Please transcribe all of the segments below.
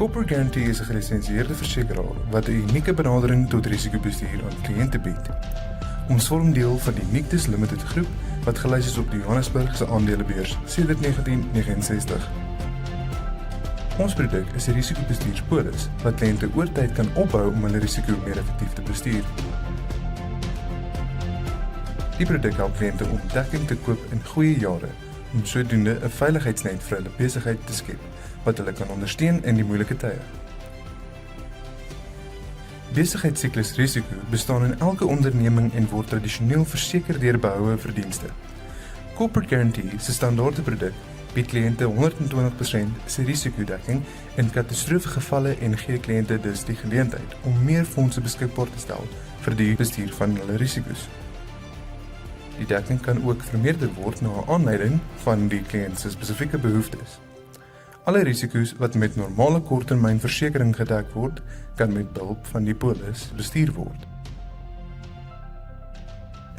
Corporate Guarantee is 'n gelisensieerde versekeraar wat 'n unieke benadering tot risikobestuur aan kliënte bied. Ons vorm deel van die Nictus Limited groep wat gelys is op die Johannesburgse aandelebeurs sedert 1969. Ons produk is 'n risikobestuurspolis wat kliënte oor tyd kan opbou om hulle risiko meer effektief te bestuur. Die produk help kliënte om dekking te koop in goeie jare om sodoende 'n veiligheidsnet vir hulle besigheid te skep wat hulle kan ondersteun in die moeilike tye. Besigheidssuklisrisiko bestaan in elke onderneming en word tradisioneel verseker deur behoue verdienste. Corporate Guarantee se standaarde produk bied kliënte 120% se risikodekking in katastrofegevalle en gee kliënte dus die geleentheid om meer fondse beskikbaar te stel vir die bestuur van hulle risiko's. Die dekking kan ook vermeerder word na aanleiding van die kliënt se spesifieke behoeftes. Alle risiko's wat met normale korttermynversekering gedek word, kan met behulp van die polis bestuur word.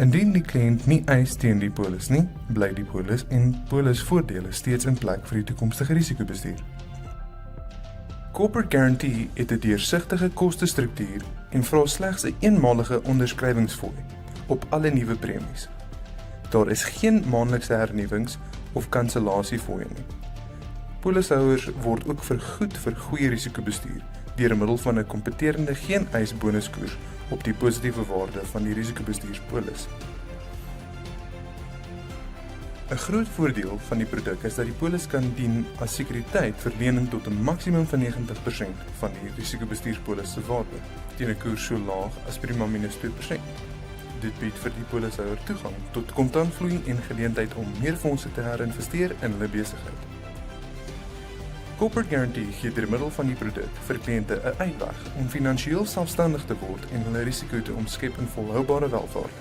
Indien die kliënt nie eis teen die polis nie, bly die polis en polisvoordele steeds in plek vir die toekomstige risikobestuur. Corporate Guarantee het 'n deursigtige kostestruktuur en vra slegs 'n eenmalige onderskrywingsfooi op alle nuwe premies. Daar is geen maandelikse hernuwings of kansellasiefooie nie. Polishouers word ook vergoed vir goeie risikobestuur deur middel van 'n kompeterende geen-eis bonuskoers op die positiewe waarde van die risikobestuurspolis. 'n Groot voordeel van die produk is dat die polis kan dien as sekuriteit vir lening tot 'n maksimum van 90% van die risikobestuurspolis se waarde, teen 'n koers so laag as prima minus 2%. Dit bied vir die polishouer toegang tot kontantvloei en geleentheid om meer fondse te herinvesteer in hulle besigheid. Corporate Guarantee gee deur middel van die produk vir kliënte 'n uitweg om finansiëel selfstandig te word en hulle risiko te omskep in volhoubare welvaart.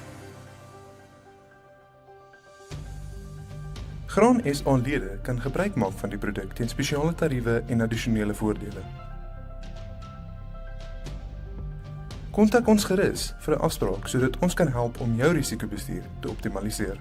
Graan SA-lede kan gebruik maak van die produk teen spesiale tariewe en addisionele voordele. Kontak ons gerus vir 'n afspraak sodat ons kan help om jou risikobestuur te optimaliseer.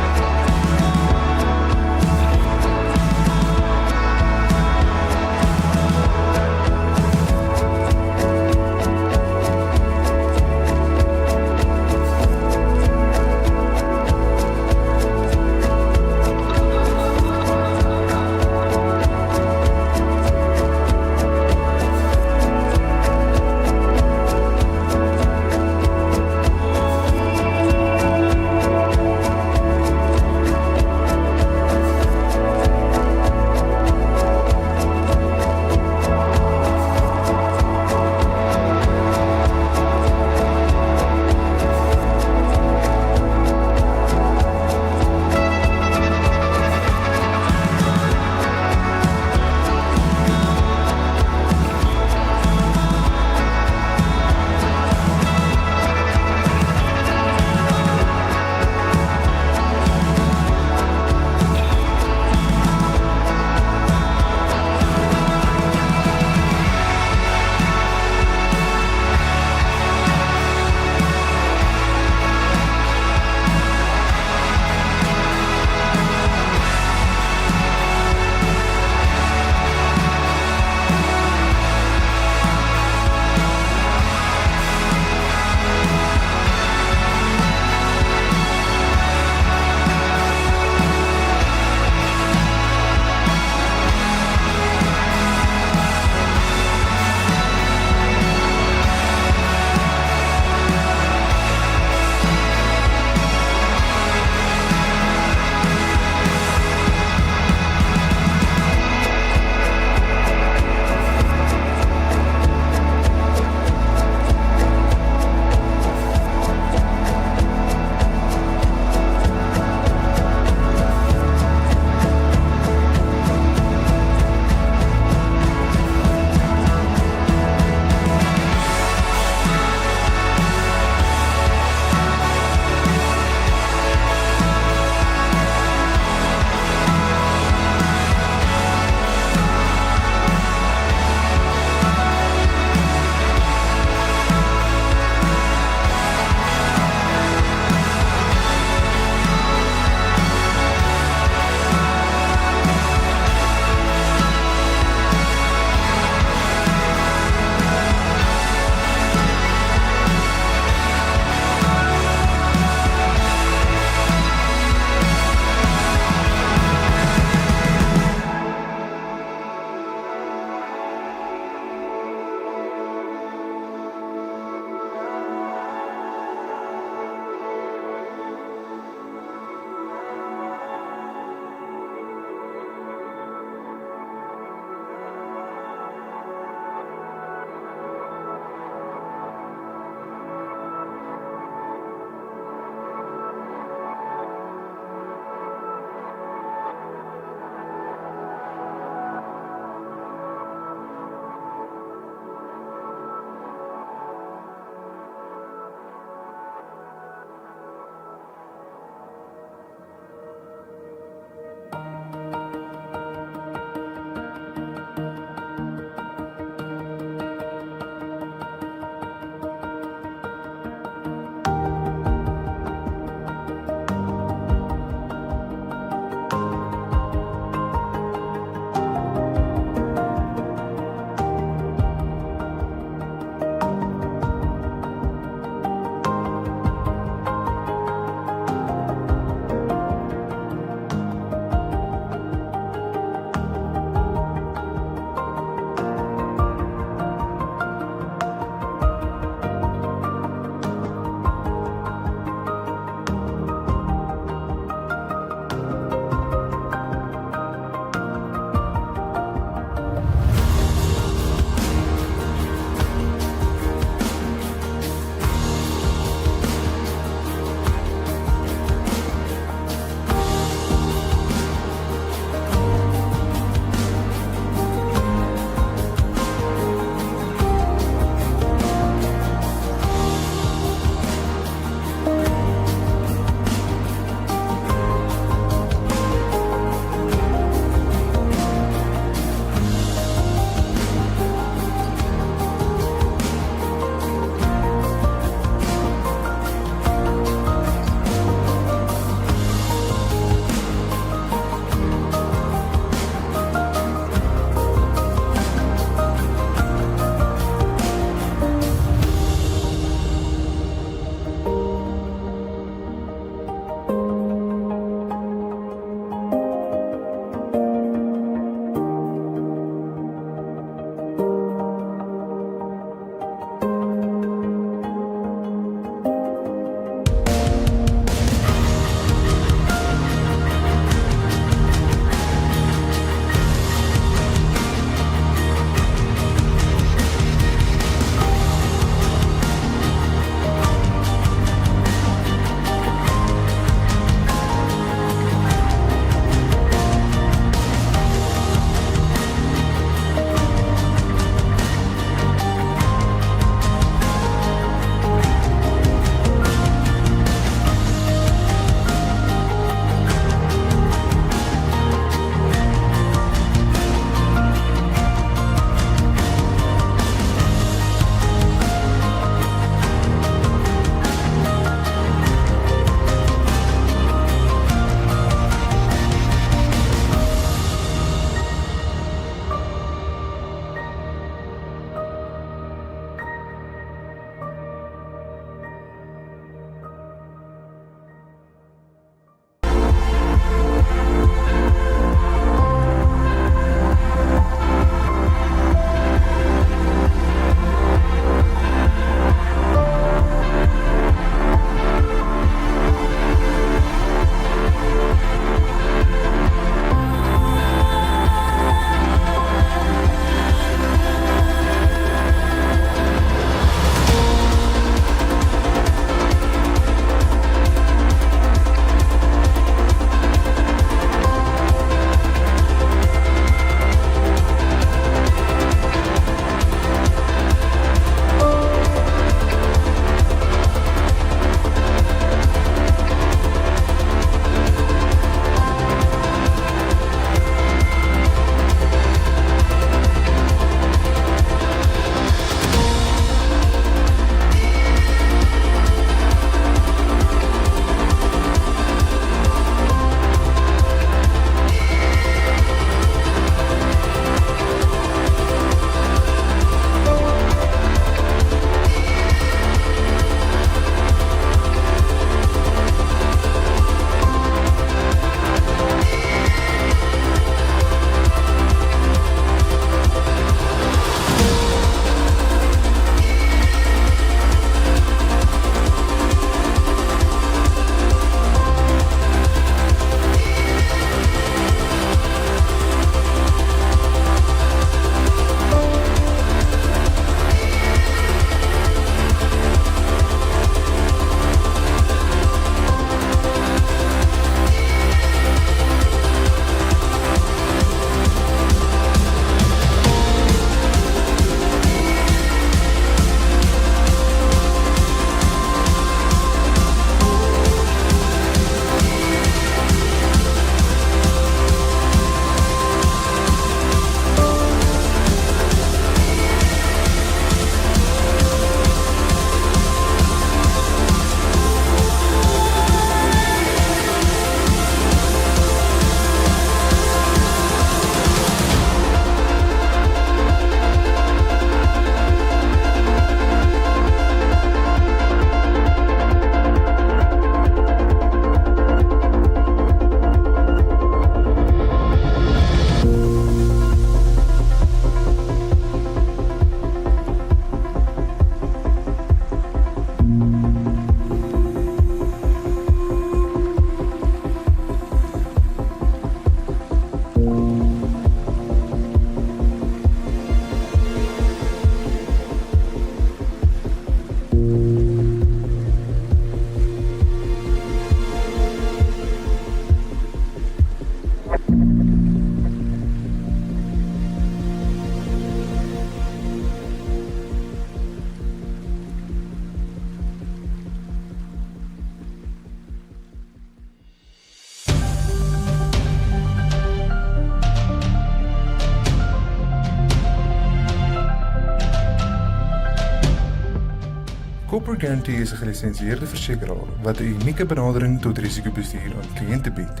Corporate Guarantee is 'n gelisensieerde versekeraar wat 'n unieke benadering tot risikobestuur aan kliënte bied.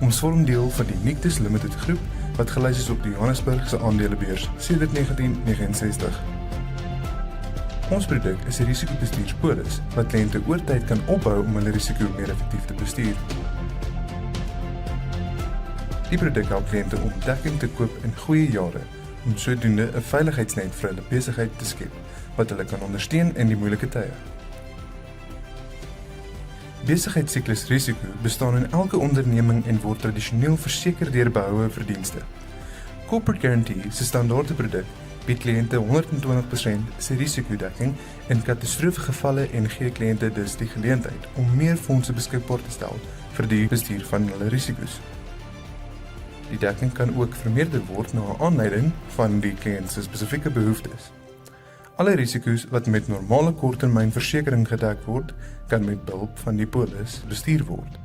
Ons vorm deel van die Nictus Limited groep wat gelys is op die Johannesburgse aandelebeurs sedert 1969. Ons produk is 'n risikobestuurspolis wat kliënte oor tyd kan opbou om hulle risiko meer effektief te bestuur. Die produk help kliënte om dekking te koop in goeie jare om sodoende 'n veiligheidsnet vir hulle besigheid te skep wat hulle kan ondersteun in die moeilike tye. Besigheidsiklusrisiko bestaan in elke onderneming en word tradisioneel verseker deur behoue verdienste. Corporate Guarantee se standaarde produk bied kliënte 120% se risikodekking in katastrofegevalle en gee kliënte dus die geleentheid om meer fondse beskikbaar te stel vir die bestuur van hulle risiko's. Die dekking kan ook vermeerder word na aanleiding van die kliënt se spesifieke behoeftes. Alle risiko's wat met normale korttermynversekering gedek word, kan met behulp van die polis bestuur word.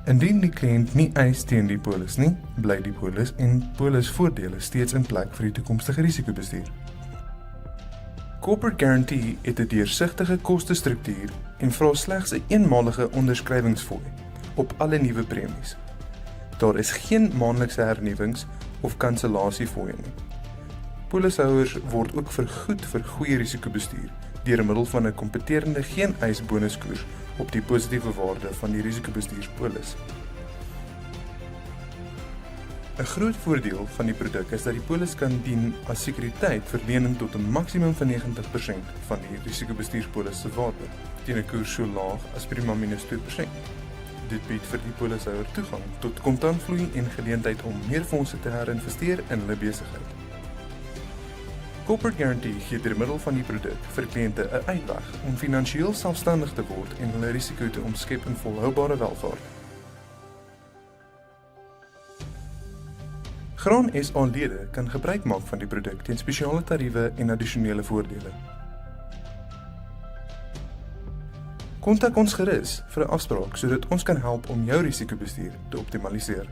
Indien die kliënt nie eis teen die polis nie, bly die polis en polisvoordele steeds in plek vir die toekomstige risikobestuur. Corporate Guarantee het 'n deursigtige kostestruktuur en vra slegs 'n eenmalige onderskrywingsfooi op alle nuwe premies. Daar is geen maandelikse hernuwings of kansellasiefooie nie. Polishouers word ook vergoed vir goeie risikobestuur deur middel van 'n kompeterende geen-eis bonuskoers op die positiewe waarde van die risikobestuurspolis. 'n Groot voordeel van die produk is dat die polis kan dien as sekuriteit vir lening tot 'n maksimum van 90% van die risikobestuurspolis se waarde teen 'n koers so laag as prima minus 2%. Dit bied vir die polishouer toegang tot kontantvloei en geleentheid om meer fondse te herinvesteer in hulle besigheid. Corporate Guarantee gee deur middel van die produk vir kliënte 'n uitweg om finansiëel selfstandig te word en hulle risiko te omskep in volhoubare welvaart. Graan SA-lede kan gebruik maak van die produk teen spesiale tariewe en addisionele voordele. Kontak ons gerus vir 'n afspraak sodat ons kan help om jou risikobestuur te optimaliseer.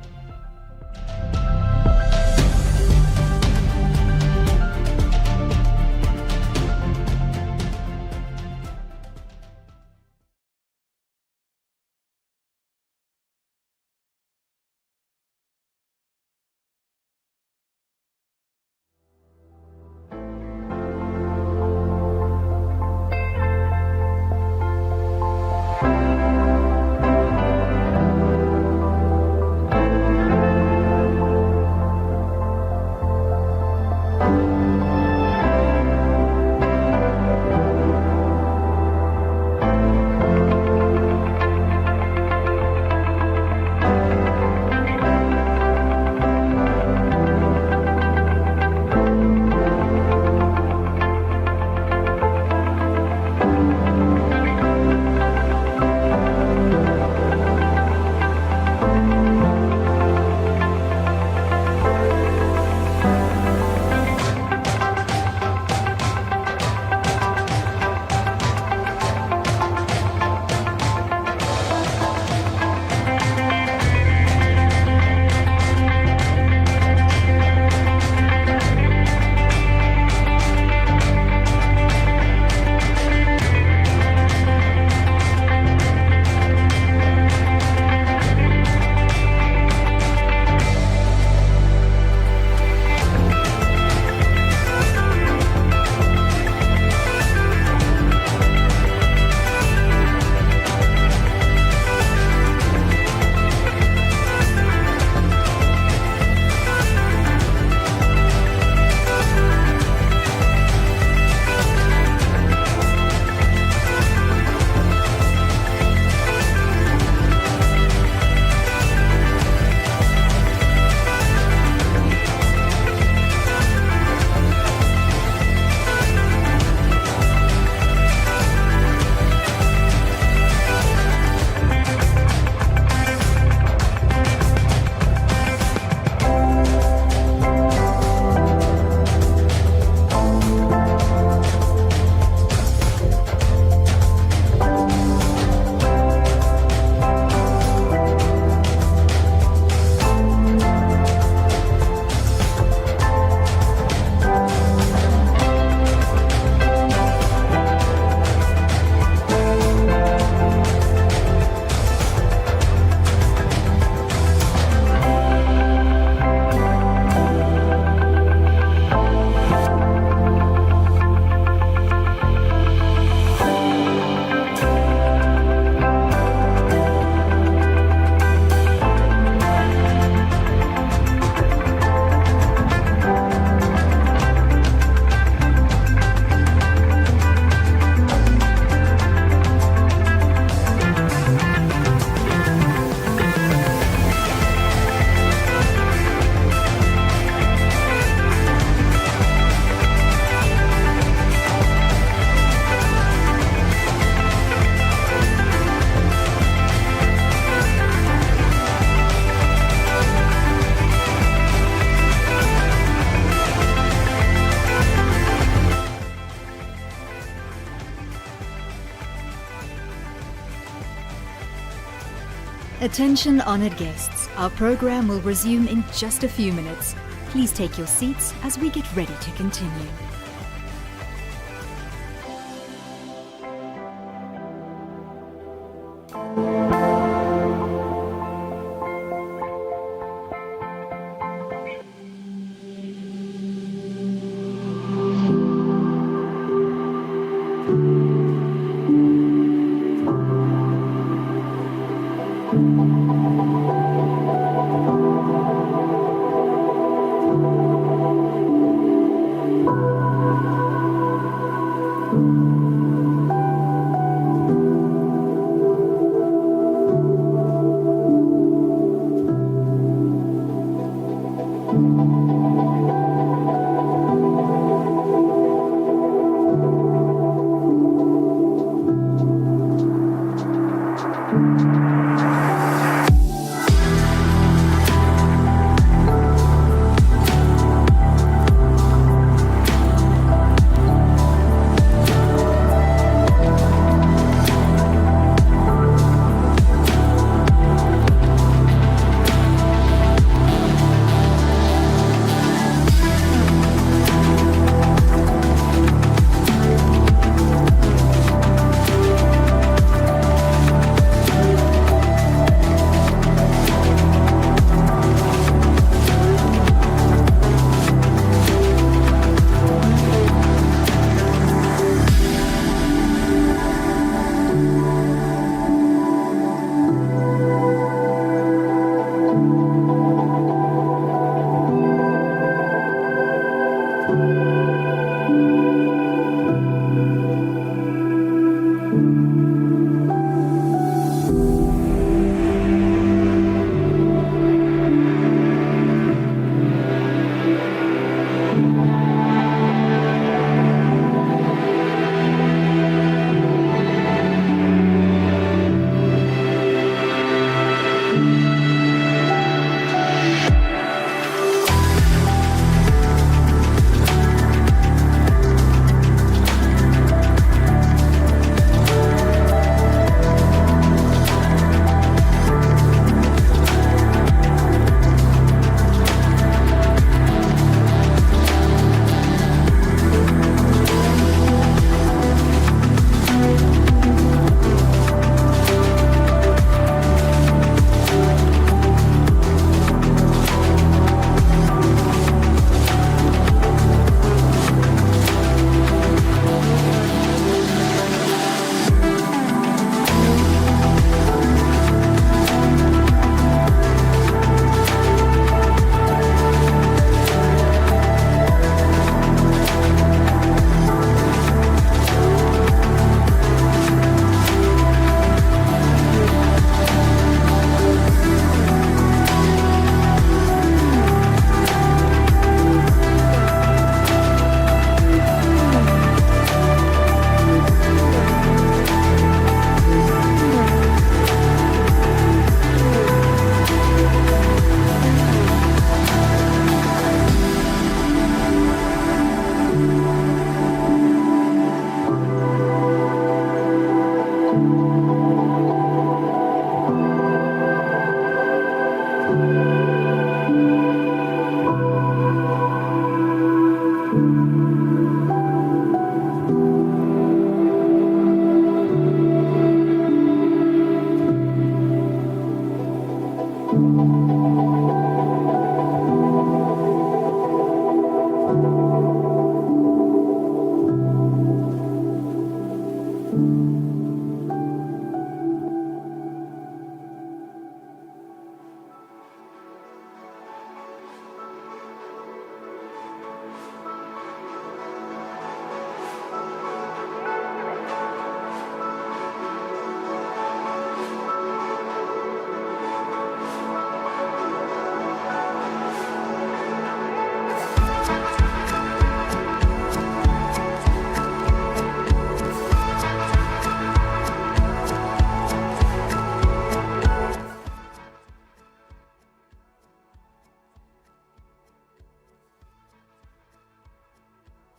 Attention honored guests, our program will resume in just a few minutes. Please take your seats as we get ready to continue.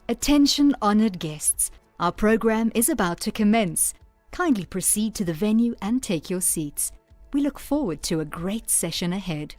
Attention honored guests, our program is about to commence. Kindly proceed to the venue and take your seats. We look forward to a great session ahead.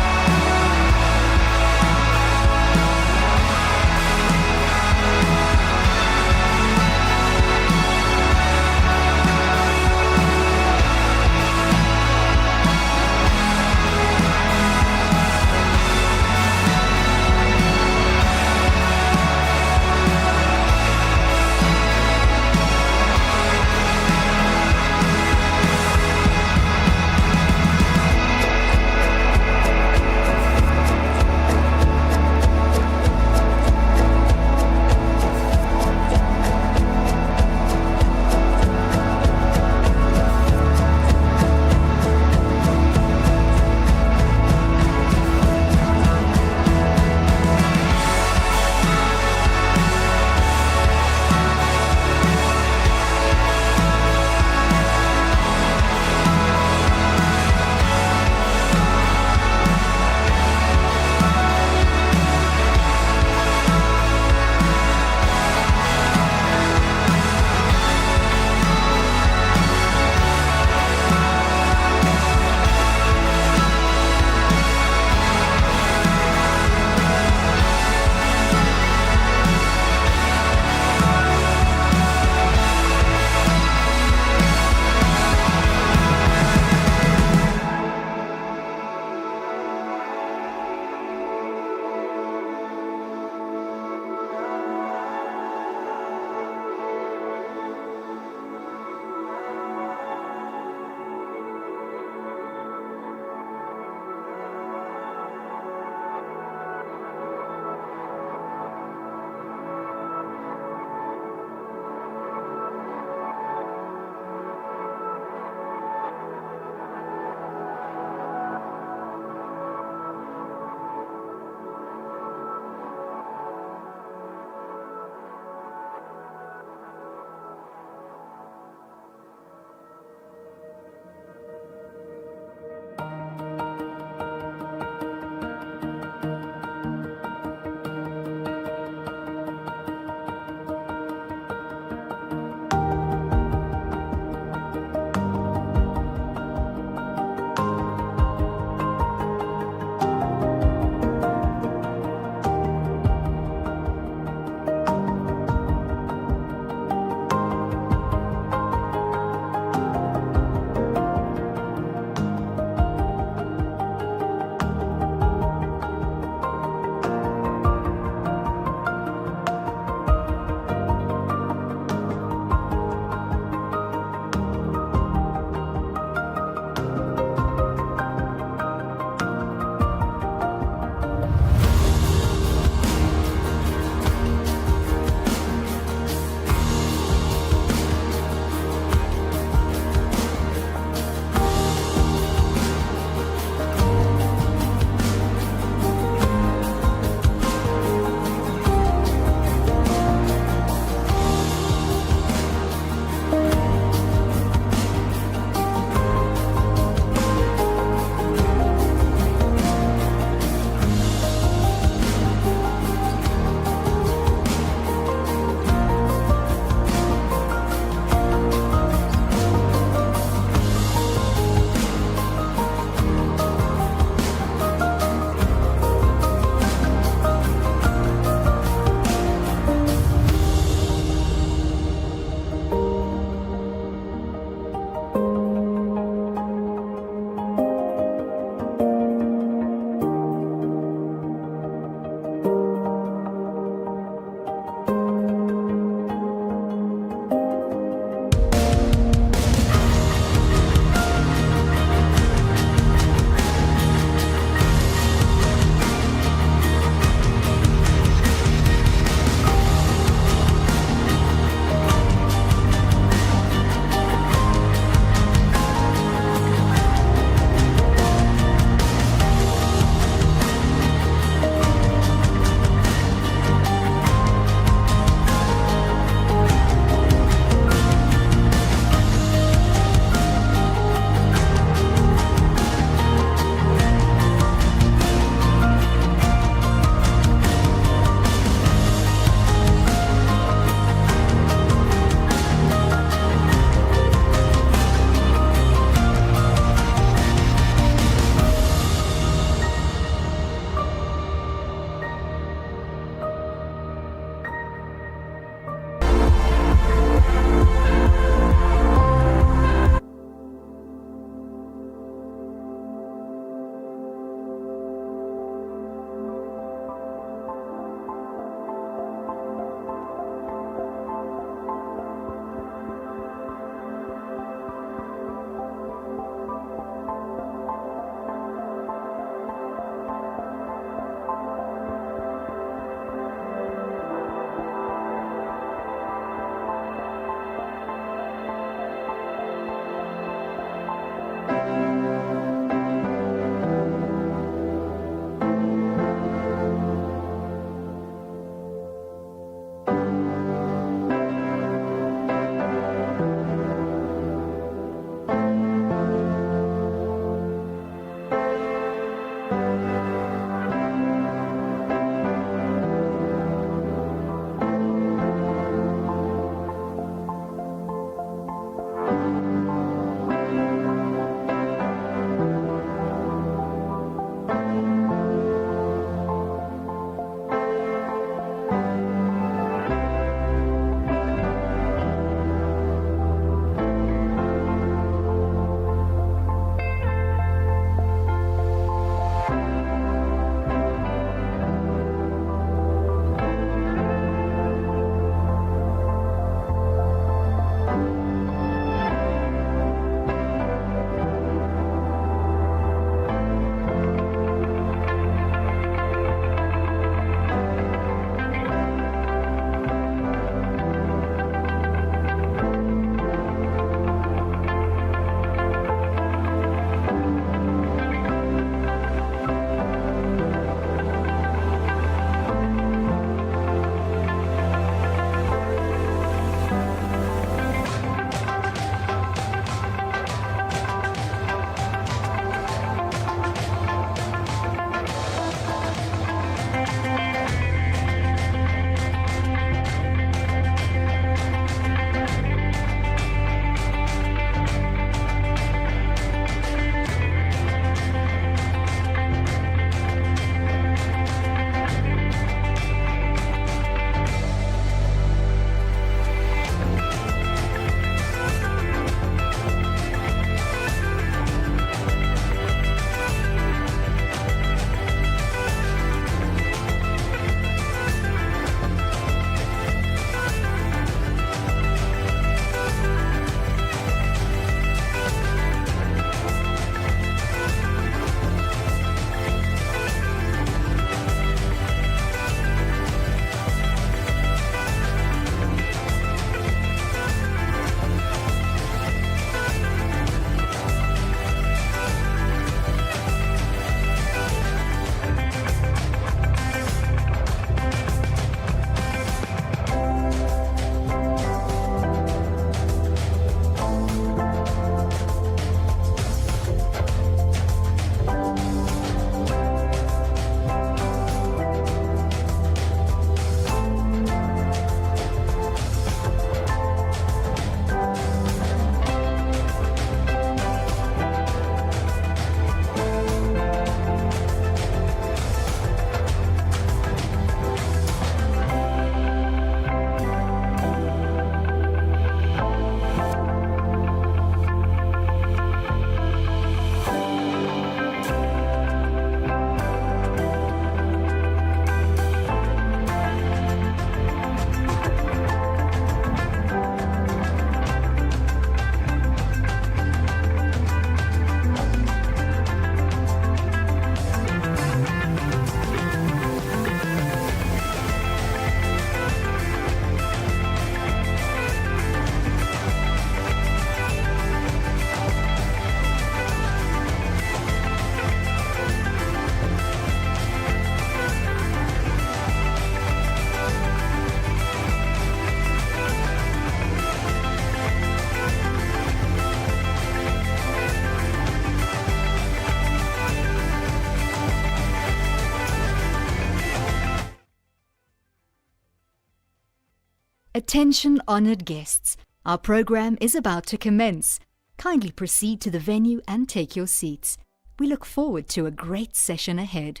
Attention honored guests. Our program is about to commence. Kindly proceed to the venue and take your seats. We look forward to a great session ahead.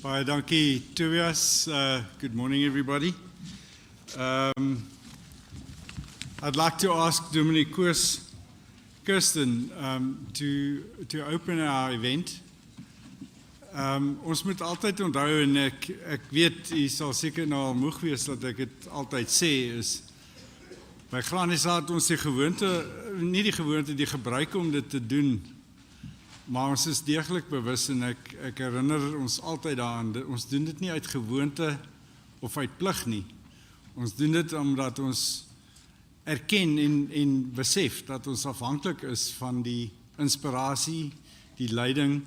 Baie dankie, Tobias. Good morning, everybody. I'd like to ask Dominic Kirsten to open our event. Ons moet altyd onthou, en ek weet, jy sal seker nou al moeg wees dat ek het altyd sê, is, by Glaniesa het ons die gebruik om dit te doen, maar ons is deeglik bewus en ek herinner ons altyd daaraan, ons doen dit nie uit gewoonte of uit plig nie. Ons doen dit omdat ons erken en besef dat ons afhanklik is van die inspirasie, die leiding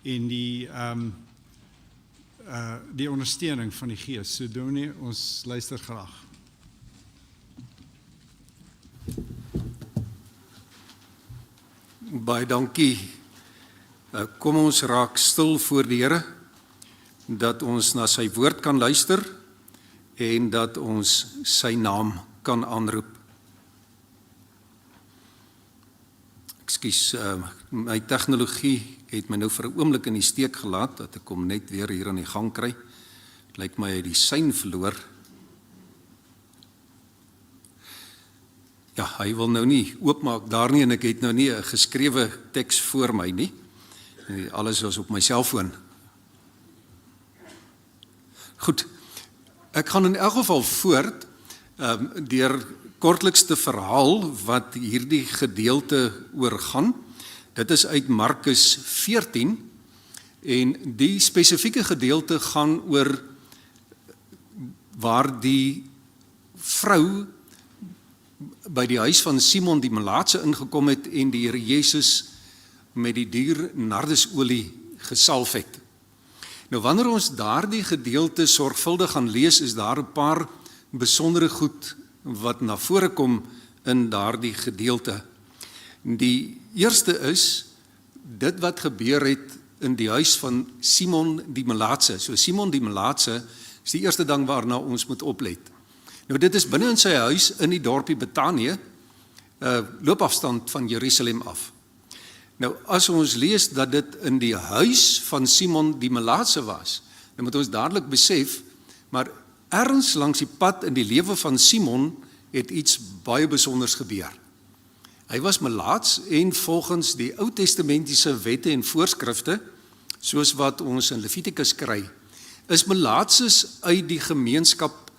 en die ondersteuning van die Gees. So Dominee, ons luister graag. Baie dankie. Kom ons raak stil voor die Here, dat ons na sy woord kan luister en dat ons sy naam kan aanroep. Ekskuus, my tegnologie het my nou vir 'n oomblik in die steek gelaat, dat ek hom net weer hier aan die gang kry. Lyk my hy die sein verloor. Ja, hy wil nou nie oopmaak daar nie en ek het nou nie 'n geskrewe teks voor my nie. Alles was op my selfoon. Goed, ek gaan in elk geval voort deur kortliks te verhaal wat hierdie gedeelte oorgaan. Dit is uit Markus 14 en die spesifieke gedeelte gaan oor waar die vrou by die huis van Simon die Melaatse ingekom het en die Here Jesus met die duur nardesolie gesalf het. Nou wanneer ons daardie gedeelte sorgvuldig gaan lees, is daar 'n paar besondere goed wat na vore kom in daardie gedeelte. Die eerste is dit wat gebeur het in die huis van Simon die Melaatse. So Simon die Melaatse is die eerste ding waarna ons moet oplet. Nou dit is binne in sy huis in die dorpie Betanië, loopafstand van Jerusalem af. Nou as ons lees dat dit in die huis van Simon die Melaatse was, dan moet ons dadelik besef, maar ergens langs die pad in die lewe van Simon het iets baie besonders gebeur. Hy was melaats en volgens die Ou Testamentiese wette en voorskrifte, soos wat ons in Levitikus kry, is melaatses uit die gemeenskap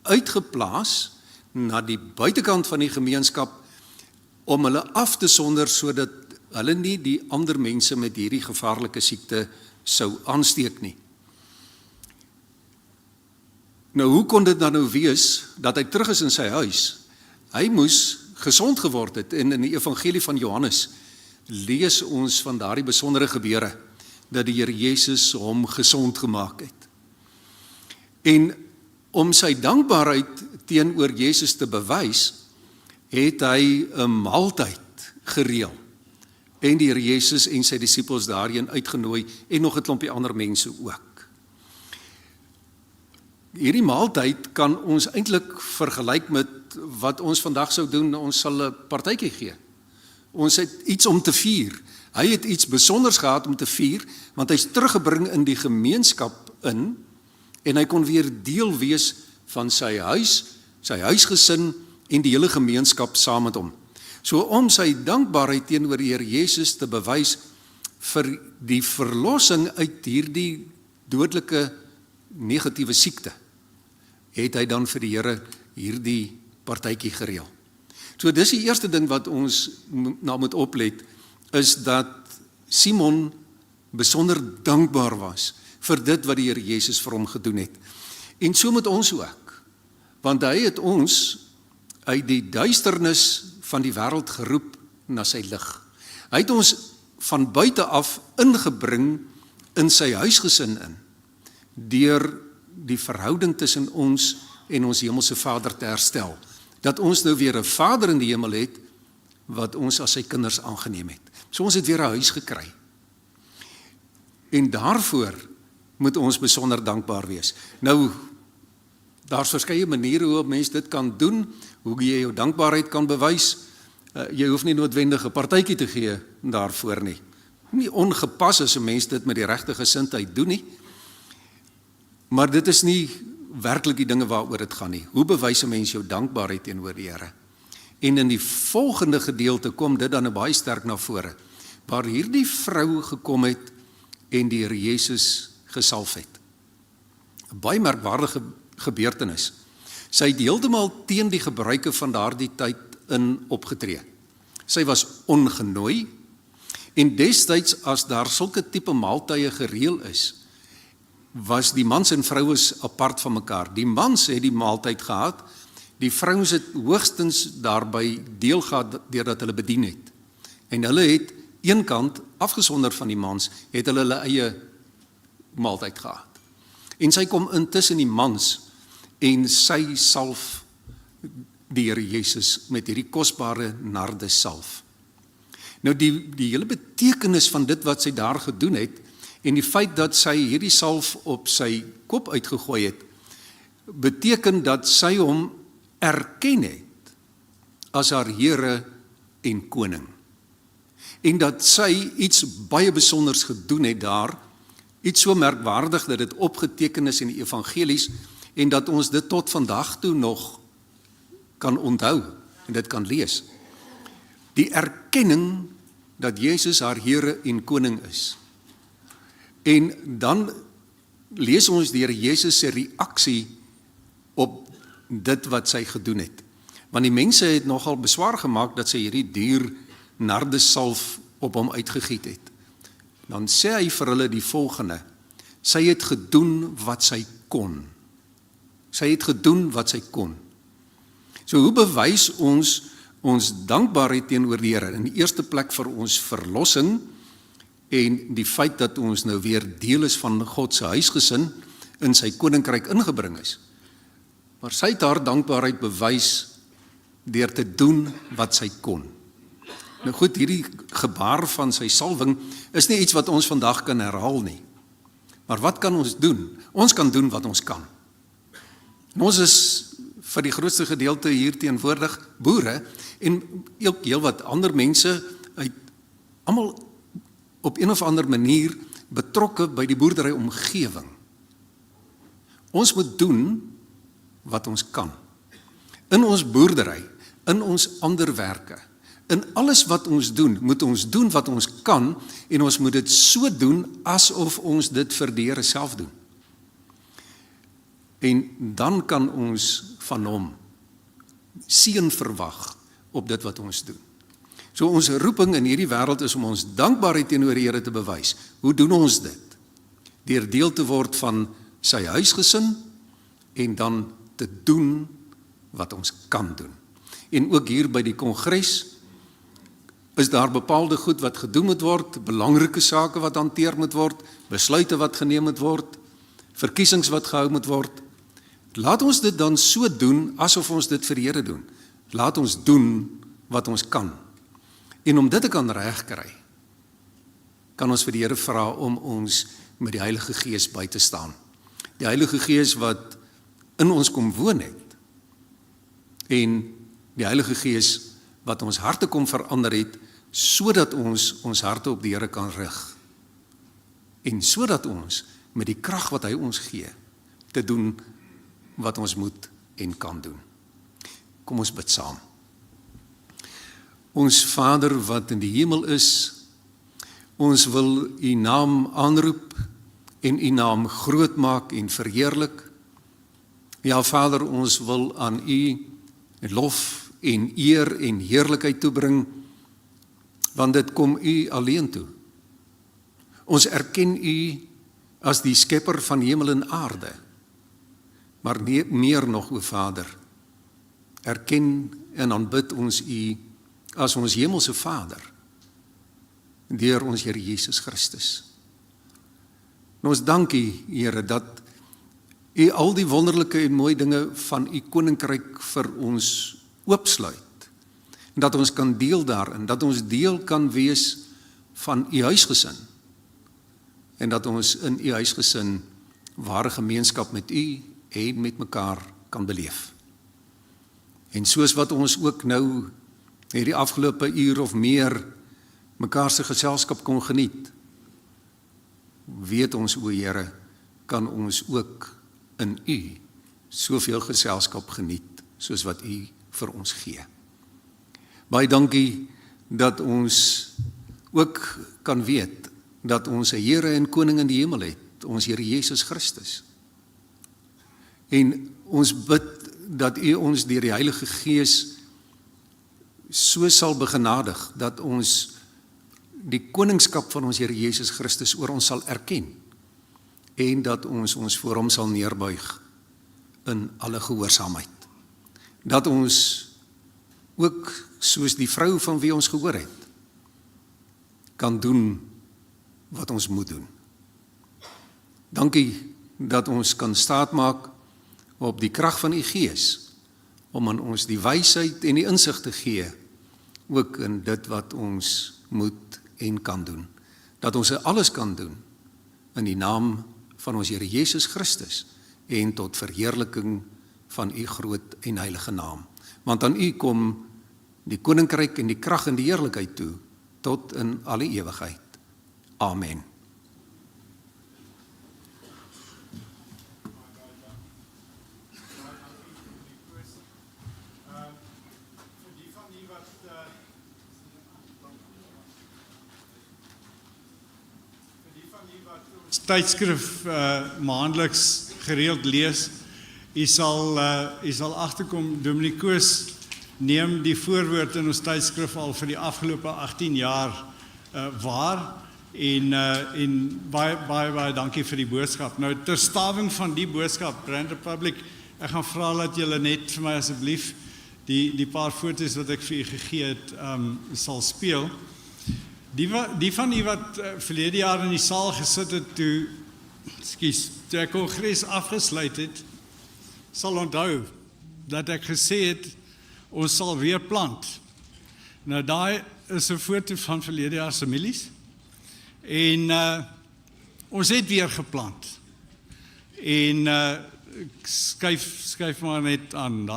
uitgeplaas na die buitekant van die gemeenskap om hulle af te sonder sodat hulle nie die ander mense met hierdie gevaarlike siekte sou aansteek nie. Nou hoe kon dit dan nou wees dat hy terug is in sy huis? Hy moes gesond geword het en in die evangelie van Johannes lees ons van daardie besondere gebeure dat die Here Jesus hom gesond gemaak het. En om sy dankbaarheid teenoor Jesus te bewys, het hy 'n maaltyd gereël en die Here Jesus en sy disippels daarheen uitgenooi en nog 'n klompie ander mense ook. Hierdie maaltyd kan ons eintlik vergelyk met wat ons vandag sou doen, ons sal 'n partytjie gee. Ons het iets om te vier. Hy het iets besonders gehad om te vier, want hy's teruggebring in die gemeenskap in, en hy kon weer deel wees van sy huisgesin en die hele gemeenskap saam met hom. So om sy dankbaarheid teenoor die Here Jesus te bewys vir die verlossing uit hierdie dodelike negatiewe siekte, het hy dan vir die Here hierdie partytjie gereël. So dis die eerste ding wat ons na moet oplet, is dat Simon besonder dankbaar was vir dit wat die Here Jesus vir hom gedoen het. En so moet ons ook, want hy het ons uit die duisternis van die wêreld geroep na sy lig. Hy het ons van buite af ingebring in sy huisgesin in, deur die verhouding tussen ons en ons hemelse Vader te herstel, dat ons nou weer 'n Vader in die hemel het, wat ons as sy kinders aangeneem het. So ons het weer 'n huis gekry. En daarvoor moet ons besonder dankbaar wees. Nou, daar's verskeie maniere hoe 'n mens dit kan doen, hoe jy jou dankbaarheid kan bewys. Jy hoef nie noodwendig 'n partytjie te gee daarvoor nie. Nie ongepas as 'n mens dit met die regte gesindheid doen nie. Maar dit is nie werklik die dinge waaroor dit gaan nie. Hoe bewys 'n mens jou dankbaarheid teenoor die Here? En in die volgende gedeelte kom dit dan baie sterk na vore, waar hierdie vrou gekom het en die Here Jesus gesalf het. 'n Baie merkwaardige gebeurtenis. Sy het heeltemal teen die gebruike van daardie tyd in opgetree. Sy was ongenooi, en destyds as daar sulke tipe maaltye gereël is, was die mans en vrouens apart van mekaar. Die mans het die maaltyd gehad, die vrouens het hoogstens daarby deel gehad deurdat hulle bedien het. En hulle het een kant, afgesonder van die mans, het hulle eie maaltyd gehad. En sy kom intussen die mans en sy salf die Here Jesus met hierdie kosbare nardessalf. Nou die hele betekenis van dit wat sy daar gedoen het, en die feit dat sy hierdie salf op sy kop uitgegooi het, beteken dat sy hom erken het as haar Here en koning. En dat sy iets baie besonders gedoen het daar, iets so merkwaardig dat dit opgeteken is in die evangelies, en dat ons dit tot vandag toe nog kan onthou en dit kan lees. Die erkenning dat Jesus haar Here en koning is. En dan lees ons die Here Jesus se reaksie op dit wat sy gedoen het. Want die mense het nogal beswaar gemaak dat sy hierdie duur nardessalf op hom uitgegiet het. Dan sê hy vir hulle die volgende: sy het gedoen wat sy kon. Sy het gedoen wat sy kon. So hoe bewys ons dankbaarheid teenoor die Here? In die eerste plek vir ons verlossing en die feit dat ons nou weer deel is van God se huisgesin in sy koninkryk ingebring is. Maar sy het haar dankbaarheid bewys deur te doen wat sy kon. Nou goed, hierdie gebaar van sy salwing is nie iets wat ons vandag kan herhaal nie. Maar wat kan ons doen? Ons kan doen wat ons kan. En ons is vir die grootste gedeelte hier teenwoordig boere en ook heel wat ander mense uit almal op een of ander manier betrokke by die boerdery omgewing. Ons moet doen wat ons kan. In ons boerdery, in ons ander werke, in alles wat ons doen, moet ons doen wat ons kan en ons moet dit so doen asof ons dit vir die Here self doen. En dan kan ons van hom seën verwag op dit wat ons doen. So ons roeping in hierdie wêreld is om ons dankbaarheid teenoor die Here te bewys. Hoe doen ons dit? Deur deel te word van sy huisgesin en dan te doen wat ons kan doen. En ook hier by die kongres is daar bepaalde goed wat gedoen moet word, belangrike sake wat hanteer moet word, besluite wat geneem moet word, verkiesings wat gehou moet word. Laat ons dit dan so doen asof ons dit vir die Here doen. Laat ons doen wat ons kan. En om dit te kan regkry, kan ons vir die Here vra om ons met die Heilige Gees by te staan. Die Heilige Gees wat in ons kom woon het. En die Heilige Gees wat ons harte kom verander het, sodat ons harte op die Here kan rig. En sodat ons met die krag wat hy ons gee, te doen wat ons moet en kan doen. Kom ons bid saam. Ons Vader wat in die hemel is, ons wil u naam aanroep en u naam groot maak en verheerlik. Ja Vader, ons wil aan u lof en eer en heerlikheid toebring, want dit kom u alleen toe. Ons erken u as die skepper van hemel en aarde, maar meer nog, o Vader, erken en aanbid ons u as ons hemelse Vader, deur ons Here Jesus Christus. En ons dank u, Here, dat u al die wonderlike en mooi dinge van u koninkryk vir ons oopsluit, en dat ons kan deel daarin, dat ons deel kan wees van u huisgesin, en dat ons in u huisgesin ware gemeenskap met u en met mekaar kan beleef. En soos wat ons ook nou hierdie afgelope uur of meer mekaar se geselskap kon geniet, weet ons, o Here, kan ons ook in u soveel geselskap geniet, soos wat u vir ons gee. Baie dankie dat ons ook kan weet, dat ons 'n Here en Koning in die hemel het, ons Here Jesus Christus. En ons bid dat u ons deur die Heilige Gees so sal begenadig, dat ons die koningskap van ons Here Jesus Christus oor ons sal erken, en dat ons voor hom sal neerbuig in alle gehoorsaamheid. Dat ons ook, soos die vrou van wie ons gehoor het, kan doen wat ons moet doen. Dankie dat ons kan staatmaak op die krag van u Gees, om aan ons die wysheid en die insig te gee, ook in dit wat ons moet en kan doen. Dat ons alles kan doen, in die naam van ons Here Jesus Christus, en tot verheerliking van u groot en heilige naam. Want aan u kom die koninkryk en die krag en die heerlikheid toe, tot in alle ewigheid. Amen. Tydskrif maandeliks gereeld lees, u sal agterkom, Dominee Koos neem die voorwoord in ons tydskrif al vir die afgelope 18 jaar waar, en baie dankie vir die boodskap. Nou, ter staving van die boodskap, Brand Republic, ek gaan vra dat julle net vir my asseblief die paar foto's wat ek vir u gegee het, sal speel. Die van u wat verlede jaar in die saal gesit het toe ek kongres afgesluit het, sal onthou dat ek gesê het, ons sal weer plant. Nou daai is 'n foto van verlede jaar se mielies, en ons het weer geplant. En skuif maar net aan,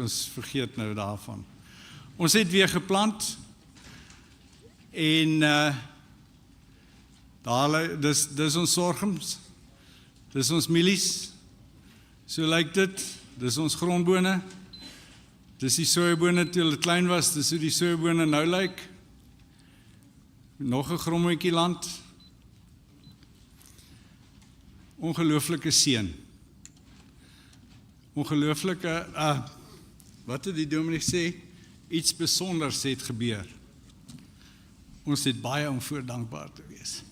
ons vergeet nou daarvan. Ons het weer geplant, en dis ons sorghums, dis ons mielies, so lyk dit, dis ons grondbone, dis die sojabone toe hulle klein was, dis hoe die sojabone nou lyk, nog 'n grommetjie land, ongelooflike seën, ongelooflike, wat het die dominee sê, iets besonders het gebeur. Ons het baie om voor dankbaar te wees.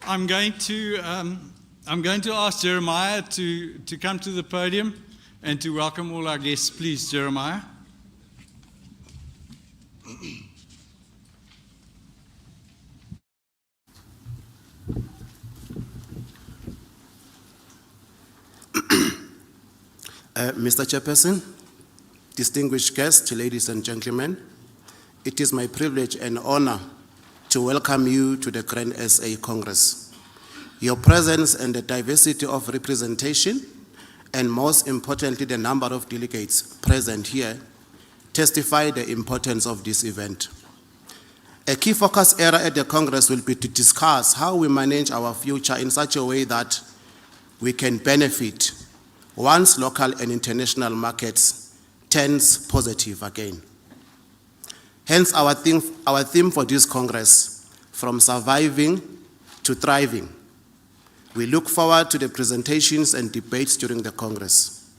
I'm going to ask Jeremiah to come to the podium and to welcome all our guests. Please, Jeremiah. Mr. Chairperson, distinguished guests, ladies and gentlemen, it is my privilege and honor to welcome you to the Grain SA Congress. Your presence and the diversity of representation, and most importantly, the number of delegates present here, testify the importance of this event. A key focus area at the Congress will be to discuss how we manage our future in such a way that we can benefit once local and international markets turns positive again. Hence our theme for this Congress, from surviving to thriving. We look forward to the presentations and debates during the Congress.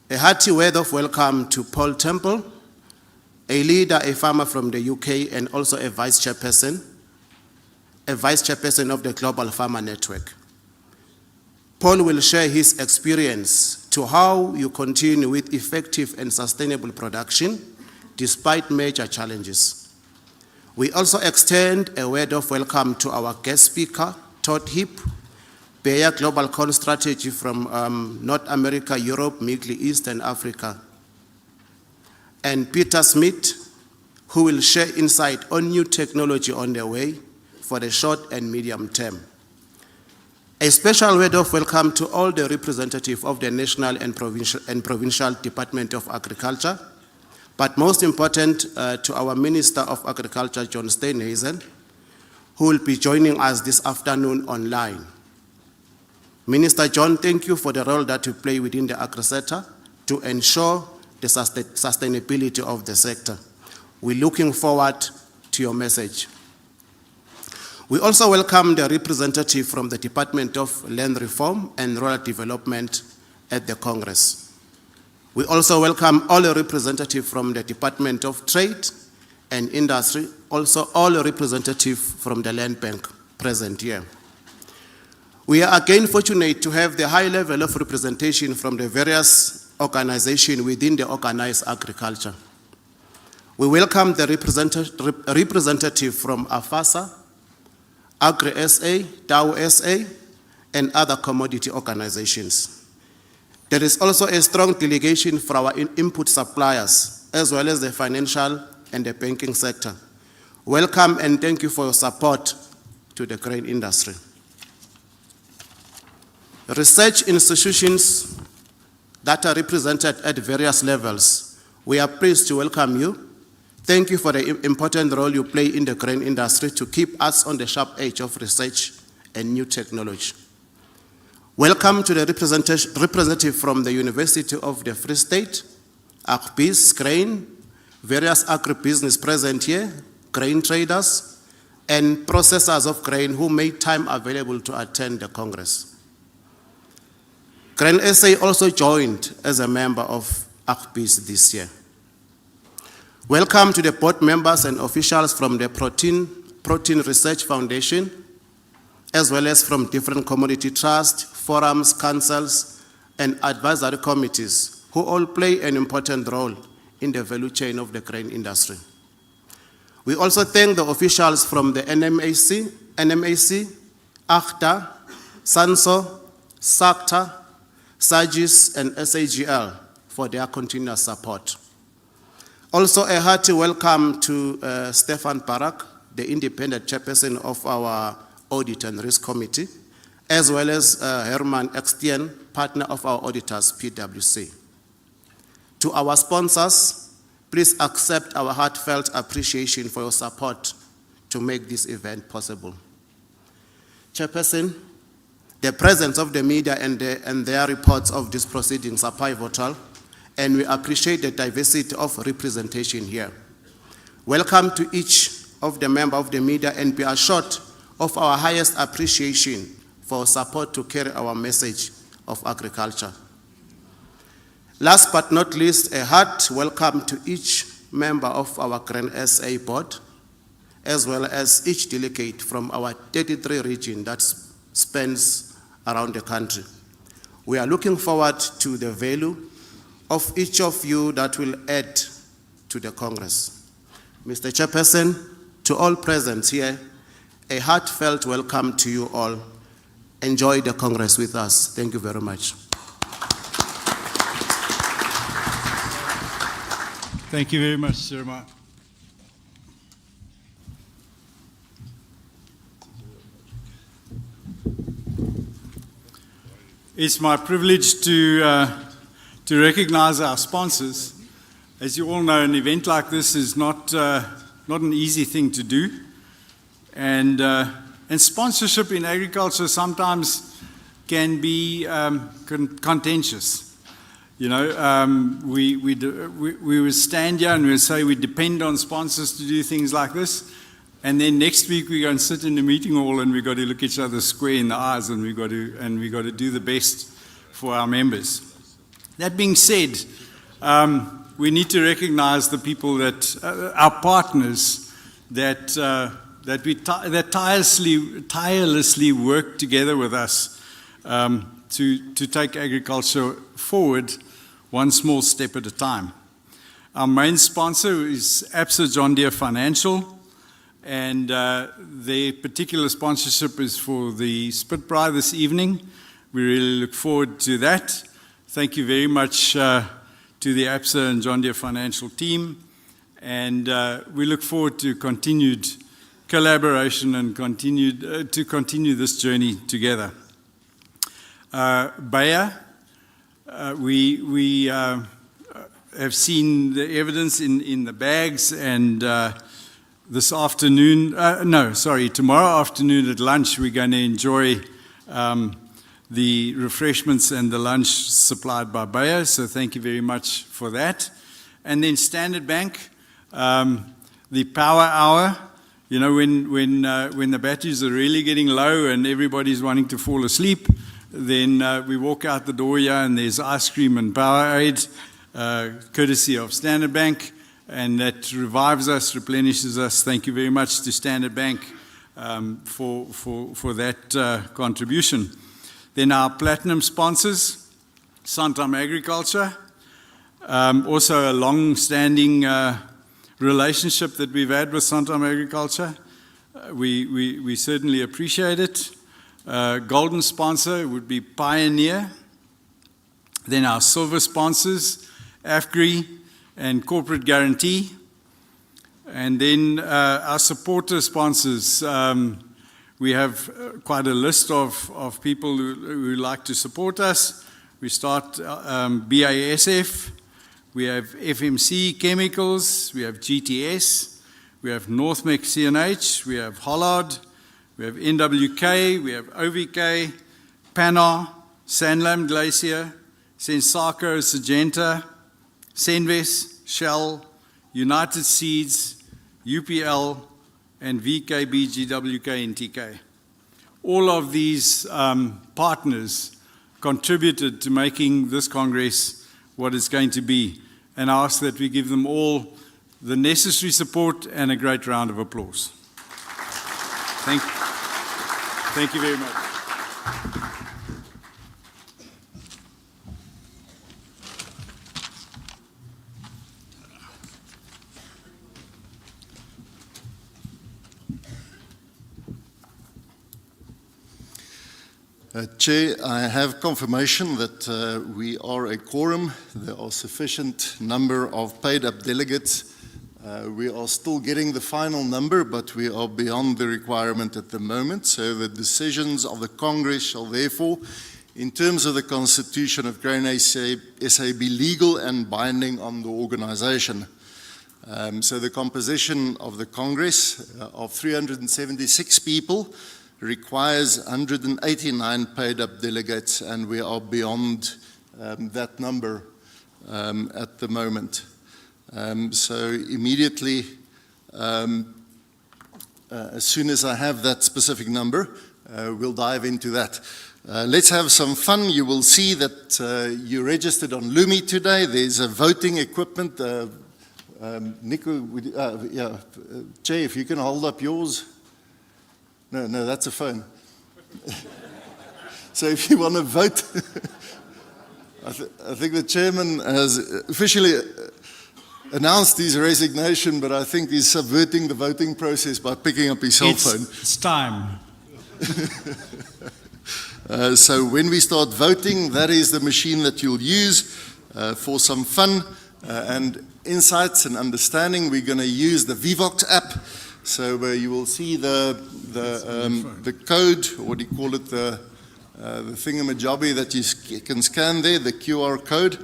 A hearty word of welcome to Paul Temple, a leader, a farmer from the UK, and also a vice chairperson of the Global Farmer Network. Paul will share his experience to how you continue with effective and sustainable production despite major challenges. We also extend a word of welcome to our guest speaker, Todd Heap, Bayer Global Corn Strategy from North America, Europe, Middle East, and Africa, and Peter Smith, who will share insight on new technology on the way for the short and medium term. A special word of welcome to all the representatives of the National and Provincial Department of Agriculture, but most important to our Minister of Agriculture, John Steenhuisen, who will be joining us this afternoon online. Minister John, thank you for the role that you play within the agri sector to ensure the sustainability of the sector. We're looking forward to your message. We also welcome the representative from the Department of Land Reform and Rural Development at the Congress. We also welcome all the representatives from the Department of Trade and Industry, also all the representatives from the Land Bank present here. We are again fortunate to have the high level of representation from the various organizations within the organized agriculture. We welcome the representative from AFASA, Agri SA, DAO SA, and other commodity organizations. There is also a strong delegation for our input suppliers, as well as the financial and the banking sector. Welcome and thank you for your support to the grain industry. Research institutions that are represented at various levels, we are pleased to welcome you. Thank you for the important role you play in the grain industry to keep us on the sharp edge of research and new technology. Welcome to the representative from the University of the Free State, AGBIS, Grain, various agribusiness present here, grain traders, and processors of grain who made time available to attend the Congress. Grain SA also joined as a member of AGBIS this year. Welcome to the board members and officials from the Protein Research Foundation, as well as from different commodity trusts, forums, councils, and advisory committees, who all play an important role in the value chain of the grain industry. We also thank the officials from the NMAC, ACTA, SANSO, SACTA, SAGIS, and SAGL for their continuous support. Also, a hearty welcome to Stefan Barak, the independent chairperson of our Audit and Risk Committee, as well as Herman Ekstien, partner of our auditors, PwC. To our sponsors, please accept our heartfelt appreciation for your support to make this event possible. Chairperson, the presence of the media and their reports of these proceedings are pivotal, and we appreciate the diversity of representation here. Welcome to each of the members of the media, and be assured of our highest appreciation for support to carry our message of agriculture. Last but not least, a hearty welcome to each member of our Grain SA board, as well as each delegate from our 33 regions that spans around the country. We are looking forward to the value of each of you that will add to the Congress. Mr. Chairperson, to all present here, a heartfelt welcome to you all. Enjoy the Congress with us. Thank you very much. Thank you very much, Sirma. It's my privilege to recognize our sponsors. As you all know, an event like this is not an easy thing to do, and sponsorship in agriculture sometimes can be contentious. You know, we would stand here and we would say we depend on sponsors to do things like this, and then next week we go and sit in the meeting hall and we got to look each other square in the eyes, and we got to do the best for our members. That being said, we need to recognize the people that our partners that tirelessly work together with us to take agriculture forward one small step at a time. Our main sponsor is Absa John Deere Financial, and their particular sponsorship is for the Spitbraai this evening. We really look forward to that. Thank you very much to the Absa and John Deere Financial team, and we look forward to continued collaboration and to continue this journey together. Bayer, we have seen the evidence in the bags, and this afternoon, tomorrow afternoon at lunch, we're going to enjoy the refreshments and the lunch supplied by Bayer, so thank you very much for that. And then Standard Bank, the power hour. You know, when the batteries are really getting low and everybody's wanting to fall asleep, then we walk out the door here and there's ice cream and Powerade, courtesy of Standard Bank, and that revives us, replenishes us. Thank you very much to Standard Bank for that contribution. Then our platinum sponsors, Santam Agriculture, also a long-standing relationship that we've had with Santam Agriculture. We certainly appreciate it. Golden sponsor would be Pioneer. Then our silver sponsors, AFGRI and Corporate Guarantee. And then our supporter sponsors, we have quite a list of people who like to support us. We start BASF, we have FMC Chemicals, we have GTS, we have Northmec CNH, we have Hollard, we have NWK, we have OVK, Pannar, Sanlam Glacier, Sensaco, Syngenta, Senves, Shell, United Seeds, UPL, and VKB, GWK, and TK. All of these partners contributed to making this Congress what it's going to be, and I ask that we give them all the necessary support and a great round of applause. Thank you very much. Chair, I have confirmation that we are a quorum. There are sufficient number of paid-up delegates. We are still getting the final number, but we are beyond the requirement at the moment. So the decisions of the Congress shall therefore, in terms of the Constitution of Grain SA, be legal and binding on the organization. So the composition of the Congress of 376 people requires 189 paid-up delegates, and we are beyond that number at the moment. So immediately, as soon as I have that specific number, we'll dive into that. Let's have some fun. You will see that you registered on Lumi today. There's a voting equipment. Nico, Jay, if you can hold up yours. No, that's a phone. So if you want to vote, I think the chairman has officially announced his resignation, but I think he's subverting the voting process by picking up his cell phone. It's time. So when we start voting, that is the machine that you'll use for some fun and insights and understanding. We're going to use the Vivox app. So you will see the code, or what do you call it, the thingamajobby that you can scan there, the QR code.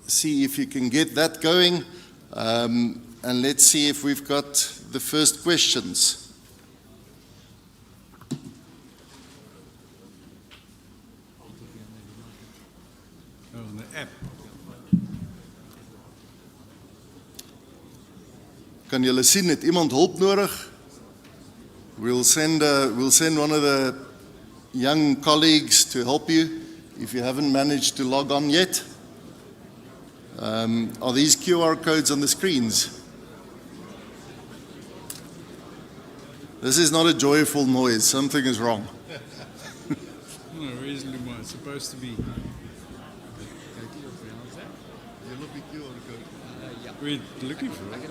See if you can get that going, and let's see if we've got the first questions. Oh, the app. Kan julle sien, het iemand hulp nodig? We'll send one of the young colleagues to help you if you haven't managed to log on yet. Are these QR codes on the screens? This is not a joyful noise. Something is wrong. No, reasonably more. It's supposed to be. We're looking for it.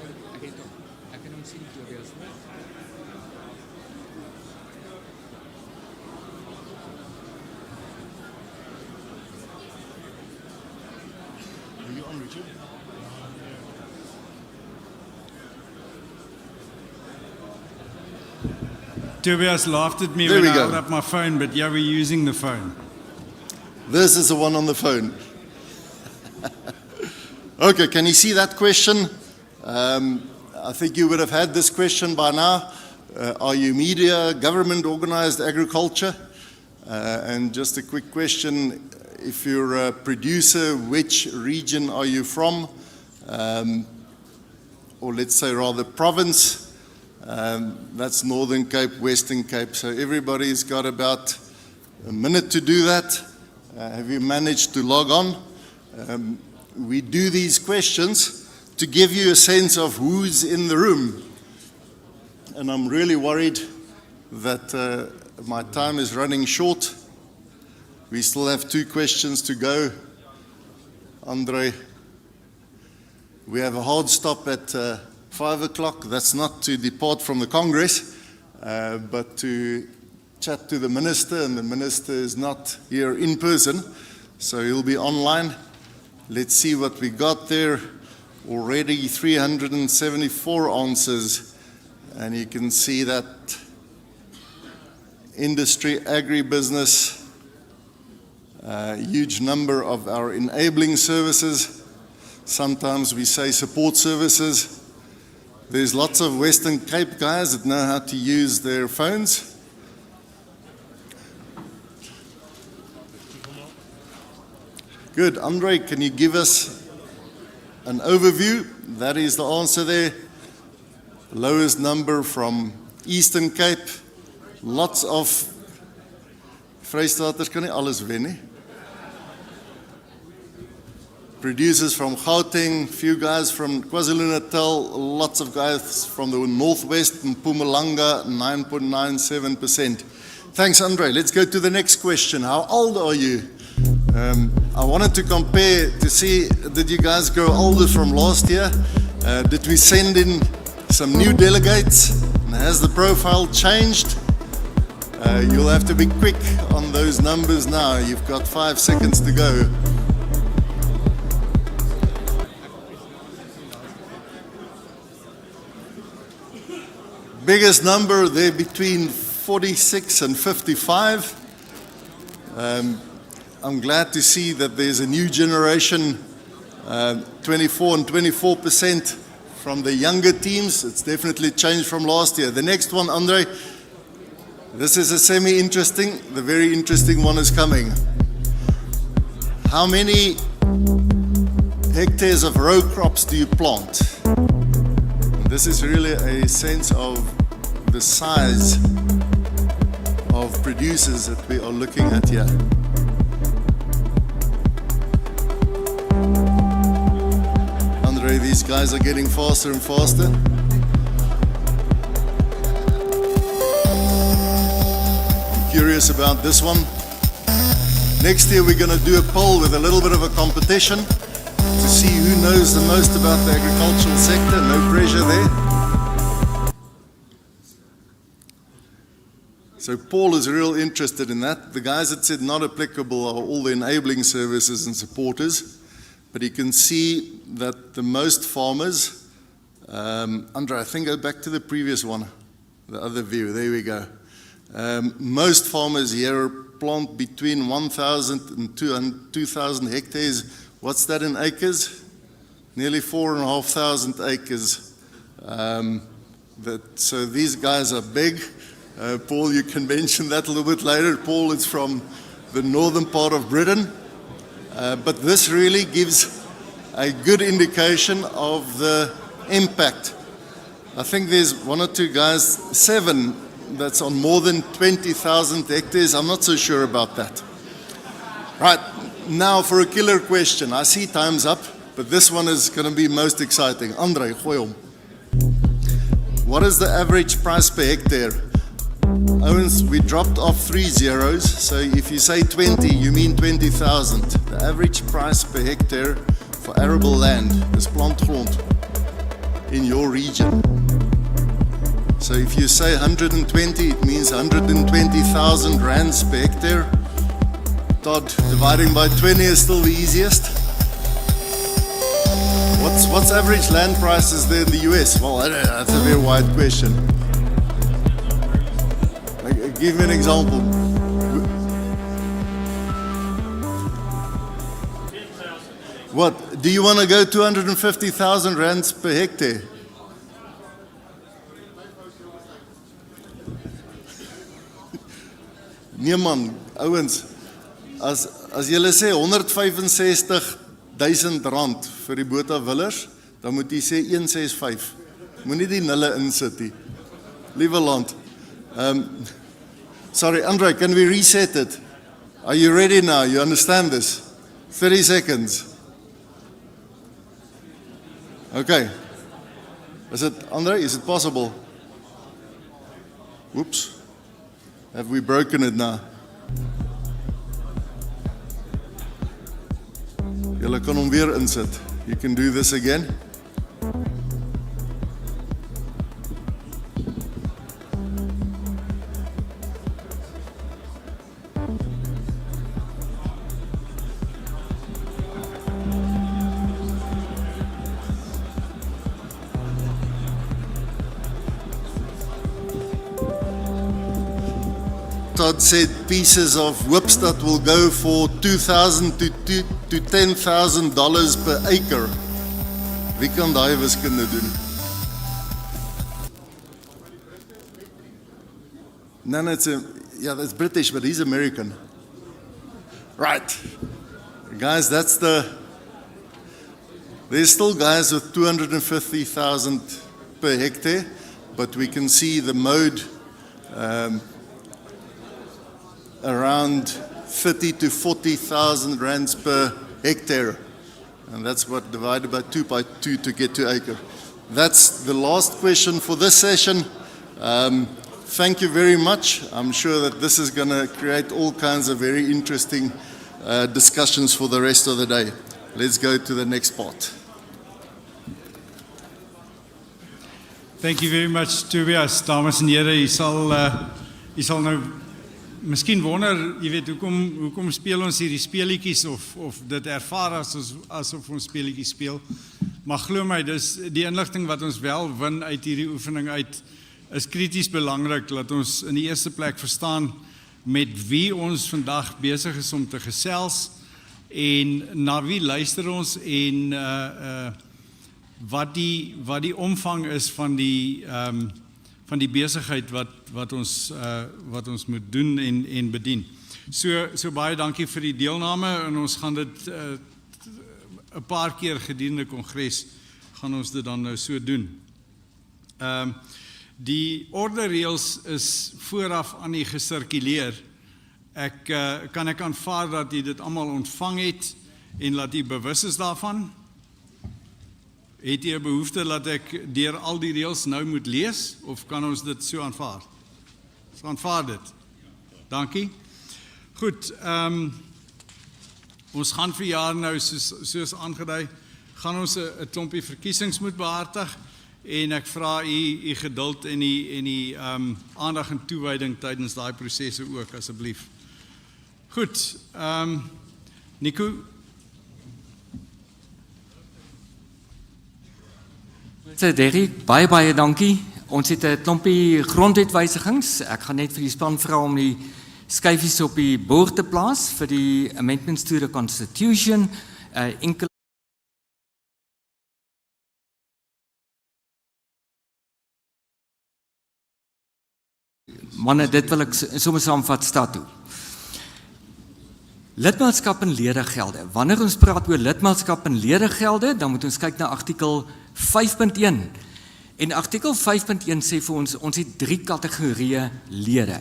Tobias laughed at me There when we I go. held up my phone, but yeah, we're using the phone. This is the one on the phone. Okay, can you see that question? I think you would have had this question by now. Are you media, government organized agriculture? And just a quick question, if you're a producer, which region are you from? Or let's say rather province. That's Northern Cape, Western Cape. So everybody's got about a minute to do that. Have you managed to log on? We do these questions to give you a sense of who's in the room. And I'm really worried that my time is running short. We still have 2 questions to go. Andre, we have a hard stop at 5 o'clock. That's not to depart from the Congress, but to chat to the minister, and the minister is not here in person, so he'll be online. Let's see what we got there. Already 374 answers, and you can see that industry, agribusiness, huge number of our enabling services. Sometimes we say support services. There's lots of Western Cape guys that know how to use their phones. Good. Andre, can you give us an overview? That is the answer there. Lowest number from Eastern Cape. Lots of Vrystaaters kan nie alles wen nie. Producers from Gauteng, few guys from KwaZulu-Natal, lots of guys from the Northwest and Mpumalanga, 9.97%. Thanks, Andre. Let's go to the next question. How old are you? I wanted to compare to see, did you guys grow older from last year? Did we send in some new delegates? And has the profile changed? You'll have to be quick on those numbers now. You've got 5 seconds to go. Biggest number there between 46 and 55. I'm glad to see that there's a new generation, 24 and 24% from the younger teams. It's definitely changed from last year. The next one, Andre, this is a semi-interesting. The very interesting one is coming. How many hectares of row crops do you plant? This is really a sense of the size of producers that we are looking at here. Andre, these guys are getting faster and faster. I'm curious about this one. Next year we're going to do a poll with a little bit of a competition to see who knows the most about the agricultural sector. No pressure there. So Paul is real interested in that. The guys that said not applicable are all the enabling services and supporters. But you can see that the most farmers, Andre, I think go back to the previous one, the other view, there we go. Most farmers here plant between 1,000 and 2,000 hectares. What's that in acres? Nearly 4,500 acres. So these guys are big. Paul, you can mention that a little bit later. Paul is from the northern part of Britain. But this really gives a good indication of the impact. I think there's 1 or 2 guys, 7, that's on more than 20,000 hectares. I'm not so sure about that. Right, now for a killer question. I see time's up, but this one is going to be most exciting. Andre, gooi hom. What is the average price per hectare? Owens, we dropped off 3 zeros, so if you say 20, you mean 20,000. The average price per hectare for arable land, is plantgrond, in your region. So if you say 120, it means 120,000 rands per hectare. Todd, dividing by 20 is still the easiest. What's average land prices there in the US? Well, I don't know, that's a very wide question. Give me an example. What? Do you want to go 250,000 rands per hectare? Nee man, ouens, as julle sê 165,000 rand vir die Botha Willers, dan moet jy sê 165. Moenie die nulle insit nie. Liewe land. Sorry, Andre, can we reset it? Are you ready now? You understand this? 30 seconds. Okay. Is it, Andre, is it possible? Whoops. Have we broken it now? Julle kan hom weer insit. You can do this again. Todd said pieces of Whipstad will go for $2,000 to $10,000 per acre. Wie kan daai wiskunde doen? No, that's British, but he's American. Right. Guys, there's still guys with 250,000 per hectare, but we can see the mode around 30 to 40,000 rands per hectare. And that's what divided by 2 to get to acre. That's the last question for this session. Thank you very much. I'm sure that this is going to create all kinds of very interesting discussions for the rest of the day. Let's go to the next part. Thank you very much, Tobias. Dames en here, u sal nou Miskien wonder, jy weet, hoekom speel ons hierdie speletjies of dit ervaar asof ons speletjies speel. Maar glo my, dis die inligting wat ons wel win uit hierdie oefening uit, is krities belangrik, dat ons in die eerste plek verstaan met wie ons vandag besig is om te gesels, en na wie luister ons, en wat die omvang is van die besigheid wat ons moet doen en bedien. So baie dankie vir die deelname, en ons gaan dit 'n paar keer gedurende kongres gaan ons dit dan nou so doen. Die ordereëls is vooraf aan u gesirkuleer. Kan ek aanvaar dat u dit almal ontvang het en dat u bewus is daarvan? Het u 'n behoefte dat ek deur al die reëls nou moet lees, of kan ons dit so aanvaar? So aanvaar dit. Dankie. Goed, ons gaan vir jaar nou, soos aangedui, gaan ons 'n klompie verkiesings moet behartig, en ek vra u geduld en die aandag en toewyding tydens daai prosesse ook, asseblief. Goed, Nico? So Derrick, baie dankie. Ons het 'n klompie grondwetwysigings. Ek gaan net vir die span vra om die skyfies op die bord te plaas vir die amendments to the Constitution. Enkele manne, dit wil ek sommer saamvat stad toe. Lidmaatskap en ledegelde. Wanneer ons praat oor lidmaatskap en ledegelde, dan moet ons kyk na artikel 5.1. En artikel 5.1 sê vir ons het 3 kategorieë lede.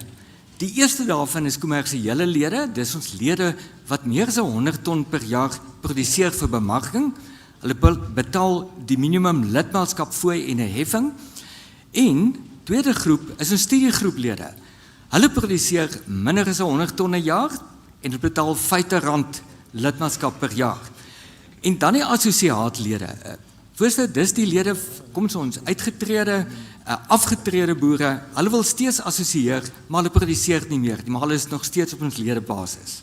Die eerste daarvan is kommersiële lede, dis ons lede wat meer as 100 ton per jaar produseer vir bemarking. Hulle betaal die minimum lidmaatskapfooi en 'n heffing. En tweede groep is 'n studiegroeplede. Hulle produseer minder as 100 ton 'n jaar en hulle betaal R50 lidmaatskap per jaar. En dan die assosiaatlede. Voorstel, dis die lede, kom ons uitgetrede, afgetrede boere, hulle wil steeds assosieer, maar hulle produseer nie meer, maar hulle is nog steeds op ons ledebasis.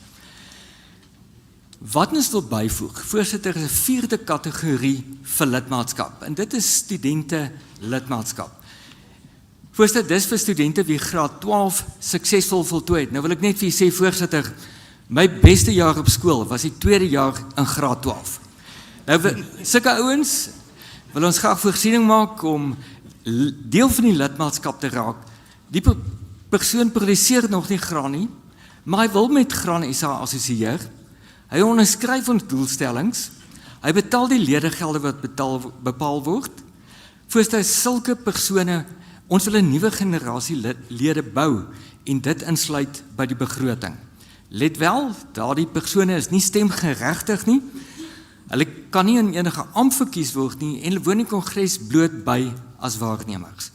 Wat ons wil byvoeg, voorsitter, is 'n 4de kategorie vir lidmaatskap, en dit is studente lidmaatskap. Voorsitter, dis vir studente wie graad 12 suksesvol voltooi het. Nou wil ek net vir u sê, voorsitter, my beste jaar op skool was die 2de jaar in graad 12. Nou, sulke ouens wil ons graag voorsiening maak om deel van die lidmaatskap te raak. Die persoon produseer nog nie graan nie, maar hy wil met Graan SA assosieer. Hy onderskryf ons doelstellings. Hy betaal die ledegelde wat bepaal word. Voorstel sulke persone, ons wil 'n nuwe generasie lede bou en dit insluit by die begroting. Let wel, daardie persone is nie stemgeregtig nie. Hulle kan nie in enige ampt verkies word nie en hulle woon in kongres bloot by as waarnemers.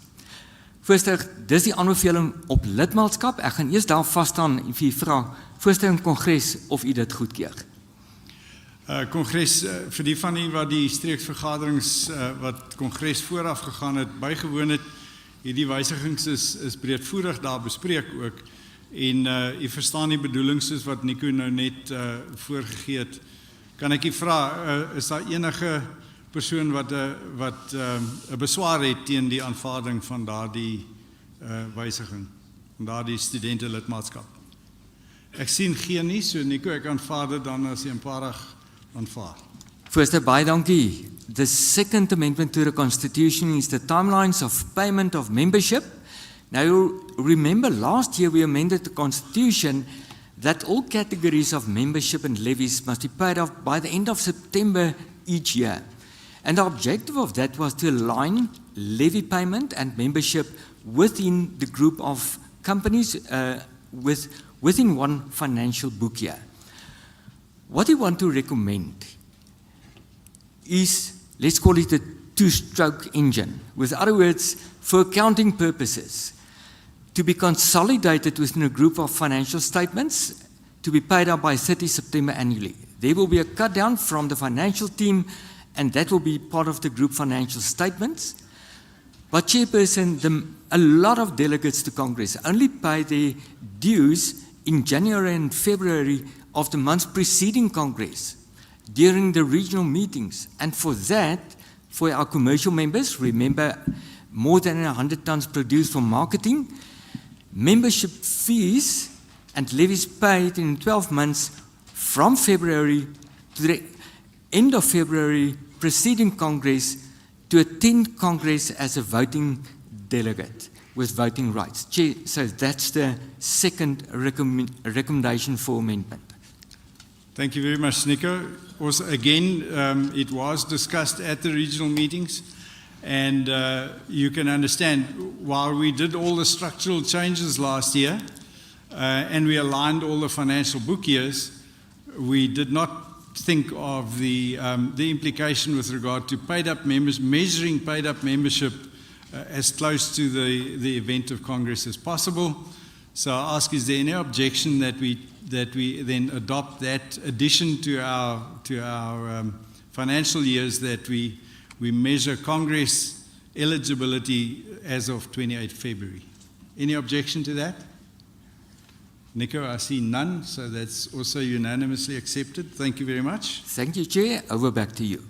Voorstel, dis die aanbeveling op lidmaatskap. Ek gaan eers daar vas staan en vir u vra, voorstel in kongres of u dit goedkeur. Kongres, vir die van u wat die streeksvergaderings wat kongres vooraf gegaan het, bygewoon het, hierdie wysigings is breedvoerig daar bespreek ook, en u verstaan die bedoeling soos wat Nico nou net voorgegee het. Kan ek u vra, is daar enige persoon wat 'n beswaar het teen die aanvaarding van daardie wysiging, van daardie studente lidmaatskap? Ek sien geen nie, so Nico, ek aanvaar dit dan as eenparig aanvaar. Voorstel, baie dankie. The second amendment to the Constitution is the timelines of payment of membership. Now, you remember last year we amended the Constitution that all categories of membership and levies must be paid off by the end of September each year. And the objective of that was to align levy payment and membership within the group of companies within one financial book year. What we want to recommend is, let's call it a two-stroke engine. With other words, for accounting purposes, to be consolidated within a group of financial statements to be paid out by 30 September annually. There will be a cut down from the financial team, and that will be part of the group financial statements. But Chairperson, a lot of delegates to Congress only pay their dues in January and February of the months preceding Congress, during the regional meetings. And for that, for our commercial members, remember, more than 100 tons produced for marketing, membership fees and levies paid in 12 months from February to the end of February preceding Congress to attend Congress as a voting delegate with voting rights. Chair, so that's the second recommendation for amendment. Thank you very much, Nico. Also, again, it was discussed at the regional meetings, and you can understand, while we did all the structural changes last year, and we aligned all the financial book years, we did not think of the implication with regard to paid-up members, measuring paid-up membership as close to the event of Congress as possible. So I ask, is there any objection that we then adopt that addition to our financial years, that we measure Congress eligibility as of 28 February? Any objection to that? Nico, I see none, so that's also unanimously accepted. Thank you very much. Thank you, Chair. Over back to you.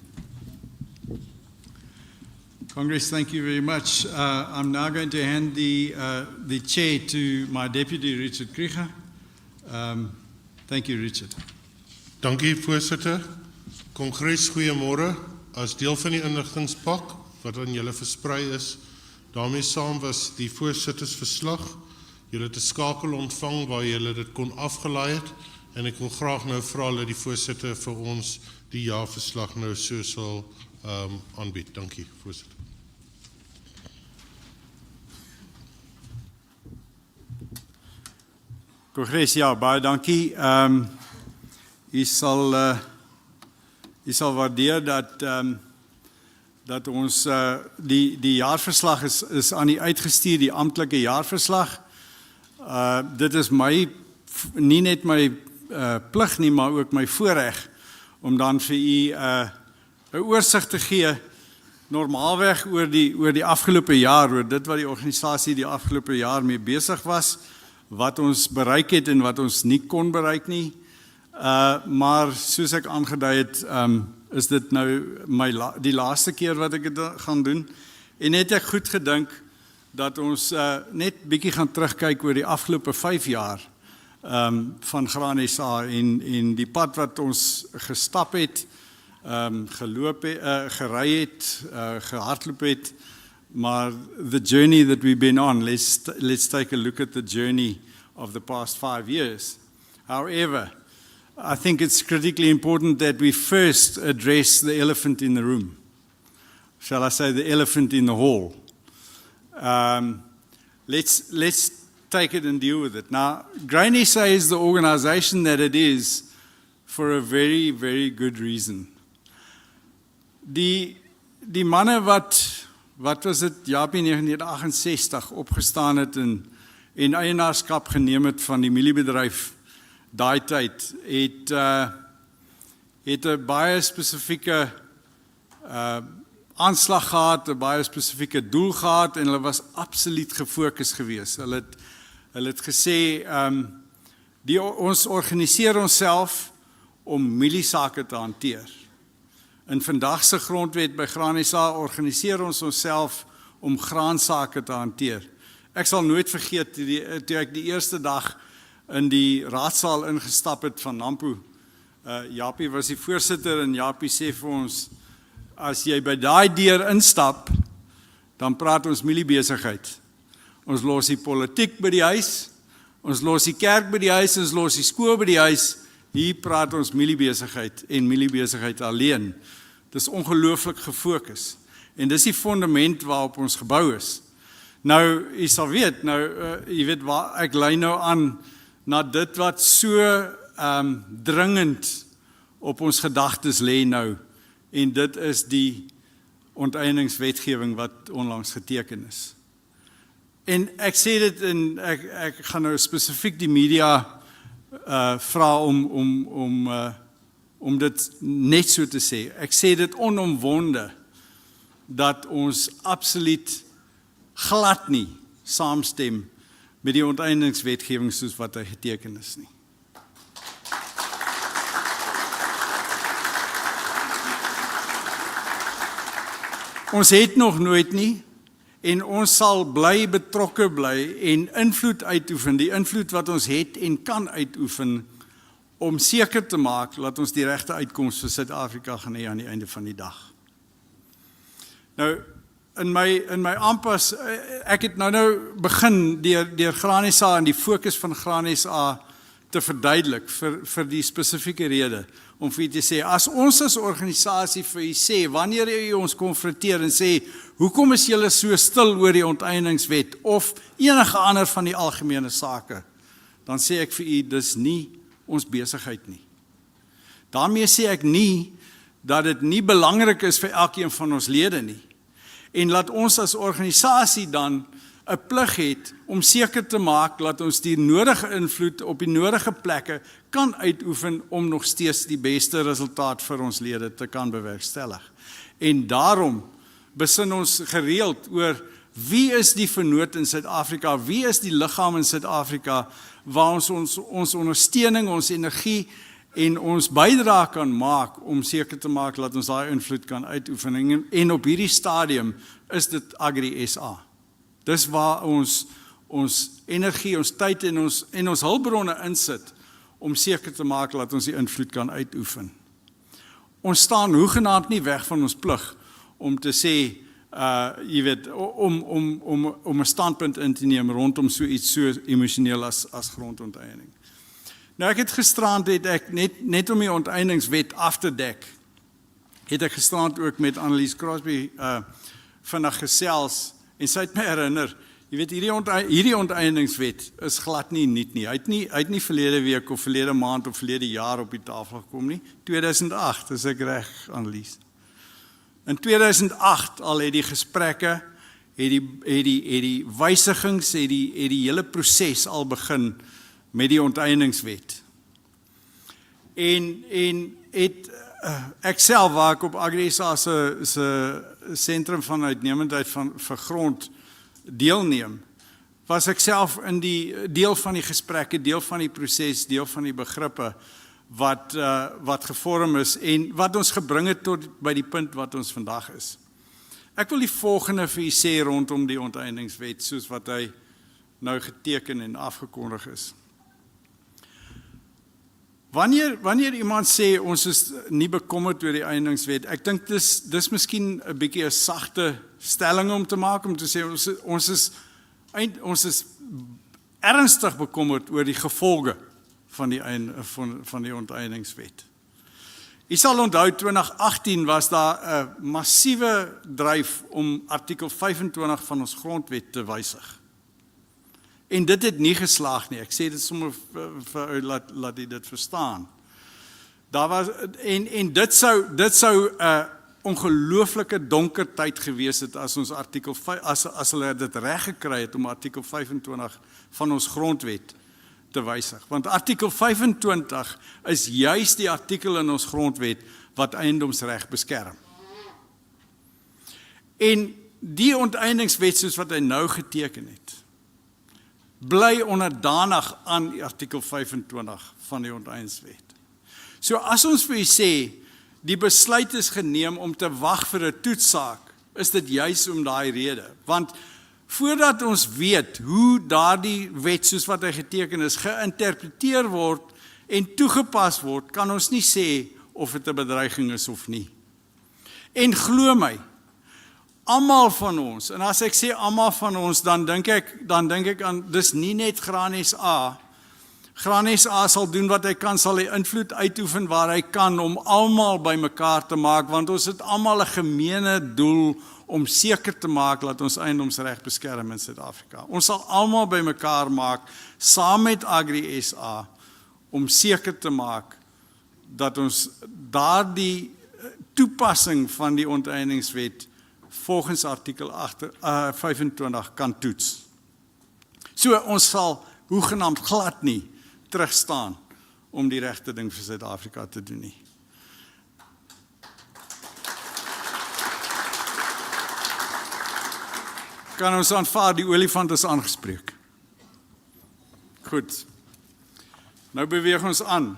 Congress, thank you very much. I'm now going to hand the chair to my deputy, Richard Krieger. Thank you, Richard. Dankie, voorsitter. Kongres, goeiemôre. As deel van die inligtingspak wat aan julle versprei is, daarmee saam was die voorsittersverslag. Julle het 'n skakel ontvang waar julle dit kon afgelaai het, en ek wil graag nou vra dat die voorsitter vir ons die jaarverslag nou so sal aanbied. Dankie, voorsitter. Kongres, ja, baie dankie. U sal waardeer dat ons die jaarverslag is aan u uitgestuur, die amptelike jaarverslag. Dit is nie net my plig nie, maar ook my voorreg om dan vir u 'n oorsig te gee, normaalweg oor die afgelope jaar, oor dit wat die organisasie die afgelope jaar mee besig was, wat ons bereik het en wat ons nie kon bereik nie. Maar soos ek aangedui het, is dit nou die laaste keer wat ek dit gaan doen. En het ek goed gedink dat ons net bietjie gaan terugkyk oor die afgelope 5 jaar van Graan SA en die pad wat ons gestap het, geloop het, gery het, gehardloop het. Maar the journey that we've been on, let's take a look at the journey of the past 5 years. However, I think it's critically important that we first address the elephant in the room. Shall I say the elephant in the hall? Let's take it and deal with it. Now, Grain SA is the organization that it is for a very, very good reason. Die manne wat was dit, Japie 1968 opgestaan het en eienaarskap geneem het van die mieliebedryf daai tyd, het 'n baie spesifieke aanslag gehad, 'n baie spesifieke doel gehad, en hulle was absoluut gefokus geweest. Hulle het gesê, ons organiseer onsself om mieliesake te hanteer. In vandag se grondwet by Graan SA organiseer ons onsself om graansake te hanteer. Ek sal nooit vergeet, toe ek die eerste dag in die raadsaal ingestap het van Nampo. Japie was die voorsitter en Japie sê vir ons, as jy by daai deur instap, dan praat ons mieliebesigheid. Ons los die politiek by die huis, ons los die kerk by die huis, ons los die skool by die huis. Hier praat ons mieliebesigheid en mieliebesigheid alleen. Dis ongelooflik gefokus. En dis die fundament waarop ons gebou is. Nou, jy sal weet, jy weet waar ek lei nou aan na dit wat so dringend op ons gedagtes lê nou. En dit is die onteieningswetgewing wat onlangs geteken is. En ek sê dit, en ek gaan nou spesifiek die media vra om dit net so te sê. Ek sê dit onomwonde dat ons absoluut glad nie saamstem met die onteieningswetgewing soos wat hy geteken is nie. Ons het nog nooit nie, en ons sal bly betrokke bly en invloed uitoefen, die invloed wat ons het en kan uitoefen, om seker te maak dat ons die regte uitkoms vir Suid-Afrika gaan hê aan die einde van die dag. Nou, in my amper, ek het nou begin deur Graan SA en die fokus van Graan SA te verduidelik vir die spesifieke rede, om vir u te sê, as ons as organisasie vir u sê, wanneer u ons konfronteer en sê, hoekom is julle so stil oor die onteieningswet, of enige ander van die algemene sake, dan sê ek vir u, dis nie ons besigheid nie. Daarmee sê ek nie, dat dit nie belangrik is vir elkeen van ons lede nie, en laat ons as organisasie dan 'n plig het om seker te maak dat ons die nodige invloed op die nodige plekke kan uitoefen om nog steeds die beste resultaat vir ons lede te kan bewerkstellig. En daarom besin ons gereeld oor wie is die vernoot in Suid-Afrika, wie is die liggaam in Suid-Afrika waar ons ondersteuning, ons energie en ons bydrae kan maak om seker te maak dat ons daai invloed kan uitoefen. En op hierdie stadium is dit Agri SA. Dis waar ons energie, ons tyd en ons hulpbronne insit om seker te maak dat ons die invloed kan uitoefen. Ons staan hoegenaamd nie weg van ons plig om te sê, jy weet, om 'n standpunt in te neem rondom so iets so emosioneel as grondonteeneming. Nou ek het gisterand net om die onteieningswet af te dek, het ek gisterand ook met Annelies Crosby vinnig gesels. En sy het my herinner, jy weet, hierdie onteieningswet is glad nie nuut nie. Hy het nie verlede week of verlede maand of verlede jaar op die tafel gekom nie. 2008, is ek reg, Annelies. In 2008 al het die gesprekke, het die wysigings, het die hele proses al begin met die onteieningswet. En ek self, waar ek op Agri SA se sentrum van uitnemendheid vir grond deelneem, was ek self in die deel van die gesprekke, deel van die proses, deel van die begrippe wat gevorm is en wat ons gebring het tot by die punt wat ons vandag is. Ek wil die volgende vir u sê rondom die onteieningswet, soos wat hy nou geteken en afgekondig is. Wanneer iemand sê, ons is nie bekommerd oor die eiendingswet, ek dink dis miskien 'n bietjie 'n sagte stelling om te maak, om te sê, ons is ernstig bekommerd oor die gevolge van die onteieningswet. U sal onthou, 2018 was daar 'n massiewe dryf om artikel 25 van ons grondwet te wysig. En dit het nie geslaag nie. Ek sê dit sommer vir laat jy dit verstaan. Daar was en dit sou 'n ongelooflike donker tyd gewees het as ons artikel 5 as hulle dit reg gekry het om artikel 25 van ons grondwet te wysig. Want artikel 25 is juis die artikel in ons grondwet wat eiendomsreg beskerm. En die onteieningswet soos wat hy nou geteken het, bly onderdanig aan die artikel 25 van die onteieningswet. So as ons vir u sê, die besluit is geneem om te wag vir 'n toetssaak, is dit juis om daai rede. Want voordat ons weet hoe daardie wet soos wat hy geteken is, geïnterpreteer word en toegepas word, kan ons nie sê of dit 'n bedreiging is of nie. En glo my, almal van ons, en as ek sê almal van ons, dan dink ek aan, dis nie net Graan SA. Graan SA sal doen wat hy kan, sal hy invloed uitoefen waar hy kan om almal bymekaar te maak, want ons het almal 'n gemeene doel om seker te maak dat ons eiendomsreg beskerm in Suid-Afrika. Ons sal almal bymekaar maak, saam met Agri SA, om seker te maak dat ons daardie toepassing van die onteieningswet volgens artikel 25 kan toets. So ons sal hoegenaamd glad nie terugstaan om die regte ding vir Suid-Afrika te doen nie. Kan ons aanvaar, die olifant is aangespreek. Goed. Nou beweeg ons aan.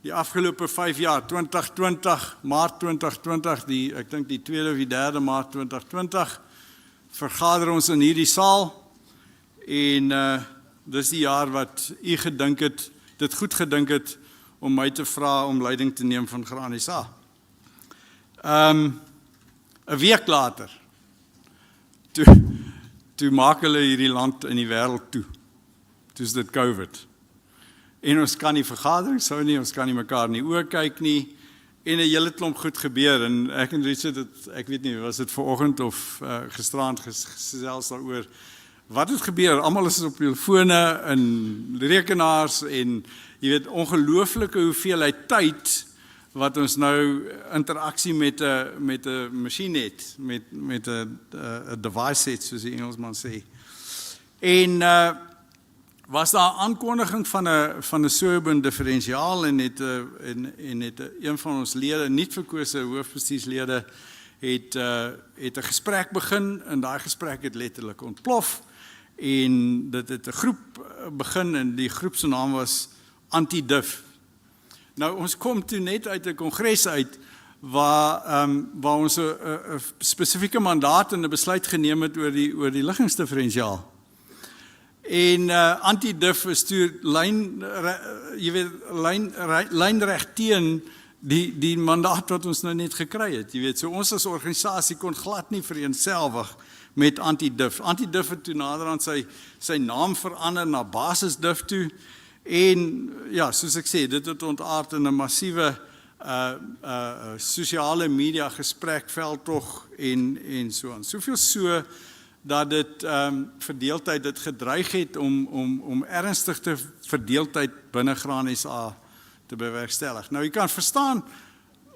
Die afgelope 5 jaar, 2020, Maart 2020, ek dink die 2de of die 3de Maart 2020, vergader ons in hierdie saal, en dis die jaar wat u dit goed gedink het, om my te vra om leiding te neem van Graan SA. 'n week later, toe maak hulle hierdie land in die wêreld toe. Toe is dit COVID. En ons kan nie vergaderings hou nie, ons kan nie mekaar in die oë kyk nie, en 'n hele klomp goed gebeur, en ek en Richard, ek weet nie, was dit vanoggend of gisterand gesels daaroor, wat het gebeur? Almal is op telefone en rekenaars, en jy weet, ongelooflike hoeveelheid tyd, wat ons nou interaksie met 'n masjien het, met 'n device het, soos die Engelsman sê. En was daar 'n aankondiging van 'n Soberban differentiaal, en het een van ons lede, nie verkose hoofbestuurslede, het 'n gesprek begin, en daai gesprek het letterlik ontplof, en dit het 'n groep begin, en die groep se naam was Anti-Div. Nou, ons kom toe net uit 'n kongres uit, waar ons 'n spesifieke mandaat en 'n besluit geneem het oor die liggingsdifferentiaal. En Anti-Div is toe lijnrecht teen die mandaat wat ons nou net gekry het. Jy weet, so ons as organisasie kon glad nie vereenselwig met Anti-Div. Anti-Div het toe naderhand sy naam verander na Basis-Div toe, en ja, soos ek sê, dit het ontaard in 'n massiewe sosiale media gesprekveldtog en so aan. Soveel so dat dit verdeeldheid dit gedreig het om ernstigste verdeeldheid binne Graan SA te bewerkstellig. Nou, jy kan verstaan,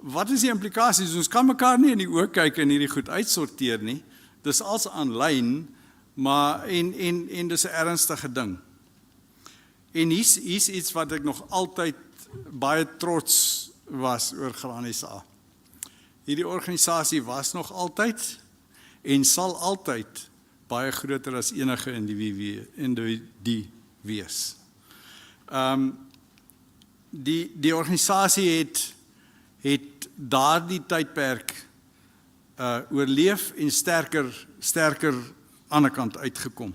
wat is die implikasies? Ons kan mekaar nie in die oë kyk en hierdie goed uitsorteer nie. Dis als aanlyn, maar en dis 'n ernstige ding. En hier's iets wat ek nog altyd baie trots was oor Graan SA. Hierdie organisasie was nog altyd en sal altyd baie groter as enige individu wees. Die organisasie het daardie tydperk oorleef en sterker aan die kant uitgekom.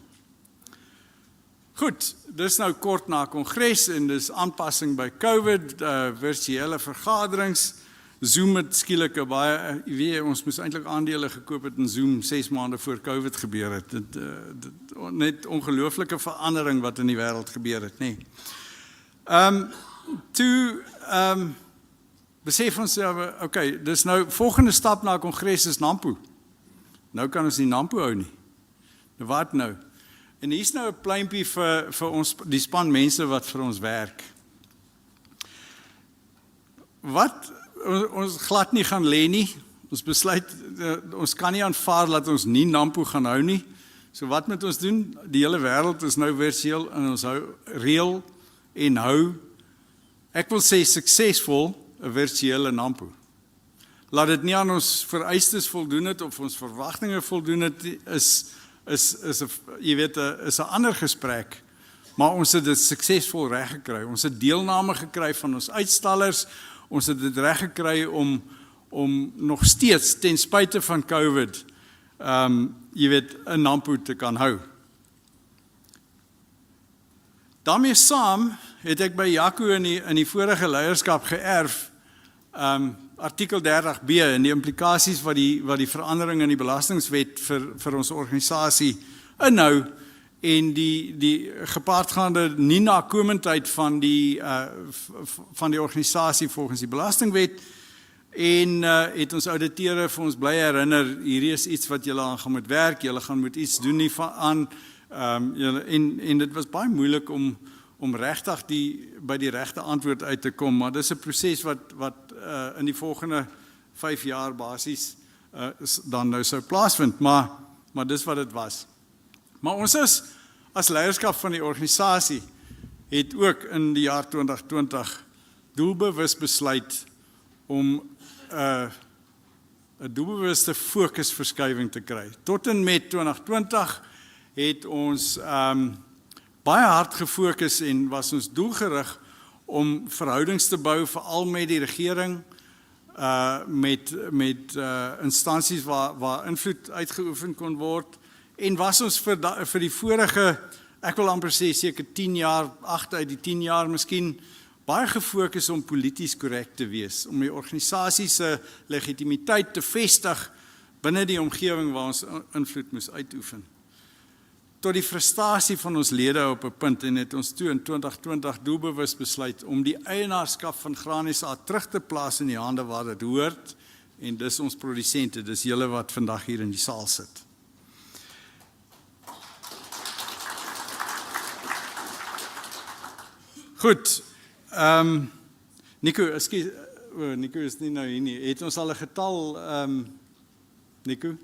Goed, dis nou kort na kongres en dis aanpassing by COVID, virtuele vergaderings. Zoom het skielik baie, jy weet, ons moes eintlik aandele gekoop het in Zoom 6 maande voor COVID gebeur het. Dit net ongelooflike verandering wat in die wêreld gebeur het, nê. Besef ons, okay, dis nou volgende stap na kongres is NAMPO. Nou kan ons nie NAMPO hou nie. Nou wat nou? En hier's nou 'n pleintjie vir ons, die span mense wat vir ons werk. Wat ons glad nie gaan lê nie. Ons besluit, ons kan nie aanvaar dat ons nie NAMPO gaan hou nie. So wat moet ons doen? Die hele wêreld is nou virtueel en ons hou reël en hou, ek wil sê suksesvol, 'n virtuele NAMPO. Laat dit nie aan ons vereistes voldoen het of ons verwagtinge voldoen het, is 'n ander gesprek, maar ons het dit suksesvol reg gekry. Ons het deelname gekry van ons uitstallers, ons het dit reg gekry om nog steeds ten spyte van COVID, 'n NAMPO te kan hou. Daarmee saam het ek by Jaco in die vorige leierskap geërf, artikel 30B en die implikasies wat die verandering in die belastingwet vir ons organisasie inhou en die gepaardgaande nie nakomendheid van die organisasie volgens die belastingwet en het ons auditeure vir ons bly herinner, hierdie is iets wat julle aan gaan moet werk, julle gaan moet iets doen hiervan en dit was baie moeilik om regtig by die regte antwoord uit te kom, maar dis 'n proses wat in die volgende 5 jaar basies dan nou sou plaasvind, maar dis wat dit was. Maar ons is as leierskap van die organisasie het ook in die jaar 2020 doelbewus besluit om 'n doelbewuste fokusverskywing te kry. Tot en met 2020 het ons baie hard gefokus en was ons doelgerig om verhoudings te bou, veral met die regering, met instansies waar invloed uitgeoefen kon word, en was ons vir die vorige, ek wil amper sê seker 10 jaar, 8 uit die 10 jaar miskien, baie gefokus om polities korrek te wees, om die organisasie se legitimiteit te vestig binne die omgewing waar ons invloed moes uitoefen. Tot die frustrasie van ons lede op 'n punt en het ons toe in 2020 doelbewus besluit om die eienaarskap van Graniesa terug te plaas in die hande waar dit hoort, en dis ons produsente, dis julle wat vandag hier in die saal sit. Goed, Nico, Nico is nie nou hier nie, het ons al 'n getal, Nico?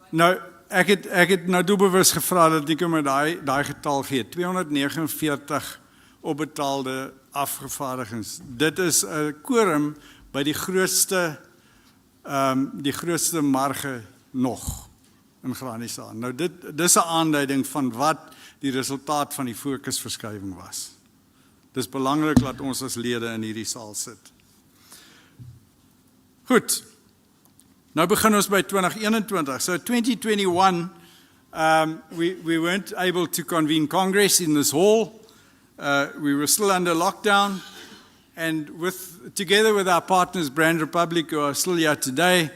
Nou, ek het nou doelbewus gevra dat Nico my daai getal gee, 249 opbetaalde afgevaardigings. Dit is 'n quorum by die grootste marge nog in Graniesa. Nou dis 'n aanduiding van wat die resultaat van die fokusverskywing was. Dis belangrik dat ons as lede in hierdie saal sit. Goed. Nou begin ons by 2021. So 2021, we weren't able to convene Congress in this hall. We were still under lockdown. And together with our partners, Brand Republic, who are still here today,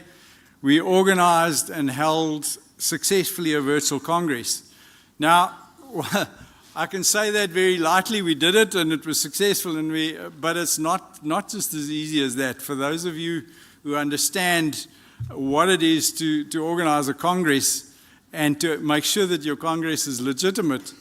we organized and held successfully a virtual Congress. Now, I can say that very lightly. We did it and it was successful, but it's not just as easy as that. For those of you who understand what it is to organize a Congress and to make sure that your Congress is legitimate,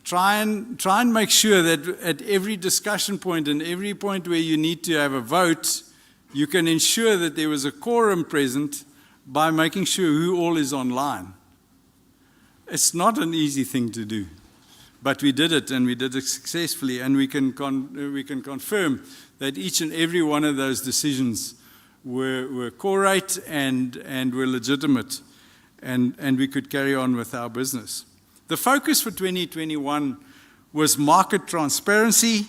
try and make sure that at every discussion point and every point where you need to have a vote, you can ensure that there was a quorum present by making sure who all is online. It's not an easy thing to do, but we did it and we did it successfully, and we can confirm that each and every one of those decisions were correct and were legitimate, and we could carry on with our business. The focus for 2021 was market transparency,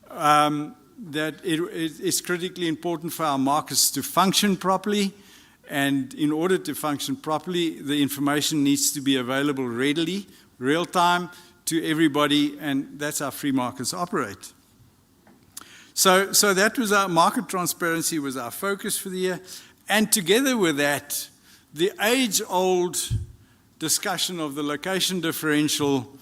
that it is critically important for our markets to function properly, and in order to function properly, the information needs to be available readily, real time, to everybody, and that's how free markets operate. So that was our market transparency was our focus for the year, and together with that, the age-old discussion of the location differential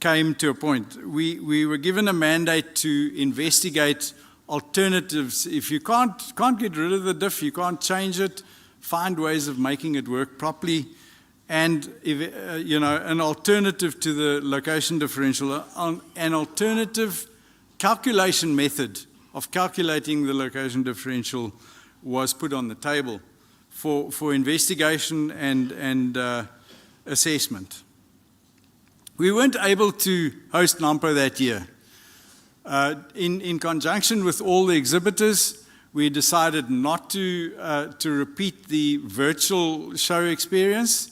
came to a point. We were given a mandate to investigate alternatives. If you can't get rid of the diff, you can't change it, find ways of making it work properly, and if, an alternative to the location differential, an alternative calculation method of calculating the location differential was put on the table for investigation and assessment. We weren't able to host NAMPO that year. In conjunction with all the exhibitors, we decided not to repeat the virtual show experience,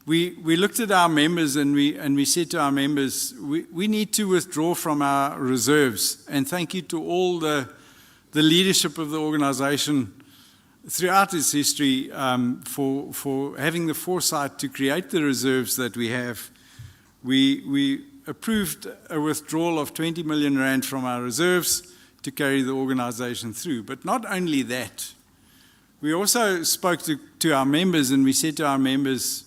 we looked at our members and we said to our members, we need to withdraw from our reserves. And thank you to all the leadership of the organization throughout its history for having the foresight to create the reserves that we have. We approved a withdrawal of 20 million rand from our reserves to carry the organization through. But not only that, we also spoke to our members and we said to our members,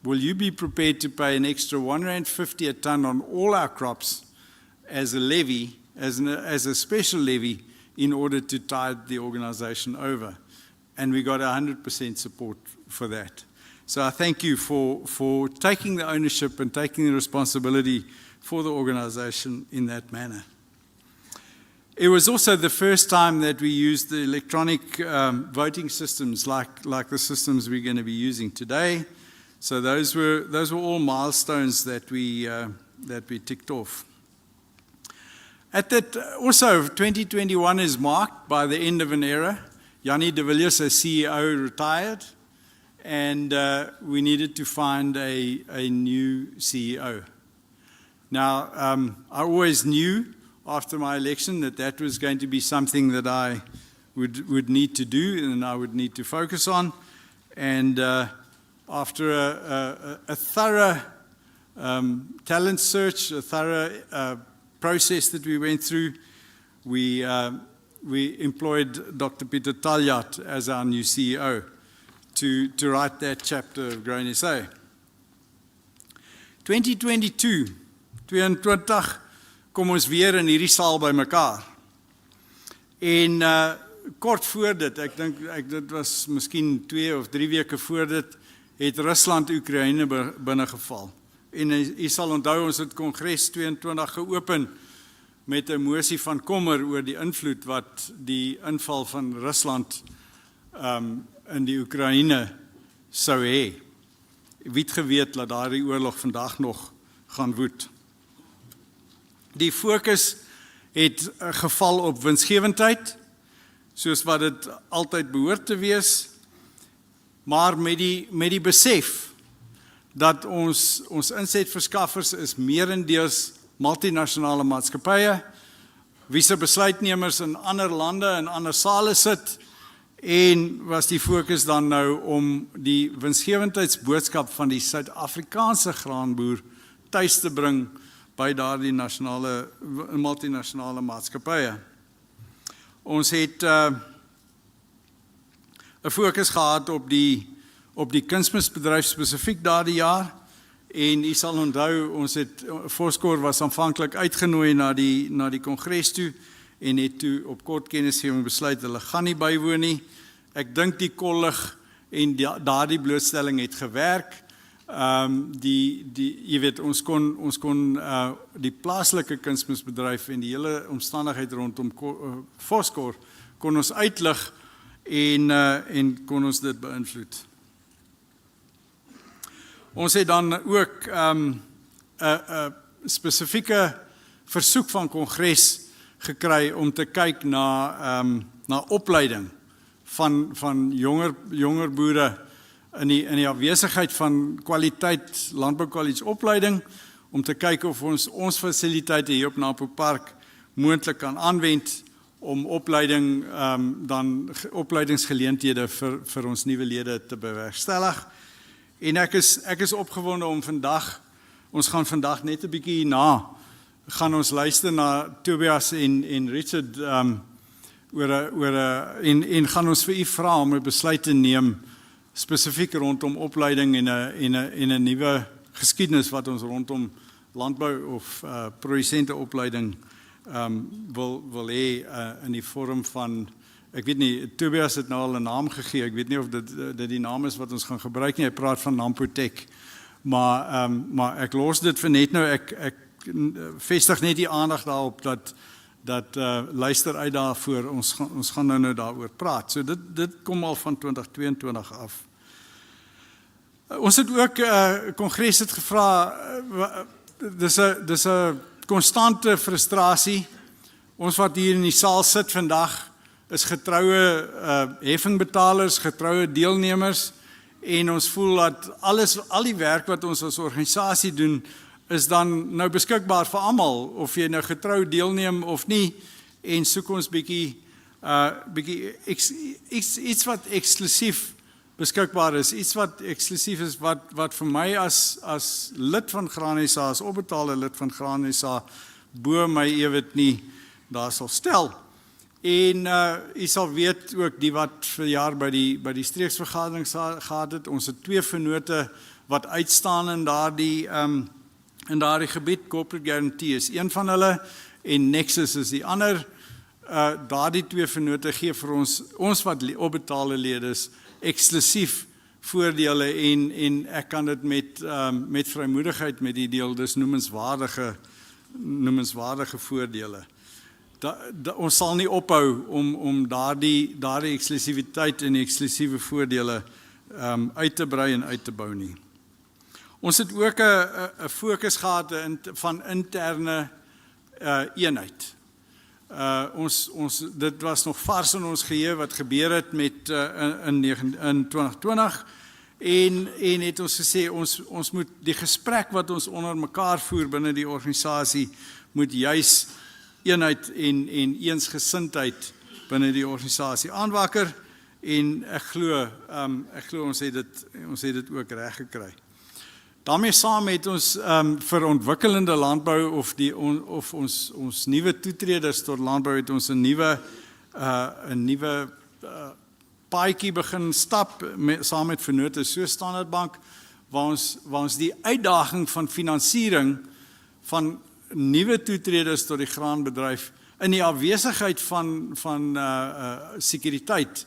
will you be prepared to pay an extra R1.50 a tonne on all our crops as a levy, as a special levy, in order to tide the organization over? And we got 100% support for that. So I thank you for taking the ownership and taking the responsibility for the organization in that manner. It was also the first time that we used the electronic voting systems like the systems we're going to be using today. So those were all milestones that we ticked off. Also, 2021 is marked by the end of an era. Jannie de Villiers, as CEO, retired, and we needed to find a new CEO. Now, I always knew after my election that was going to be something that I would need to do and I would need to focus on. And after a thorough talent search, a thorough process that we went through, we employed Dr. Peter Taljat as our new CEO to write that chapter of Grain SA. 2022, 22, kom ons weer in hierdie saal by mekaar. En kort voor dit, ek dink dit was miskien 2 of 3 weke voor dit, het Rusland Oekraïne binnengeval. En u sal onthou, ons het Kongres 22 geopen met 'n mosie van kommer oor die invloed wat die inval van Rusland in die Oekraïne sou hê. Wie het geweet dat daardie oorlog vandag nog gaan woed. Die fokus het geval op winsgewendheid, soos wat dit altyd behoort te wees, maar met die besef dat ons insetverskaffers is meerendeels multinasjonale maatskappye, wie se besluitnemers in ander lande en ander sale sit, en was die fokus dan nou om die winsgewendheidsboodskap van die Suid-Afrikaanse graanboer tuis te bring by daardie multinasjonale maatskappye. Ons het 'n fokus gehad op die kunsmisbedryf spesifiek daardie jaar, en u sal onthou, Foskor was aanvanklik uitgenooi na die kongres toe, en het toe op kort kennisgewing besluit, hulle gaan nie bywoon nie. Ek dink die kollig en daardie blootstelling het gewerk. Jy weet, ons kon die plaaslike kunsmisbedryf en die hele omstandigheid rondom Foskor kon ons uitlig en kon ons dit beïnvloed. Ons het dan ook 'n spesifieke versoek van Kongres gekry om te kyk na opleiding van jonger boere in die afwesigheid van kwaliteit landboukollege opleiding, om te kyk of ons fasiliteite hier op Napo Park moontlik kan aanwend om opleidingsgeleenthede vir ons nuwe lede te bewerkstellig. En ek is opgewonde om ons gaan vandag net 'n bietjie hierna, gaan ons luister na Tobias en Richard en gaan ons vir u vra om 'n besluit te neem spesifiek rondom opleiding en 'n nuwe geskiedenis wat ons rondom landbou of produsenteopleiding wil hê in die vorm van, ek weet nie, Tobias het nou al 'n naam gegee, ek weet nie of dit die naam is wat ons gaan gebruik nie, hy praat van Nampotech, maar ek los dit vir net nou, ek vestig net die aandag daarop dat luister uit daarvoor, ons gaan nou daaroor praat. So dit kom al van 2022 af. Ons het ook Kongres het gevra, dis 'n konstante frustrasie. Ons wat hier in die saal sit vandag is getroue heffingbetalers, getroue deelnemers, en ons voel dat al die werk wat ons as organisasie doen is dan nou beskikbaar vir almal, of jy nou getrou deelneem of nie, en soek ons bietjie iets wat eksklusief beskikbaar is, iets wat eksklusief is, wat vir my as lid van Graan SA, as opbetaalde lid van Graan SA, bo my ewig nie daar sal stel. En u sal weet ook, die wat vir jaar by die streeksvergadering gehad het, ons het 2 vennote wat uitstaan in daardie gebied. Corporate Guarantee is een van hulle, en Nexus is die ander. Daardie 2 vennote gee vir ons wat opbetaalde lede is, eksklusief voordele, en ek kan dit met vrymoedigheid met die deel, dis noemenswaardige voordele. Ons sal nie ophou om daardie eksklusiwiteit en eksklusiewe voordele uit te brei en uit te bou nie. Ons het ook 'n fokus gehad van interne eenheid. Dit was nog vars in ons geheue wat gebeur het met in 2020 en het ons gesê ons moet die gesprek wat ons onder mekaar voer binne die organisasie moet juis eenheid en eensgesindheid binne die organisasie aanwakker en ek glo ons het dit ook reg gekry. Daarmee saam het ons vir ontwikkelende landbou of ons nuwe toetreders tot landbou het ons 'n nuwe paadjie begin stap saam met vennote so Standard Bank waar ons die uitdaging van finansiering van nuwe toetreders tot die graanbedryf in die afwesigheid van sekuriteit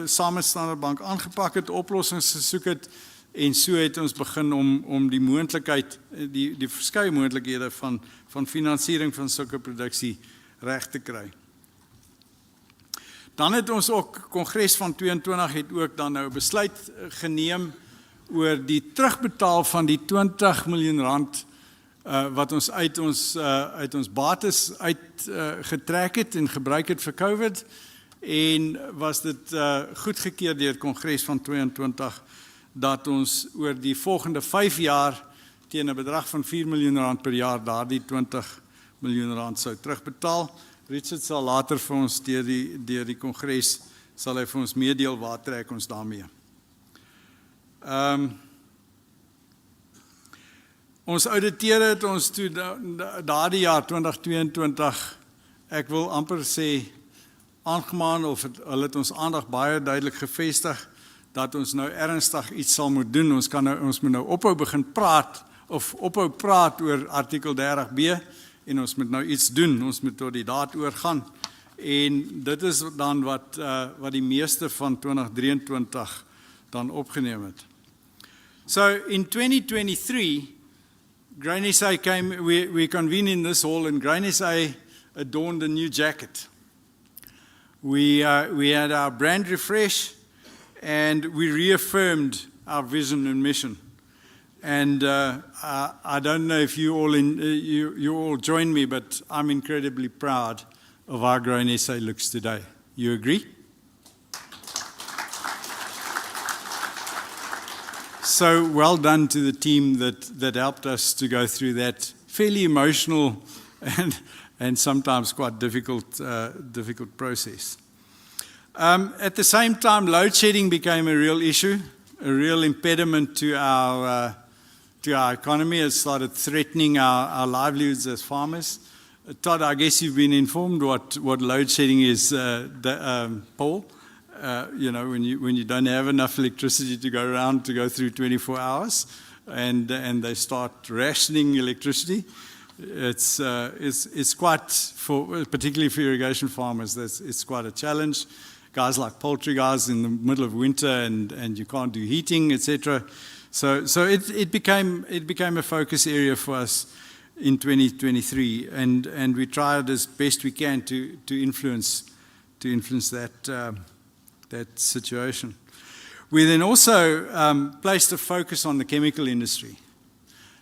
saam met Standard Bank aangepak het, oplossings gesoek het en so het ons begin om die moontlikheid die verskeie moontlikhede van finansiering van sulke produksie reg te kry. Dan het ons ook Kongres van 22 het ook dan nou besluit geneem oor die terugbetaal van die R20 miljoen wat ons uit ons bates uitgetrek het en gebruik het vir COVID en was dit goedgekeur deur Kongres van 22 dat ons oor die volgende 5 jaar teen 'n bedrag van R4 miljoen per jaar daardie R20 miljoen sou terugbetaal. Richard sal later vir ons deur die Kongres sal hy vir ons meedeel waar trek ons daarmee. Ons ouditeure het ons toe daardie jaar 2022 ek wil amper sê aangemaan of hulle het ons aandag baie duidelik gevestig dat ons nou ernstig iets sal moet doen. Ons moet nou ophou begin praat of ophou praat oor artikel 30B en ons moet nou iets doen. Ons moet tot die daad oorgaan. En dit is dan wat die meeste van 2023 dan opgeneem het. So in 2023 Grain SA we convened in this hall and Grain SA adorned a new jacket. We had our brand refresh and we reaffirmed our vision and mission. And I don't know if you all join me, but I'm incredibly proud of how Grain SA looks today. You agree? So well done to the team that helped us to go through that fairly emotional and sometimes quite difficult process. At the same time, load shedding became a real issue, a real impediment to our economy. It started threatening our livelihoods as farmers. Todd, I guess you've been informed what load shedding is, Paul. When you don't have enough electricity to go around to go through 24 hours, and they start rationing electricity. It's quite particularly for irrigation farmers. It's quite a challenge. Guys like poultry guys in the middle of winter and you can't do heating, etc. So it became a focus area for us in 2023, and we tried as best we can to influence that situation. We then also placed a focus on the chemical industry.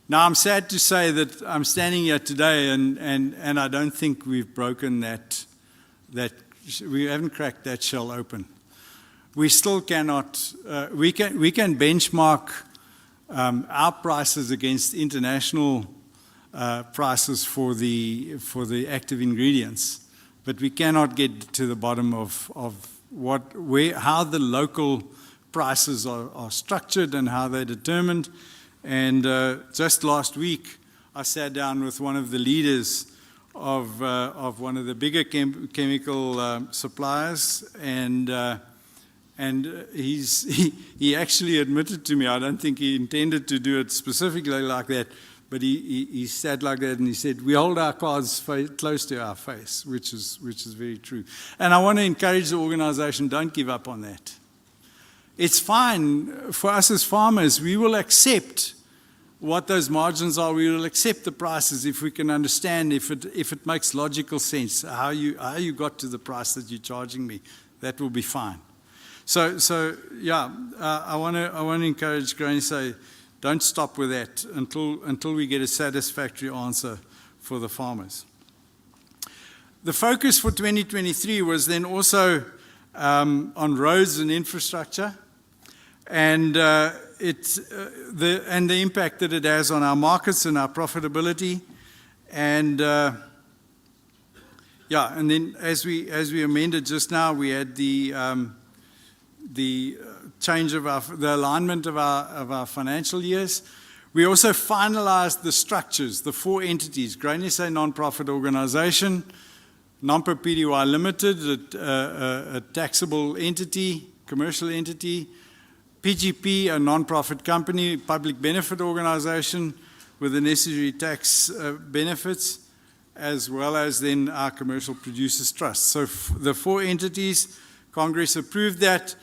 Now I'm sad to say that I'm standing here today and I don't think we've broken that we haven't cracked that shell open. We still cannot, we can benchmark our prices against international prices for the active ingredients, but we cannot get to the bottom of how the local prices are structured and how they're determined. And just last week, I sat down with one of the leaders of one of the bigger chemical suppliers, and he actually admitted to me, I don't think he intended to do it specifically like that, but he sat like that and he said, we hold our cards close to our face, which is very true. And I want to encourage the organization, don't give up on that. It's fine for us as farmers. We will accept what those margins are. We will accept the prices if we can understand, if it makes logical sense, how you got to the price that you're charging me. That will be fine. So yeah, I want to encourage Grain SA, don't stop with that until we get a satisfactory answer for the farmers. The focus for 2023 was then also on roads and infrastructure, and the impact that it has on our markets and our profitability, and and then as we amended just now, we had the change of the alignment of our financial years. We also finalized the structures, the 4 entities: Grain SA non-profit organization, Nampo Pty Limited, a taxable entity, commercial entity, PGP, a non-profit company, public benefit organization with the necessary tax benefits, as well as then our Commercial Producers Trust. So the 4 entities, Congress approved that.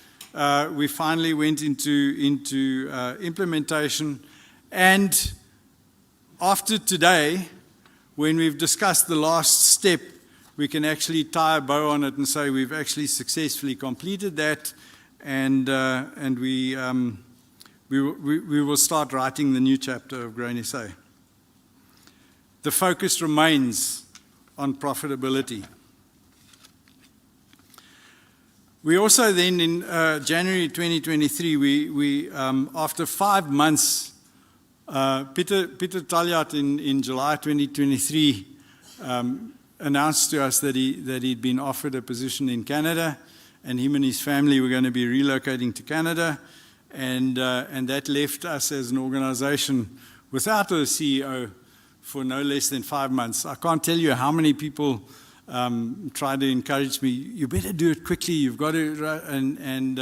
We finally went into implementation, and after today, when we've discussed the last step, we can actually tie a bow on it and say we've actually successfully completed that, and we will start writing the new chapter of Grain SA. The focus remains on profitability. We also then, in January 2023, we after 5 months, Peter Taljat in July 2023 announced to us that he'd been offered a position in Canada, and him and his family were going to be relocating to Canada, and that left us as an organization without a CEO for no less than 5 months. I can't tell you how many people tried to encourage me, you better do it quickly, you've got to, and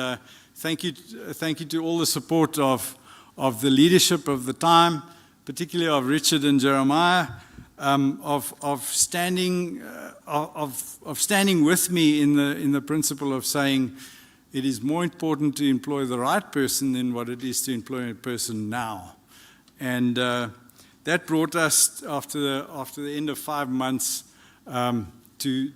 thank you to all the support of the leadership of the time, particularly of Richard and Jeremiah, of standing with me in the principle of saying it is more important to employ the right person than what it is to employ a person now. And that brought us after the end of 5 months to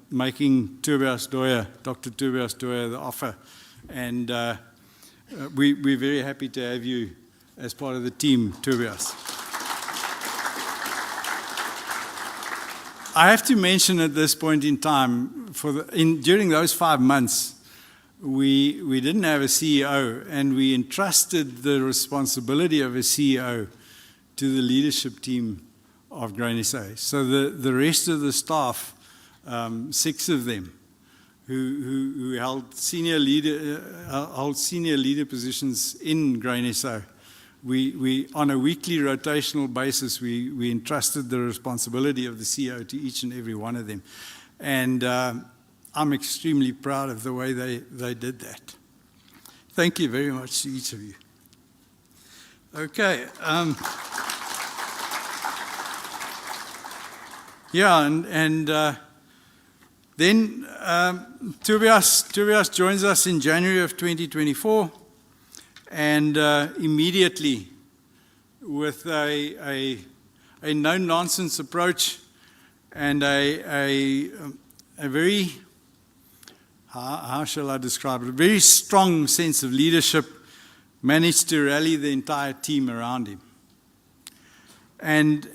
making Tobias Dwyer, Dr. Tobias Dwyer, the offer, and we're very happy to have you as part of the team, Tobias. I have to mention at this point in time, during those 5 months, we didn't have a CEO, and we entrusted the responsibility of a CEO to the leadership team of Grain SA. So the rest of the staff, 6 of them, who held senior leader positions in Grain SA, we on a weekly rotational basis, we entrusted the responsibility of the CEO to each and every one of them. And I'm extremely proud of the way they did that. Thank you very much to each of you. Okay. Then Tobias joins us in January of 2024, and immediately with a no-nonsense approach and a very, how shall I describe it, a very strong sense of leadership, managed to rally the entire team around him. And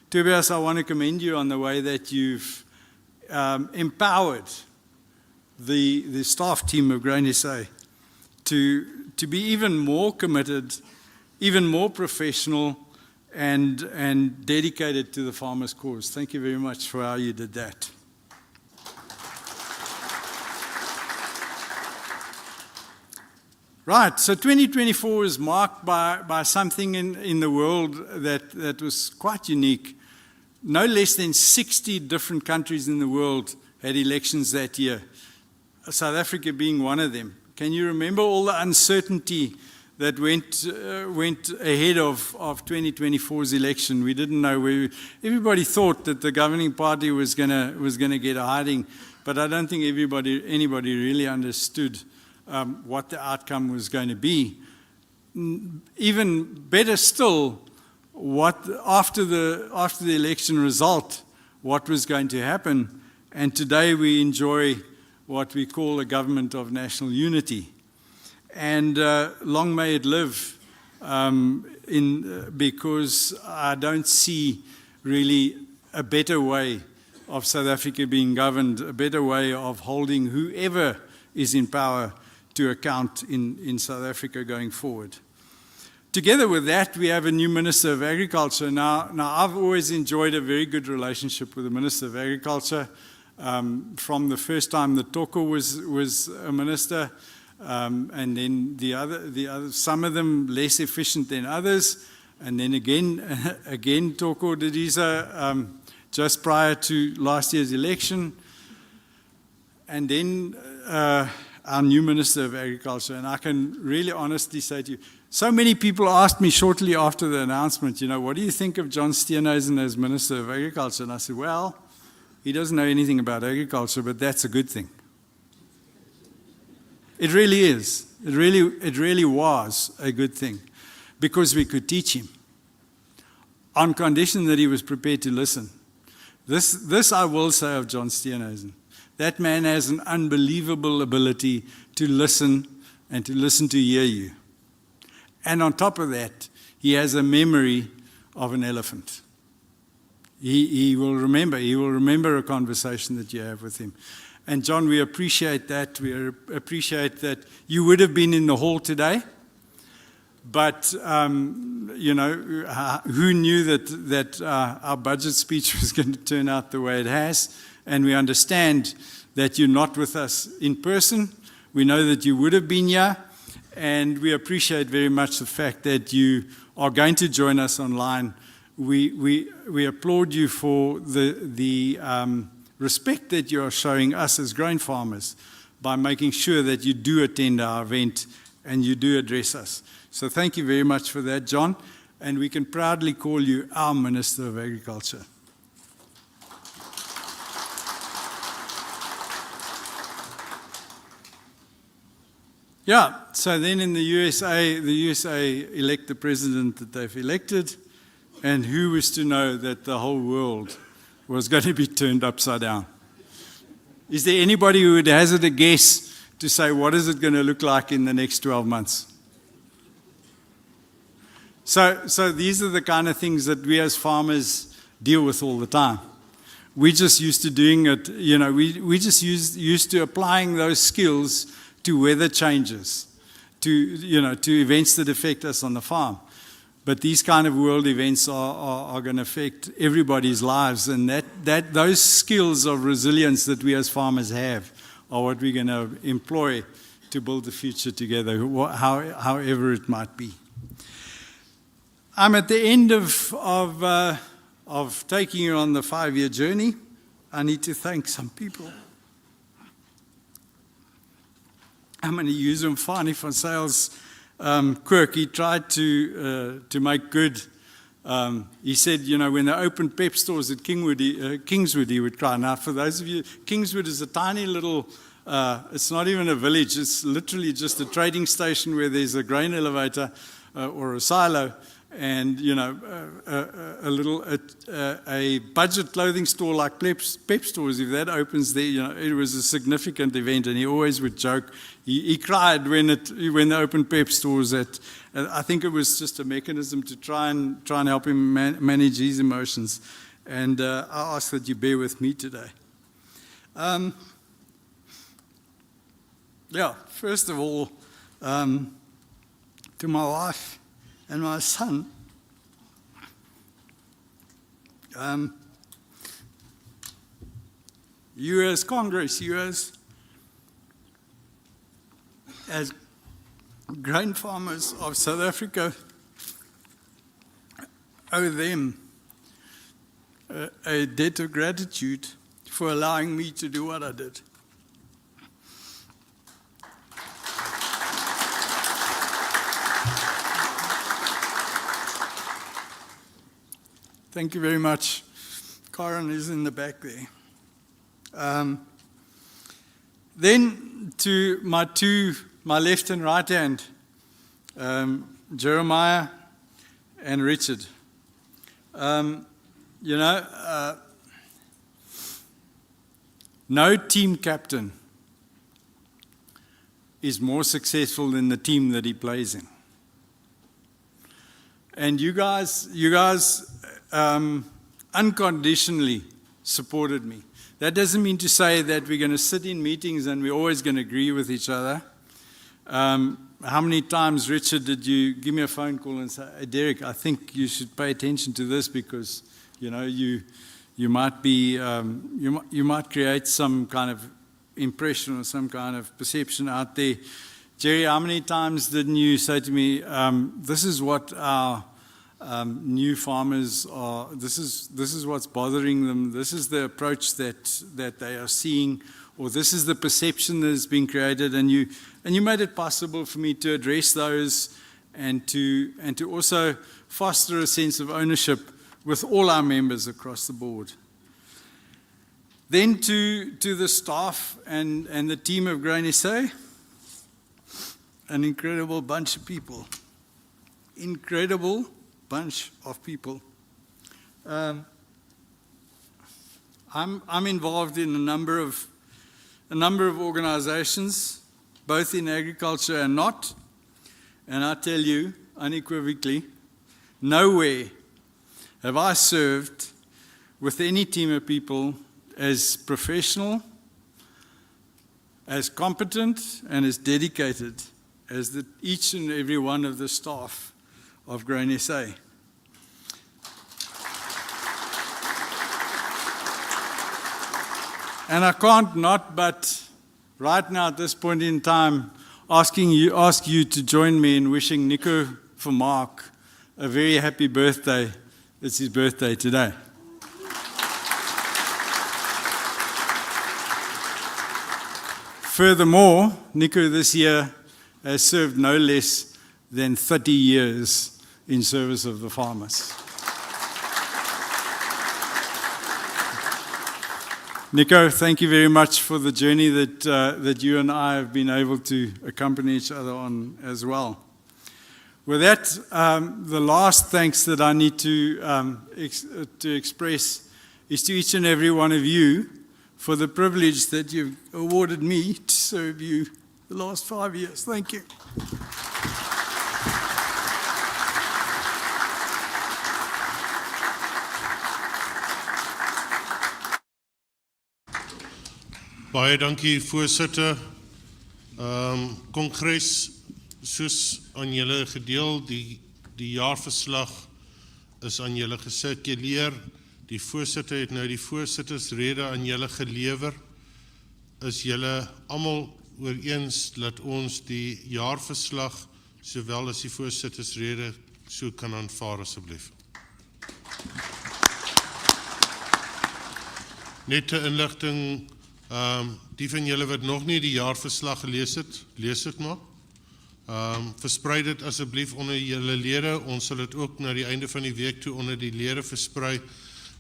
Tobias, I want to commend you on the way that you've empowered the staff team of Grain SA to be even more committed, even more professional, and dedicated to the farmers' cause. Thank you very much for how you did that. Right, so 2024 is marked by something in the world that was quite unique. No less than 60 different countries in the world had elections that year, South Africa being one of them. Can you remember all the uncertainty that went ahead of 2024's election? We didn't know everybody thought that the governing party was gonna get a hiding, but I don't think anybody really understood what the outcome was going to be. Even better still, after the election result, what was going to happen. And today we enjoy what we call a government of national unity. And long may it live, because I don't see really a better way of South Africa being governed, a better way of holding whoever is in power to account in South Africa going forward. Together with that, we have a new Minister of Agriculture. Now I've always enjoyed a very good relationship with the Minister of Agriculture from the first time that Toko was a minister, and then the other, some of them less efficient than others, and then again Toko Didiza just prior to last year's election, and then our new Minister of Agriculture. And I can really honestly say to you, so many people asked me shortly after the announcement, what do you think of John Steenhuisen as Minister of Agriculture? And I said, well, he doesn't know anything about agriculture, but that's a good thing. It really is. It really was a good thing, because we could teach him on condition that he was prepared to listen. This I will say of John Steenhuisen. That man has an unbelievable ability to listen and to listen to hear you. And on top of that, he has a memory of an elephant. He will remember a conversation that you have with him. And John, we appreciate that. We appreciate that you would have been in the hall today. But, who knew that our budget speech was going to turn out the way it has? And we understand that you're not with us in person. We know that you would have been here. And we appreciate very much the fact that you are going to join us online. We applaud you for the respect that you are showing us as grain farmers by making sure that you do attend our event and you do address us. So thank you very much for that, John. And we can proudly call you our Minister of Agriculture. Yeah, so then in the USA elect the president that they've elected, and who was to know that the whole world was going to be turned upside down? Is there anybody who would hazard a guess to say what is it going to look like in the next 12 months? So these are the kind of things that we as farmers deal with all the time. We're just used to doing it, we just used to applying those skills to weather changes, to events that affect us on the farm. But these kind of world events are going to affect everybody's lives, and those skills of resilience that we as farmers have are what we're going to employ to build the future together, however it might be. I'm at the end of taking you on the 5-year journey. I need to thank some people. I'm going to use Mfani van Zyls' quirk. He tried to make good. He said, when they opened PEP stores at Kingswood, he would cry. Now, for those of you, Kingswood is a tiny little, it's not even a village. It's literally just a trading station where there's a grain elevator or a silo, and a budget clothing store like PEP stores. If that opens there, it was a significant event, and he always would joke. He cried when they opened PEP stores. I think it was just a mechanism to try and help him manage his emotions. And I ask that you bear with me today. First of all, to my wife and my son, you as Congress, you as grain farmers of South Africa, owe them a debt of gratitude for allowing me to do what I did. Thank you very much. Karen is in the back there. Then to my left and right hand, Jeremiah and Richard. No team captain is more successful than the team that he plays in. And you guys unconditionally supported me. That doesn't mean to say that we're going to sit in meetings and we're always going to agree with each other. How many times, Richard, did you give me a phone call and say, "Hey, Derek, I think you should pay attention to this because, you know, you might be, you might create some kind of impression or some kind of perception out there." Jerry, how many times didn't you say to me, "This is what our new farmers are, this is what's bothering them, this is the approach that they are seeing, or this is the perception that is being created," and you made it possible for me to address those and to also foster a sense of ownership with all our members across the board. Then to the staff and the team of Grain SA, an incredible bunch of people. Incredible bunch of people. I'm involved in a number of organizations, both in agriculture and not, and I tell you unequivocally, nowhere have I served with any team of people as professional, as competent, and as dedicated as each and every one of the staff of Grain SA. And I can't not but, right now at this point in time, ask you to join me in wishing Nico Vermaak a very happy birthday. It's his birthday today. Furthermore, Nico this year has served no less than 30 years in service of the farmers. Nico, thank you very much for the journey that you and I have been able to accompany each other on as well. With that, the last thanks that I need to express is to each and every one of you for the privilege that you've awarded me to serve you the last 5 years. Thank you. Baie dankie voorsitter. Kongres, soos aan julle gedeel, die jaarverslag is aan julle gesirkuleer. Die voorsitter het nou die voorsittersrede aan julle gelewer. Is julle almal ooreens dat ons die jaarverslag sowel as die voorsittersrede so kan aanvaar asseblief? Net 'n inligting, die van julle wat nog nie die jaarverslag gelees het, lees dit maar. Versprei dit asseblief onder julle lede. Ons sal dit ook na die einde van die week toe onder die lede versprei.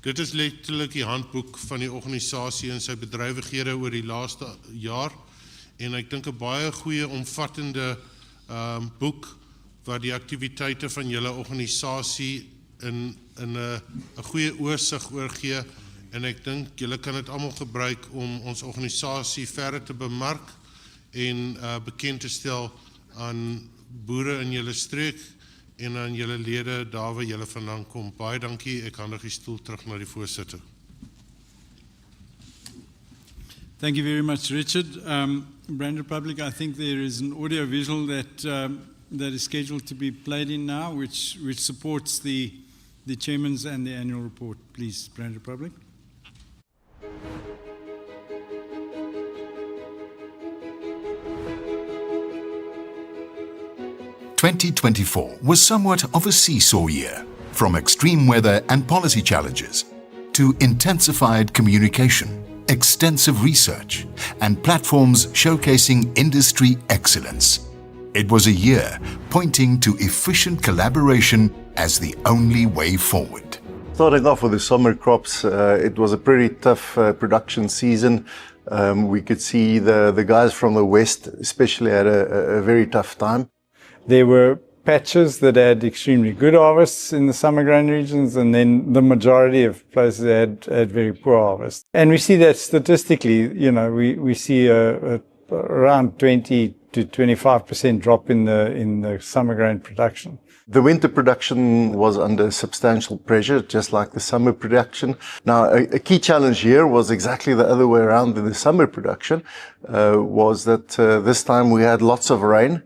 Dit is letterlik die handboek van die organisasie en sy bedrywighede oor die laaste jaar. En ek dink 'n baie goeie omvattende boek wat die aktiwiteite van julle organisasie in 'n goeie oorsig oorgee. En ek dink julle kan dit almal gebruik om ons organisasie verder te bemark en bekend te stel aan boere in julle streek en aan julle lede daar waar julle vandaan kom. Baie dankie, ek handig die stoel terug na die voorsitter. Thank you very much, Richard. Brand Republic, I think there is an audio visual that is scheduled to be played in now, which supports the chairman's and the annual report. Please, Brand Republic. "2024 was somewhat of a seesaw year, from extreme weather and policy challenges to intensified communication, extensive research, and platforms showcasing industry excellence. It was a year pointing to efficient collaboration as the only way forward." Starting off with the summer crops, it was a pretty tough production season. We could see the guys from the west especially had a very tough time. There were patches that had extremely good harvests in the summer grain regions, and then the majority of places had very poor harvests. And we see that statistically, you know, we see around 20 to 25% drop in the summer grain production. The winter production was under substantial pressure, just like the summer production. Now, a key challenge here was exactly the other way around in the summer production, was that this time we had lots of rain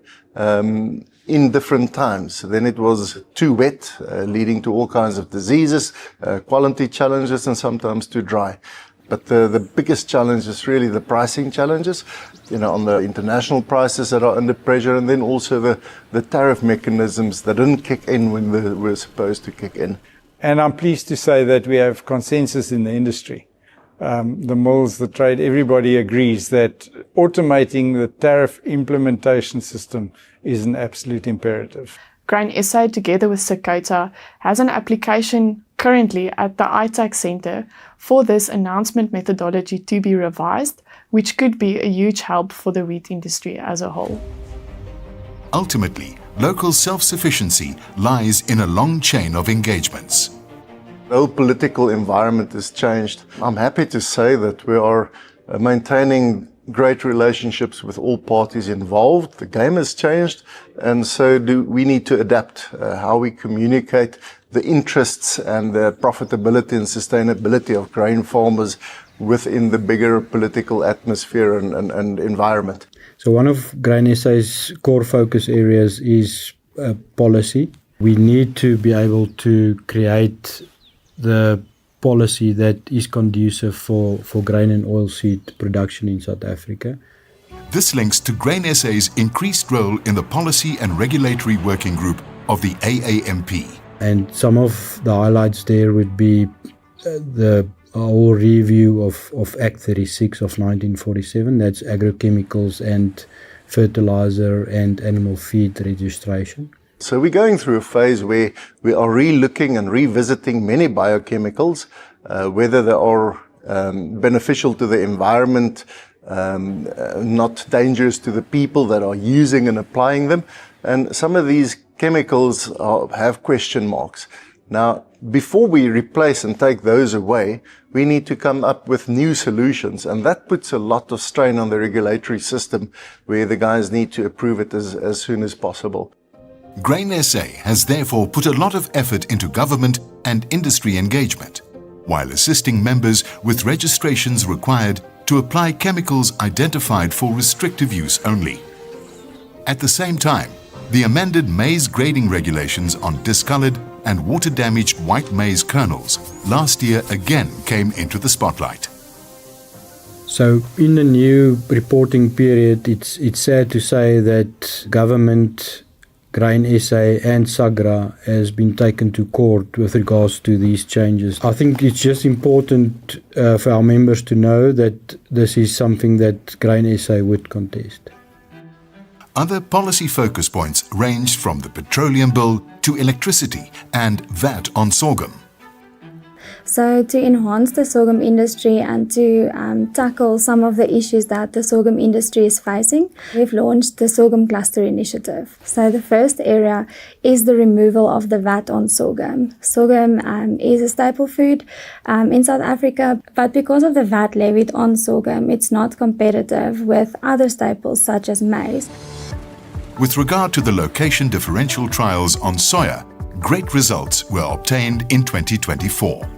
in different times. Then it was too wet, leading to all kinds of diseases, quality challenges, and sometimes too dry. But the biggest challenge is really the pricing challenges, on the international prices that are under pressure, and then also the tariff mechanisms that didn't kick in when they were supposed to kick in. And I'm pleased to say that we have consensus in the industry. The mills, the trade, everybody agrees that automating the tariff implementation system is an absolute imperative. Grain SA, together with Sakota, has an application currently at the ITAC Centre for this announcement methodology to be revised, which could be a huge help for the wheat industry as a whole. Ultimately, local self-sufficiency lies in a long chain of engagements. The whole political environment has changed. I'm happy to say that we are maintaining great relationships with all parties involved. The game has changed, and so we need to adapt how we communicate the interests and the profitability and sustainability of grain farmers within the bigger political atmosphere and environment. So one of Grain SA's core focus areas is policy. We need to be able to create the policy that is conducive for grain and oilseed production in South Africa. This links to Grain SA's increased role in the policy and regulatory working group of the AAMP. And some of the highlights there would be the whole review of Act 36 of 1947, that's agrochemicals and fertilizer and animal feed registration. So we're going through a phase where we are re-looking and revisiting many biochemicals, whether they are beneficial to the environment, not dangerous to the people that are using and applying them. And some of these chemicals have question marks. Now, before we replace and take those away, we need to come up with new solutions, and that puts a lot of strain on the regulatory system where the guys need to approve it as soon as possible. Grain SA has therefore put a lot of effort into government and industry engagement, while assisting members with registrations required to apply chemicals identified for restrictive use only. At the same time, the amended maize grading regulations on discolored and water-damaged white maize kernels last year again came into the spotlight. So in the new reporting period, it's sad to say that government, Grain SA and SAGRA has been taken to court with regards to these changes. I think it's just important for our members to know that this is something that Grain SA would contest. Other policy focus points ranged from the petroleum bill to electricity and VAT on sorghum. So to enhance the sorghum industry and to tackle some of the issues that the sorghum industry is facing, we've launched the Sorghum Cluster Initiative. So the first area is the removal of the VAT on sorghum. Sorghum is a staple food in South Africa, but because of the VAT levied on sorghum, it's not competitive with other staples such as maize. With regard to the location differential trials on soya, great results were obtained in 2024.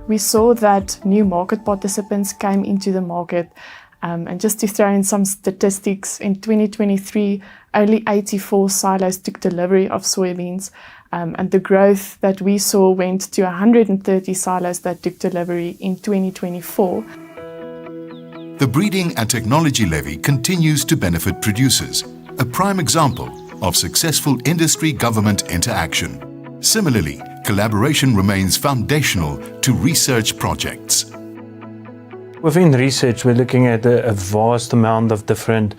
We saw that new market participants came into the market. And just to throw in some statistics, in 2023, only 84 silos took delivery of soybeans. And the growth that we saw went to 130 silos that took delivery in 2024. The Breeding and Technology Levy continues to benefit producers, a prime example of successful industry-government interaction. Similarly, collaboration remains foundational to research projects. Within research, we're looking at a vast amount of different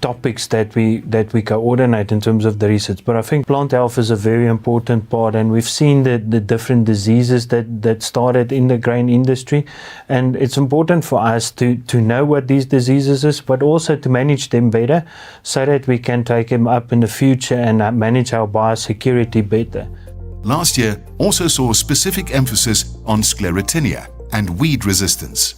topics that we coordinate in terms of the research. But I think plant health is a very important part, and we've seen the different diseases that started in the grain industry. And it's important for us to know what these diseases is, but also to manage them better so that we can take them up in the future and manage our biosecurity better. Last year also saw specific emphasis on sclerotinia and weed resistance.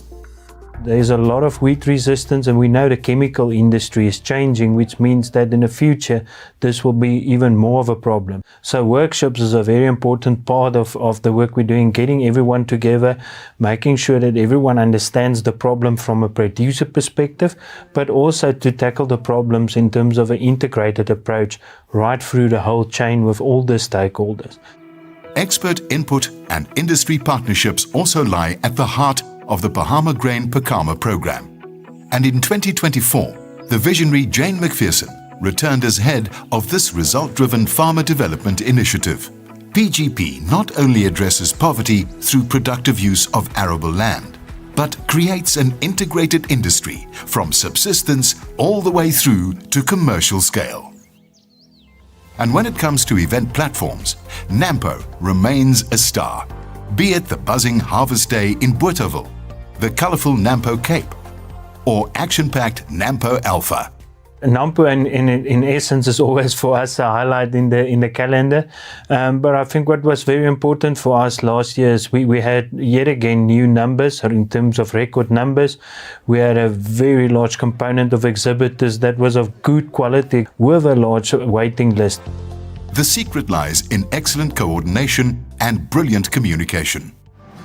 There's a lot of wheat resistance, and we know the chemical industry is changing, which means that in the future this will be even more of a problem. So workshops is a very important part of the work we're doing, getting everyone together, making sure that everyone understands the problem from a producer perspective, but also to tackle the problems in terms of an integrated approach right through the whole chain with all the stakeholders. Expert input and industry partnerships also lie at the heart of the Bahama Grain Pakama program. And in 2024, the visionary Jane McPherson returned as head of this result-driven farmer development initiative. PGP not only addresses poverty through productive use of arable land, but creates an integrated industry from subsistence all the way through to commercial scale. And when it comes to event platforms, NAMPO remains a star. Be it the buzzing Harvest Day in Bothaville, the colourful NAMPO Cape, or action-packed NAMPO Alpha. NAMPO in essence is always for us a highlight in the calendar, but I think what was very important for us last year is we had yet again new numbers, or in terms of record numbers. We had a very large component of exhibitors that was of good quality with a large waiting list. The secret lies in excellent coordination and brilliant communication.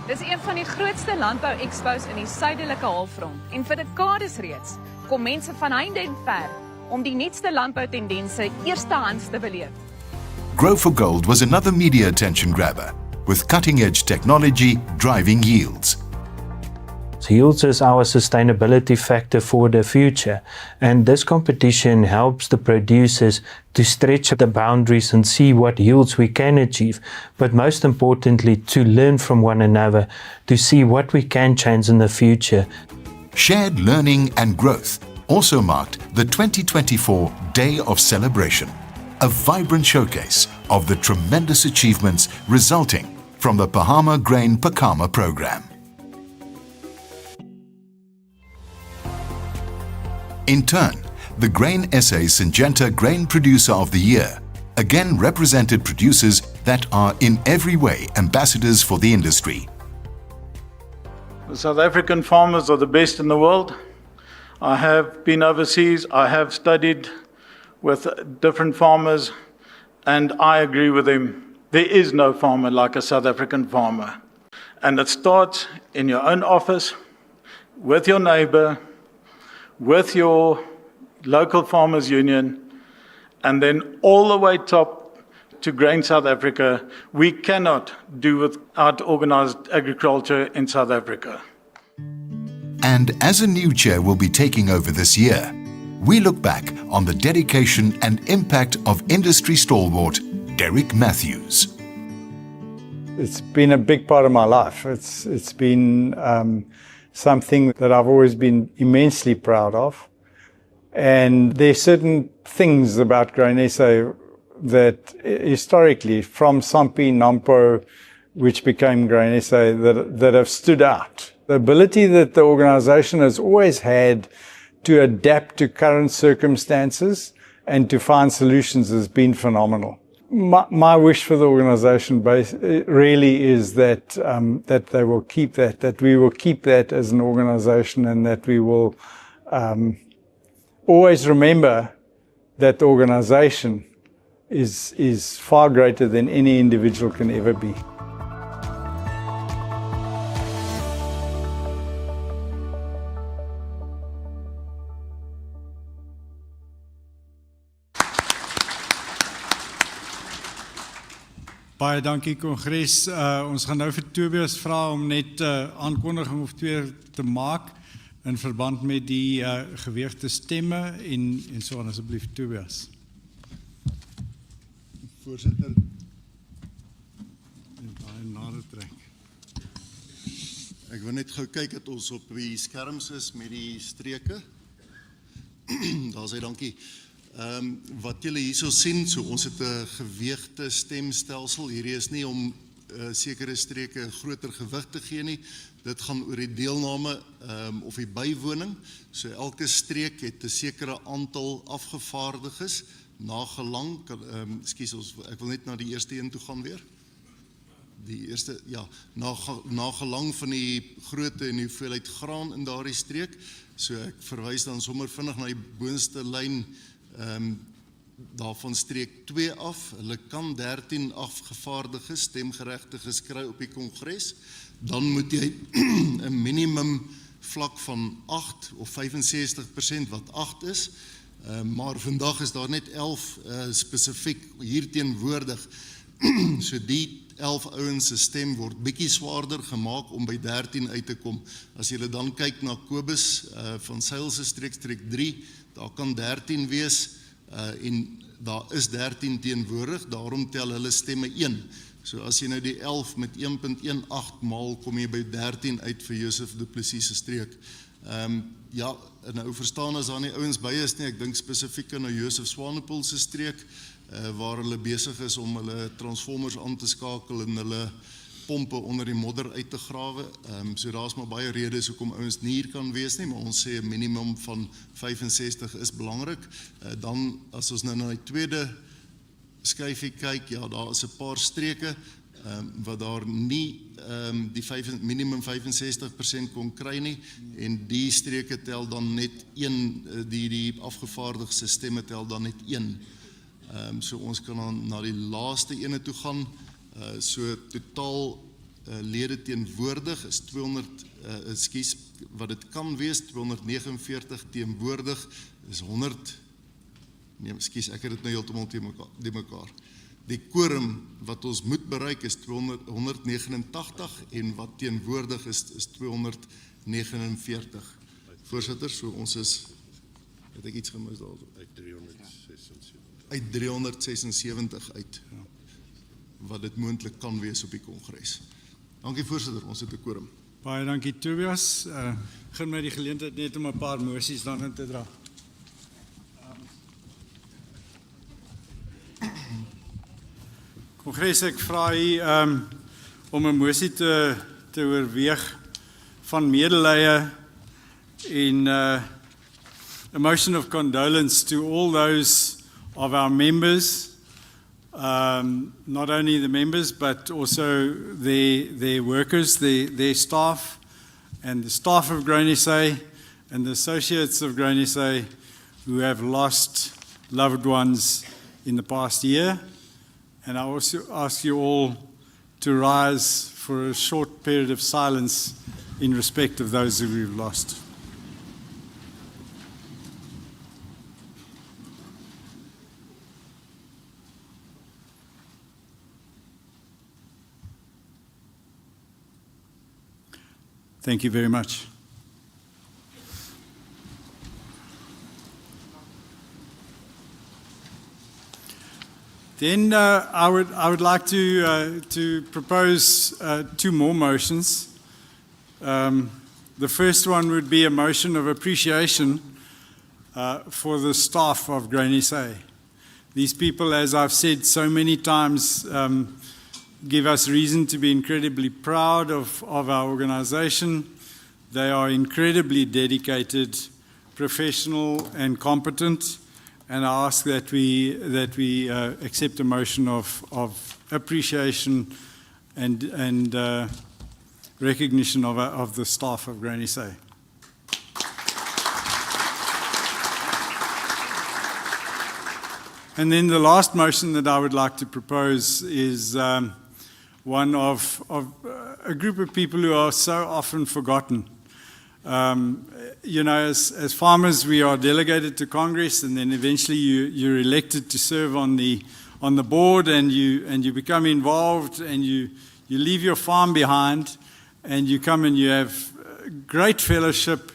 Dis een van die grootste landbou-expos in die suidelike halfrond en vir dekades reeds kom mense van heinde en ver om die nuutste landboutendense eerstehands te beleef. Grow for Gold was another media attention grabber, with cutting-edge technology driving yields. Yields is our sustainability factor for the future, and this competition helps the producers to stretch the boundaries and see what yields we can achieve, but most importantly to learn from one another, to see what we can change in the future. Shared learning and growth also marked the 2024 Day of Celebration, a vibrant showcase of the tremendous achievements resulting from the Bahama Grain Pakama program. In turn, the Grain SA Syngenta Grain Producer of the Year again represented producers that are in every way ambassadors for the industry. The South African farmers are the best in the world. I have been overseas, I have studied with different farmers, and I agree with them. There is no farmer like a South African farmer. And it starts in your own office, with your neighbor, with your local farmers union, and then all the way top to Grain South Africa. We cannot do without organised agriculture in South Africa. And as a new chair will be taking over this year, we look back on the dedication and impact of industry stalwart Derek Matthews. It's been a big part of my life. It's been something that I've always been immensely proud of. And there's certain things about Grain SA that historically, from Sampi, NAMPO, which became Grain SA, that have stood out. The ability that the organisation has always had to adapt to current circumstances and to find solutions has been phenomenal. My wish for the organisation really is that that they will keep that we will keep that as an organisation, and that we will always remember that the organisation is far greater than any individual can ever be. Baie dankie Kongres. Ons gaan nou vir Tobias vra om net aankondiging of twee te maak in verband met die geweegde stemme en so aan. Asseblief Tobias. Voorsitter. En baie nader trek. Ek wil net gou kyk dat ons op die skerms is met die streke. Daar sê dankie. Wat julle hierso sien, so ons het 'n geweegde stemstelsel. Hierdie is nie om sekere streke groter gewig te gee nie. Dit gaan oor die deelname of die bywoning. So elke streek het 'n sekere aantal afgevaardiges nagelang. Ek wil net na die eerste een toe gaan weer. die eerste na gelang van die grootte en die hoeveelheid graan in daardie streek. So ek verwys dan sommer vinnig na die boonste lyn daarvan streek 2 af. Hulle kan 13 afgevaardigde stemgeregtiges kry op die kongres. Dan moet jy 'n minimum vlak van 8 of 65% wat 8 is. Maar vandag is daar net 11 spesifiek hier teenwoordig. So die 11 ouens se stem word bietjie swaarder gemaak om by 13 uit te kom. As jy dan kyk na Kobus van Sail se streek 3, daar kan 13 wees en daar is 13 teenwoordig, daarom tel hulle stemme 1. So as jy nou die 11 met 1.18 maal, kom jy by 13 uit vir Joseph Du Plessis se streek. Ja, nou verstaan as daar nie ouens by is nie, ek dink spesifiek na Joseph Swanepoel se streek, waar hulle besig is om hulle transformers aan te skakel en hulle pompe onder die modder uit te grawe. So daar is maar baie redes hoekom ouens nie hier kan wees nie, maar ons sê 'n minimum van 65 is belangrik. Dan as ons nou na die tweede skyfie kyk, ja, daar is 'n paar streke wat daar nie die minimum 65% kon kry nie, en die streke tel dan net 1, die afgevaardigde stemme tel dan net 1. So ons kan dan na die laaste ene toe gaan. So totaal lede teenwoordig is 200, wat dit kan wees, 249 teenwoordig is 100, ek het dit nou heeltemal te mekaar. Die quorum wat ons moet bereik is 189 en wat teenwoordig is 249. Voorsitter, so ons is, het ek iets gemis daar? Uit 376 uit, wat dit moontlik kan wees op die kongres. Dankie voorsitter, ons het 'n quorum. Baie dankie Tobias. Begin met die geleentheid net om 'n paar moties dan in te dra. Kongres, ek vra u om 'n mosie te oorweeg van medelee en a motion of condolence to all those of our members, not only the members but also their workers, their staff, and the staff of Grain SA and the associates of Grain SA who have lost loved ones in the past year. And I also ask you all to rise for a short period of silence in respect of those who we've lost. Thank you very much. Then I would like to propose 2 more motions. The first one would be a motion of appreciation for the staff of Grain SA. These people, as I've said so many times, give us reason to be incredibly proud of our organization. They are incredibly dedicated, professional and competent, and I ask that we accept a motion of appreciation and recognition of the staff of Grain SA. And then the last motion that I would like to propose is one of a group of people who are so often forgotten. You know, as farmers, we are delegated to Congress, and then eventually you're elected to serve on the board, and you become involved, and you leave your farm behind, and you come and you have great fellowship.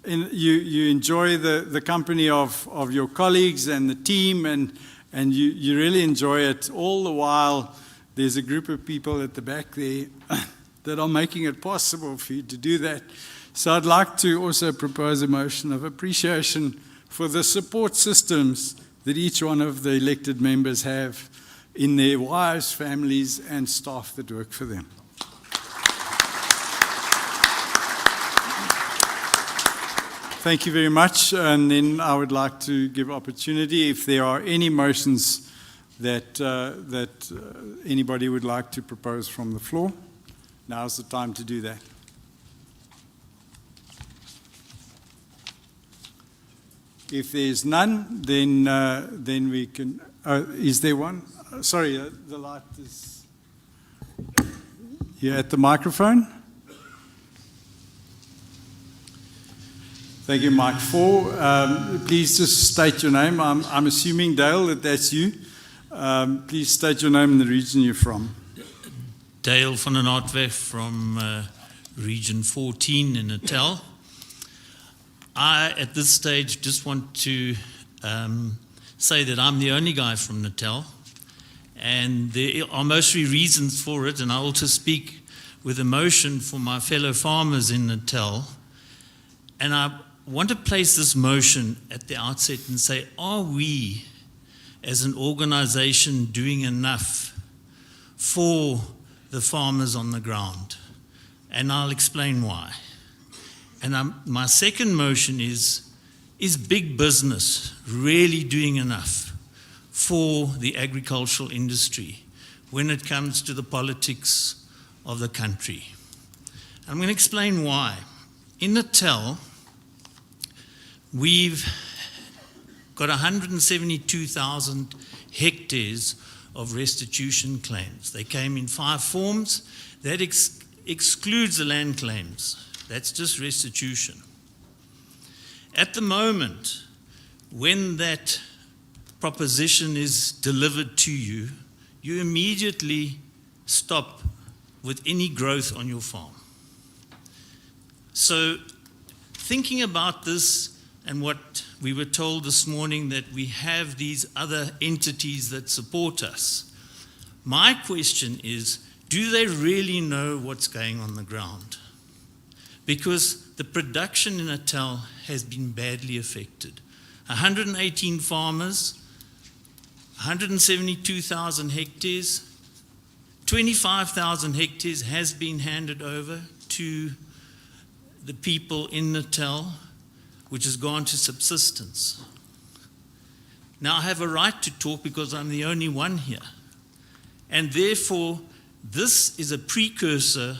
You enjoy the company of your colleagues and the team, and you really enjoy it. All the while, there's a group of people at the back there that are making it possible for you to do that. So I'd like to also propose a motion of appreciation for the support systems that each one of the elected members have in their wives, families, and staff that work for them. Thank you very much. And then I would like to give opportunity if there are any motions that anybody would like to propose from the floor. Now's the time to do that. If there's none, then we can. Is there one? Sorry, the light is. You're at the microphone. Thank you, Mike 4. Please just state your name. I'm assuming, Dale, that that's you. Please state your name and the region you're from. Dale van den Aardweg from Region 14 in Natal. I, at this stage, just want to say that I'm the only guy from Natal, and there are mostly reasons for it, and I also speak with emotion for my fellow farmers in Natal. And I want to place this motion at the outset and say, are we, as an organization, doing enough for the farmers on the ground? And I'll explain why. And my second motion is big business really doing enough for the agricultural industry when it comes to the politics of the country? I'm going to explain why. In Natal, we've got 172,000 hectares of restitution claims. They came in 5 forms. That excludes the land claims. That's just restitution. At the moment, when that proposition is delivered to you, you immediately stop with any growth on your farm. So, thinking about this and what we were told this morning, that we have these other entities that support us, my question is, do they really know what's going on the ground? Because the production in Natal has been badly affected. 118 farmers, 172,000 hectares, 25,000 hectares has been handed over to the people in Natal, which has gone to subsistence. Now, I have a right to talk because I'm the only one here. And therefore, this is a precursor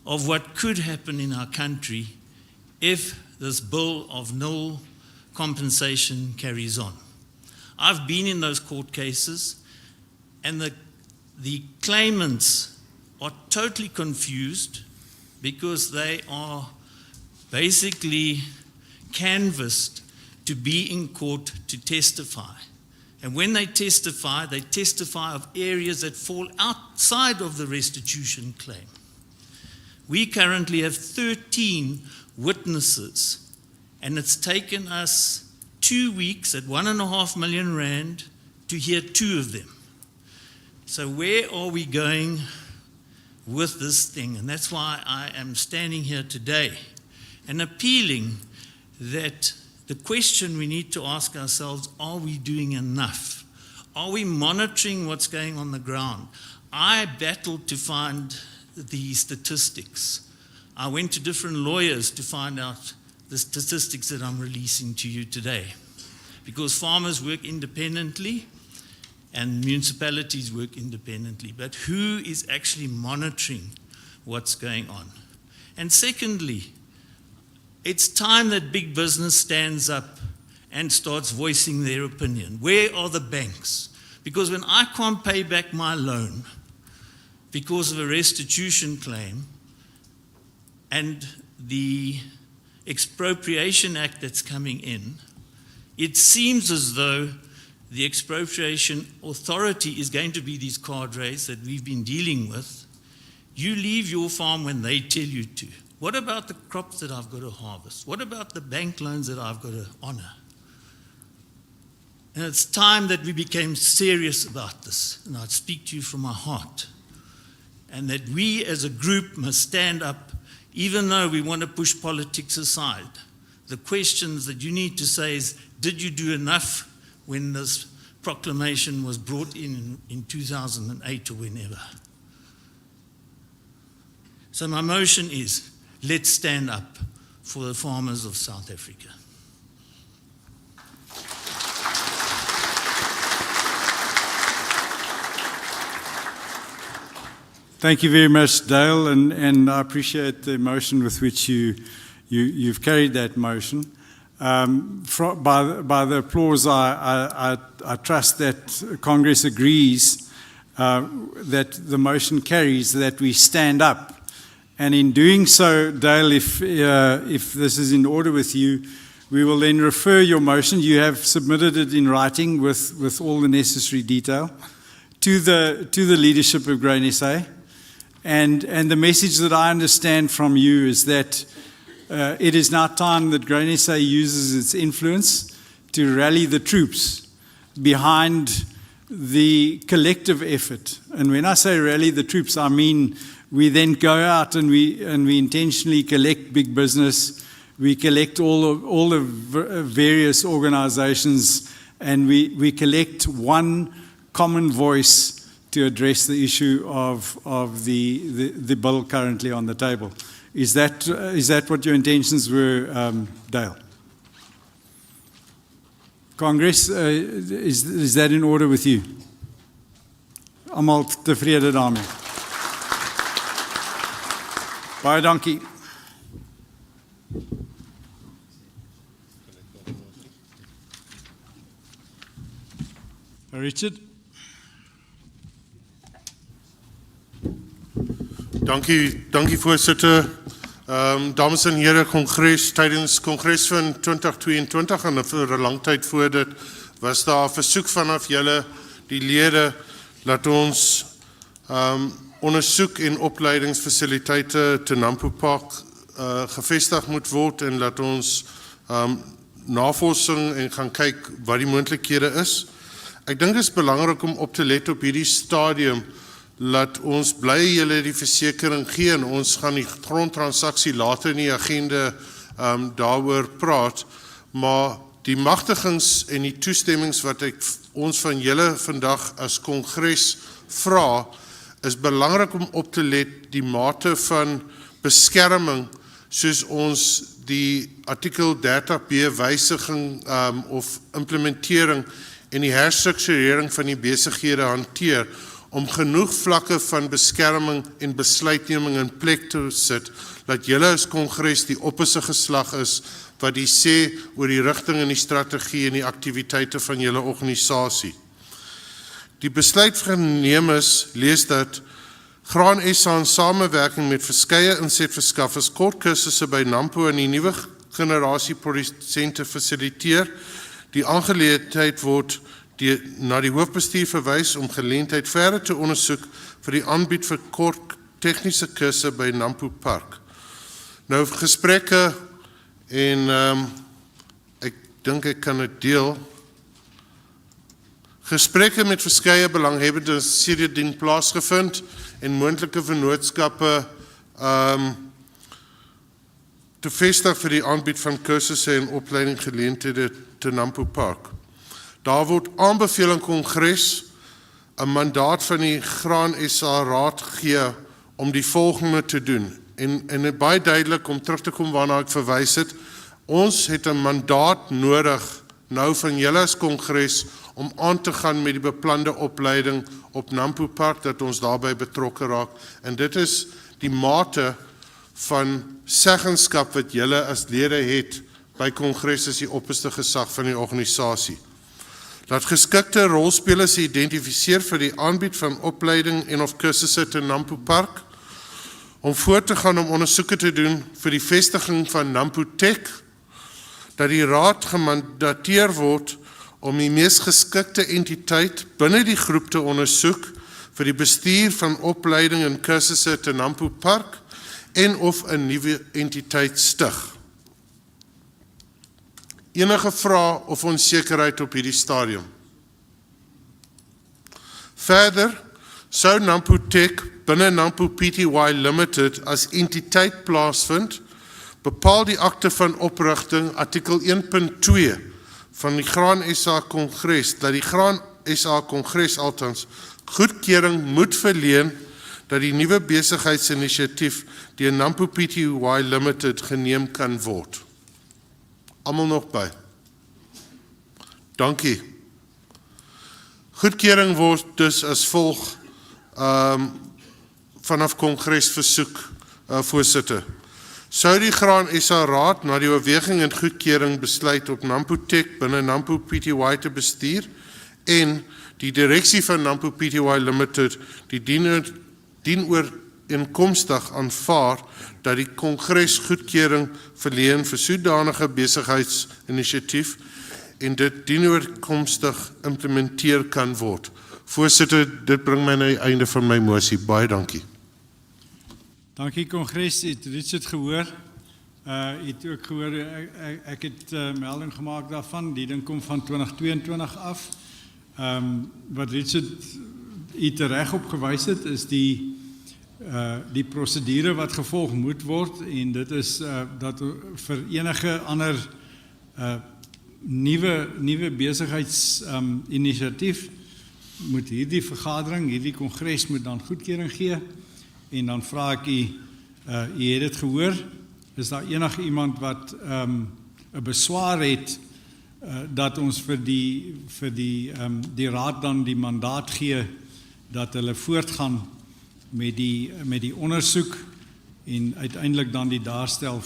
of what could happen in our country if this bill of nil compensation carries on. I've been in those court cases, and the claimants are totally confused because they are basically canvassed to be in court to testify. And when they testify of areas that fall outside of the restitution claim. We currently have 13 witnesses, and it's taken us 2 weeks at 1.5 million rand to hear 2 of them. So where are we going with this thing? And that's why I am standing here today and appealing that the question we need to ask ourselves, are we doing enough? Are we monitoring what's going on the ground? I battled to find the statistics. I went to different lawyers to find out the statistics that I'm releasing to you today. Because farmers work independently and municipalities work independently. But who is actually monitoring what's going on? And secondly, it's time that big business stands up and starts voicing their opinion. Where are the banks? Because when I can't pay back my loan because of a restitution claim and the Expropriation Act that's coming in, it seems as though the Expropriation Authority is going to be these cadres that we've been dealing with. You leave your farm when they tell you to. What about the crops that I've got to harvest? What about the bank loans that I've got to honor? And it's time that we became serious about this. And I'd speak to you from my heart. And that we as a group must stand up, even though we want to push politics aside. The questions that you need to say is, did you do enough when this proclamation was brought in 2008 or whenever? So my motion is, let's stand up for the farmers of South Africa. Thank you very much, Dale, and I appreciate the emotion with which you've carried that motion. By the applause, I trust that Congress agrees that the motion carries, that we stand up. And in doing so, Dale, if this is in order with you, we will then refer your motion. You have submitted it in writing with all the necessary detail to the leadership of Grain SA. And the message that I understand from you is that it is now time that Grain SA uses its influence to rally the troops behind the collective effort. And when I say rally the troops, I mean we then go out and we intentionally collect big business. We collect all the various organizations, and we collect one common voice to address the issue of the bill currently on the table. Is that what your intentions were, Dale? Congress, is that in order with you? Almal tevrede daarmee. Baie dankie. Richard? Dankie voorsitter. Dames en heren, tydens Kongres van 2022 en vir 'n lang tyd voor dit was daar 'n versoek vanaf julle die lede dat ons ondersoek en opleidingsfasiliteite te Nampo Park gevestig moet word en dat ons navorsing en gaan kyk wat die moontlikhede is. Ek dink dit is belangrik om op te let op hierdie stadium dat ons bly julle die versekering gee en ons gaan die grondtransaksie later in die agenda daaroor praat, maar die magtigings en die toestemmings wat ons van julle vandag as Kongres vra, is belangrik om op te let die mate van beskerming soos ons die artikel 30B wysiging of implementering en die herstrukturering van die besighede hanteer om genoeg vlakke van beskerming en besluitneming in plek te sit, dat julle as Kongres die opperste geslag is wat die sê oor die rigting en die strategie en die aktiwiteite van julle organisasie. Die besluit geneem is, lees dat Graan SA in samewerking met verskeie insetverskaffers kort kursusse by Nampo en die nuwe generasie produsente fasiliteer. Die aangeleentheid word na die hoofbestuur verwys om geleentheid verder te ondersoek vir die aanbied vir kort tegniese kursusse by Nampo Park. Nou gesprekke en ek dink ek kan dit deel. Gesprekke met verskeie belanghebbendes sedertdien plaasgevind en moontlike vennootskappe te vestig vir die aanbied van kursusse en opleidingsgeleenthede te Nampo Park. Daar word aanbeveel in Kongres 'n mandaat van die Graan SA Raad gee om die volgende te doen. En dit baie duidelik om terug te kom waarna ek verwys het. Ons het 'n mandaat nodig nou van julle as Kongres om aan te gaan met die beplande opleiding op Nampo Park, dat ons daarbey betrokke raak. En dit is die mate van seggenskap wat julle as lede het by Kongres as die opperste gesag van die organisasie. Dat geskikte rolspelers identifiseer vir die aanbied van opleiding en of kursusse te Nampo Park, om voort te gaan om ondersoeke te doen vir die vestiging van Nampo Tech, dat die raad gemandateer word om die mees geskikte entiteit binne die groep te ondersoek vir die bestuur van opleiding en kursusse te Nampo Park en of 'n nuwe entiteit stig. Enige vrae of onsekerheid op hierdie stadium? Verder, sou Nampo Tech binne Nampo Pty Limited as entiteit plaasvind, bepaal die akte van oprigting artikel 1.2 van die Graan SA Kongres, dat die Graan SA Kongres althans goedkeuring moet verleen dat die nuwe besigheidsinisiatief deur Nampo Pty Limited geneem kan word. Almal nog by. Dankie. Goedkeuring word dus as volg vanaf Kongres versoek, voorsitter. Sou die Graan SA Raad na die oorweging en goedkeuring besluit op Nampo Tech binne Nampo Pty te bestuur en die direksie van Nampo Pty Limited die dienooreenkomstig aanvaar dat die Kongres goedkeuring verleen vir sodanige besigheidsinisiatief en dit dienooreenkomstig implementeer kan word. Voorsitter, dit bring my na die einde van my mosie. Baie dankie. Dankie Kongres, het Richard gehoor. Het ook gehoor, ek het melding gemaak daarvan, die ding kom van 2022 af. Wat Richard hier terecht op gewys het, is die procedure wat gevolg moet word, en dit is dat vir enige ander nuwe besigheidsinisiatief moet hierdie vergadering, hierdie kongres moet dan goedkeuring gee, en dan vraag ek u het dit gehoor, is daar enige iemand wat 'n beswaar het dat ons vir die raad dan die mandaat gee dat hulle voortgaan met die ondersoek en uiteindelik dan die daarstel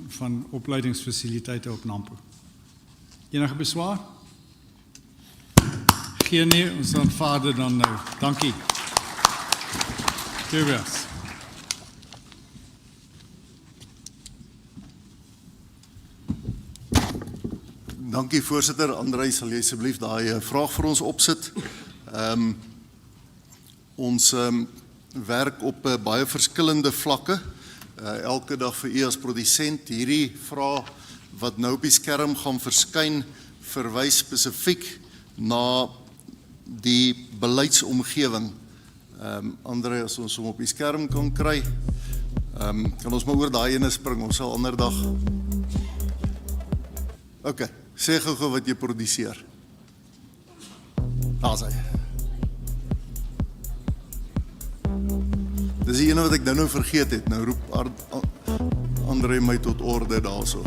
van opleidingsfasiliteite op Nampo. Enige beswaar? Geen nie, ons aanvaar dit dan nou. Dankie. Toewees. Dankie voorsitter. Andrei, sal jy asseblief daai vraag vir ons opsit? Ons werk op baie verskillende vlakke. Elke dag vir u as produsent. Hierdie vraag wat nou op die skerm gaan verskyn, verwys spesifiek na die beleidsomgewing. Andrei, as ons hom op die skerm kan kry, kan ons maar oor daai ene spring, ons sal ander dag. Ok, sê gou wat jy produseer. Daar is hy. Dis die ene wat ek nou vergeet het, nou roep Andrei my tot orde daarso.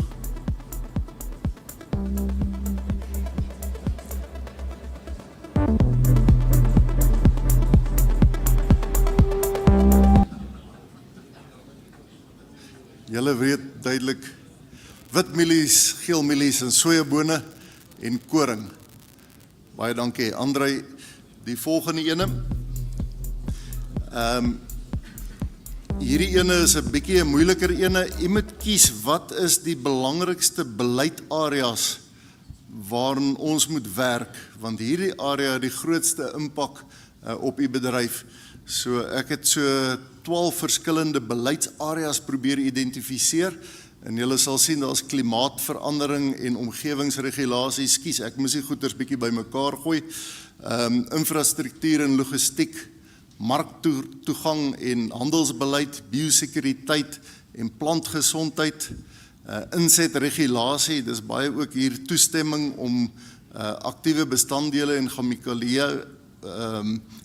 Julle weet duidelik, wit mielies, geel mielies en sojabone en koring. Baie dankie, Andrei. Die volgende ene. Hierdie ene is 'n bietjie 'n moeiliker ene. Jy moet kies wat is die belangrikste beleidareas waarin ons moet werk, want hierdie area het die grootste impak op u bedryf. So ek het so 12 verskillende beleidsareas probeer identifiseer, en julle sal sien daar's klimaatverandering en omgewingsregulasies. Kies, ek moes die goeders bietjie bymekaar gooi. Infrastruktuur en logistiek, marktoegang en handelsbeleid, biosekuriteit en plantgesondheid, insetregulasie, dis baie ook hier toestemming om aktiewe bestanddele en chemikalieë,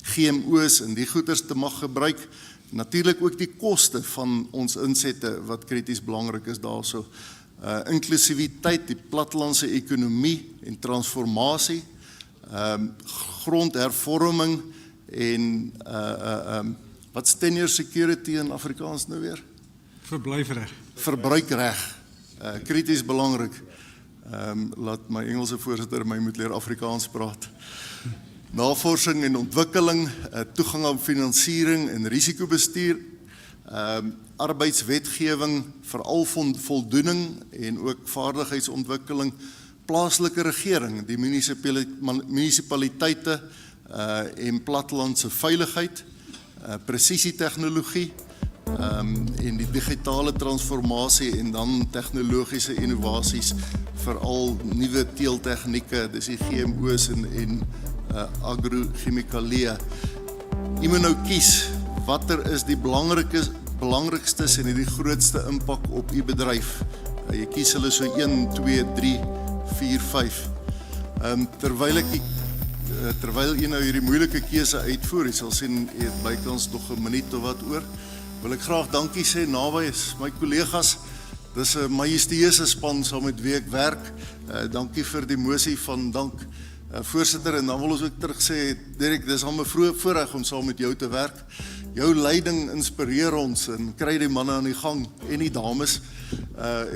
GMO's en die goeders te mag gebruik. Natuurlik ook die koste van ons insette wat krities belangrik is daarso. Inklusiwiteit, die plattelandse ekonomie en transformasie, grondhervorming en wat is tenure security in Afrikaans nou weer? Verblyfreg. Verbruikreg, krities belangrik. Laat my Engelse voorsitter my moet leer Afrikaans praat. Navorsing en ontwikkeling, toegang aan finansiering en risikobestuur, arbeidswetgewing, veral voldoening en ook vaardigheidsontwikkeling, plaaslike regering, die munisipaliteite en plattelandse veiligheid, presisietegnologie en die digitale transformasie en dan tegnologiese innovasies, veral nuwe teeltegnieke, dis die GMO's en agrochemikalieë. Jy moet nou kies, watter is die belangrikstes en die grootste impak op u bedryf. Jy kies hulle so 1, 2, 3, 4, 5. Terwyl jy nou hierdie moeilike keuse uitvoer, jy sal sien, jy het bykans nog 'n minuut of wat oor, wil ek graag dankie sê naby is my kollegas. Dis 'n majestueuse span saam met wie ek werk. Dankie vir die mosie van dank. Voorsitter, en dan wil ons ook terug sê, Derek, dis al 'n voorreg om saam met jou te werk. Jou leiding inspireer ons en kry die manne aan die gang en die dames.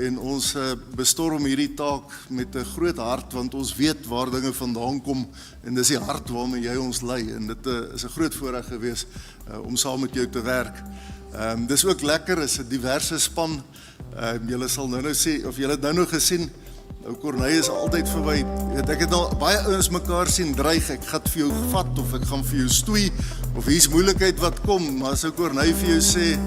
En ons bestorm hierdie taak met 'n groot hart, want ons weet waar dinge vandaan kom en dis die hart waarmee jy ons lei. En dit is 'n groot voorreg gewees om saam met jou te werk. Dis ook lekker, is 'n diverse span. Julle sal nou sê, of julle het nou gesien, ou Corneille is altyd verby. Ek het al baie ouens mekaar sien dreig, ek gaan vir jou vat of ek gaan vir jou stoei of hier's moeilikheid wat kom, maar as ou Corneille vir jou sê,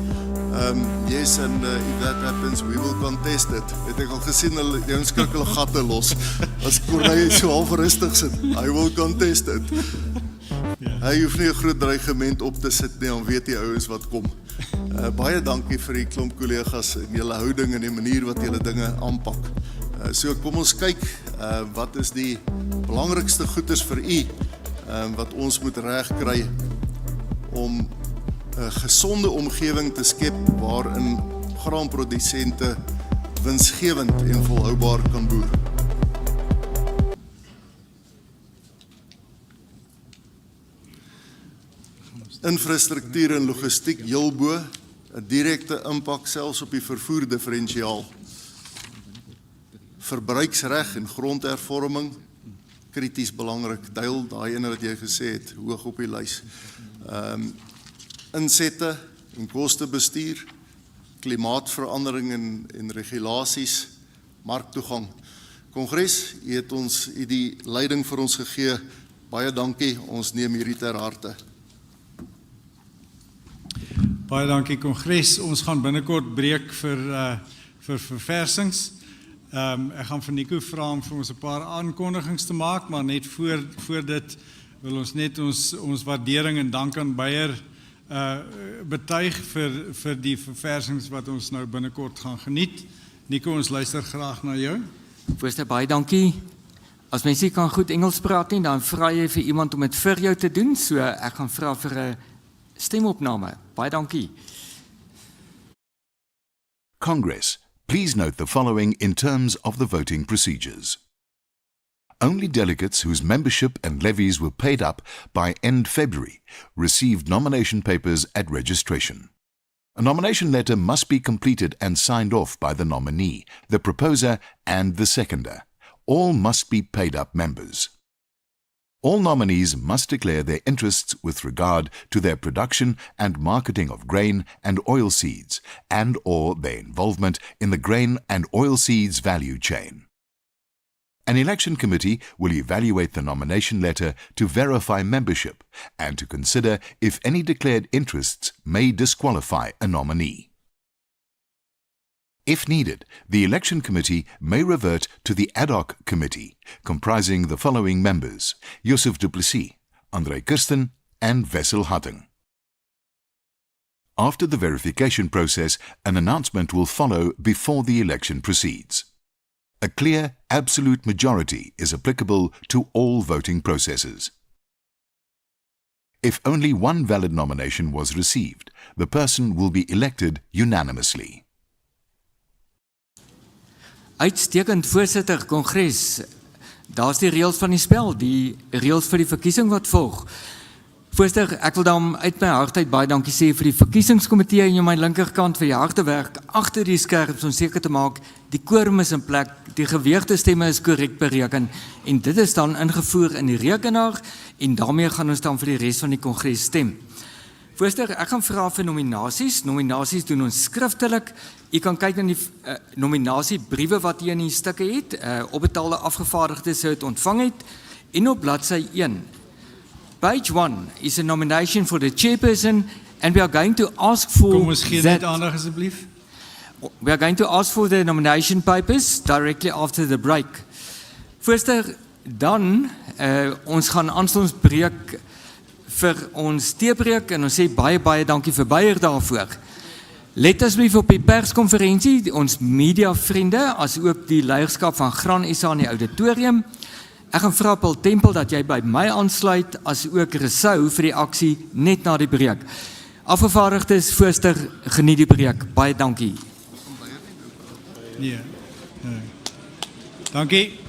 yes, and if that happens, we will contest it. Het ek al gesien, hulle skrik hulle gatte los. As Corneille so half rustig sit, I will contest it. Hy hoef nie 'n groot dreigement op te sit nie, dan weet die ouens wat kom. Baie dankie vir die klomp kollegas en julle houding en die manier wat julle dinge aanpak. So kom ons kyk, wat is die belangrikste goedes vir u, wat ons moet regkry om 'n gesonde omgewing te skep waarin graanprodusente winsgewend en volhoubaar kan boer. Infrastruktuur en logistiek heel bo, 'n direkte impak selfs op die vervoer diferensiaal. Verbruiksreg en grondhervorming, krities belangrik. Duil, daai ene wat jy gesê het, hoog op die lys. Insette en kostebestuur, klimaatverandering en regulasies, marktoegang. Kongres, u het ons die leiding vir ons gegee. Baie dankie, ons neem hierdie ter harte. Baie dankie Kongres. Ons gaan binnekort breek vir verversings. Ek gaan vir Nico vra om vir ons 'n paar aankondigings te maak, maar net voor dit wil ons net ons waardering en dank aan Beyer betuig vir die verversings wat ons nou binnekort gaan geniet. Nico, ons luister graag na jou. Voorste, baie dankie. As mens nie kan goed Engels praat nie, dan vra jy vir iemand om dit vir jou te doen, so ek gaan vra vir 'n stemopname. Baie dankie. Congress, please note the following in terms of the voting procedures. Only delegates whose membership and levies were paid up by end February received nomination papers at registration. A nomination letter must be completed and signed off by the nominee, the proposer, and the seconder. All must be paid up members. All nominees must declare their interests with regard to their production and marketing of grain and oilseeds and/or their involvement in the grain and oilseeds value chain. An election committee will evaluate the nomination letter to verify membership and to consider if any declared interests may disqualify a nominee. If needed, the election committee may revert to the ad hoc committee, comprising the following members: Joseph Du Plessis, André Kirsten, and Wessel Hatting. After the verification process, an announcement will follow before the election proceeds. A clear, absolute majority is applicable to all voting processes. If only one valid nomination was received, the person will be elected unanimously. Uitstekend, voorsitter, Kongres. Daar's die reëls van die spel, die reëls vir die verkiesing wat volg. Voorsitter, ek wil dan uit my hart uit baie dankie sê vir die verkiesingskomitee en aan my linkerkant vir die harde werk agter die skerms om seker te maak die quorum is in plek, die geweegde stemme is korrek bereken en dit is dan ingevoer in die rekenaar en daarmee gaan ons dan vir die res van die kongres stem. Voorsitter, ek gaan vra vir nominasies. Nominasies doen ons skriftelik. U kan kyk na die nominasiebriewe wat u in die stukke het, opbetaalde afgevaardigdes het ontvang het en op bladsy 1. Page 1 is a nomination for the chairperson and we are going to ask for Kom ons gee net aandag asseblief. We are going to ask for the nomination papers directly after the break. Voorsitter, dan ons gaan aanstonds breek vir ons teebreek en ons sê baie dankie vir Beyer daarvoor. Let asseblief op die perskonferensie, ons mediavriende, as ook die leierskap van Graan SA in die auditorium. Ek gaan vra Paul Tempel dat jy by my aansluit, as ook Resou vir die aksie net na die breek. Afgevaardigdes, voorsitter, geniet die breek. Baie dankie. Nee. Dankie.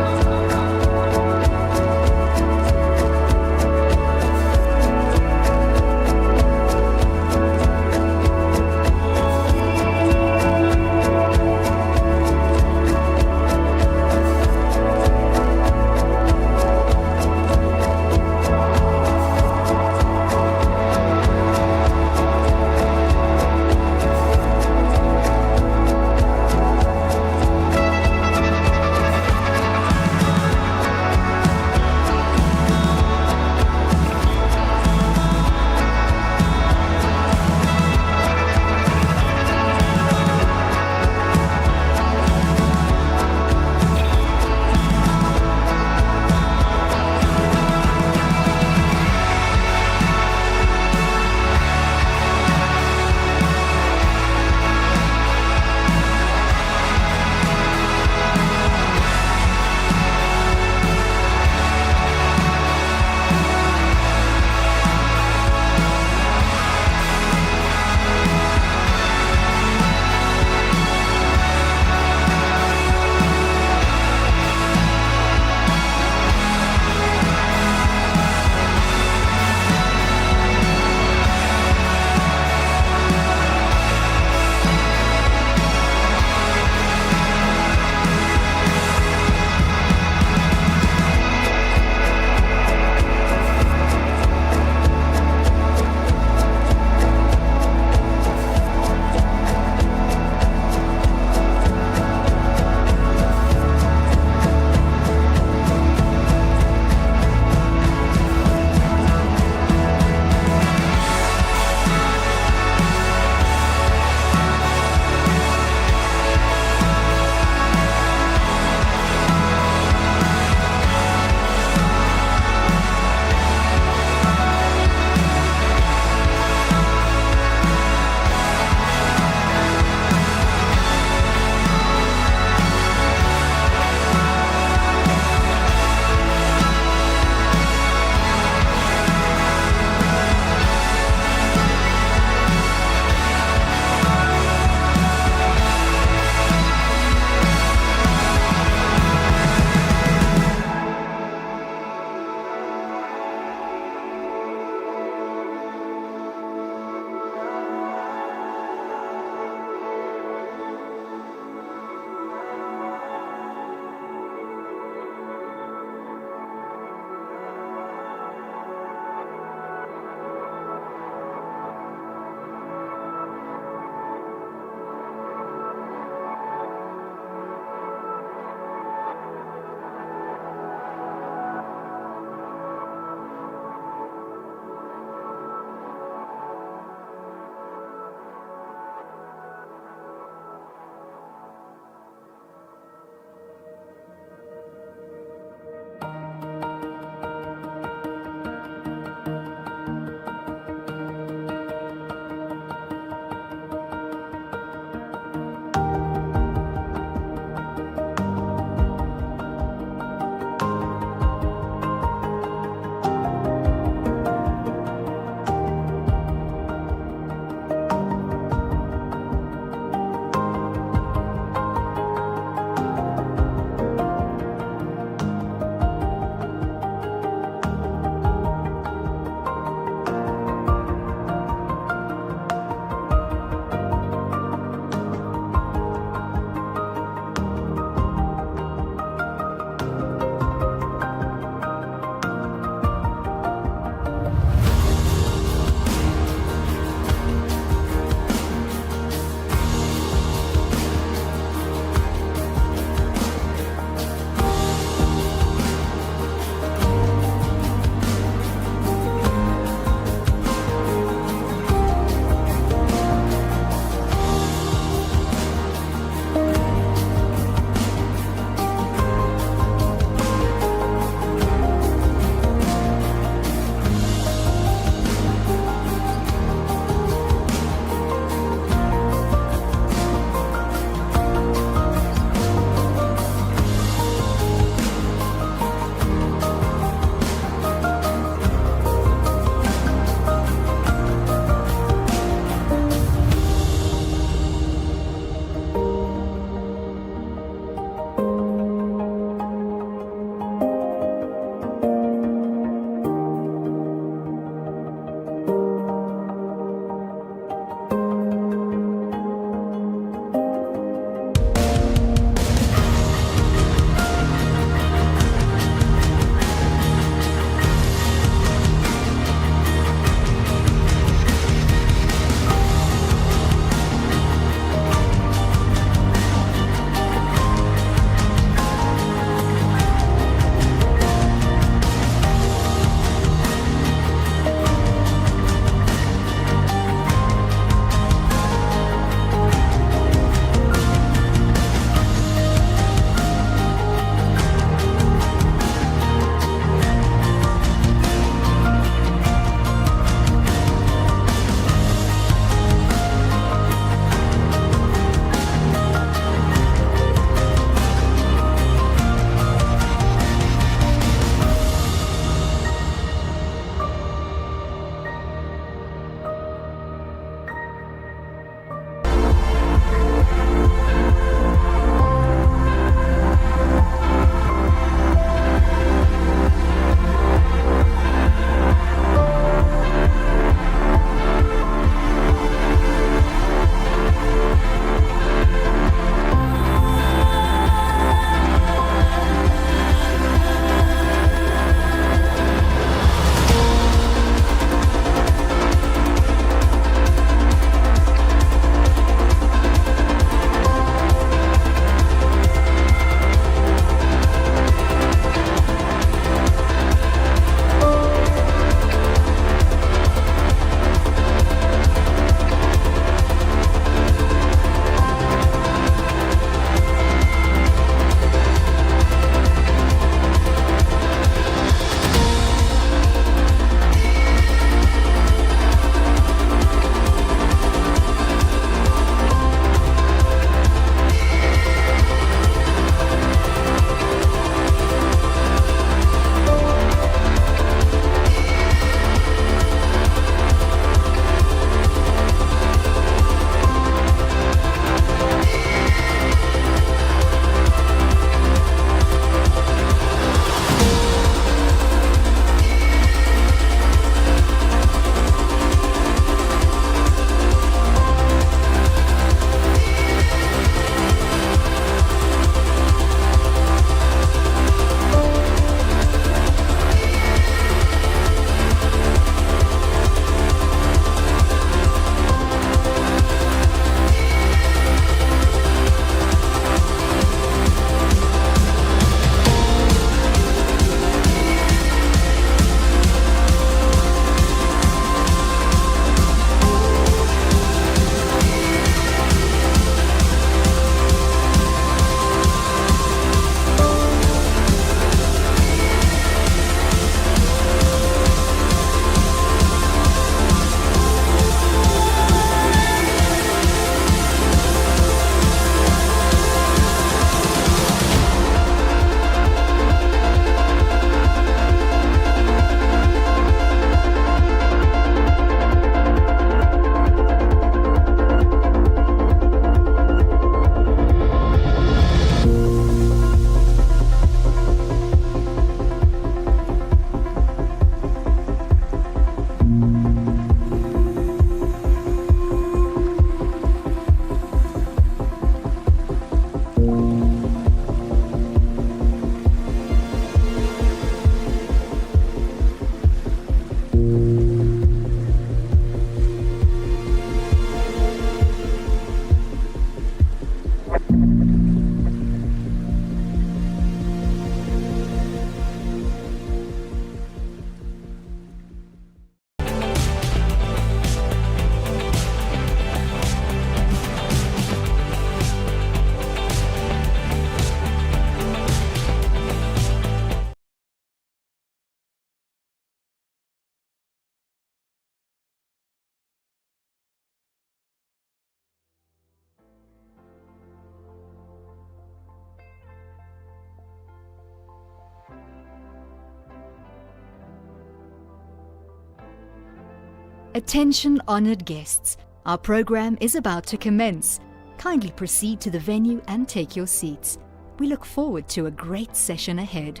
Attention honoured guests. Our program is about to commence. Kindly proceed to the venue and take your seats. We look forward to a great session ahead.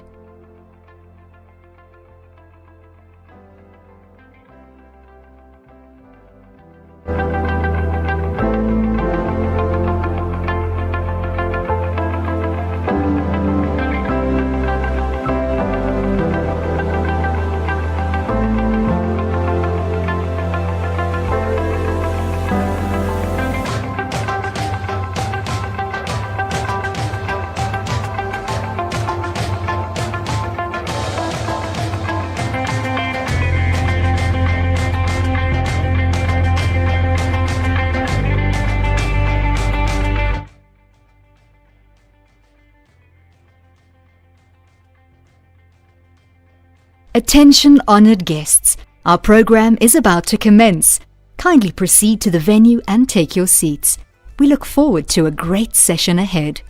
Attention honoured guests. Our program is about to commence. Kindly proceed to the venue and take your seats. We look forward to a great session ahead.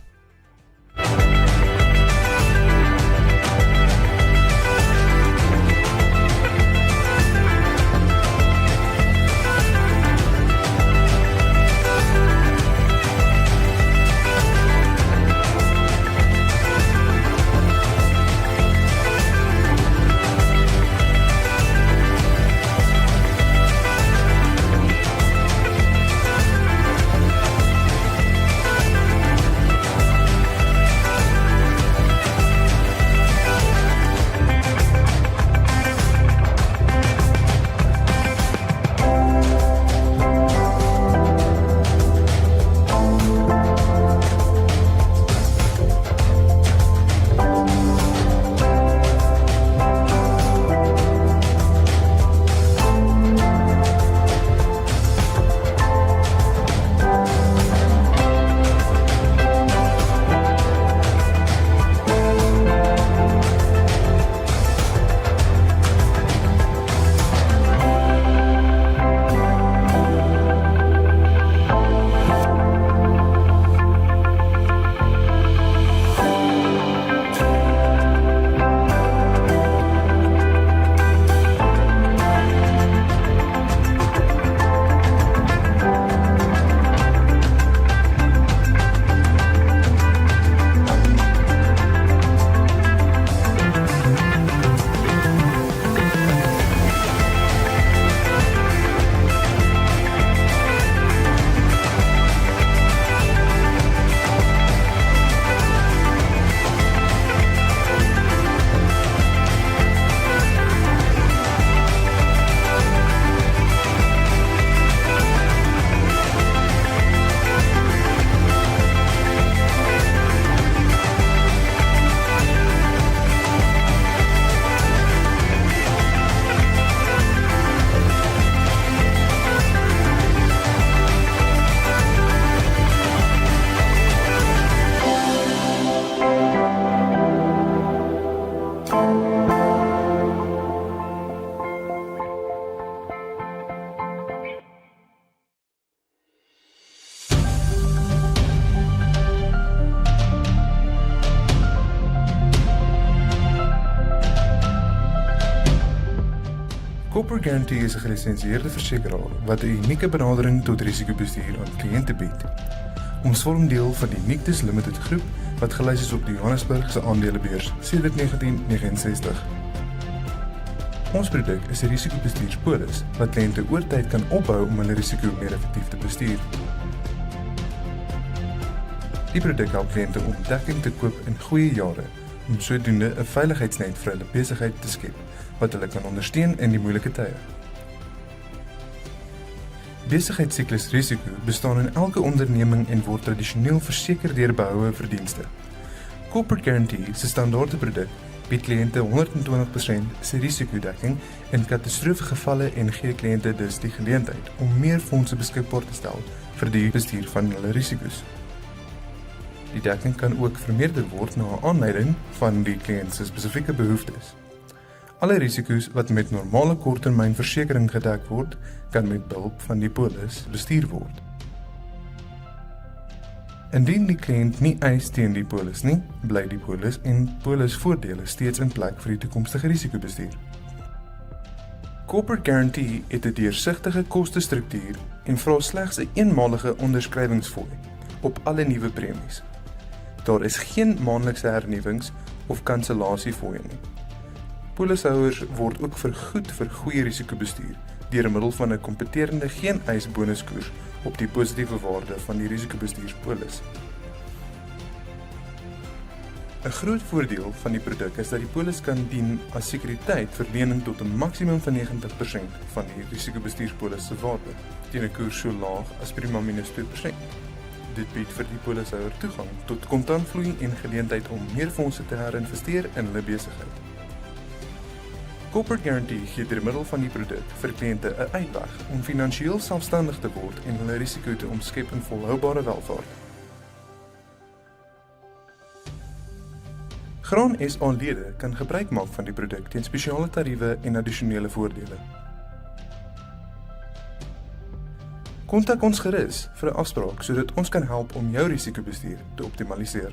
Corporate Guarantee is 'n gelisensieerde versekeraar wat 'n unieke benadering tot risikobestuur aan kliënte bied. Ons vorm deel van die Nictus Limited groep wat gelys is op die Johannesburg se aandelebeurs sedert 1969. Ons produk is 'n risikobestuurspolis wat kliënte oor tyd kan opbou om hulle risiko meer effektief te bestuur. Die produk help kliënte om dekking te koop in goeie jare om sodoende 'n veiligheidsnet vir hulle besigheid te skep wat hulle kan ondersteun in die moeilike tye. Besigheidssiklus-risiko bestaan in elke onderneming en word tradisioneel verseker deur behoue verdienste. Corporate Guarantee se standaarde produk bied kliënte 120% se risikodekking in katastrofegevalle en gee kliënte dus die geleentheid om meer fondse beskikbaar te stel vir die bestuur van hulle risiko's. Die dekking kan ook vermeerder word na aanleiding van die kliënt se spesifieke behoeftes. Alle risiko's wat met normale korttermynversekering gedek word, kan met behulp van die polis bestuur word. Indien die kliënt nie eis teen die polis nie, bly die polis en polisvoordele steeds in plek vir die toekomstige risikobestuur. Corporate Guarantee het 'n deursigtige kostestruktuur en vra slegs 'n eenmalige onderskrywingsfooi op alle nuwe premies. Daar is geen maandelikse hernuwings of kansellasiefooie nie. Polishouers word ook vergoed vir goeie risikobestuur deur middel van 'n kompeterende geen-eis bonuskoers op die positiewe waarde van die risikobestuurspolis. 'n Groot voordeel van die produk is dat die polis kan dien as sekuriteit vir lening tot 'n maksimum van 90% van die risikobestuurspolis se waarde, teen 'n koers so laag as prima minus 2%. Dit bied vir die polishouer toegang tot kontantvloei en geleentheid om meer fondse te herinvesteer in hulle besigheid. Corporate Guarantee gee deur middel van die produk vir kliënte 'n uitweg om finansiëel selfstandig te word en hulle risiko te omskep in volhoubare welvaart. Graan SA-lede kan gebruik maak van die produk teen spesiale tariewe en addisionele voordele. Kontak ons gerus vir 'n afspraak sodat ons kan help om jou risikobestuur te optimaliseer.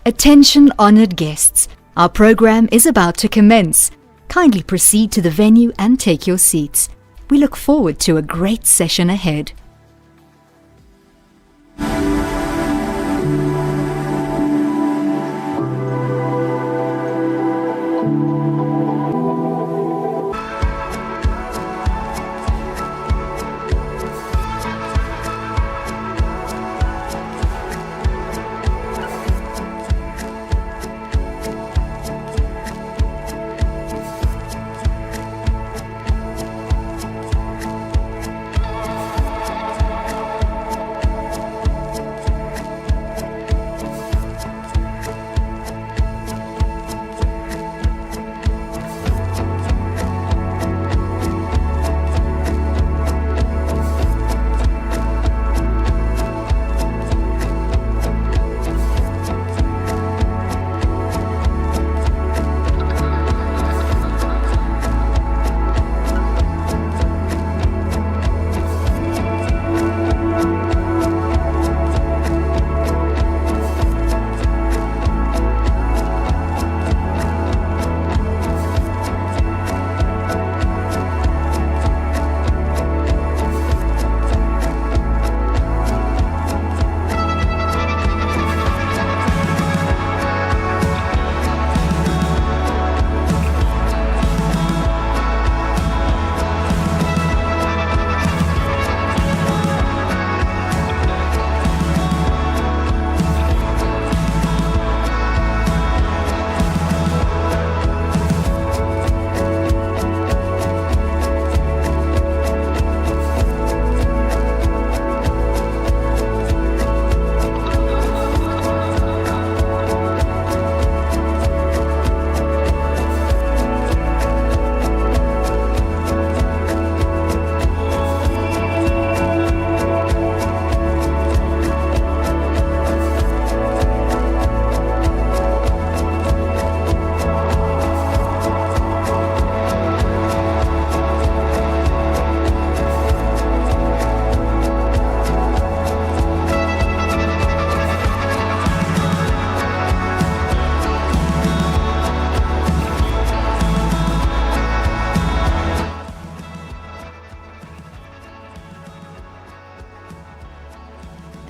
Attention honored guests. Our program is about to commence. Kindly proceed to the venue and take your seats. We look forward to a great session ahead.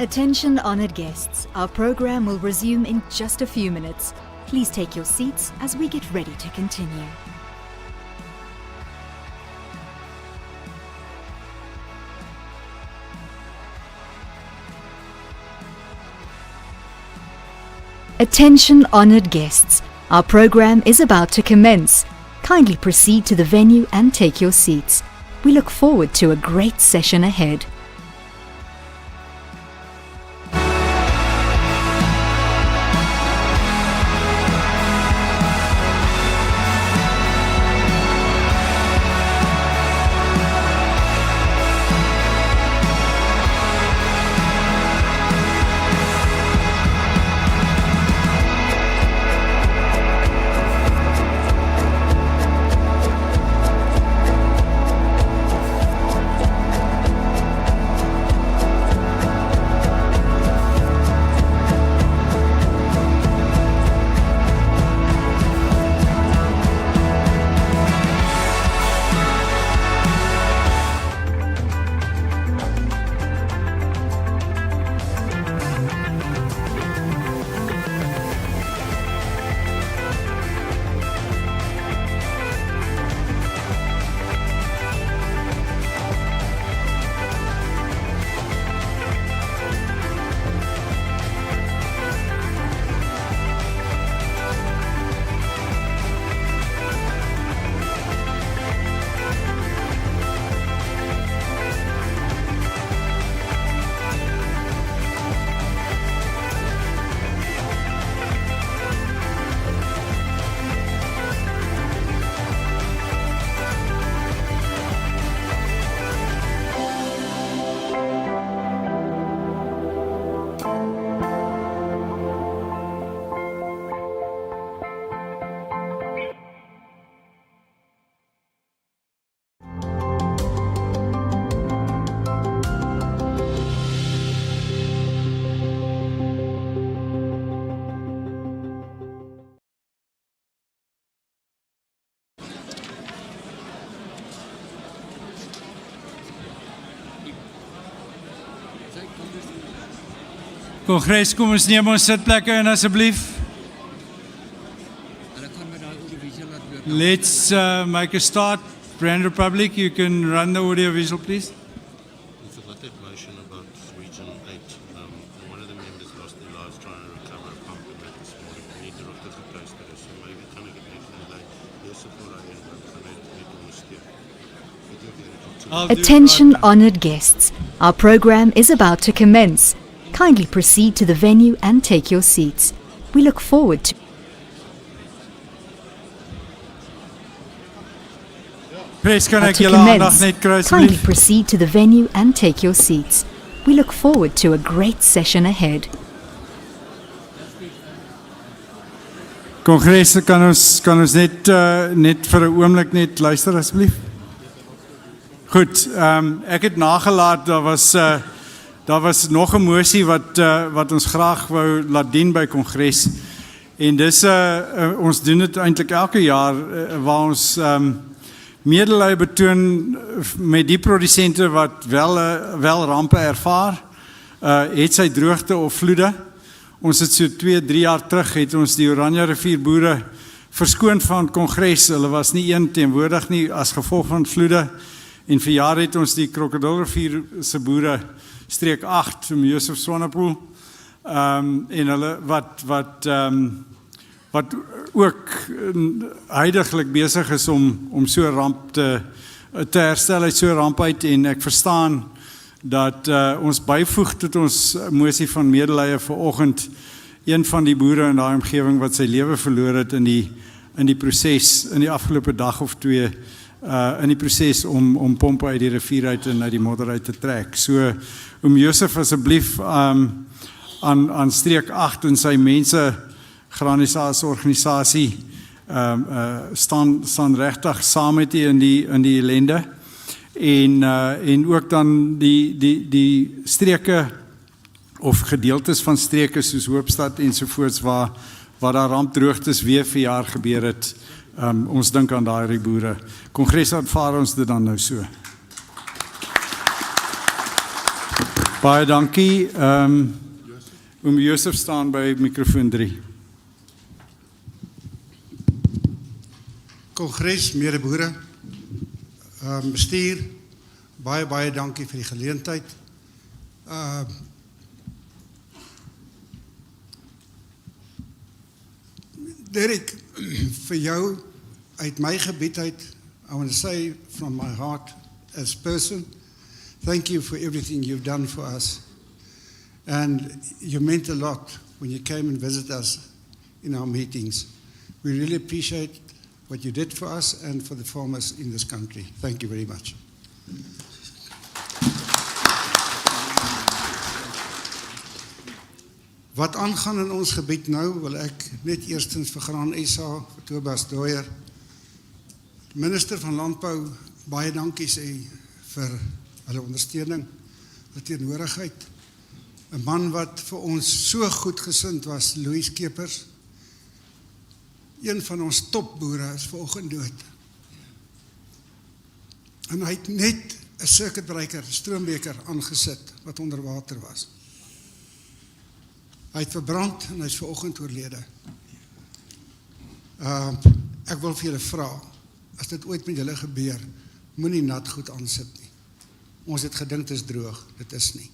Attention honoured guests, our program will resume in just a few minutes. Please take your seats as we get ready to continue. Attention honoured guests, our program is about to commence. Kindly proceed to the venue and take your seats. We look forward to a great session ahead. Kongres, kom ons neem ons sitplekke in asseblief. Let's make a start. Brand Republic, you can run the audio visual, please. We forgot that motion about Region 8. One of the members lost their lives trying to recover a pump in that this morning. We need to look at the case today, so maybe kan ek het net gelei. Yes, voor hy en dan kan hy net ondersteun. Attention honoured guests, our program is about to commence. Kindly proceed to the venue and take your seats. We look forward to Kindly proceed to the venue and take your seats. We look forward to a great session ahead. Kongres, kan ons net vir 'n oomblik net luister asseblief? Goed, ek het nagelaat, daar was nog 'n mosie wat ons graag wou laat dien by Kongres. En dis ons doen dit eintlik elke jaar waar ons medelee betoon met die produsente wat wel rampe ervaar, het sy droogte of vloede. Ons het so 2-3 jaar terug het ons die Oranje Rivier boere verskoon van Kongres. Hulle was nie een teenwoordig nie as gevolg van vloede. En vir jaar het ons die Krokodilrivier se boere streek 8 om Joseph Swanepoel en hulle wat ook huidiglik besig is om so 'n ramp te herstel uit so 'n ramp uit, en ek verstaan dat ons byvoeg tot ons mosie van medelee vanoggend een van die boere in daai omgewing wat sy lewe verloor het in die proses in die afgelope dag of 2 in die proses om pompe uit die rivier uit en uit die modder uit te trek. So Joseph asseblief aan streek 8 en sy mense Granisasie organisasie staan regtig saam met u in die ellende en ook dan die streke of gedeeltes van streke soos Hoopstad ensovoorts waar daar rampdroogtes weer vir jaar gebeur het. Ons dink aan daai boere. Kongres aanvaar ons dit dan nou so. Baie dankie. Oom Josef staan by mikrofoon 3. Kongres, medeboere, bestuur, baie dankie vir die geleentheid. Derek, vir jou uit my gebied uit, I want to say from my heart as person, thank you for everything you've done for us. And you meant a lot when you came and visited us in our meetings. We really appreciate what you did for us and for the farmers in this country. Thank you very much. Wat aangaan in ons gebied nou, wil ek net eerstens vir Graan SA, vir Tobias Dooyer, minister van Landbou, baie dankie sê vir hulle ondersteuning, hulle teenwoordigheid. 'n Man wat vir ons so goed gesind was, Louis Keepers, een van ons topboere is vanoggend dood. En hy het net 'n circuitbreaker, stroombeker aangesit wat onder water was. Hy het verbrand en hy is vanoggend oorlede. Ek wil vir julle vra, as dit ooit met julle gebeur, moenie nat goed aansit nie. Ons het gedink dit is droog, dit is nie.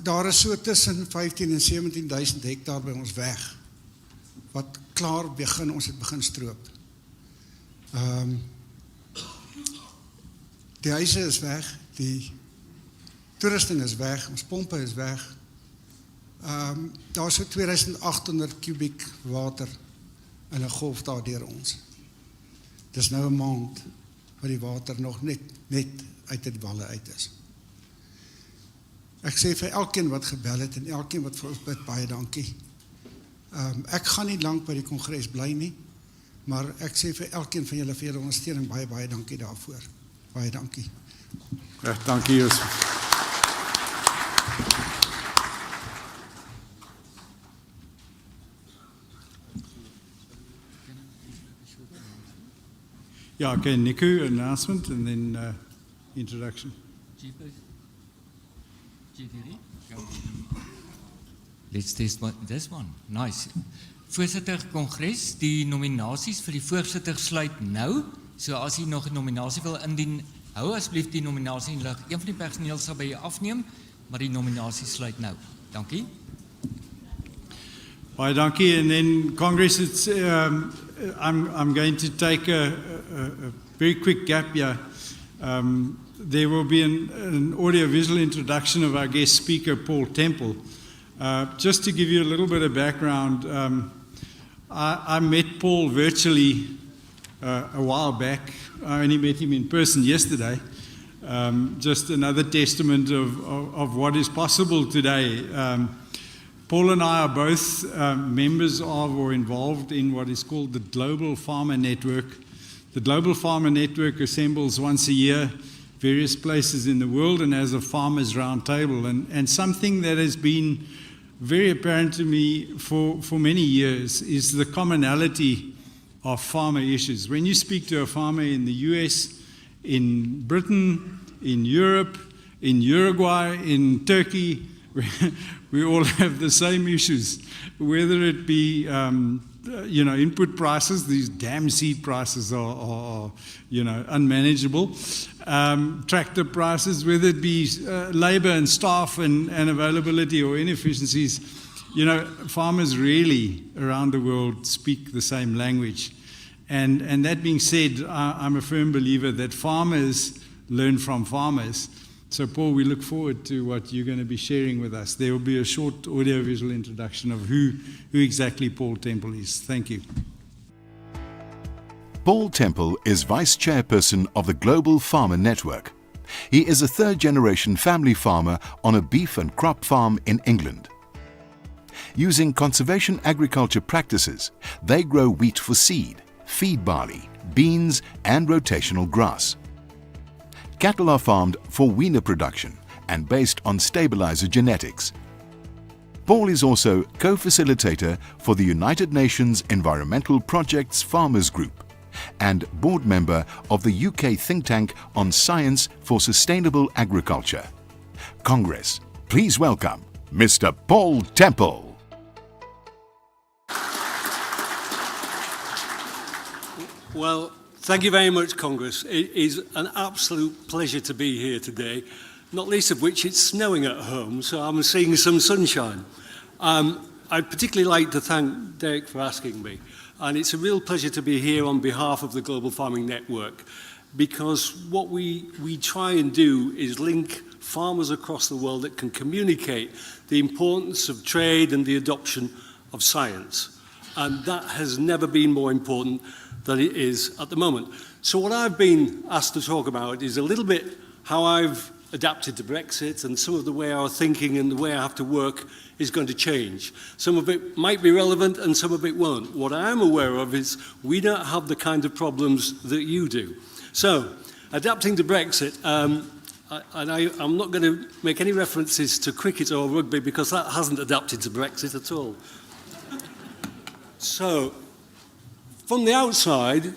Daar is so tussen 15 en 17.000 hektaar by ons weg, wat klaar begin, ons het begin stroop. Die huise is weg, die toerusting is weg, ons pompe is weg. Daar is so 2800 kubiek water in 'n golf daar deur ons. Dis nou 'n maand wat die water nog net uit die walle uit is. Ek sê vir elkeen wat gebel het en elkeen wat vir ons bid, baie dankie. Ek gaan nie lank by die kongres bly nie, maar ek sê vir elkeen van julle vir julle ondersteuning, baie dankie daarvoor. Baie dankie. Dankie Josef. Yeah, okay, Niku, announcement and then introduction. Let's test this one. Nice. Voorsitter Kongres, die nominasies vir die voorsitter sluit nou. So as jy nog 'n nominasie wil indien, hou asseblief die nominasie in lig. Een van die personeel sal by jou afneem, maar die nominasie sluit nou. Dankie. Baie dankie. And then Congress, it's, I'm going to take a very quick gap here. There will be an audio-visual introduction of our guest speaker, Paul Temple. Just to give you a little bit of background, I met Paul virtually a while back. I only met him in person yesterday. Just another testament of what is possible today. Paul and I are both members of or involved in what is called the Global Farmer Network. The Global Farmer Network assembles once a year various places in the world and has a farmers roundtable. And something that has been very apparent to me for many years is the commonality of farmer issues. When you speak to a farmer in the US, in Britain, in Europe, in Uruguay, in Turkey, we all have the same issues, whether it be input prices. These damn seed prices are unmanageable. Tractor prices, whether it be labor and staff and availability or inefficiencies. Farmers really around the world speak the same language. And that being said, I'm a firm believer that farmers learn from farmers. So, Paul, we look forward to what you're going to be sharing with us. There will be a short audio-visual introduction of who exactly Paul Temple is. Thank you. Paul Temple is Vice Chairperson of the Global Farmer Network. He is a third-generation family farmer on a beef and crop farm in England. Using conservation agriculture practices, they grow wheat for seed, feed barley, beans, and rotational grass. Cattle are farmed for weaner production and based on stabilizer genetics. Paul is also co-facilitator for the United Nations Environmental Projects Farmers Group and board member of the UK think tank on science for sustainable agriculture. Congress, please welcome Mr. Paul Temple. Well, thank you very much, Congress. It is an absolute pleasure to be here today, not least of which it's snowing at home, so I'm seeing some sunshine. I'd particularly like to thank Derek for asking me, and it's a real pleasure to be here on behalf of the Global Farming Network, because what we try and do is link farmers across the world that can communicate the importance of trade and the adoption of science. And that has never been more important than it is at the moment. So what I've been asked to talk about is a little bit how I've adapted to Brexit and some of the way our thinking and the way I have to work is going to change. Some of it might be relevant and some of it won't. What I am aware of is we don't have the kind of problems that you do. So, adapting to Brexit, I'm not going to make any references to cricket or rugby because that hasn't adapted to Brexit at all. So, from the outside,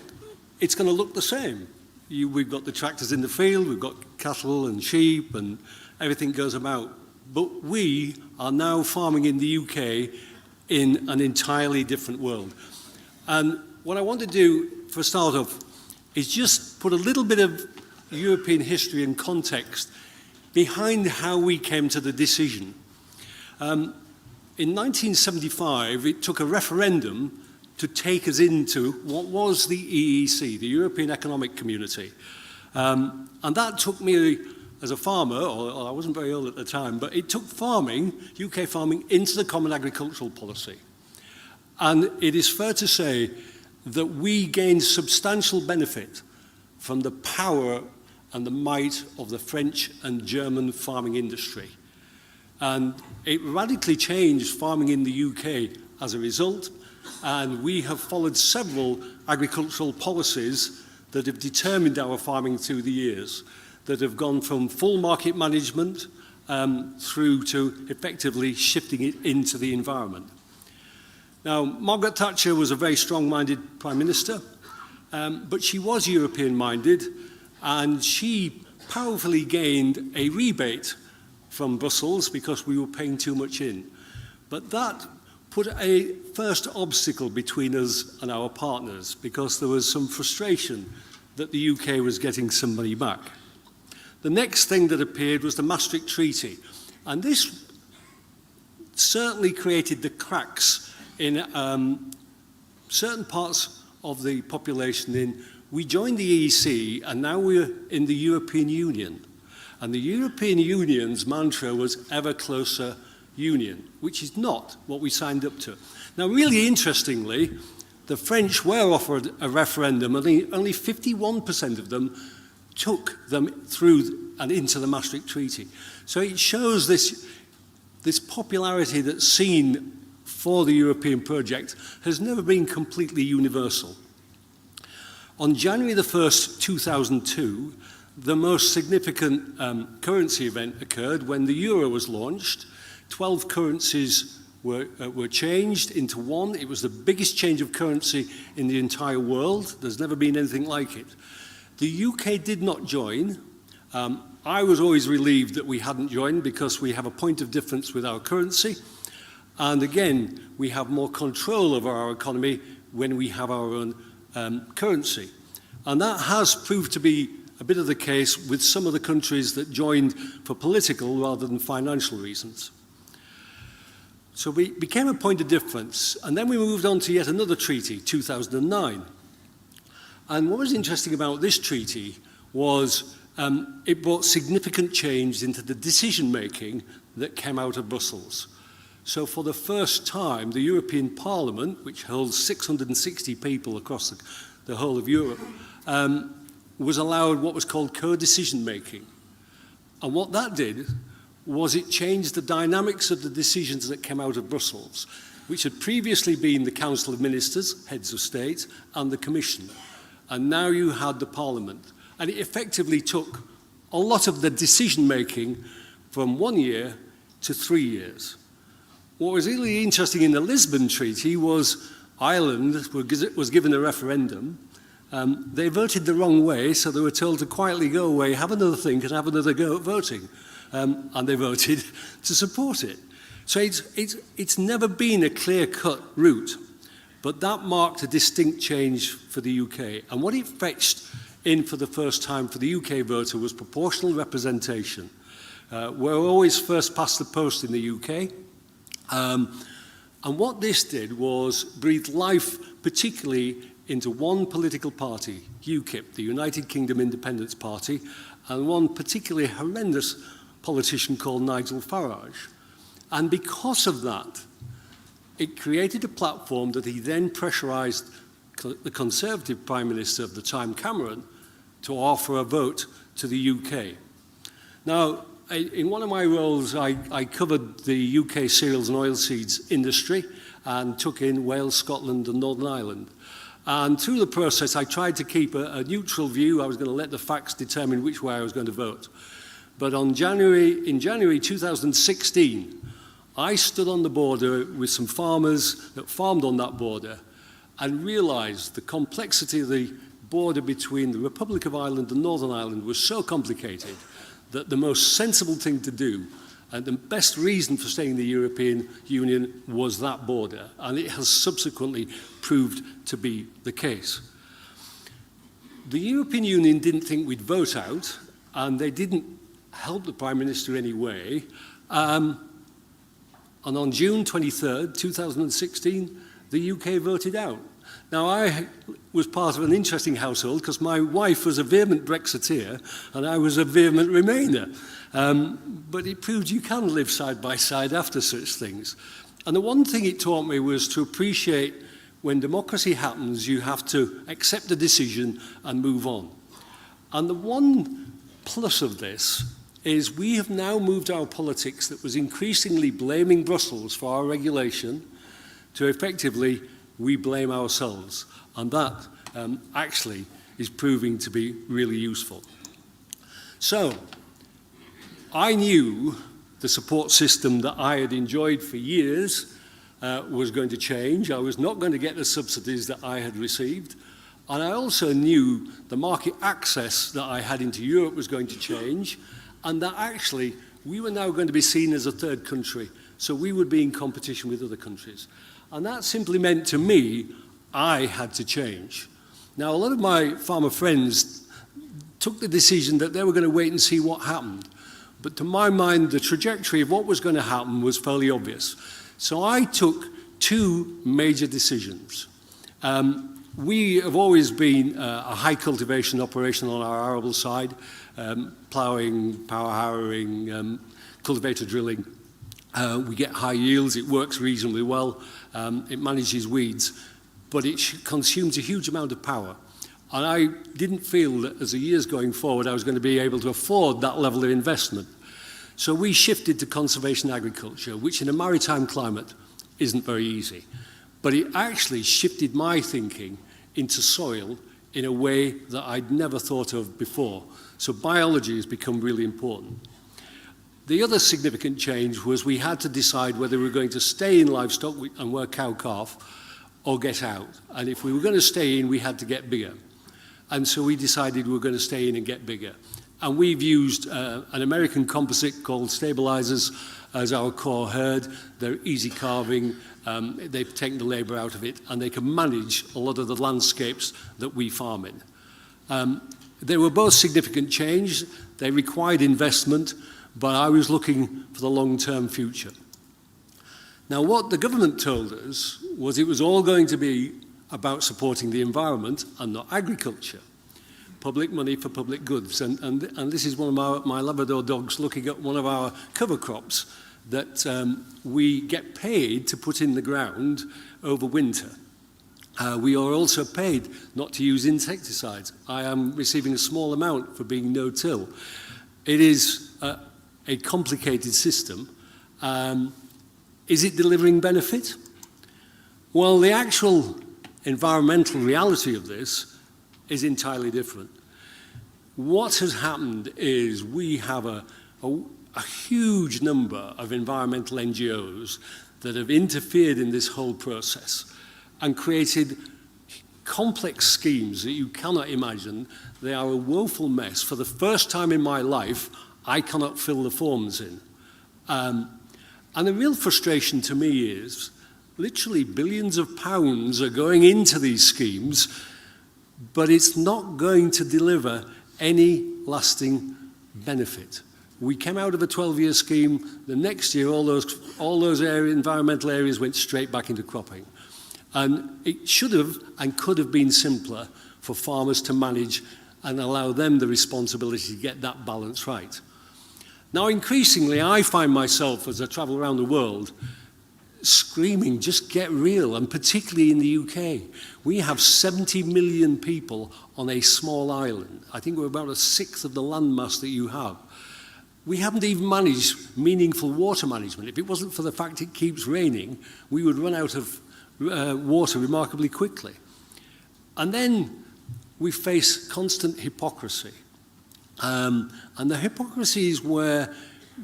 it's going to look the same. We've got the tractors in the field, we've got cattle and sheep, and everything goes about. But we are now farming in the UK in an entirely different world. And what I want to do, for a start off, is just put a little bit of European history and context behind how we came to the decision. In 1975, it took a referendum to take us into what was the EEC, the European Economic Community. And that took me, as a farmer, or I wasn't very old at the time, but it took farming, UK farming, into the Common Agricultural Policy. And it is fair to say that we gained substantial benefit from the power and the might of the French and German farming industry. And it radically changed farming in the UK as a result, and we have followed several agricultural policies that have determined our farming through the years, that have gone from full market management through to effectively shifting it into the environment. Now, Margaret Thatcher was a very strong-minded Prime Minister, but she was European-minded, and she powerfully gained a rebate from Brussels because we were paying too much in. But that put a first obstacle between us and our partners because there was some frustration that the UK was getting some money back. The next thing that appeared was the Maastricht Treaty, and this certainly created the cracks in certain parts of the population. We joined the EEC and now we're in the European Union. And the European Union's mantra was ever closer union, which is not what we signed up to. Now, really interestingly, the French were offered a referendum, and only 51% of them took them through and into the Maastricht Treaty. So it shows this popularity that's seen for the European project has never been completely universal. On January the 1st, 2002, the most significant currency event occurred when the euro was launched. 12 currencies were changed into one. It was the biggest change of currency in the entire world. There's never been anything like it. The UK did not join. I was always relieved that we hadn't joined because we have a point of difference with our currency. And again, we have more control over our economy when we have our own currency. And that has proved to be a bit of the case with some of the countries that joined for political rather than financial reasons. So we became a point of difference, and then we moved on to yet another treaty, 2009. And what was interesting about this treaty was it brought significant change into the decision-making that came out of Brussels. So for the first time, the European Parliament, which holds 660 people across the whole of Europe, was allowed what was called co-decision making. And what that did was it changed the dynamics of the decisions that came out of Brussels, which had previously been the Council of Ministers, heads of state, and the Commission. And now you had the Parliament. And it effectively took a lot of the decision making from 1 year to 3 years. What was really interesting in the Lisbon Treaty was Ireland was given a referendum, They voted the wrong way, so they were told to quietly go away, have another think, and have another go at voting. And they voted to support it. So it's never been a clear-cut route, but that marked a distinct change for the UK. And what it fetched in for the first time for the UK voter was proportional representation. We're always first past the post in the UK. And what this did was breathe life particularly into one political party, UKIP, the United Kingdom Independence Party, and one particularly horrendous politician called Nigel Farage. And because of that, it created a platform that he then pressurised the Conservative Prime Minister of the time, Cameron, to offer a vote to the UK. Now, in one of my roles, I covered the UK cereals and oilseeds industry and took in Wales, Scotland and Northern Ireland. And through the process, I tried to keep a neutral view. I was going to let the facts determine which way I was going to vote. But in January 2016, I stood on the border with some farmers that farmed on that border and realised the complexity of the border between the Republic of Ireland and Northern Ireland was so complicated that the most sensible thing to do and the best reason for staying in the European Union was that border, and it has subsequently proved to be the case. The European Union didn't think we'd vote out, and they didn't help the Prime Minister in any way. And on June 23rd, 2016, the UK voted out. Now, I was part of an interesting household because my wife was a vehement Brexiteer and I was a vehement Remainer. But it proved you can live side by side after such things. And the one thing it taught me was to appreciate when democracy happens, you have to accept the decision and move on. And the one plus of this is we have now moved our politics that was increasingly blaming Brussels for our regulation to effectively we blame ourselves. And that actually is proving to be really useful. So, I knew the support system that I had enjoyed for years was going to change. I was not going to get the subsidies that I had received. And I also knew the market access that I had into Europe was going to change, and that actually we were now going to be seen as a third country. So we would be in competition with other countries. And that simply meant to me, I had to change. Now, a lot of my farmer friends took the decision that they were going to wait and see what happened. But to my mind, the trajectory of what was going to happen was fairly obvious. So I took two major decisions. We have always been a high cultivation operation on our arable side, ploughing, power harrowing, cultivator drilling. We get high yields, it works reasonably well, it manages weeds, but it consumes a huge amount of power. And I didn't feel that as the years going forward I was going to be able to afford that level of investment. So we shifted to conservation agriculture, which in a maritime climate isn't very easy. But it actually shifted my thinking into soil in a way that I'd never thought of before. So biology has become really important. The other significant change was we had to decide whether we were going to stay in livestock and work cow-calf or get out. And if we were going to stay in, we had to get bigger. And so we decided we were going to stay in and get bigger. And we've used an American composite called stabilizers as our core herd. They're easy carving, they've taken the labor out of it, and they can manage a lot of the landscapes that we farm in. They were both significant change. They required investment, but I was looking for the long-term future. Now, what the government told us was it was all going to be about supporting the environment and not agriculture. Public money for public goods. And this is one of my Labrador dogs looking at one of our cover crops that we get paid to put in the ground over winter. We are also paid not to use insecticides. I am receiving a small amount for being no-till. It is a complicated system. Is it delivering benefit? Well, the actual environmental reality of this is entirely different. What has happened is we have a huge number of environmental NGOs that have interfered in this whole process and created complex schemes that you cannot imagine. They are a woeful mess. For the first time in my life, I cannot fill the forms in. And the real frustration to me is literally billions of pounds are going into these schemes, but it's not going to deliver any lasting benefit. We came out of a 12-year scheme. The next year, all those environmental areas went straight back into cropping. And it should have and could have been simpler for farmers to manage and allow them the responsibility to get that balance right. Now, increasingly, I find myself, as I travel around the world, screaming, just get real, and particularly in the UK. We have 70 million people on a small island. I think we're about a sixth of the landmass that you have. We haven't even managed meaningful water management. If it wasn't for the fact it keeps raining, we would run out of water remarkably quickly. And then we face constant hypocrisy. And the hypocrisy is where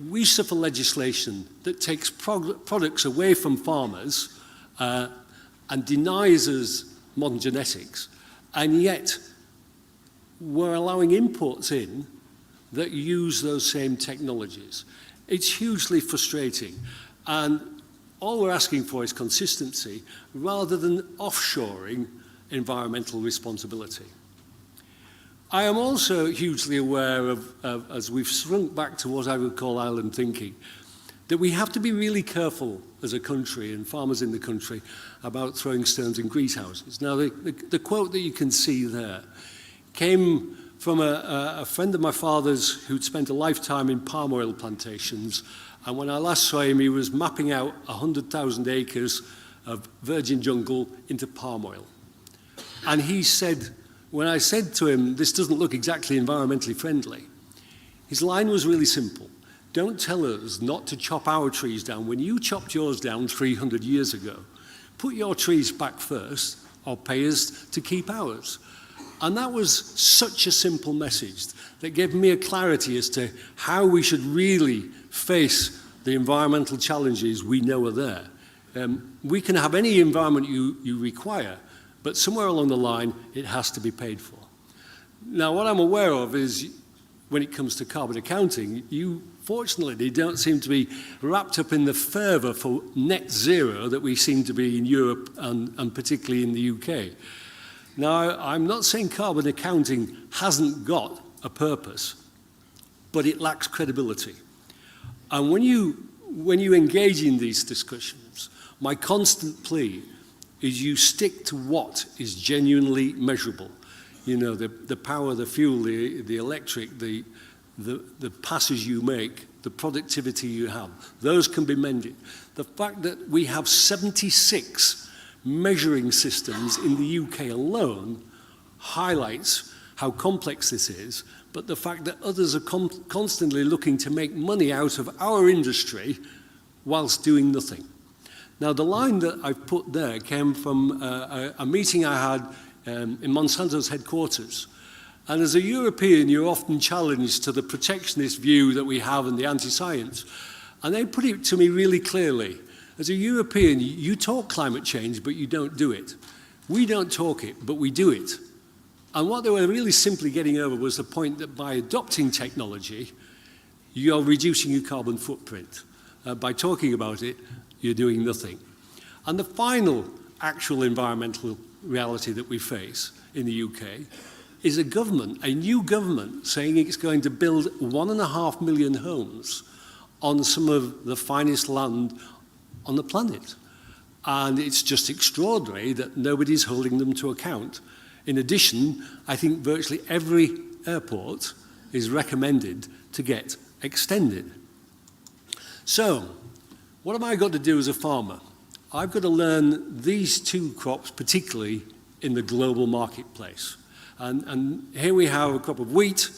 we suffer legislation that takes products away from farmers and denies us modern genetics, and yet we're allowing imports in that use those same technologies. It's hugely frustrating, and all we're asking for is consistency rather than offshoring environmental responsibility. I am also hugely aware of, as we've shrunk back to what I would call island thinking, that we have to be really careful as a country and farmers in the country about throwing stones in greenhouses. Now, the quote that you can see there came from a friend of my father's who'd spent a lifetime in palm oil plantations, and when I last saw him, he was mapping out 100,000 acres of virgin jungle into palm oil. And he said, when I said to him, this doesn't look exactly environmentally friendly, his line was really simple. Don't tell us not to chop our trees down when you chopped yours down 300 years ago. Put your trees back first, or pay us to keep ours. And that was such a simple message that gave me a clarity as to how we should really face the environmental challenges we know are there. We can have any environment you require, but somewhere along the line, it has to be paid for. Now, what I'm aware of is when it comes to carbon accounting, you fortunately don't seem to be wrapped up in the fervour for net zero that we seem to be in Europe and particularly in the UK. Now, I'm not saying carbon accounting hasn't got a purpose, but it lacks credibility. And when you engage in these discussions, my constant plea is you stick to what is genuinely measurable. You know, the power, the fuel, the electric, the passes you make, the productivity you have. Those can be mended. The fact that we have 76 measuring systems in the UK alone highlights how complex this is, but the fact that others are constantly looking to make money out of our industry whilst doing nothing. Now, the line that I've put there came from a meeting I had in Monsanto's headquarters. And as a European, you're often challenged to the protectionist view that we have and the anti-science. And they put it to me really clearly. As a European, you talk climate change, but you don't do it. We don't talk it, but we do it. And what they were really simply getting over was the point that by adopting technology, you're reducing your carbon footprint. By talking about it, you're doing nothing. And the final actual environmental reality that we face in the UK is a government, a new government, saying it's going to build 1.5 million homes on some of the finest land on the planet. And it's just extraordinary that nobody's holding them to account. In addition, I think virtually every airport is recommended to get extended. So, what have I got to do as a farmer? I've got to learn these two crops, particularly in the global marketplace. And here we have a crop of wheat.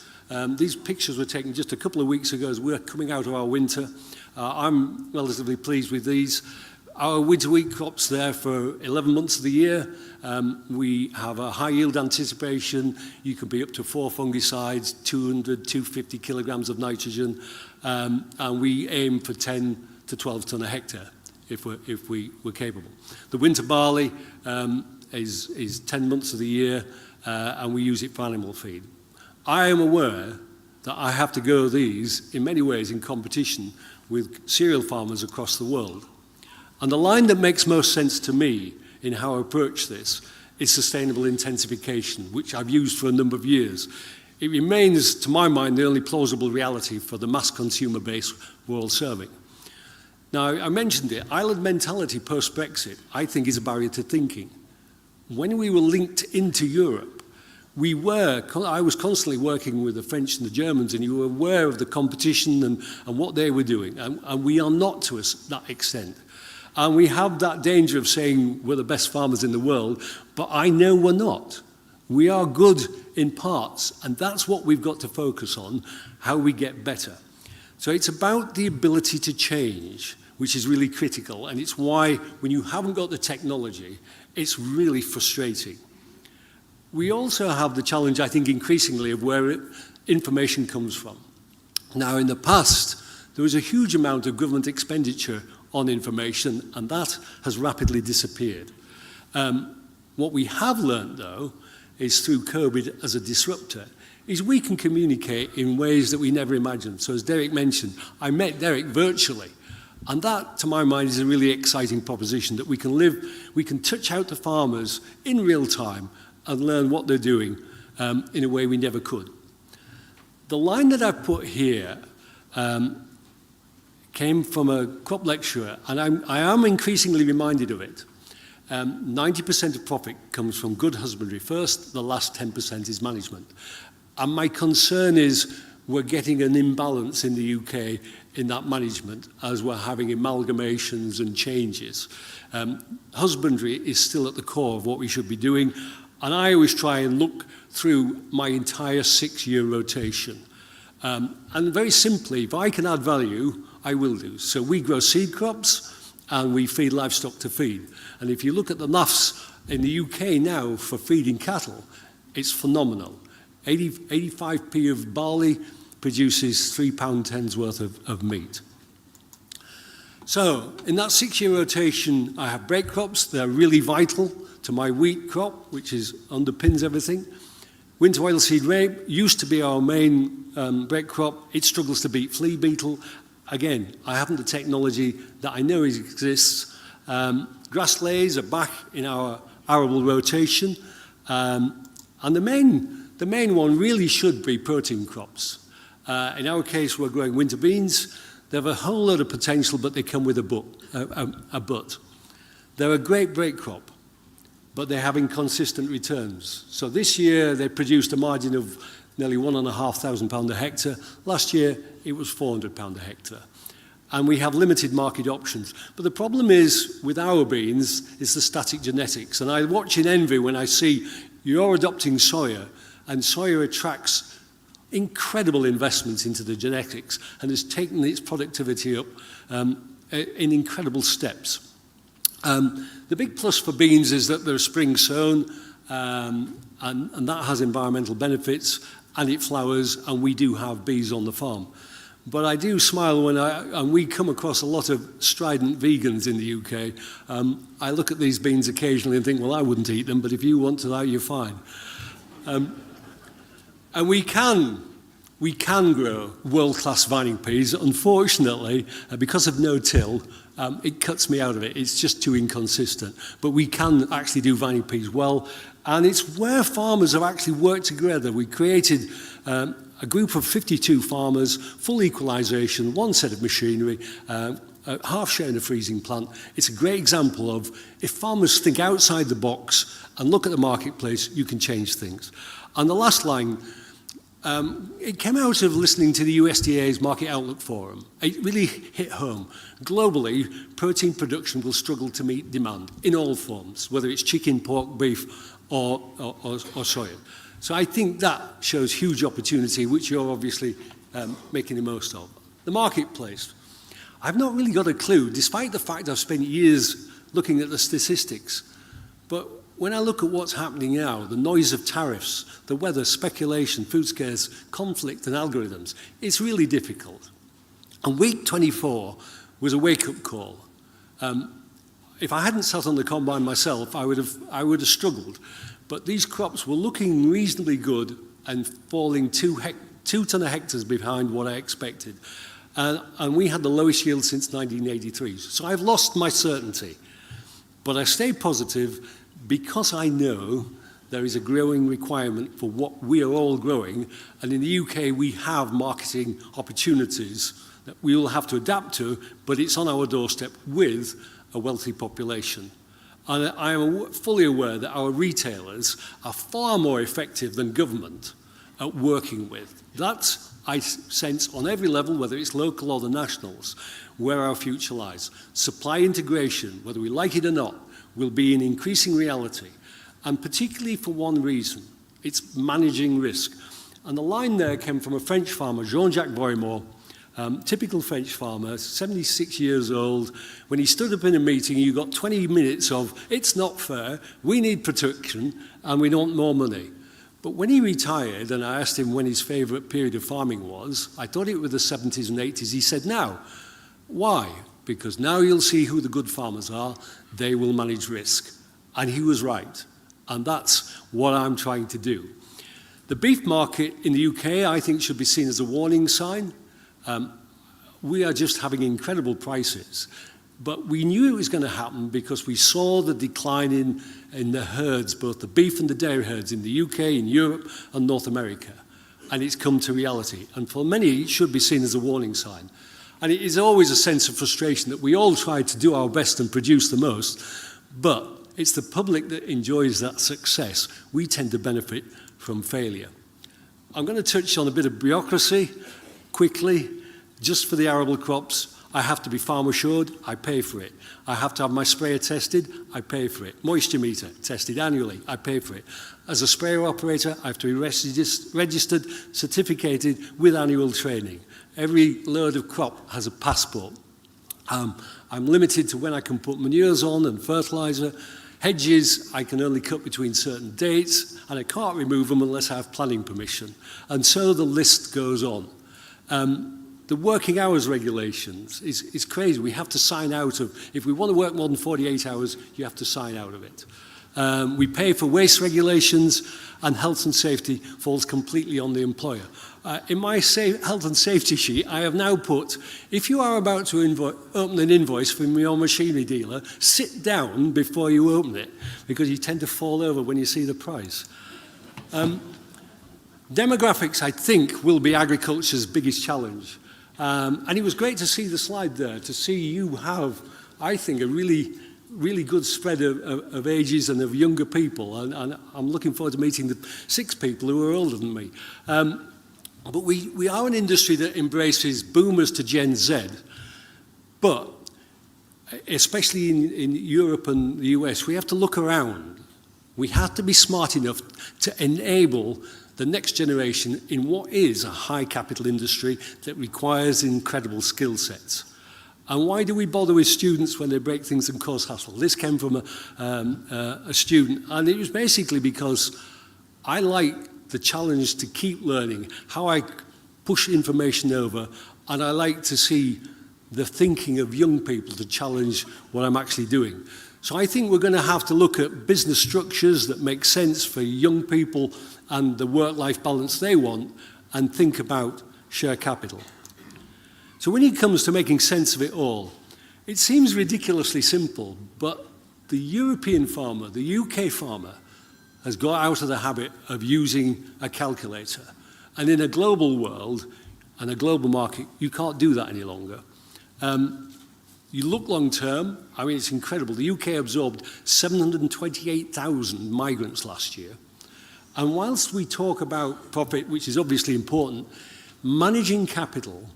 These pictures were taken just a couple of weeks ago as we're coming out of our winter. I'm relatively pleased with these. Our winter wheat crop's there for 11 months of the year. We have a high yield anticipation. You can be up to 4 fungicides, 200, 250 kilograms of nitrogen, and we aim for 10 to 12 tonne a hectare if we were capable. The winter barley, is 10 months of the year, and we use it for animal feed. I am aware that I have to go these, in many ways, in competition with cereal farmers across the world. And the line that makes most sense to me in how I approach this is sustainable intensification, which I've used for a number of years. It remains, to my mind, the only plausible reality for the mass consumer base we're all serving. Now, I mentioned it, island mentality post-Brexit, I think, is a barrier to thinking. When we were linked into Europe, I was constantly working with the French and the Germans, and you were aware of the competition and what they were doing, and we are not to that extent. And we have that danger of saying we're the best farmers in the world, but I know we're not. We are good in parts, and that's what we've got to focus on, how we get better. So it's about the ability to change, which is really critical, and it's why when you haven't got the technology, it's really frustrating. We also have the challenge, I think, increasingly of where information comes from. Now, in the past, there was a huge amount of government expenditure on information, and that has rapidly disappeared. What we have learned, though, is through COVID as a disruptor, is we can communicate in ways that we never imagined. So as Derek mentioned, I met Derek virtually, and that, to my mind, is a really exciting proposition, that we can touch out the farmers in real time and learn what they're doing in a way we never could. The line that I've put here came from a crop lecturer, and I am increasingly reminded of it. 90% of profit comes from good husbandry first, the last 10% is management. And my concern is we're getting an imbalance in the UK in that management as we're having amalgamations and changes. Husbandry is still at the core of what we should be doing, and I always try and look through my entire 6-year rotation. And very simply, if I can add value, I will do. So we grow seed crops, and we feed livestock to feed. And if you look at the NAFs in the UK now for feeding cattle, it's phenomenal. 85p of barley produces £3.10's worth of meat. So in that 6-year rotation, I have break crops. They're really vital to my wheat crop, which underpins everything. Winter oilseed rape used to be our main break crop. It struggles to beat flea beetle. Again, I haven't the technology that I know exists. Grass layers are back in our arable rotation. And the main one really should be protein crops. In our case, we're growing winter beans. They have a whole lot of potential, but they come with a but. They're a great break crop, but they're having inconsistent returns. So this year, they produced a margin of nearly £1,500 a hectare. Last year, it was £400 a hectare. And we have limited market options. But the problem is, with our beans, is the static genetics. And I watch in envy when I see you're adopting soya, and soya attracts incredible investments into the genetics and has taken its productivity up in incredible steps. The big plus for beans is that they're spring sown, and that has environmental benefits, and it flowers, and we do have bees on the farm. But I do smile when and we come across a lot of strident vegans in the UK. I look at these beans occasionally and think, well, I wouldn't eat them, but if you want to, you're fine. And we can grow world-class vining peas. Unfortunately, because of no-till, it cuts me out of it. It's just too inconsistent. But we can actually do vining peas well. And it's where farmers have actually worked together. We created a group of 52 farmers, full equalisation, one set of machinery, half share in a freezing plant. It's a great example of if farmers think outside the box and look at the marketplace, you can change things. And the last line, it came out of listening to the USDA's Market Outlook Forum. It really hit home. Globally, protein production will struggle to meet demand in all forms, whether it's chicken, pork, beef, or soya. So I think that shows huge opportunity, which you're obviously making the most of. The marketplace. I've not really got a clue, despite the fact I've spent years looking at the statistics. But when I look at what's happening now, the noise of tariffs, the weather, speculation, food scarce, conflict and algorithms, it's really difficult. And week 24 was a wake-up call. if I hadn't sat on the combine myself, I would have struggled. But these crops were looking reasonably good and falling 2 ton a hectares behind what I expected. And we had the lowest yield since 1983. So I've lost my certainty. But I stay positive because I know there is a growing requirement for what we are all growing. And in the UK, we have marketing opportunities that we will have to adapt to, but it's on our doorstep with a wealthy population. And I am fully aware that our retailers are far more effective than government at working with. That's, I sense, on every level, whether it's local or the nationals, where our future lies. Supply integration, whether we like it or not, will be an increasing reality. And particularly for one reason, it's managing risk. And the line there came from a French farmer, Jean-Jacques Boymore, typical French farmer, 76 years old. When he stood up in a meeting, you got 20 minutes of, it's not fair, we need protection, and we want more money. But when he retired, and I asked him when his favourite period of farming was, I thought it was the 70s and 80s, he said, now. Why? Because now you'll see who the good farmers are, they will manage risk. And he was right. And that's what I'm trying to do. The beef market in the UK, I think, should be seen as a warning sign. We are just having incredible prices. But we knew it was going to happen because we saw the decline in the herds, both the beef and the dairy herds in the UK, in Europe and North America. And it's come to reality. And for many, it should be seen as a warning sign. And it is always a sense of frustration that we all try to do our best and produce the most, but it's the public that enjoys that success. We tend to benefit from failure. I'm going to touch on a bit of bureaucracy quickly. Just for the arable crops, I have to be farm assured, I pay for it. I have to have my sprayer tested, I pay for it. Moisture meter tested annually, I pay for it. As a sprayer operator, I have to be registered, certificated with annual training. Every load of crop has a passport. I'm limited to when I can put manures on and fertiliser. Hedges, I can only cut between certain dates, and I can't remove them unless I have planning permission. And so the list goes on. The working hours regulations is crazy. We have to sign out of, if we want to work more than 48 hours, you have to sign out of it. We pay for waste regulations, and health and safety falls completely on the employer. In my health and safety sheet, I have now put, if you are about to open an invoice from your machinery dealer, sit down before you open it, because you tend to fall over when you see the price. Demographics, I think, will be agriculture's biggest challenge. And it was great to see the slide there, to see you have, I think, a really good spread of ages and of younger people. And I'm looking forward to meeting the 6 people who are older than me. But we are an industry that embraces boomers to Gen Z. But especially in Europe and the US, we have to look around. We have to be smart enough to enable the next generation in what is a high capital industry that requires incredible skill sets. And why do we bother with students when they break things and cause hassle? This came from a student, and it was basically because I like the challenge to keep learning, how I push information over, and I like to see the thinking of young people to challenge what I'm actually doing. So I think we're going to have to look at business structures that make sense for young people and the work-life balance they want, and think about share capital. So when it comes to making sense of it all, it seems ridiculously simple, but the European farmer, the UK farmer, has got out of the habit of using a calculator. And in a global world and a global market, you can't do that any longer. You look long term, I mean, it's incredible. The UK absorbed 728,000 migrants last year. And whilst we talk about profit, which is obviously important, managing capital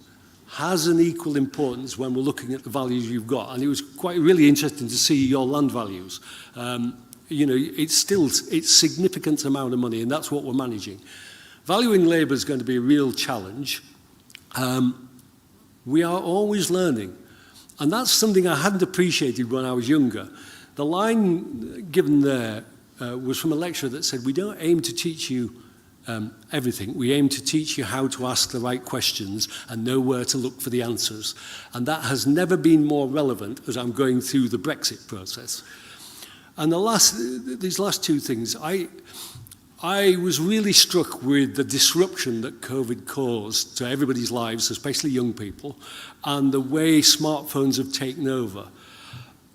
has an equal importance when we're looking at the values you've got. And it was quite really interesting to see your land values. You know, it's significant amount of money, and that's what we're managing. Valuing labour is going to be a real challenge. We are always learning. And that's something I hadn't appreciated when I was younger. The line given there was from a lecturer that said, we don't aim to teach you everything. We aim to teach you how to ask the right questions and know where to look for the answers. And that has never been more relevant as I'm going through the Brexit process. And these last two things, I was really struck with the disruption that COVID caused to everybody's lives, especially young people, and the way smartphones have taken over.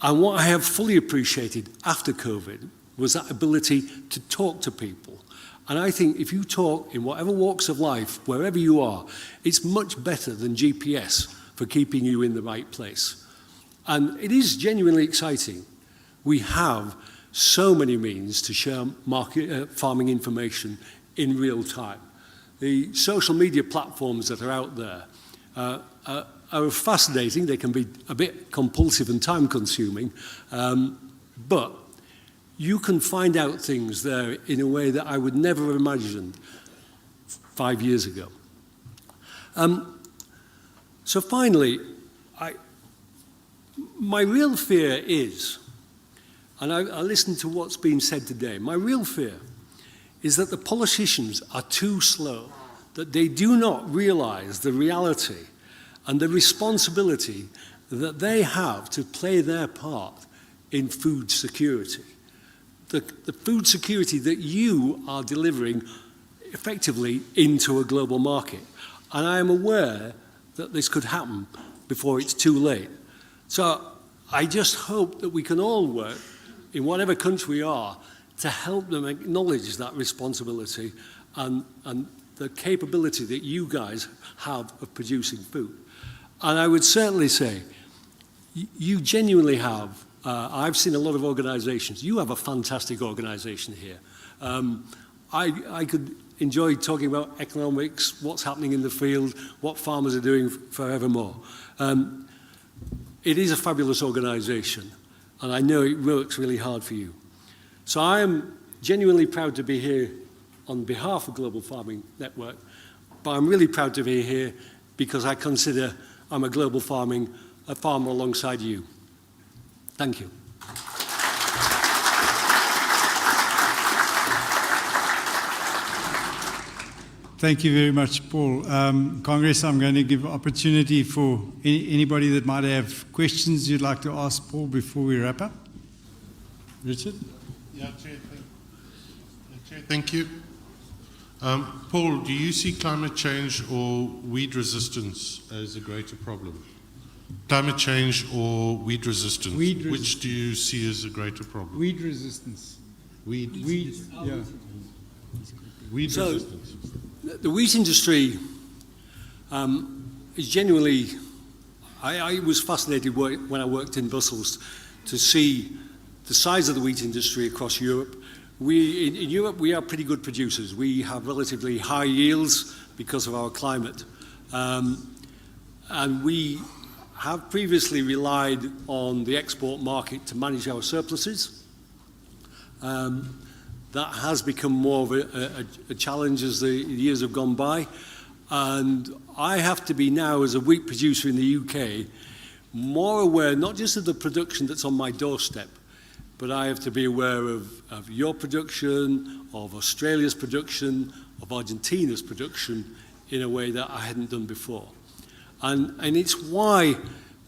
And what I have fully appreciated after COVID was that ability to talk to people. And I think if you talk in whatever walks of life, wherever you are, it's much better than GPS for keeping you in the right place. And it is genuinely exciting. We have so many means to share farming information in real time. The social media platforms that are out there are fascinating. They can be a bit compulsive and time-consuming, but you can find out things there in a way that I would never have imagined 5 years ago. So finally, my real fear is, and I listen to what's been said today, my real fear is that the politicians are too slow, that they do not realize the reality and the responsibility that they have to play their part in food security. The food security that you are delivering effectively into a global market. And I am aware that this could happen before it's too late. So I just hope that we can all work in whatever country we are to help them acknowledge that responsibility and the capability that you guys have of producing food. And I would certainly say, you genuinely have, I've seen a lot of organizations, you have a fantastic organization here. I could enjoy talking about economics, what's happening in the field, what farmers are doing forevermore. It is a fabulous organization, and I know it works really hard for you. So I am genuinely proud to be here on behalf of Global Farming Network, but I'm really proud to be here because I consider I'm a farmer alongside you. Thank you. Thank you very much, Paul. Congress, I'm going to give opportunity for anybody that might have questions you'd like to ask Paul before we wrap up. Richard? Yeah, Chair, thank you. Paul, do you see climate change or weed resistance as a greater problem? Climate change or weed resistance? Which do you see as a greater problem? Weed resistance. Weed yeah. Weed So, resistance. the wheat industry is genuinely, I was fascinated when I worked in Brussels to see the size of the wheat industry across Europe. In Europe, we are pretty good producers. We have relatively high yields because of our climate. And we have previously relied on the export market to manage our surpluses. That has become more of a challenge as the years have gone by. And I have to be now, as a wheat producer in the UK, more aware not just of the production that's on my doorstep, but I have to be aware of your production, of Australia's production, of Argentina's production in a way that I hadn't done before. And it's why,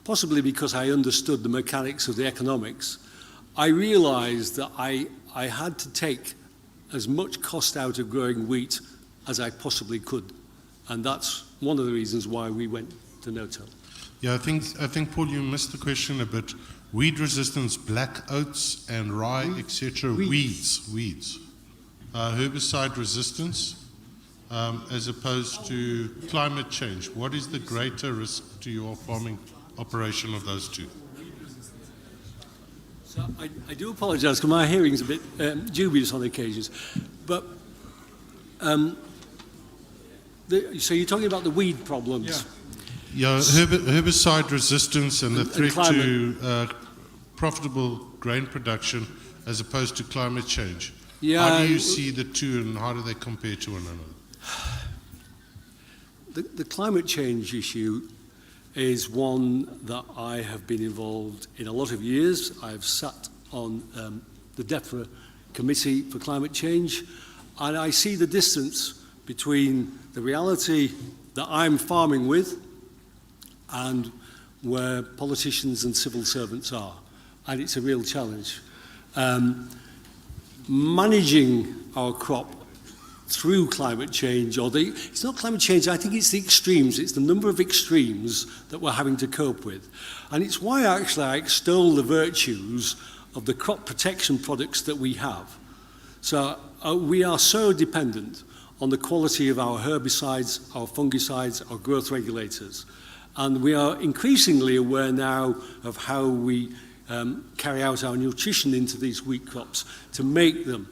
possibly because I understood the mechanics of the economics, I realized that I had to take as much cost out of growing wheat as I possibly could. And that's one of the reasons why we went to no-till. Yeah, I think, Paul, you missed the question a bit. Weed resistance, black oats and rye, etc. Weeds. Herbicide resistance, as opposed to climate change. What is the greater risk to your farming operation of those two? So I do apologise because my hearing is a bit dubious on occasions. But so you're talking about the weed problems. Yeah, herbicide resistance and the threat to profitable grain production as opposed to climate change. Yeah, how do you see the two and how do they compare to one another? The climate change issue is one that I have been involved in a lot of years. I've sat on the DEFRA Committee for Climate Change, And I see the distance between the reality that I'm farming with and where politicians and civil servants are. And it's a real challenge. Managing our crop through climate change, it's not climate change, I think it's the extremes, it's the number of extremes that we're having to cope with. And it's why actually I extol the virtues of the crop protection products that we have. So we are so dependent on the quality of our herbicides, our fungicides, our growth regulators. And we are increasingly aware now of how we carry out our nutrition into these wheat crops to make them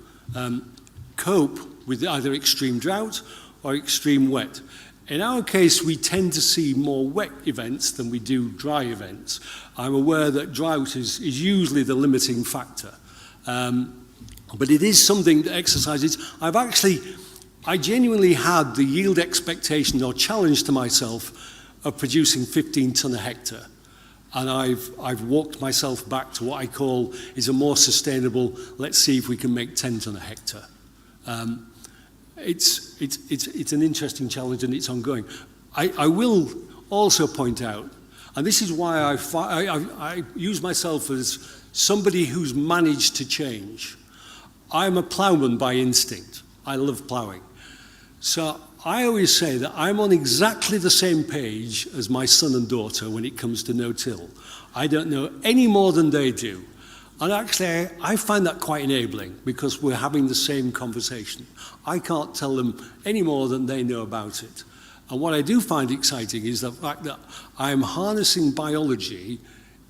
cope with either extreme drought or extreme wet. In our case, we tend to see more wet events than we do dry events. I'm aware that drought is usually the limiting factor. But it is something that exercises. I genuinely had the yield expectation or challenge to myself of producing 15 tonne a hectare. And I've walked myself back to what I call is a more sustainable, let's see if we can make 10 tonne a hectare. It's an interesting challenge and it's ongoing. I will also point out, and this is why I use myself as somebody who's managed to change. I'm a ploughman by instinct. I love ploughing. So I always say that I'm on exactly the same page as my son and daughter when it comes to no-till. I don't know any more than they do. And actually, I find that quite enabling because we're having the same conversation. I can't tell them any more than they know about it. And what I do find exciting is the fact that I'm harnessing biology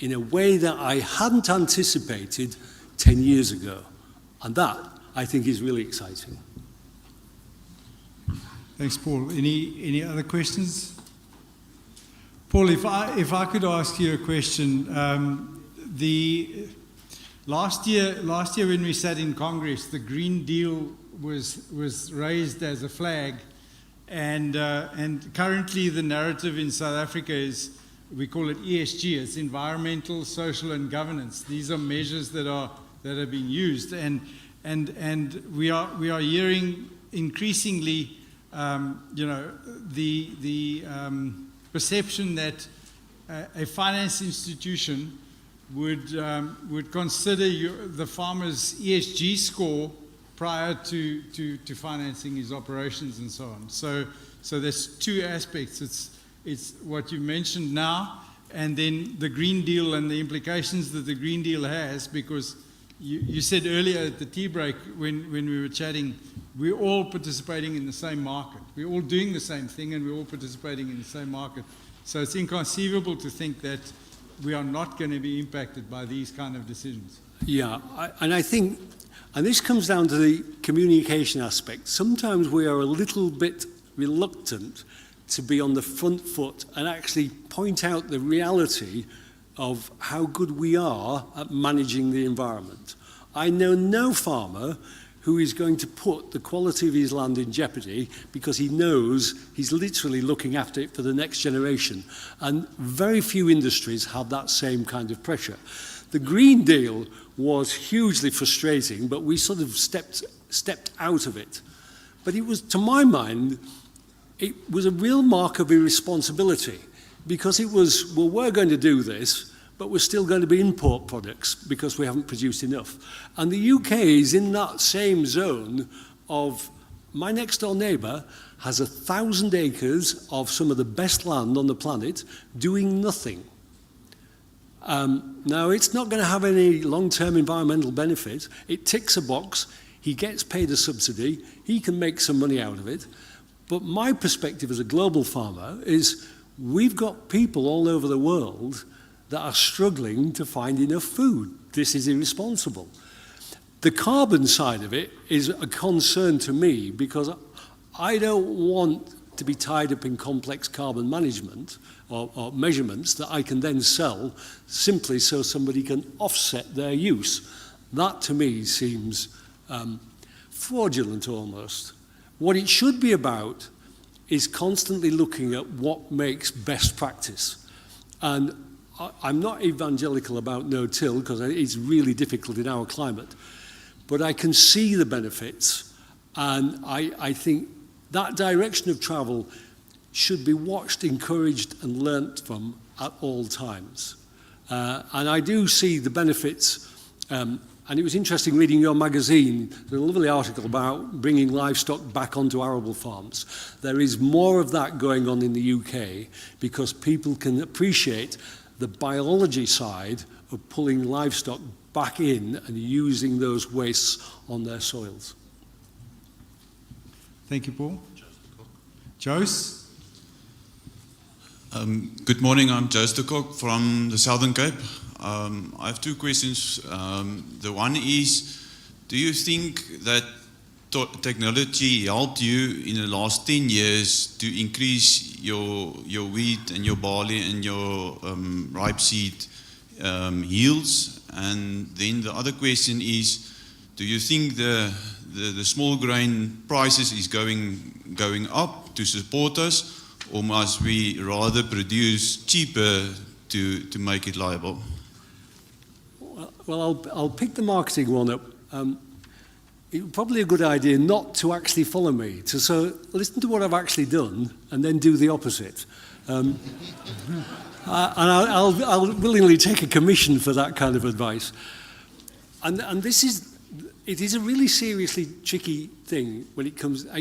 in a way that I hadn't anticipated 10 years ago. And that, I think, is really exciting. Thanks, Paul. Any other questions? Paul, if I could ask you a question, last year when we sat in Congress, the Green Deal was raised as a flag, and currently the narrative in South Africa is, we call it ESG. It's environmental, social, and governance. These are measures that are being used, and we are hearing increasingly, the perception that a finance institution would consider the farmer's ESG score prior to financing his operations and so on. So there's two aspects. It's what you mentioned now, and then the Green Deal and the implications that the Green Deal has, because you said earlier at the tea break when we were chatting, we're all participating in the same market. We're all doing the same thing and we're all participating in the same market. So it's inconceivable to think that we are not going to be impacted by these kind of decisions. Yeah, I think, and this comes down to the communication aspect. Sometimes we are a little bit reluctant to be on the front foot and actually point out the reality of how good we are at managing the environment. I know no farmer who is going to put the quality of his land in jeopardy because he knows he's literally looking after it for the next generation. And very few industries have that same kind of pressure. The Green Deal was hugely frustrating, but we sort of stepped out of it. But it was, to my mind, it was a real mark of irresponsibility, because it was, well, we're going to do this, but we're still going to be import products because we haven't produced enough. And the UK is in that same zone of, my next door neighbour has 1,000 acres of some of the best land on the planet doing nothing. Now, it's not going to have any long-term environmental benefit. It ticks a box. He gets paid a subsidy. He can make some money out of it. But my perspective as a global farmer is we've got people all over the world that are struggling to find enough food. This is irresponsible. The carbon side of it is a concern to me because I don't want to be tied up in complex carbon management or measurements that I can then sell simply so somebody can offset their use. That to me seems fraudulent almost. What it should be about is constantly looking at what makes best practice. And I'm not evangelical about no-till because it's really difficult in our climate, but I can see the benefits, And I think that direction of travel should be watched, encouraged, and learnt from at all times. And I do see the benefits. And it was interesting reading your magazine. There's a lovely article about bringing livestock back onto arable farms. There is more of that going on in the UK because people can appreciate the biology side of pulling livestock back in and using those wastes on their soils. Thank you, Paul. Jose? Good morning, I'm Jose de Kock from the Southern Cape. I have two questions. The one is, do you think that technology helped you in the last 10 years to increase your wheat and your barley and your rapeseed yields? And then the other question is, do you think the small grain prices is going up to support us, or must we rather produce cheaper to make it liable? Well, I'll pick the marketing one up. It's probably a good idea not to actually follow me, so listen to what I've actually done and then do the opposite. And I'll willingly take a commission for that kind of advice. And it is a really seriously tricky thing when it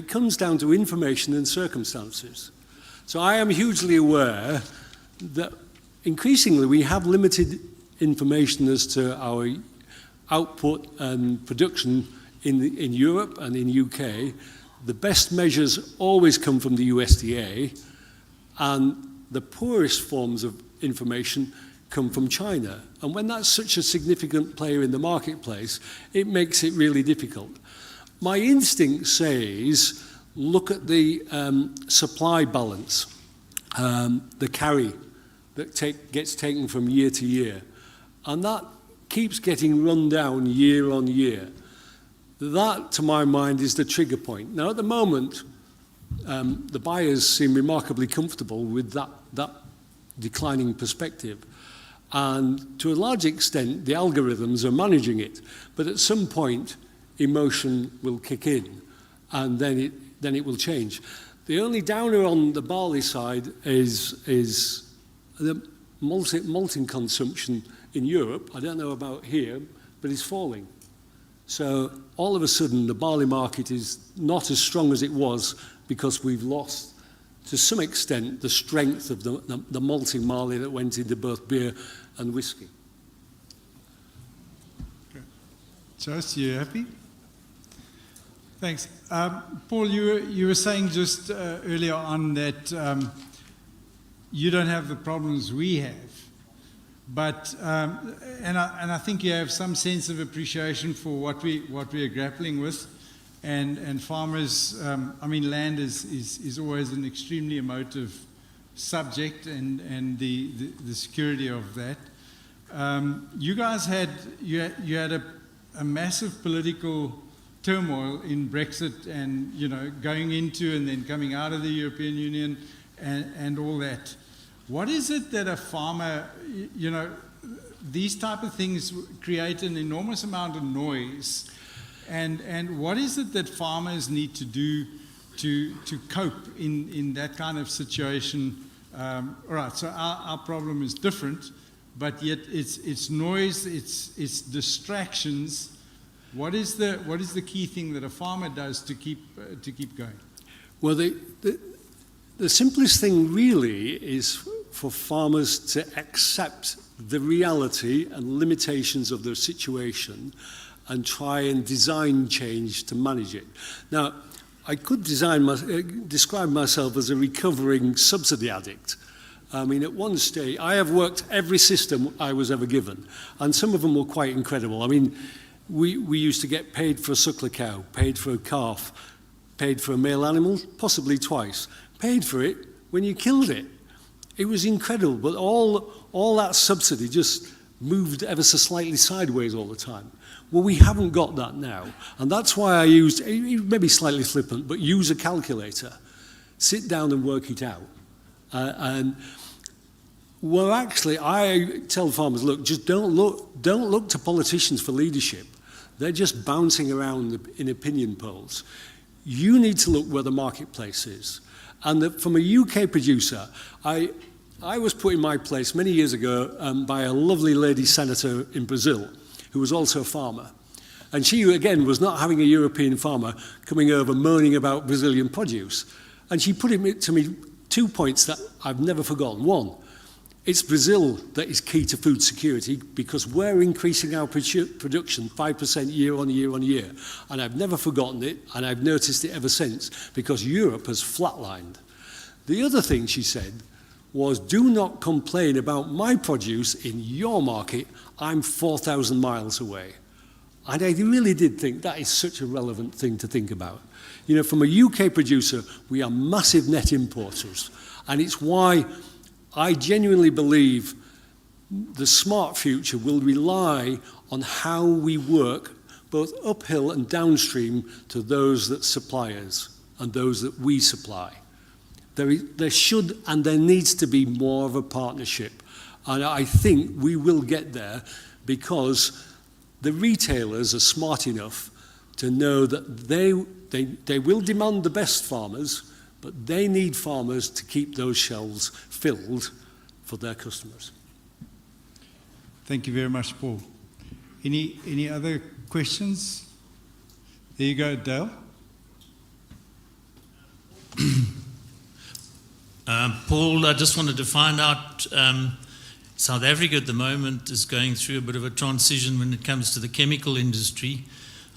comes down to information and circumstances. So I am hugely aware that increasingly we have limited information as to our output and production in Europe and in UK. The best measures always come from the USDA, and the poorest forms of information come from China. And when that's such a significant player in the marketplace, it makes it really difficult. My instinct says, look at the supply balance, the carry that gets taken from year to year. And that keeps getting run down year on year. That, to my mind, is the trigger point. Now, at the moment, the buyers seem remarkably comfortable with that declining perspective. And to a large extent, the algorithms are managing it. But at some point, emotion will kick in, and then it will change. The only downer on the barley side is the malting consumption in Europe. I don't know about here, but it's falling. So all of a sudden, the barley market is not as strong as it was because we've lost, to some extent, the strength of the malting barley that went into both beer and whiskey. Okay. Jose, you happy? Thanks. Paul, you were saying just earlier on that you don't have the problems we have. But and I think you have some sense of appreciation for what we are grappling with, and farmers. I mean, land is always an extremely emotive subject, and the security of that. You guys had a massive political turmoil in Brexit, and going into and then coming out of the European Union, and all that. What is it that a farmer, these type of things create an enormous amount of noise, and what is it that farmers need to do to cope in that kind of situation? All right, so our problem is different, but yet it's noise, it's distractions. What is the key thing that a farmer does to keep going? Well, the simplest thing really is for farmers to accept the reality and limitations of their situation and try and design change to manage it. Now, I could describe myself as a recovering subsidy addict. I mean, at one stage, I have worked every system I was ever given, and some of them were quite incredible. I mean, we used to get paid for a suckler cow, paid for a calf, paid for a male animal, possibly twice, paid for it when you killed it. It was incredible, but all that subsidy just moved ever so slightly sideways all the time. Well, we haven't got that now, and that's why I used, maybe slightly flippant, but use a calculator, sit down and work it out. Well, actually, I tell farmers, look, just don't look to politicians for leadership. They're just bouncing around in opinion polls. You need to look where the marketplace is. And from a UK producer, I was put in my place many years ago by a lovely lady senator in Brazil who was also a farmer. And she, again, was not having a European farmer coming over moaning about Brazilian produce. And she put it to me 2 points that I've never forgotten. One, it's Brazil that is key to food security because we're increasing our production 5% year on year on year. And I've never forgotten it, and I've noticed it ever since, because Europe has flatlined. The other thing she said was, do not complain about my produce in your market. I'm 4,000 miles away. And I really did think that is such a relevant thing to think about. You know, from a UK producer, we are massive net importers. And it's why I genuinely believe the smart future will rely on how we work both uphill and downstream to those that supply us and those that we supply. There should and there needs to be more of a partnership. And I think we will get there because the retailers are smart enough to know that they will demand the best farmers, but they need farmers to keep those shelves filled for their customers. Thank you very much, Paul. Any other questions? There you go, Dale. Paul, I just wanted to find out, South Africa at the moment is going through a bit of a transition when it comes to the chemical industry.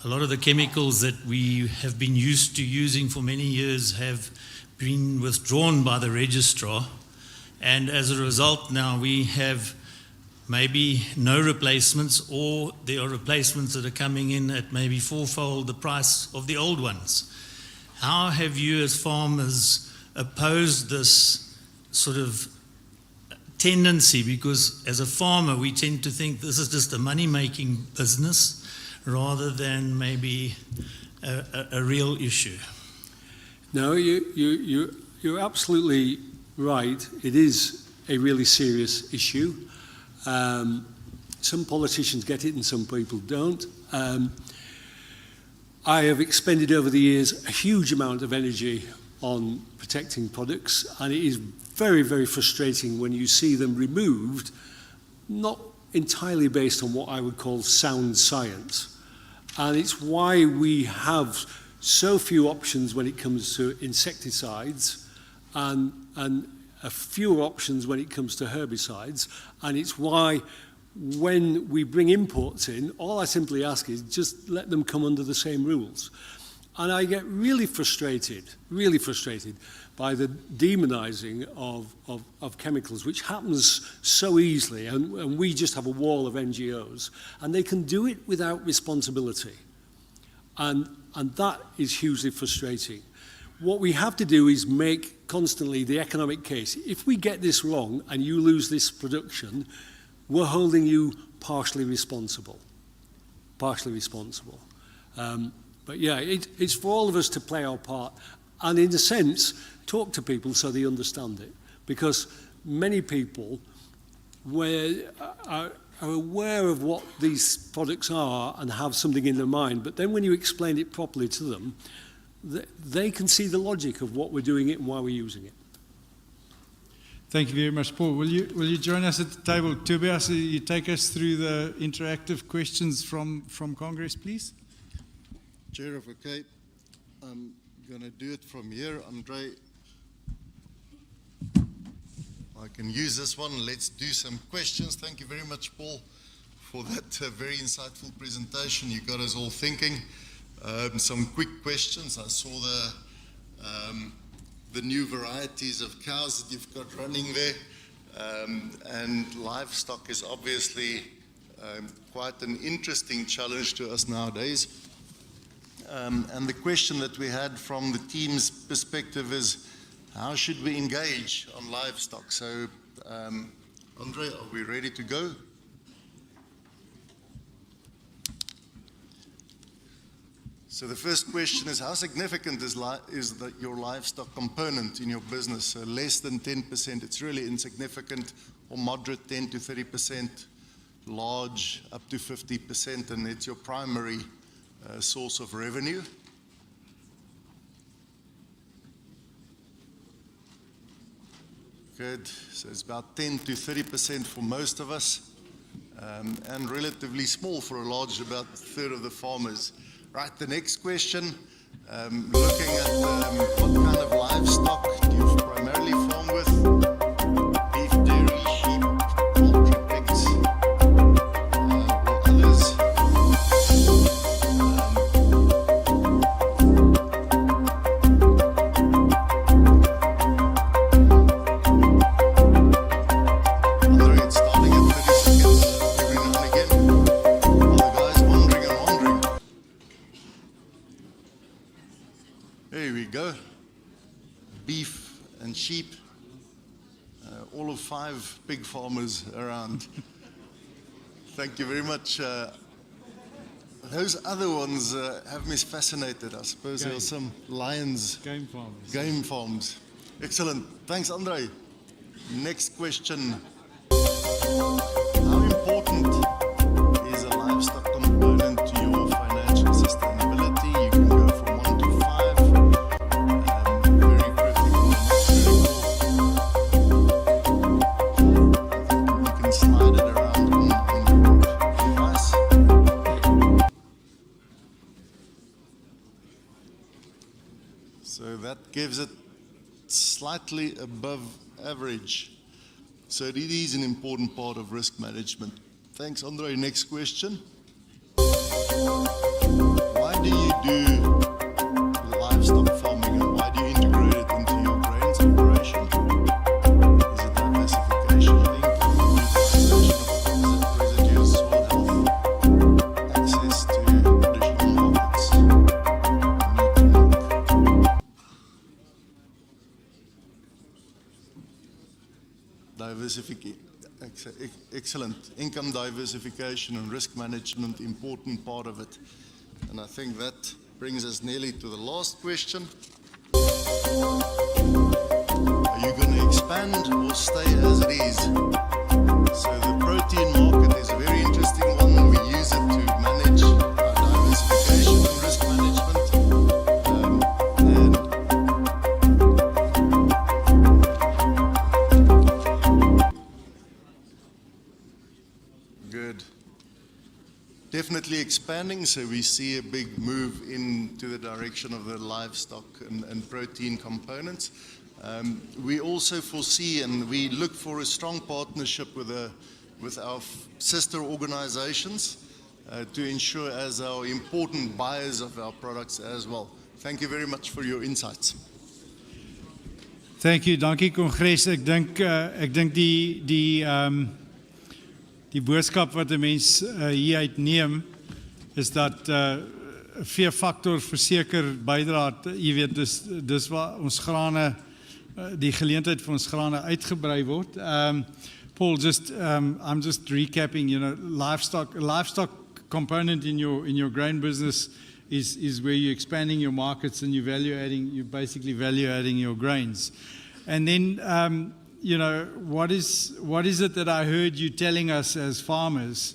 A lot of the chemicals that we have been used to using for many years have been withdrawn by the registrar, and as a result now we have maybe no replacements, or there are replacements that are coming in at maybe fourfold the price of the old ones. How have you as farmers opposed this sort of tendency? Because as a farmer we tend to think this is just a money-making business rather than maybe a real issue. No, you're absolutely right. It is a really serious issue. Some politicians get it and some people don't. I have expended over the years a huge amount of energy on protecting products, and it is very, very frustrating when you see them removed, not entirely based on what I would call sound science. And it's why we have so few options when it comes to insecticides and fewer options when it comes to herbicides. And it's why when we bring imports in, all I simply ask is just let them come under the same rules. And I get really frustrated by the demonizing of chemicals, which happens so easily, and we just have a wall of NGOs, and they can do it without responsibility. And that is hugely frustrating. What we have to do is make constantly the economic case. If we get this wrong and you lose this production, we're holding you partially responsible. But yeah, it's for all of us to play our part and, in a sense, talk to people so they understand it. Because many people are aware of what these products are and have something in their mind, but then when you explain it properly to them, they can see the logic of what we're doing it and why we're using it. Thank you very much, Paul. Will you join us at the table? Tobias, you take us through the interactive questions from Congress, please. Chair, if okay, I'm going to do it from here. Andre, I can use this one. Let's do some questions. Thank you very much, Paul, for that very insightful presentation. You got us all thinking. Some quick questions. I saw the new varieties of cows that you've got running there, and livestock is obviously quite an interesting challenge to us nowadays. And the question that we had from the team's perspective is, how should we engage on livestock? So, Andre, are we ready to go? So the first question is, how significant is your livestock component in your business? So less than 10%, it's really insignificant, or moderate 10 to 30%, large up to 50%, and it's your primary source of revenue. Good. So it's about 10 to 30% for most of us, and relatively small for a large, about a third of the farmers. Right, the next question, looking at what kind of livestock do you primarily farm with? Beef, dairy, sheep, poultry, pigs, or others? Andre, it's starting at 30 seconds every now and again. All the guys wandering and wandering. There we go. Beef and sheep. All of 5 pig farmers around. Thank you very much. Those other ones have me fascinated. I suppose there are some lions. Game farmers. Game farms. Excellent. Thanks, Andre. Next question. How important is a livestock component to your financial sustainability? You can go from 1 to 5. Very critical, not critical. You can slide it around on your device. So that gives it slightly above average. So it is an important part of risk management. Thanks, Andre. Next question. Why do you do livestock farming, and why do you integrate it into your grains operation? Is it diversification of income, utilization of residues, soil health, access to additional markets, new to milk? Excellent. Income diversification and risk management, important part of it. And I think that brings us nearly to the last question. Are you going to expand or stay as it is? So the protein market is a very interesting one. We use it to manage our diversification and risk management. Good. Definitely expanding, so we see a big move into the direction of the livestock and protein components. We also foresee and we look for a strong partnership with our sister organizations to ensure as our important buyers of our products as well. Thank you very much for your insights. Thank you. Dankie Kongres. Ek dink die boodskap wat 'n mens hier uitneem is dat veefaktor verseker bydra, jy weet, dis waar ons grane, die geleentheid vir ons grane uitgebrei word. Paul, I'm just recapping, you know, livestock component in your grain business is where you're expanding your markets and you're basically value adding your grains. And then you know, what is it that I heard you telling us as farmers?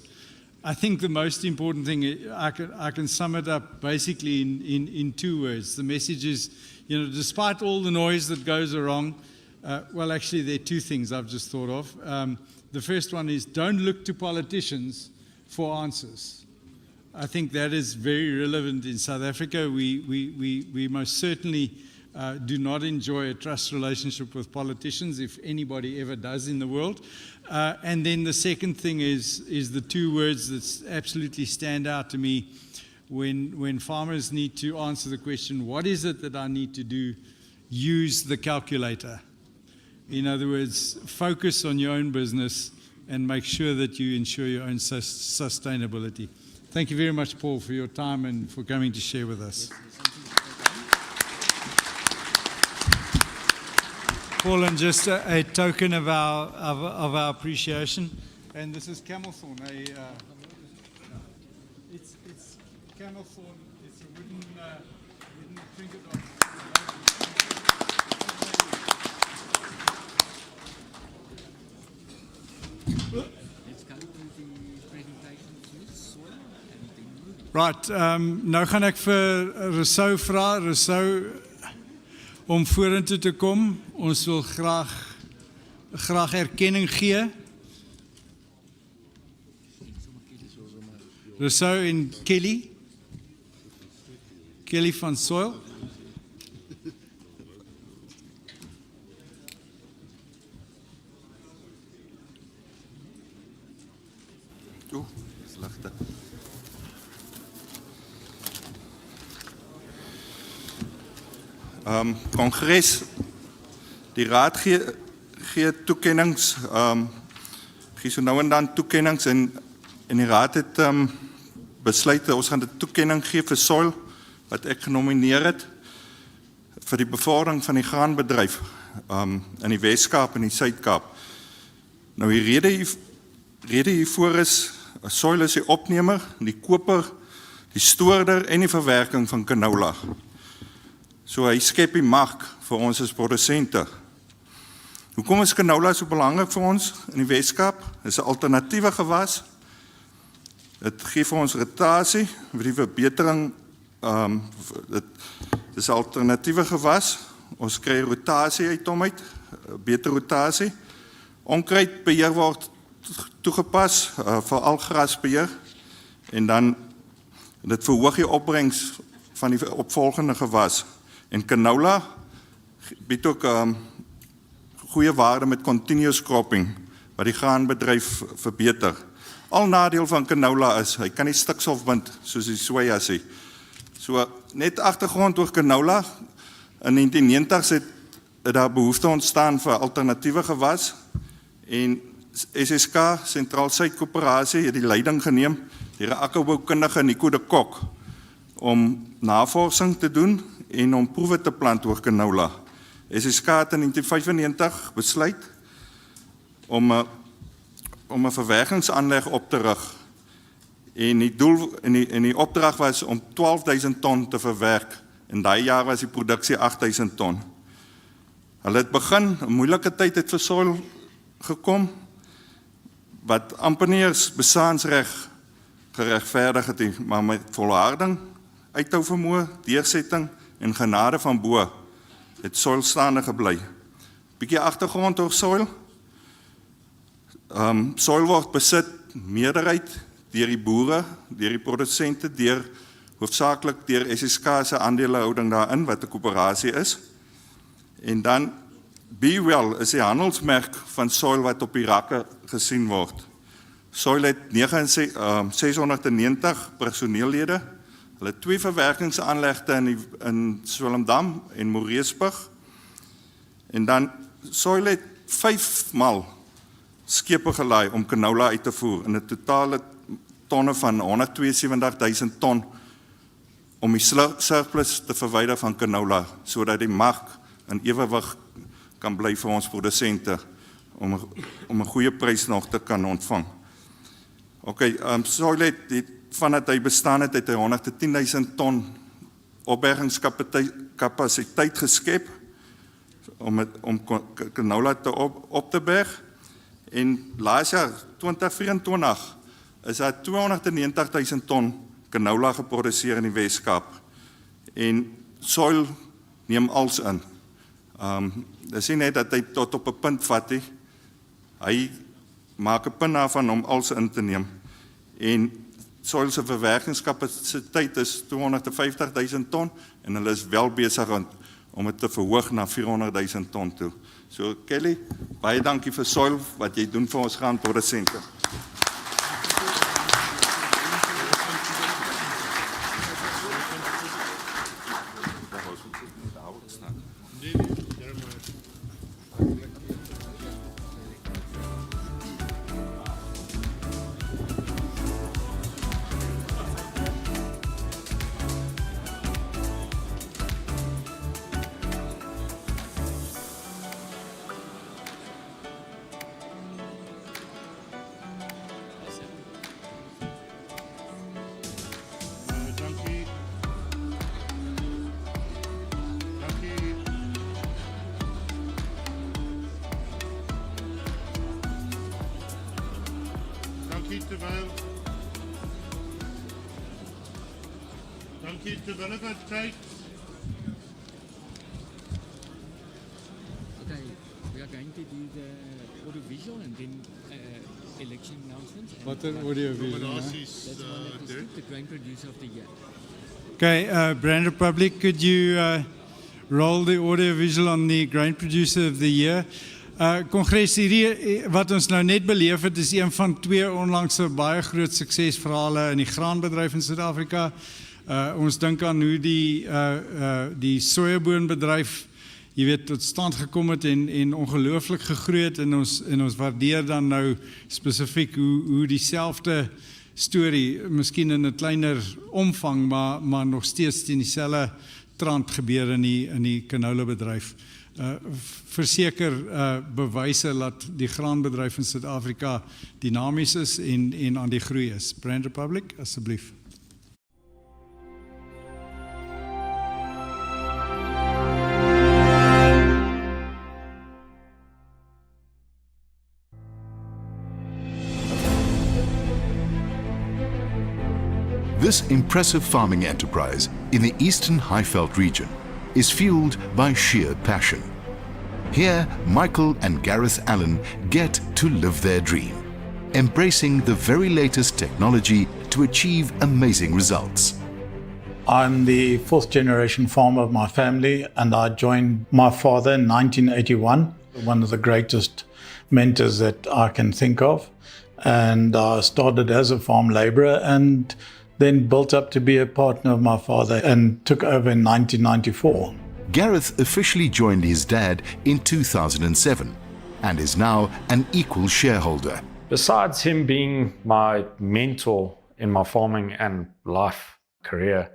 I think the most important thing, I can sum it up basically in 2 words. The message is, you know, despite all the noise that goes along, well, actually there are 2 things I've just thought of. The first one is, don't look to politicians for answers. I think that is very relevant in South Africa. We most certainly do not enjoy a trust relationship with politicians, if anybody ever does in the world. And then the second thing is the 2 words that absolutely stand out to me when farmers need to answer the question, what is it that I need to do? Use the calculator. In other words, focus on your own business and make sure that you ensure your own sustainability. Thank you very much, Paul, for your time and for coming to share with us. Paul, and just a token of our appreciation, and this is Camelthorn. It's Camelthorn. It's a wooden trinket. Let's go to the presentation, please. Right, nou gaan ek vir Rousseau vra. Rousseau, om vorentoe te kom, ons wil graag graag erkenning gee. Rousseau en Kelly. Kelly van Soil. Oeh, dis ligte. Kongres, die raad gee toekennings, gee so nou en dan toekennings en die raad het besluit ons gaan 'n toekenning gee vir Soil wat ek genomineer het vir die bevordering van die graanbedryf in die Wes-Kaap en die Suid-Kaap. Nou die rede hiervoor is Soil is die opnemer, die koper, die stoorder en die verwerking van canola. So hy skep die mark vir ons as produsente. Hoekom is canola so belangrik vir ons in die Wes-Kaap? Dit is 'n alternatiewe gewas. Dit gee vir ons rotasie, vir die verbetering, dit is 'n alternatiewe gewas. Ons kry rotasie uit hom uit, beter rotasie. Onkruidbeheer word toegepas, veral grasbeheer, en dan dit verhoog die opbrengs van die opvolgende gewas. En canola bied ook goeie waarde met continuous cropping, wat die graanbedryf verbeter. Al nadeel van canola is, hy kan nie stikstof bind, soos die soja sê. So, net agtergrond oor canola, in 1990s het daar behoefte ontstaan vir alternatiewe gewas, en SSK, Sentraal Suid Koöperasie, het die leiding geneem, deur 'n akkerboukundige Nico de Kok, om navorsing te doen, en om proewe te plant oor canola. SSK het in 1995 besluit om 'n verwerkingsaanleg op te rig. En die doel en die opdrag was om 12.000 ton te verwerk. En daai jaar was die produksie 8.000 ton. Hulle het begin, 'n moeilike tyd het vir Soil gekom, wat amper nie eens besaansreg geregverdig het nie, maar met volharding, uithou vermoë, deursetting en genade van bo het Soil staande gebly. Bietjie agtergrond oor Soil. Soil word besit meerderheid deur die boere, deur die produsente, hoofsaaklik deur SSK se aandelehouding daarin wat 'n koöperasie is. En dan Be Well is die handelsmerk van Soil wat op die rakke gesien word. Soil het 690 personeellede. Hulle het 2 verwerkingsaanlegte in Swellendam en Moreesburg. En dan Soil het 5 maal skepe gelaai om canola uit te voer in 'n totale tonne van 172.000 ton om die surplus te verwyder van canola, sodat die mark in ewewig kan bly vir ons produsente om 'n goeie prys nog te kan ontvang. Okay, Soil het vandat hy bestaan het hy 110.000 ton opbergingskapasiteit geskep om canola op te berg. En laas jaar 2024 is daar 290.000 ton canola geproduseer in die Wes-Kaap. En Soil neem als in. Dis nie net dat hy tot op 'n punt vat nie. Hy maak 'n punt daarvan om als in te neem. En Soil se verwerkingskapasiteit is 250.000 ton en hulle is wel besig om dit te verhoog na 400.000 ton toe. So Kelly, baie dankie vir Soil wat jy doen vir ons graanprodusente. Dankie terwyl ek kyk. Okay, we We are going to do the audiovisual and then election announcements. What are audiovisual? Nominaties, That's one that was Derek? the Grain Producer of the Year. Okay, Brand Republic, could you roll the audiovisual on the Grain Producer of the Year? Kongres, hierdie wat ons nou net beleef het, is een van 2 onlangse baie groot suksesverhale in die graanbedryf in Suid-Afrika. Ons dink aan hoe die sojaboonbedryf, jy weet, tot stand gekom het en ongelooflik gegroei het, en ons waardeer dan nou spesifiek hoe dieselfde storie, miskien in 'n kleiner omvang, maar nog steeds teen dieselfde trant gebeur in die canola bedryf. Verseker bewyse dat die graanbedryf in Suid-Afrika dinamies is en aan die groei is. Brand Republic, asseblief. This impressive farming enterprise in the Eastern Highveld region is fueled by sheer passion. Here, Michael and Gareth Allen get to live their dream, embracing the very latest technology to achieve amazing results. I'm the 4th generation farmer of my family, and I joined my father in 1981, one of the greatest mentors that I can think of. And I started as a farm laborer and then built up to be a partner of my father and took over in 1994. Gareth officially joined his dad in 2007 and is now an equal shareholder. Besides him being my mentor in my farming and life career,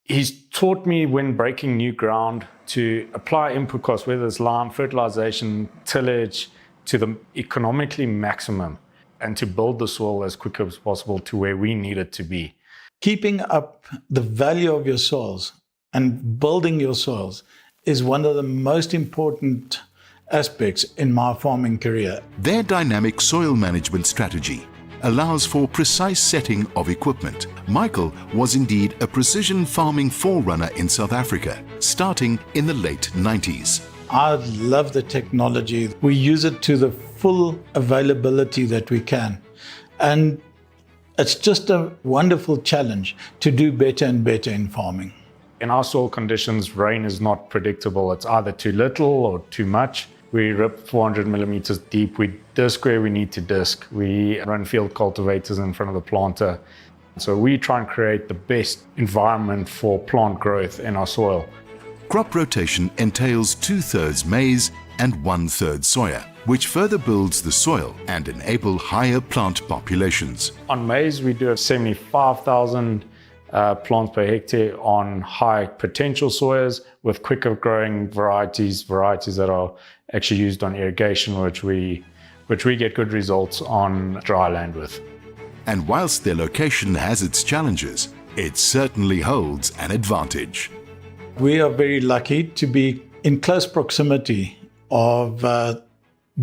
he's taught me when breaking new ground to apply input costs, whether it's lime, fertilization, tillage, to the economically maximum, and to build the soil as quick as possible to where we need it to be. Keeping up the value of your soils and building your soils is one of the most important aspects in my farming career. Their dynamic soil management strategy allows for precise setting of equipment. Michael was indeed a precision farming forerunner in South Africa, starting in the late 90s. I love the technology. We use it to the full availability that we can. And it's just a wonderful challenge to do better and better in farming. In our soil conditions, rain is not predictable. It's either too little or too much. We rip 400 millimeters deep. We disc where we need to disc. We run field cultivators in front of the planter. So we try and create the best environment for plant growth in our soil. Crop rotation entails 2/3 maize and 1/3 soya, which further builds the soil and enable higher plant populations. On maize, we do have 75,000 plants per hectare on high potential soils with quicker growing varieties that are actually used on irrigation, which we get good results on dry land with. And whilst their location has its challenges, it certainly holds an advantage. We are very lucky to be in close proximity of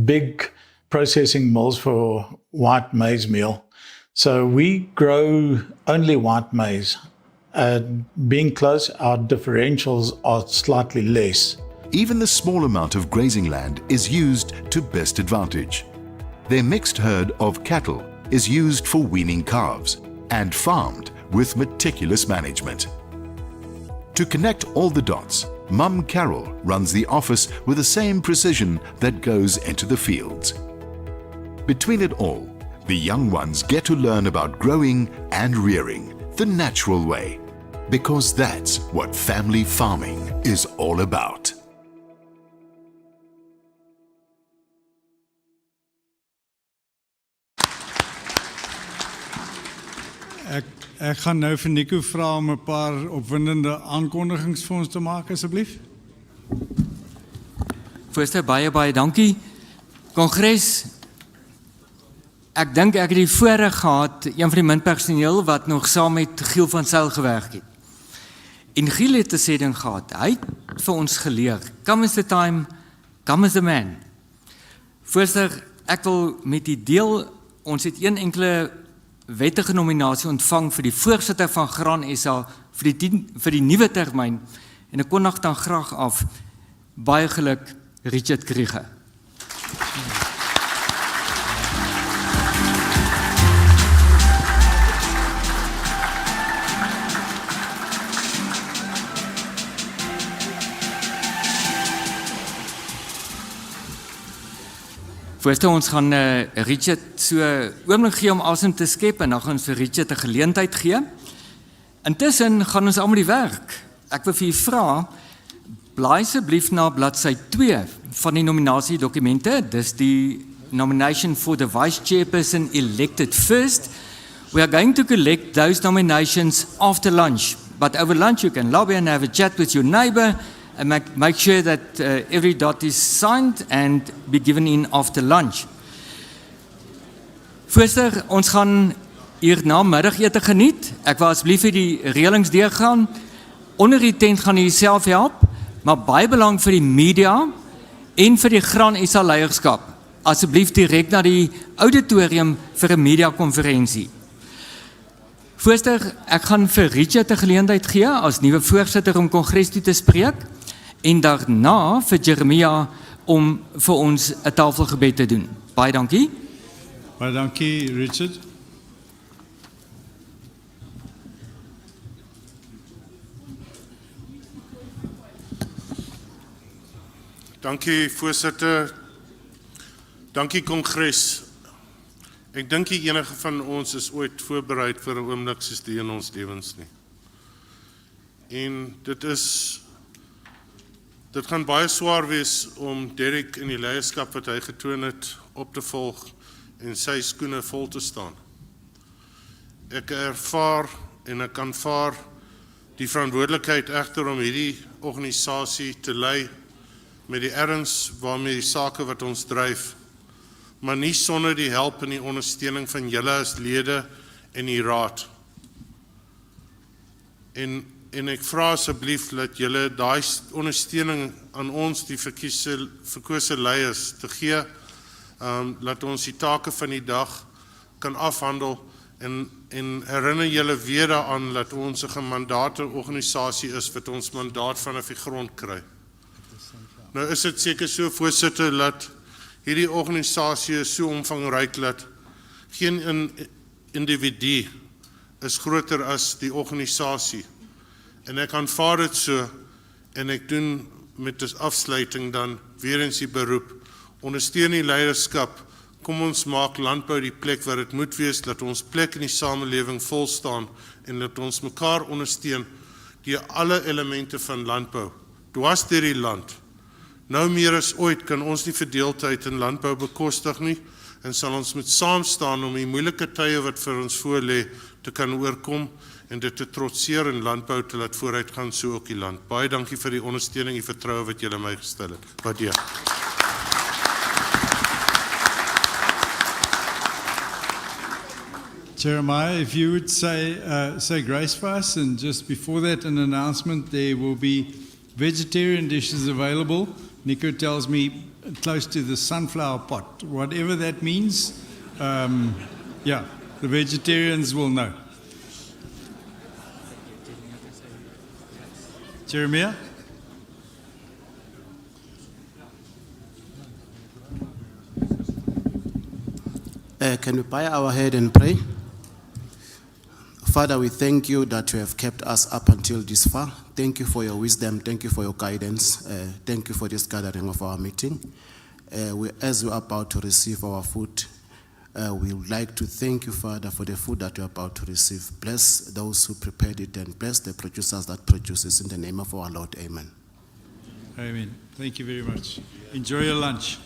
big processing mills for white maize meal. So we grow only white maize. Being close, our differentials are slightly less. Even the small amount of grazing land is used to best advantage. Their mixed herd of cattle is used for weaning calves and farmed with meticulous management. To connect all the dots, Mum Carol runs the office with the same precision that goes into the fields. Between it all, the young ones get to learn about growing and rearing the natural way, because that's what family farming is all about. Ek gaan nou vir Nico vra om 'n paar opwindende aankondigings vir ons te maak asseblief. Voorste baie dankie. Kongres, ek dink ek het die voorreg gehad, een van die min personeel wat nog saam met Giel van Sail gewerk het. En Giel het 'n sêding gehad. Hy het vir ons geleer, come is the time, come is the man. Voorste, ek wil met die deel, ons het een enkele wettige nominasie ontvang vir die voorsitter van Graan SA vir die nuwe termyn, en ek kondig dan graag af, baie geluk, Richard Krieger. Voorstel, ons gaan Richard so oomblik gee om asem te skep en dan gaan ons vir Richard 'n geleentheid gee. Intussen gaan ons aan met die werk. Ek wil vir u vra, blaai asseblief na bladsy 2 van die nominasiedokumente. Dis die nomination for the vice chairperson elected first. We are going to collect those nominations after lunch. But over lunch you can lobby and have a chat with your neighbor and make sure that every dot is signed and be given in after lunch. Voorstel, ons gaan hier na middagete geniet. Ek wil asseblief vir die reëlings deurgaan. Onder die tent gaan jy self help, maar baie belang vir die media en vir die Gran SA leierskap. Asseblief direk na die auditorium vir 'n media konferensie. Voorstel, ek gaan vir Richard 'n geleentheid gee as nuwe voorsitter om kongres toe te spreek en daarna vir Jeremia om vir ons 'n tafelgebed te doen. Baie dankie. Baie dankie, Richard. Dankie voorsitter. Dankie kongres. Ek dink nie enige van ons is ooit voorberei vir 'n oomblik soos die in ons lewens nie. En dit gaan baie swaar wees om Derek in die leierskap wat hy getoon het op te volg en sy skoene vol te staan. Ek ervaar en ek aanvaar die verantwoordelikheid egter om hierdie organisasie te lei met die erns waarmee die sake wat ons dryf, maar nie sonder die help en die ondersteuning van julle as lede en die raad. En ek vra asseblief dat julle daai ondersteuning aan ons, die verkose leiers, te gee, laat ons die take van die dag kan afhandel en herinner julle weer daaraan dat ons 'n gemandate organisasie is wat ons mandaat vanaf die grond kry. Nou is dit seker so, voorsitter, dat hierdie organisasie is so omvangryk dat geen individu is groter as die organisasie. En ek aanvaar dit so en ek doen met die afsluiting dan weer eens die beroep. Ondersteun die leierskap. Kom ons maak landbou die plek waar dit moet wees, dat ons plek in die samelewing vol staan en dat ons mekaar ondersteun deur alle elemente van landbou. Dwars deur die land. Nou meer as ooit kan ons nie verdeeldheid in landbou bekostig nie en sal ons moet saam staan om die moeilike tye wat vir ons voorlê te kan oorkom en dit te trotseer in landbou te laat vooruit gaan, so ook die land. Baie dankie vir die ondersteuning en vertroue wat julle my gestel het. Waardeer. Jeremiah, if you would say grace for us, and just before that, an announcement: there will be vegetarian dishes available. Nico tells me close to the sunflower pot, whatever that means. Yeah, the vegetarians will know. Jeremiah? Can we bow our head and pray? Father, we thank you that you have kept us up until this far. Thank you for your wisdom. Thank you for your guidance. Thank you for this gathering of our meeting. As we are about to receive our food, we would like to thank you, Father, for the food that we are about to receive. Bless those who prepared it and bless the producers that produces. In the name of our Lord, amen. Amen. Thank you very much. Enjoy your lunch.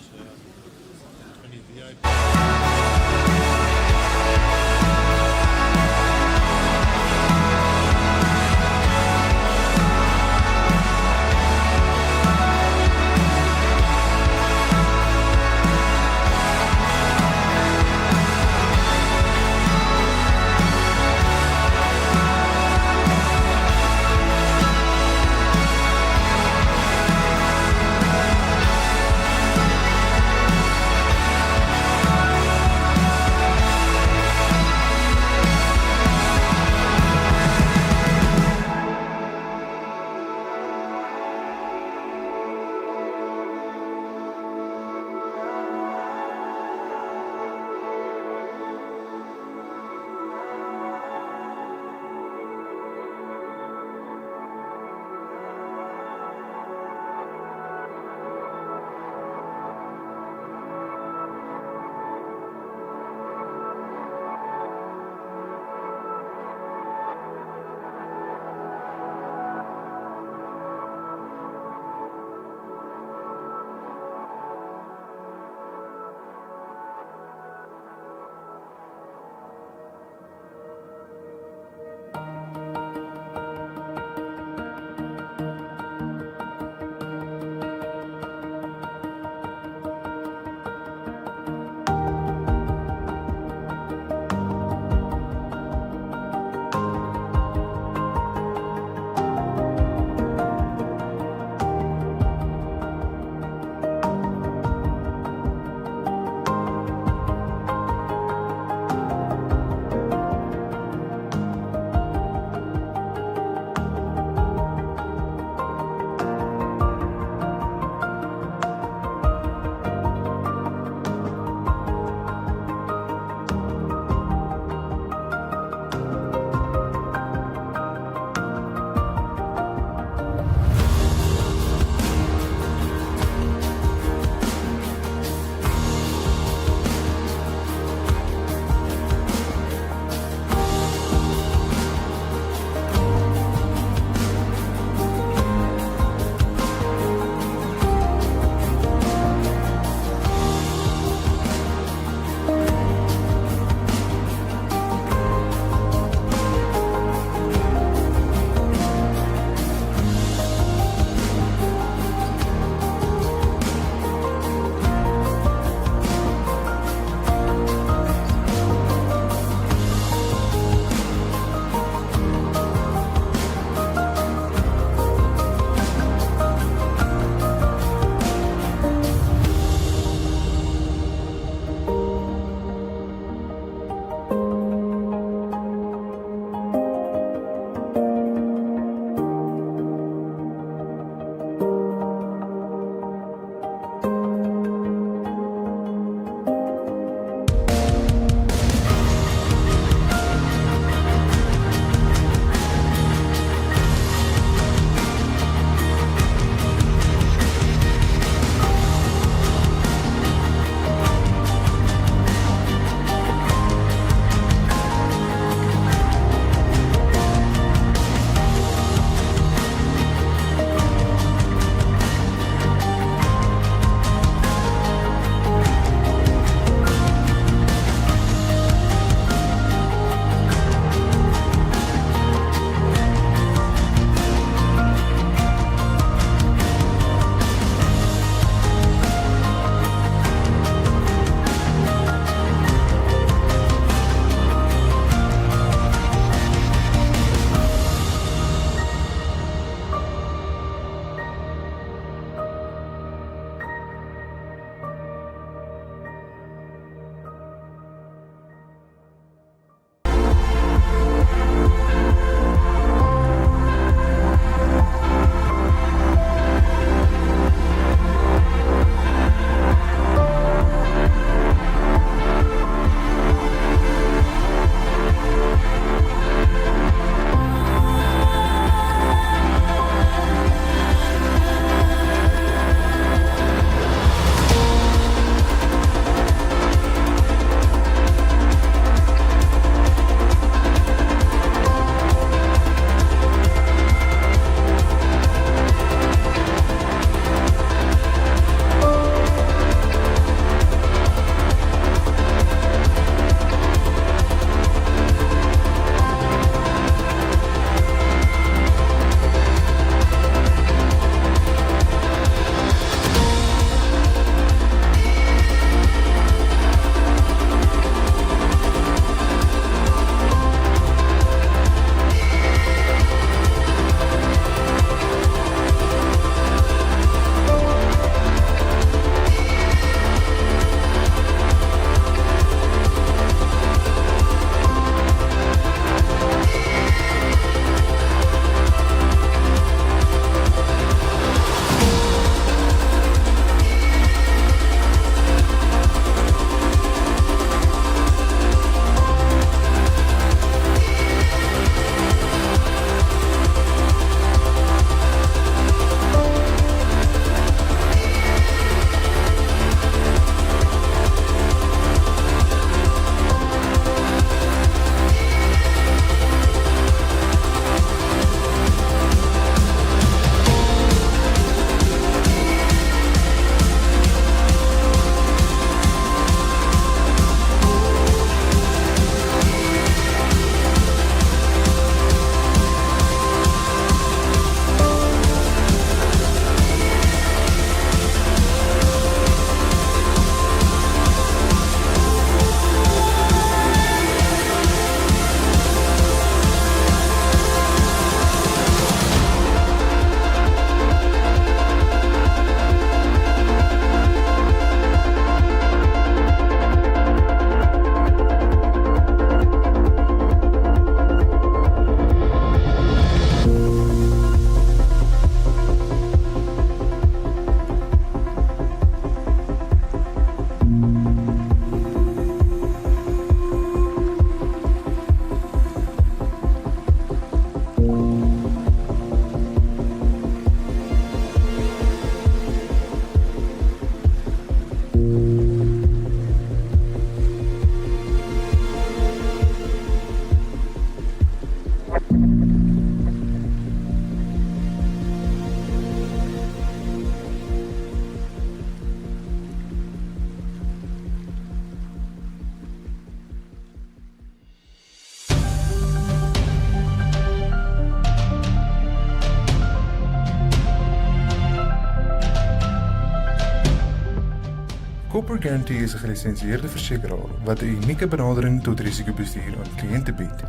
Copper Guarantee is 'n gelisensieerde versekeraar wat 'n unieke benadering tot risikobestuur aan kliënte bied.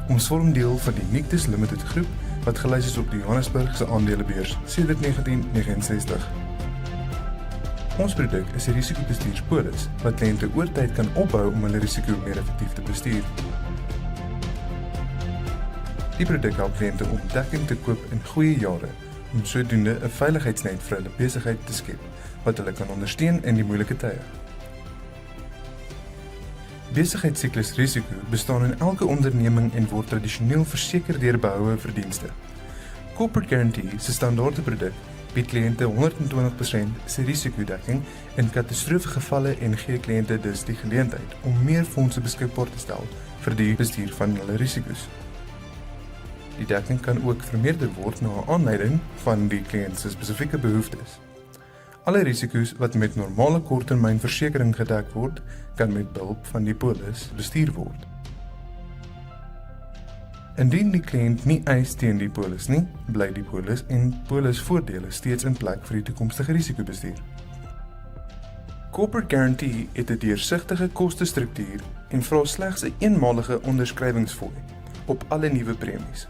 Ons vorm deel van die Nictus Limited groep wat gelys is op die Johannesburgse aandelebeurs sedert 1969. Ons produk is 'n risikobestuurspolis wat kliënte oor tyd kan opbou om hulle risiko meer effektief te bestuur. Die produk help kliënte om dekking te koop in goeie jare om sodoende 'n veiligheidsnet vir hulle besigheid te skep wat hulle kan ondersteun in die moeilike tye. Besigheidsiklusrisiko bestaan in elke onderneming en word tradisioneel verseker deur behoue verdienste. Corporate Guarantee se standaarde produk bied kliënte 120% se risikodekking in katastrofegevalle en gee kliënte dus die geleentheid om meer fondse beskikbaar te stel vir die bestuur van hulle risiko's. Die dekking kan ook vermeerder word na aanleiding van die kliënt se spesifieke behoeftes. Alle risiko's wat met normale korttermynversekering gedek word, kan met behulp van die polis bestuur word. Indien die kliënt nie eis teen die polis nie, bly die polis en polisvoordele steeds in plek vir die toekomstige risikobestuur. Corporate Guarantee het 'n deursigtige kostestruktuur en vra slegs 'n eenmalige onderskrywingsfooi op alle nuwe premies.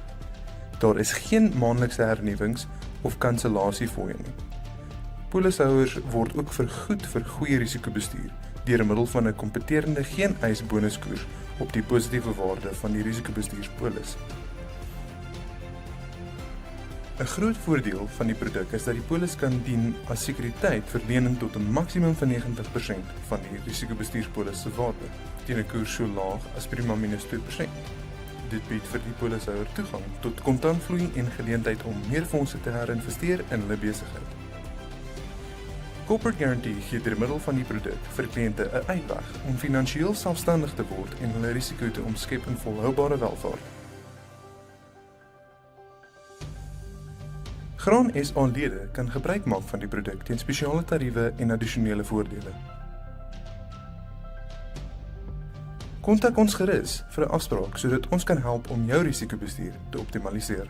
Daar is geen maandelikse hernuwings of kansellasiefooie nie. Polishouers word ook vergoed vir goeie risikobestuur deur middel van 'n kompeterende geen-eis bonuskoers op die positiewe waarde van die risikobestuurspolis. 'n Groot voordeel van die produk is dat die polis kan dien as sekuriteit vir lening tot 'n maksimum van 90% van die risikobestuurspolis se waarde teen 'n koers so laag as prima minus 2%. Dit bied vir die polishouer toegang tot kontantvloei en geleentheid om meer fondse te herinvesteer in hulle besigheid. Corporate Guarantee gee deur middel van die produk vir kliënte 'n uitweg om finansiëel selfstandig te word en hulle risiko te omskep in volhoubare welvaart. Graan SA-lede kan gebruik maak van die produk teen spesiale tariewe en addisionele voordele. Kontak ons gerus vir 'n afspraak sodat ons kan help om jou risikobestuur te optimaliseer.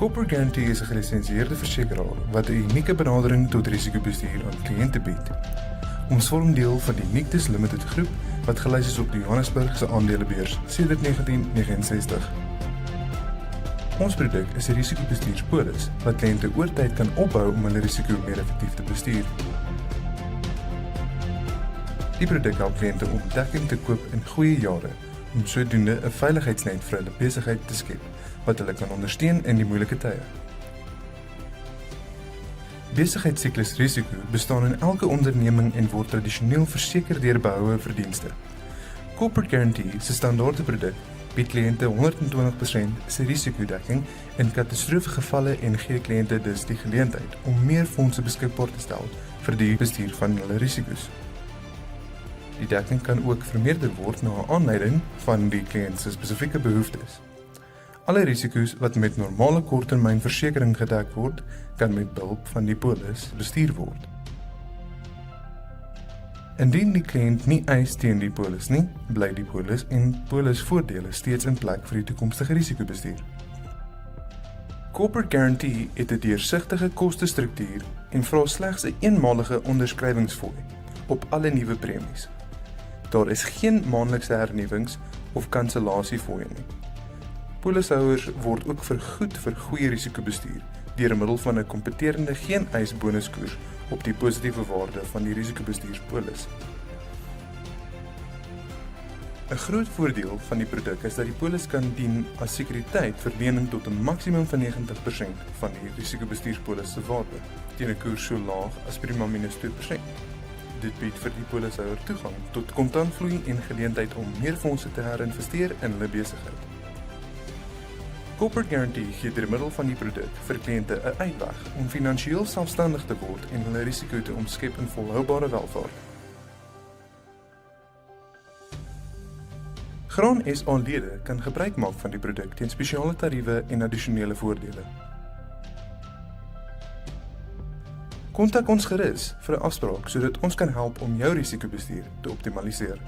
Cooper Guarantee is 'n gelisensieerde versekeraar wat 'n unieke benadering tot risikobestuur aan kliënte bied. Ons vorm deel van die Nictus Limited groep wat gelys is op die Johannesburgse aandelebeurs sedert 1969. Ons produk is 'n risikobestuurspolis wat kliënte oor tyd kan opbou om hulle risiko meer effektief te bestuur. Die produk help kliënte om dekking te koop in goeie jare om sodoende 'n veiligheidsnet vir hulle besigheid te skep wat hulle kan ondersteun in die moeilike tye. Besigheidssuklisrisiko bestaan in elke onderneming en word tradisioneel verseker deur behoue verdienste. Corporate Guarantee se standaarde produk bied kliënte 120% se risikodekking in katastrofegevalle en gee kliënte dus die geleentheid om meer fondse beskikbaar te stel vir die bestuur van hulle risiko's. Die dekking kan ook vermeerder word na aanleiding van die kliënt se spesifieke behoeftes. Alle risiko's wat met normale korttermynversekering gedek word, kan met behulp van die polis bestuur word. Indien die kliënt nie eis teen die polis nie, bly die polis en polisvoordele steeds in plek vir die toekomstige risikobestuur. Corporate Guarantee het 'n deursigtige kostestruktuur en vra slegs 'n eenmalige onderskrywingsfooi op alle nuwe premies. Daar is geen maandelikse hernuwings of kansellasiefooie nie. Polishouers word ook vergoed vir goeie risikobestuur deur middel van 'n kompeterende geen-eis bonuskoers op die positiewe waarde van die risikobestuurspolis. 'n Groot voordeel van die produk is dat die polis kan dien as sekuriteit vir lening tot 'n maksimum van 90% van die risikobestuurspolis se waarde teen 'n koers so laag as prima minus 2%. Dit bied vir die polishouer toegang tot kontantvloei en geleentheid om meer fondse te herinvesteer in hulle besigheid. Corporate Guarantee gee deur middel van die produk vir kliënte 'n uitweg om finansiëel selfstandig te word en hulle risiko te omskep in volhoubare welvaart. Graan SA-lede kan gebruik maak van die produk teen spesiale tariewe en addisionele voordele. Kontak ons gerus vir 'n afspraak sodat ons kan help om jou risikobestuur te optimaliseer.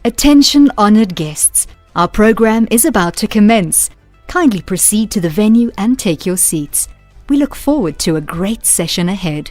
Attention honored guests. Our program is about to commence. Kindly proceed to the venue and take your seats. We look forward to a great session ahead.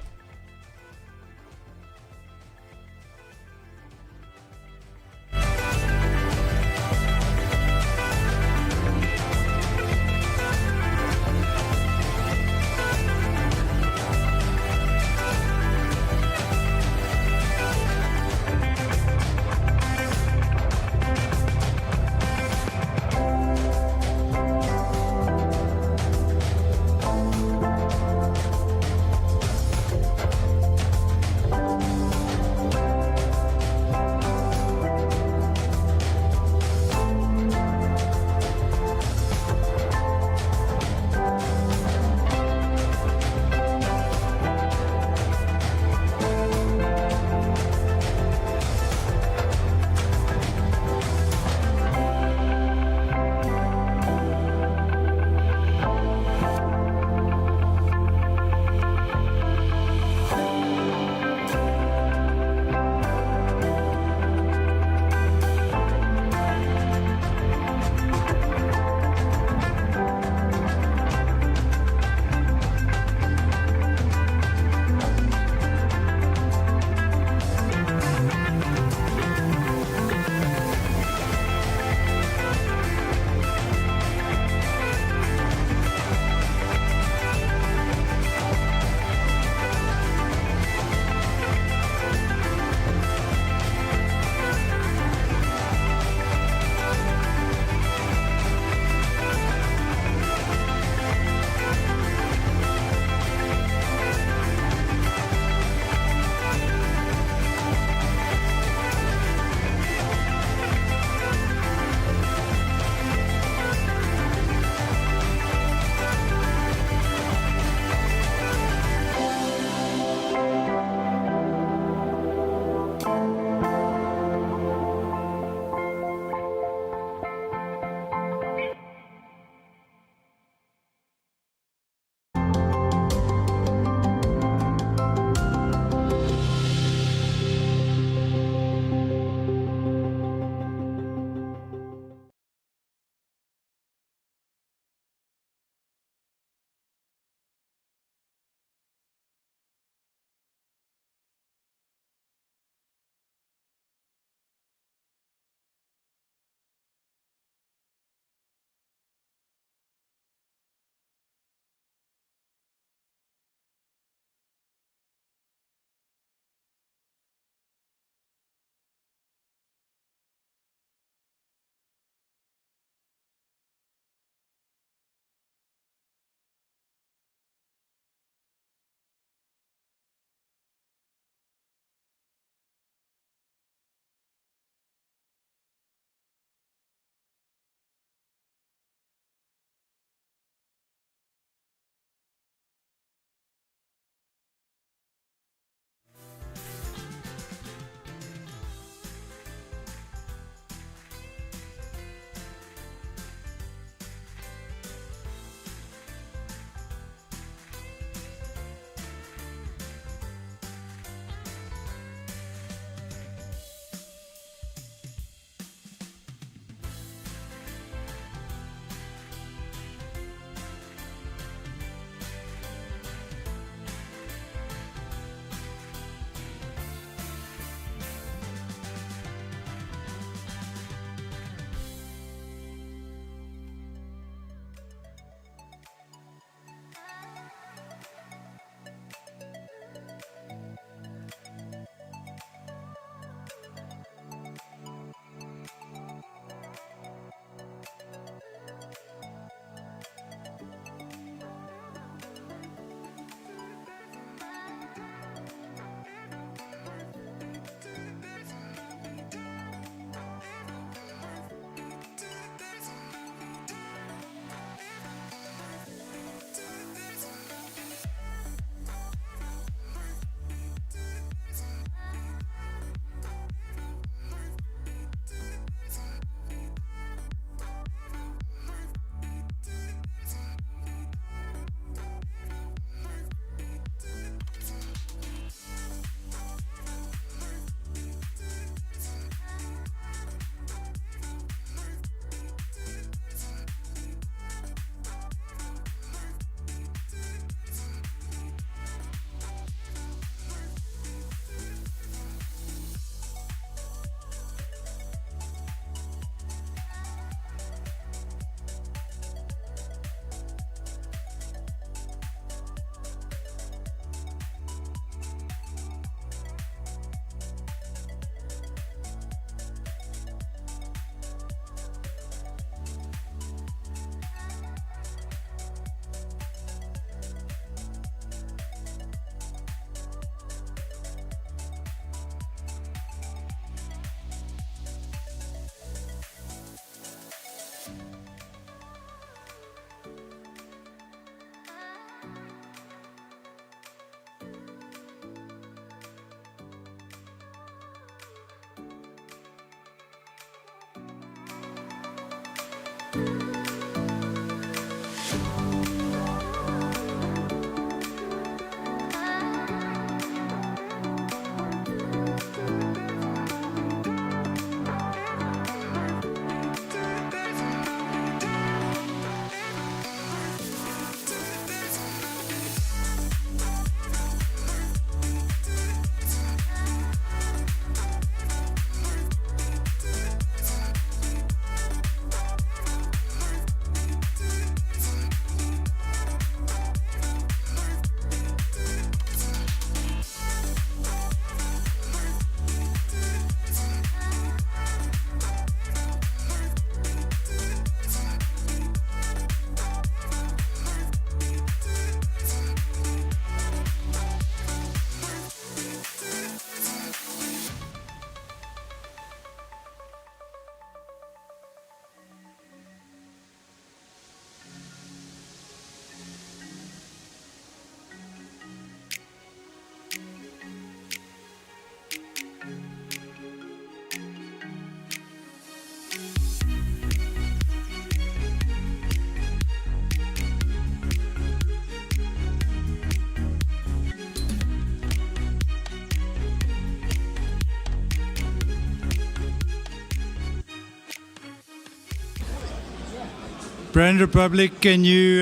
Brand Republic, can you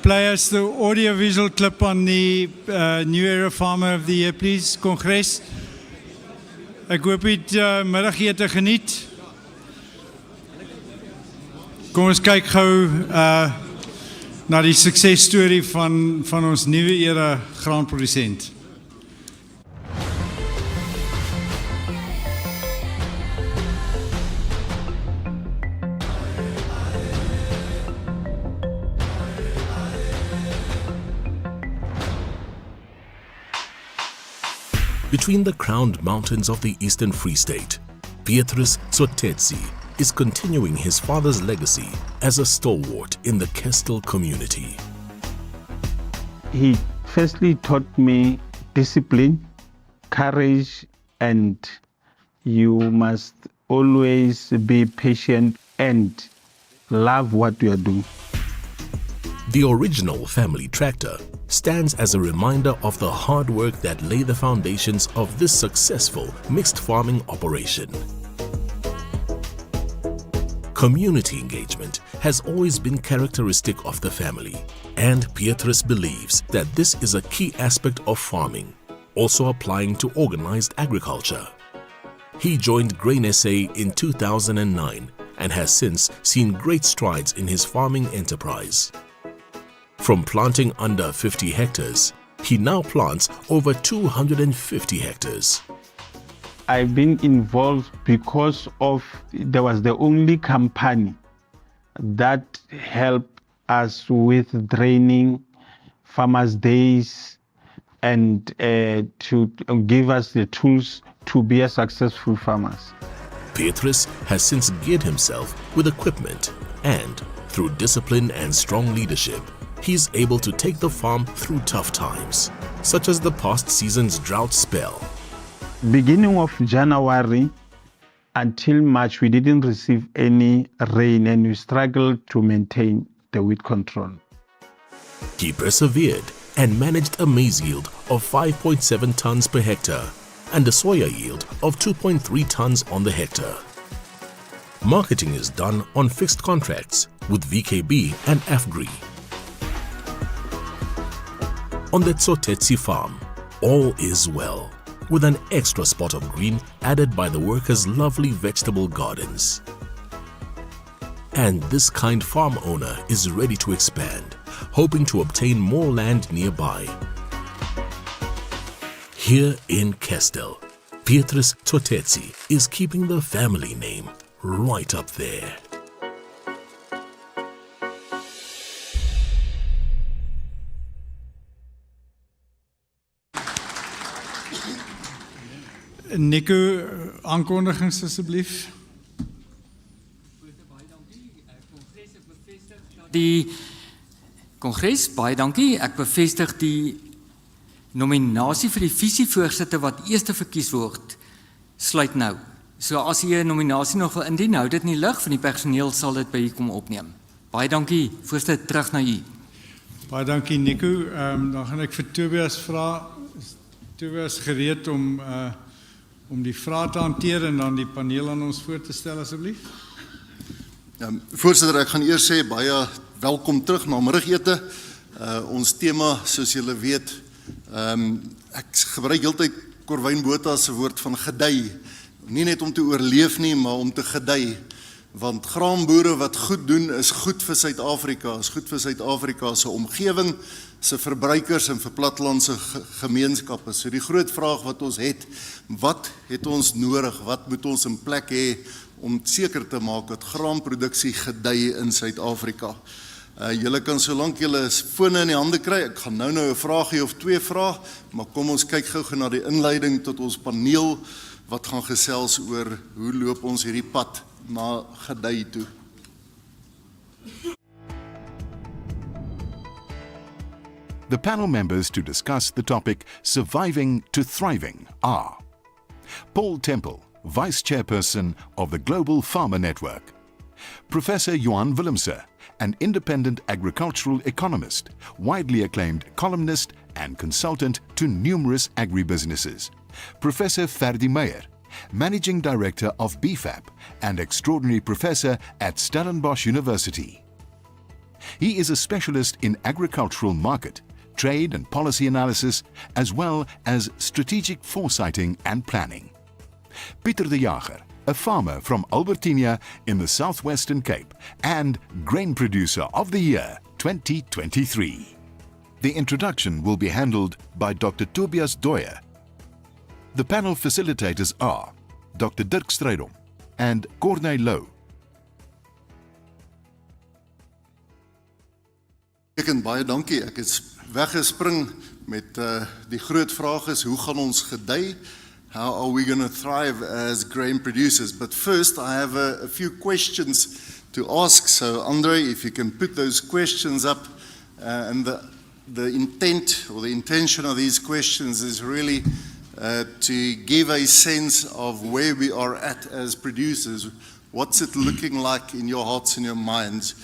play us the audio-visual clip on the New Era Farmer of the Year, please, Congres? Ek hoop jy het middagete geniet. Kom ons kyk gou na die suksesstorie van ons nuwe era graanprodusent. Between the crowned mountains of the Eastern Free State, Pietrus Tsotetsi is continuing his father's legacy as a stalwart in the Kestel community. He firstly taught me discipline, courage, and you must always be patient and love what you are doing. The original family tractor stands as a reminder of the hard work that lay the foundations of this successful mixed farming operation. Community engagement has always been characteristic of the family, and Pietrus believes that this is a key aspect of farming, also applying to organized agriculture. He joined Grain SA in 2009 and has since seen great strides in his farming enterprise. From planting under 50 hectares, he now plants over 250 hectares. I've been involved because there was the only company that helped us with training, farmers' days, and to give us the tools to be a successful farmers. Pietrus has since geared himself with equipment and, through discipline and strong leadership, he's able to take the farm through tough times, such as the past season's drought spell. Beginning of January until March, we didn't receive any rain and we struggled to maintain the weed control. He persevered and managed a maize yield of 5.7 tons per hectare and a soya yield of 2.3 tons on the hectare. Marketing is done on fixed contracts with VKB and AFGRI. On the Tsotetsi farm, all is well, with an extra spot of green added by the workers' lovely vegetable gardens. And this kind farm owner is ready to expand, hoping to obtain more land nearby. Here in Kestel, Pietrus Tsotetsi is keeping the family name right up there. Nico, aankondigings asseblief. Die Kongres, baie dankie. Ek bevestig die nominasie vir die visievoorsitter wat eers verkies word, sluit nou. So as jy 'n nominasie nog wil indien, hou dit in die lig, van die personeel sal dit by u kom opneem. Baie dankie, voorsitter, terug na u. Baie dankie Nico. Dan gaan ek vir Tobias vra. Tobias gereed om die vrae te hanteer en dan die paneel aan ons voor te stel asseblief. Voorsitter, ek gaan eers sê baie welkom terug na middagete. Ons tema, soos julle weet, ek gebruik heeltyd Corwyn Botha se woord van gedei. Nie net om te oorleef nie, maar om te gedei. Want graanboere wat goed doen is goed vir Suid-Afrika, is goed vir Suid-Afrika se omgewing, se verbruikers en vir plattelandse gemeenskappe. So die groot vraag wat ons het, wat het ons nodig, wat moet ons in plek hê om seker te maak dat graanproduksie gedei in Suid-Afrika. Julle kan solank julle fone in die hande kry, ek gaan nou 'n vraagie of twee vra, maar kom ons kyk gou na die inleiding tot ons paneel wat gaan gesels oor hoe loop ons hierdie pad na gedei toe. The panel members to discuss the topic Surviving to Thriving are Paul Temple, Vice Chairperson of the Global Farmer Network, Professor Johan Willemse, an independent agricultural economist, widely acclaimed columnist and consultant to numerous agribusinesses, Professor Ferdi Meyer, Managing Director of BFAP and Extraordinary Professor at Stellenbosch University, He is a specialist in agricultural market, trade and policy analysis, as well as strategic foresighting and planning. Pieter de Jager, a farmer from Albertina in the Southwestern Cape and Grain Producer of the Year 2023. The introduction will be handled by Dr. Tobias Dooyer. The panel facilitators are Dr. Dirk Strydom and Corneille Lou. En baie dankie. Ek het weggespring met die groot vraag is, hoe gaan ons gedei? How are we going to thrive as grain producers? But first, I have a few questions to ask. So, Andre, if you can put those questions up. And the intent or the intention of these questions is really to give a sense of where we are at as producers. What's it looking like in your hearts and your minds?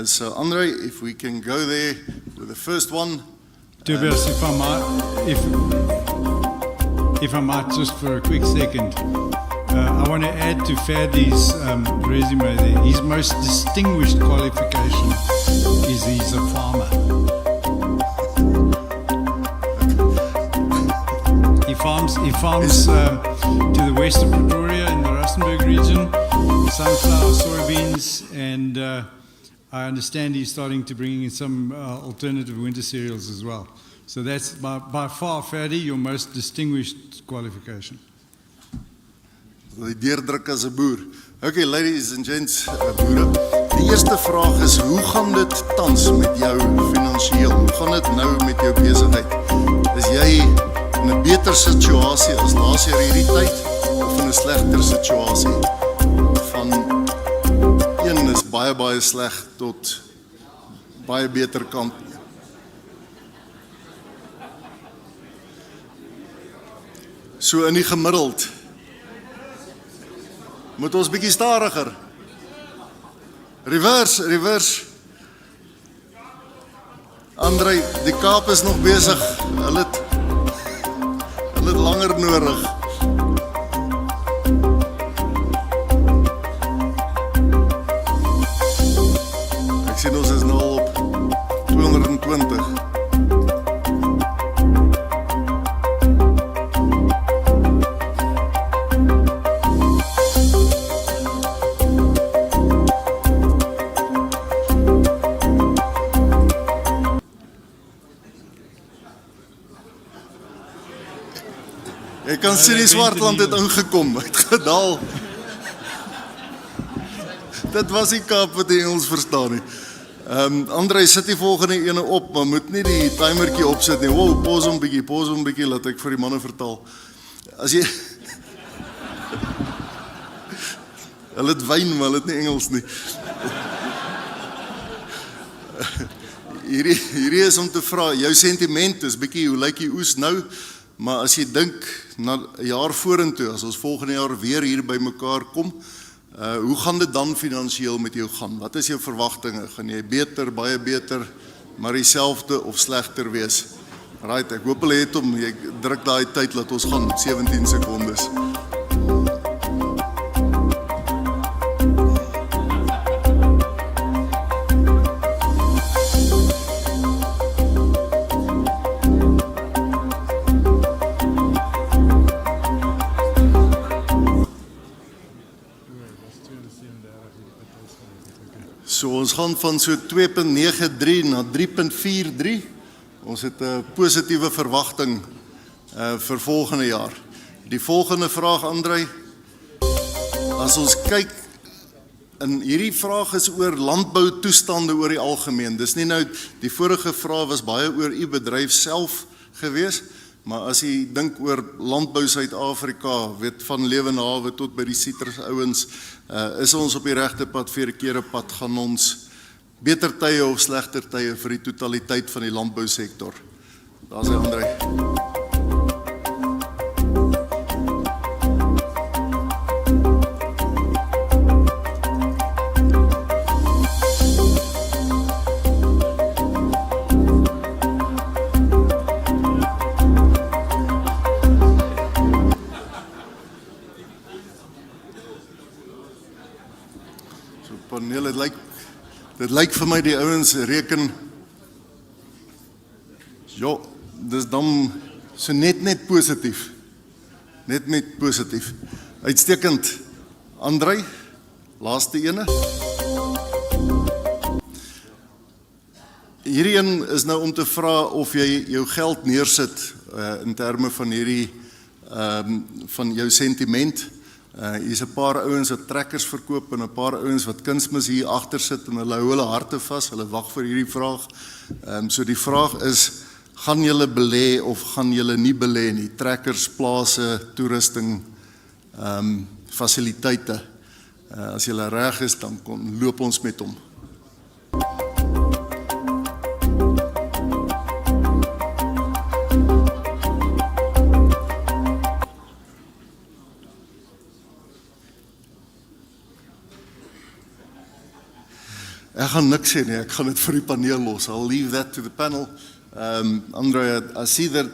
So, Andre, if we can go there with the first one. Tobias, if I might, just for a quick second, I want to add to Ferdy's resume there. His most distinguished qualification is he's a farmer. He farms to the west of Pretoria in the Rustenburg region, sunflower, soybeans, and I understand he's starting to bring in some alternative winter cereals as well. So that's by far, Ferdy, your most distinguished qualification. Die deurdruk as 'n boer. Okay, ladies and gents, boere. Die eerste vraag is, hoe gaan dit tans met jou finansiëel? Hoe gaan dit nou met jou besigheid? Is jy in 'n beter situasie as laas jaar hierdie tyd of in 'n slegter situasie? Van een is baie sleg tot baie beter kant. So in die gemiddeld moet ons bietjie stadiger. Reverse. Andre, die Kaap is nog besig. Hulle het langer nodig. Ek sien ons is nou al op 220. Ek kan sien die Swartland het ingekom, het gedaal. Dit was die Kaap wat die Engels verstaan nie. Andre, sit die volgende ene op, maar moet nie die timertjie opsit nie. Wow, pause hom bietjie, laat ek vir die manne vertaal. As jy hulle het wyn, maar hulle het nie Engels nie. Hierdie is om te vra, jou sentiment is bietjie, hoe lyk die oes nou? Maar as jy dink na 'n jaar vorentoe, as ons volgende jaar weer hier by mekaar kom, hoe gaan dit dan finansiëel met jou gaan? Wat is jou verwagtinge? Gaan jy beter, baie beter, maar dieselfde of slegter wees? Right, ek hoop hulle het hom, jy druk daai tyd, laat ons gaan, 17 sekondes. So ons gaan van so 2.93 na 3.43. Ons het 'n positiewe verwagting vir volgende jaar. Die volgende vraag, Andre, as ons kyk, en hierdie vraag is oor landboutoestande oor die algemeen. Dis nie nou, die vorige vraag was baie oor u bedryf self gewees, maar as jy dink oor landbou Suid-Afrika, weet van Lewende Hawe tot by die sitrus ouens, is ons op die regte pad, verkeerde pad, gaan ons beter tye of slegter tye vir die totaliteit van die landbousektor. Daar is hy, Andre. Paneel, het Dit lyk vir my die ouens reken, ja, dis dan so net positief. Net positief. Uitstekend. Andrei, laaste ene. Hierdie een is nou om te vra of jy jou geld neersit in terme van hierdie van jou sentiment. Hier is 'n paar ouens wat trekkers verkoop en 'n paar ouens wat kunsmis hier agter sit en hulle hou hulle harte vas. Hulle wag vir hierdie vraag. So die vraag is, gaan julle belê of gaan julle nie belê nie? Trekkers, plase, toerusting, fasiliteite. As julle reg is, dan loop ons met hom. Ek gaan niks sê nie, ek gaan dit vir die paneel los. I'll leave that to the panel. Andre, I see that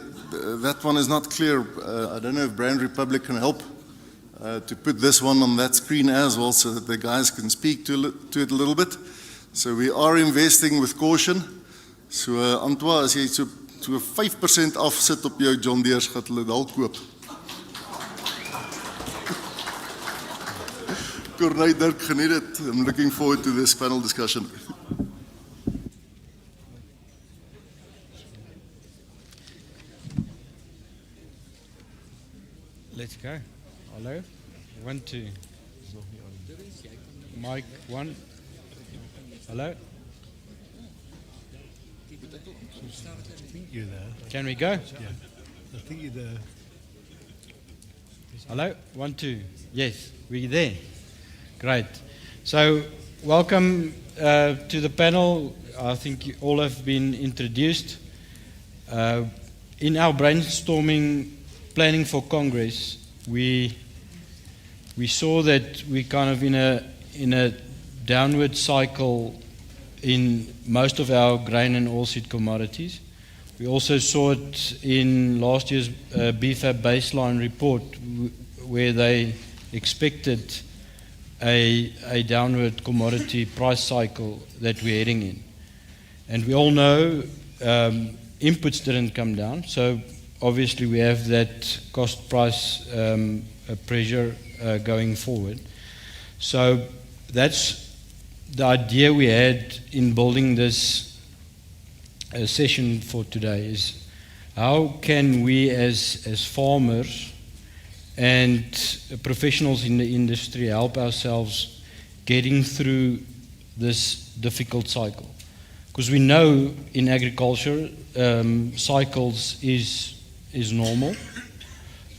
that one is not clear. I don't know if Brand Republic can help to put this one on that screen as well so that the guys can speak to it a little bit. So we are investing with caution. So Antoine, as jy so 5% afsit op jou John Deere's, gaan hulle dalk koop. Corneille, Dirk, geniet het. I'm looking forward to this panel discussion. Let's go. Hello. 1, 2. Mic 1. Hello. I think you're there. Can we go? Yeah. I think you're there. Hello. 1, 2. Yes, we're there. Great. So, welcome to the panel. I think you all have been introduced. In our brainstorming, planning for Congress, we saw that we're kind of in a downward cycle in most of our grain and oilseed commodities. We also saw it in last year's BFAP baseline report, where they expected a downward commodity price cycle that we're heading in. And we all know inputs didn't come down, so obviously we have that cost price pressure going forward. So that's the idea we had in building this session for today, is how can we as farmers and professionals in the industry help ourselves getting through this difficult cycle. Because we know in agriculture cycles is normal,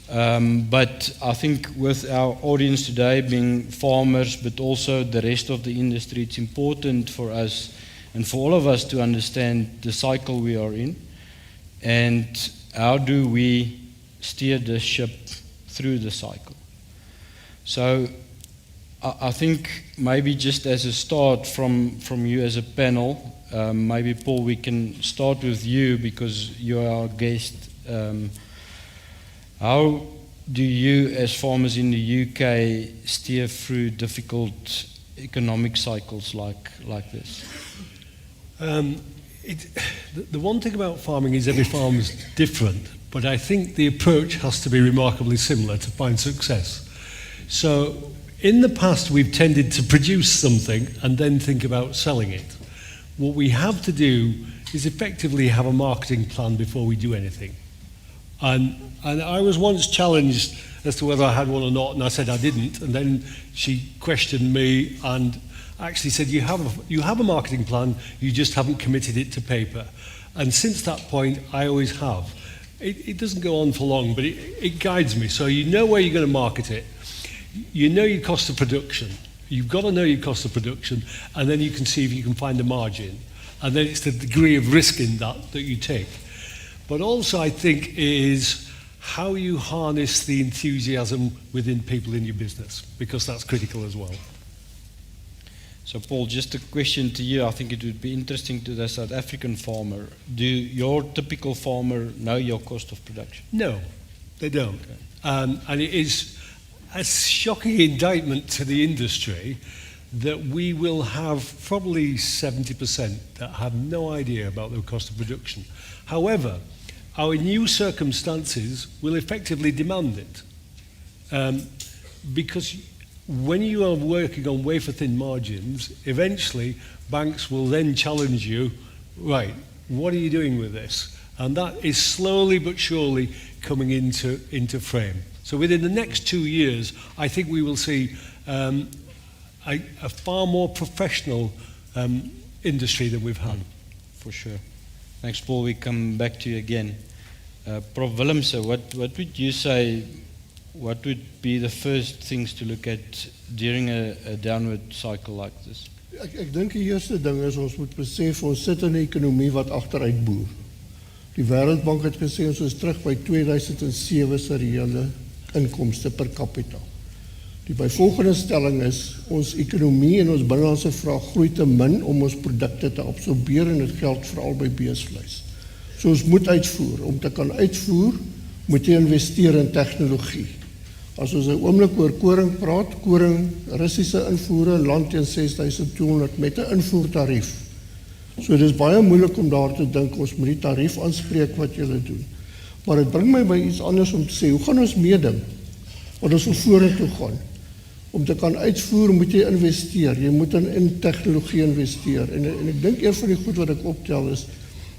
but I think with our audience today being farmers but also the rest of the industry, it's important for us and for all of us to understand the cycle we are in and how do we steer the ship through the cycle. So I think maybe just as a start from you as a panel, maybe Paul, we can start with you because you're our guest. How do you as farmers in the UK steer through difficult economic cycles like this? The one thing about farming is every farm is different, but I think the approach has to be remarkably similar to find success. So in the past, we've tended to produce something and then think about selling it. What we have to do is effectively have a marketing plan before we do anything. And I was once challenged as to whether I had one or not, and I said I didn't. And then she questioned me and actually said, you have a marketing plan, you just haven't committed it to paper. And since that point, I always have. It doesn't go on for long, but it guides me. So you know where you're going to market it. You know your cost of production. You've got to know your cost of production, and then you can see if you can find a margin. And then it's the degree of risk in that you take. But also I think is how you harness the enthusiasm within people in your business, because that's critical as well. So Paul, just a question to you. I think it would be interesting to the South African farmer. Do your typical farmer know your cost of production? No, they don't. Okay. And it is a shocking indictment to the industry that we will have probably 70% that have no idea about the cost of production. However, our new circumstances will effectively demand it. Because when you are working on wafer-thin margins, eventually banks will then challenge you, right, what are you doing with this? And that is slowly but surely coming into frame. So within the next 2 years, I think we will see a far more professional industry than we've had. For sure. Thanks, Paul. We come back to you again. Prof. Willemse, what would you say, what would be the first things to look at during a downward cycle like this? Ek dink die eerste ding is ons moet besef ons sit in 'n ekonomie wat agteruit boer. Die Wêreldbank het gesê ons is terug by 2007 se reële inkomste per capita. Die byvolgende stelling is ons ekonomie en ons binnelandse vraag groei te min om ons produkte te absorbeer en dit geld veral by beesvleis. So ons moet uitvoer. Om te kan uitvoer, moet jy investeer in tegnologie. As ons 'n oomblik oor koring praat, koring Russiese invoere land teen 6200 met 'n invoertarief. So dit is baie moeilik om daar te dink ons moet die tarief aanspreek wat julle doen. Maar dit bring my by iets anders om te sê, hoe gaan ons meeding? Want ons wil vorentoe gaan. Om te kan uitvoer moet jy investeer. Jy moet in tegnologie investeer. En ek dink een van die goed wat ek optel is,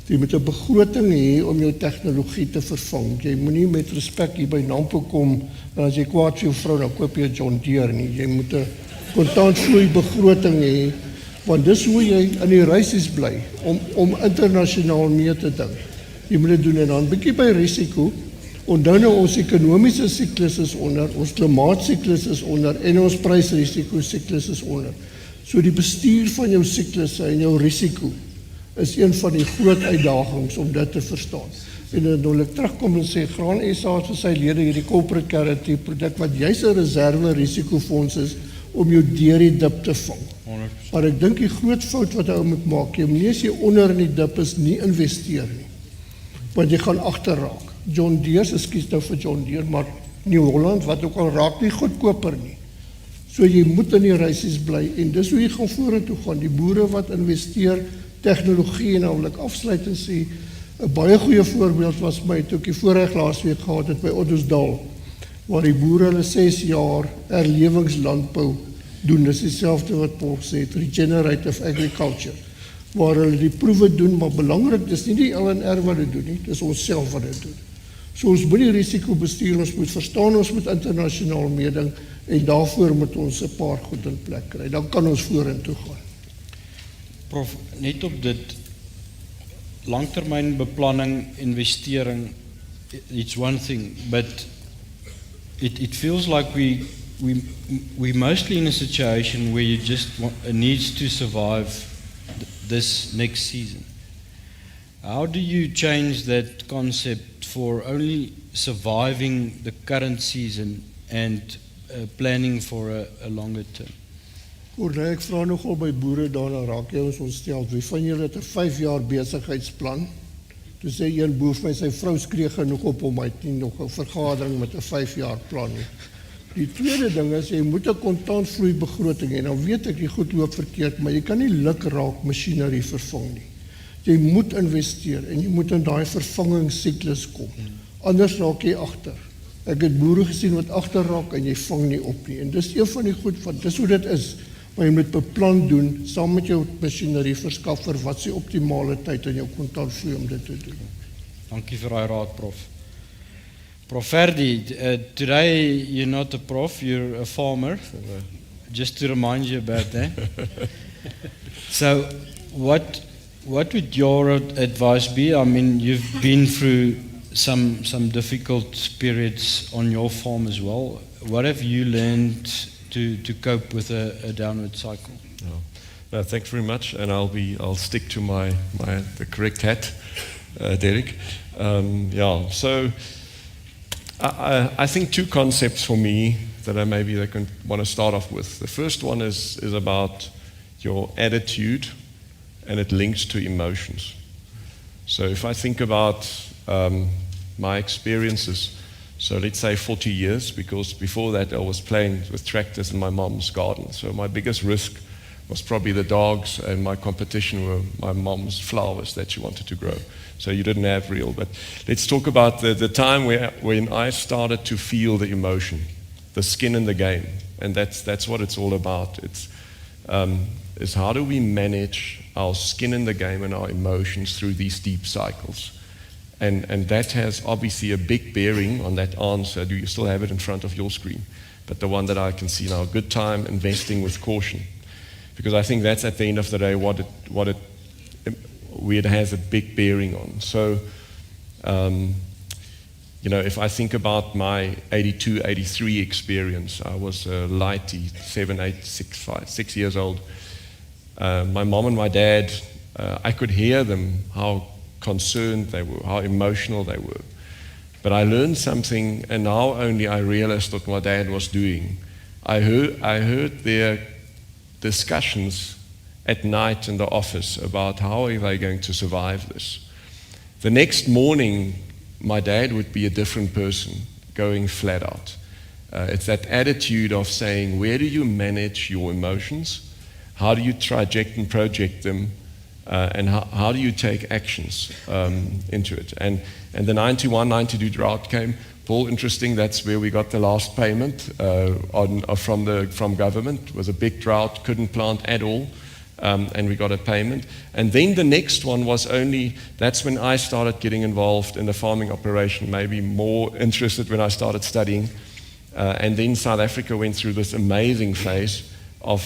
jy moet 'n begroting hê om jou tegnologie te vervang. Jy moenie met respek hier by Nampo kom en as jy kwaad vir jou vrou dan koop jy 'n John Deere nie. Jy moet 'n kontantvloei begroting hê, want dis hoe jy in die reisies bly om internasionaal mee te dink. Jy moet dit doen en dan bietjie by risiko. Onthou nou ons ekonomiese siklus is onder, ons klimaatsiklus is onder en ons prysrisiko siklus is onder. So die bestuur van jou siklusse en jou risiko is een van die groot uitdagings om dit te verstaan. En dan wil ek terugkom en sê, Graan SA het vir sy lede hierdie corporate guarantee produk wat juist 'n reserve risikofonds is om jou deur die dip te vang. 100%. Maar ek dink die groot fout wat ou moet maak, jy moet nie as jy onder in die dip is nie investeer nie. Want jy gaan agterraak. John Deere, ekskuus nou vir John Deere, maar New Holland wat ook al raak nie goedkoper nie. So jy moet in die reisies bly en dis hoe jy gaan vorentoe gaan. Die boere wat investeer tegnologie en nou wil ek afsluit en sê 'n baie goeie voorbeeld was my toe ek die voorreg laasweek gehad het by Ottosdal waar die boere hulle 6 jaar herlewingslandbou doen. Dis dieselfde wat Paul sê, regenerative agriculture, waar hulle die proewe doen, maar belangrik dis nie die LNR wat dit doen nie, dis ons self wat dit doen. So ons moet die risiko bestuur, ons moet verstaan, ons moet internasionaal meeding en daarvoor moet ons 'n paar goed in plek kry. Dan kan ons vorentoe gaan. Prof, net op dit langtermynbeplanning, investering, it's one thing, but it feels like we mostly in a situation where you just needs to survive this next season. How do you change that concept for only surviving the current season and planning for a longer term? Corné, ek vra nogal by boere daarna raak jy ons ontstel. Wie van julle het 'n 5 jaar besigheidsplan? Toe sê een boer vir my sy vrou skree genoeg op hom, hy het nie nog 'n vergadering met 'n 5 jaar plan nie. Die tweede ding is jy moet 'n kontantvloei begroting hê. Nou weet ek die goed loop verkeerd, maar jy kan nie lukraak masjinerie vervang nie. Jy moet investeer en jy moet in daai vervangingssiklus kom. Anders raak jy agter. Ek het boere gesien wat agterraak en jy vang nie op nie. En dis een van die goed wat dis hoe dit is. Maar jy moet beplan doen saam met jou masjinerie verskaffer wat se optimale tyd in jou kontantvloei om dit te doen. Dankie vir daai raad, Prof. Prof Ferdi, today you're not a prof, you're a farmer. Just to remind you about that. So, what would your advice be? I mean, you've been through some difficult periods on your farm as well. What have you learned to cope with a downward cycle? No, thanks very much, and I'll stick to the correct hat, Derek. So I think two concepts for me that I can want to start off with. The first one is about your attitude, and it links to emotions. So if I think about my experiences, so let's say 40 years, because before that I was playing with tractors in my mom's garden. So my biggest risk was probably the dogs, and my competition were my mom's flowers that she wanted to grow. So you didn't have real. But let's talk about the time when I started to feel the emotion, the skin in the game. And that's what it's all about. It's is how do we manage our skin in the game and our emotions through these deep cycles. And that has obviously a big bearing on that answer. Do you still have it in front of your screen? But the one that I can see now, good time, investing with caution. Because I think that's at the end of the day what it has a big bearing on. So, you know, if I think about my 82, 83 experience, I was a lighty, 6 years old. My mom and my dad, I could hear them, how concerned they were, how emotional they were. But I learned something, and now only I realized what my dad was doing. I heard their discussions at night in the office about how are they going to survive this. The next morning, my dad would be a different person, going flat out. It's that attitude of saying, where do you manage your emotions? How do you traject and project them? And how do you take actions into it? And the 91, 92 drought came. Paul, interesting, that's where we got the last payment from government. It was a big drought, couldn't plant at all, and we got a payment. And then the next one was that's when I started getting involved in the farming operation, maybe more interested when I started studying. And then South Africa went through this amazing phase of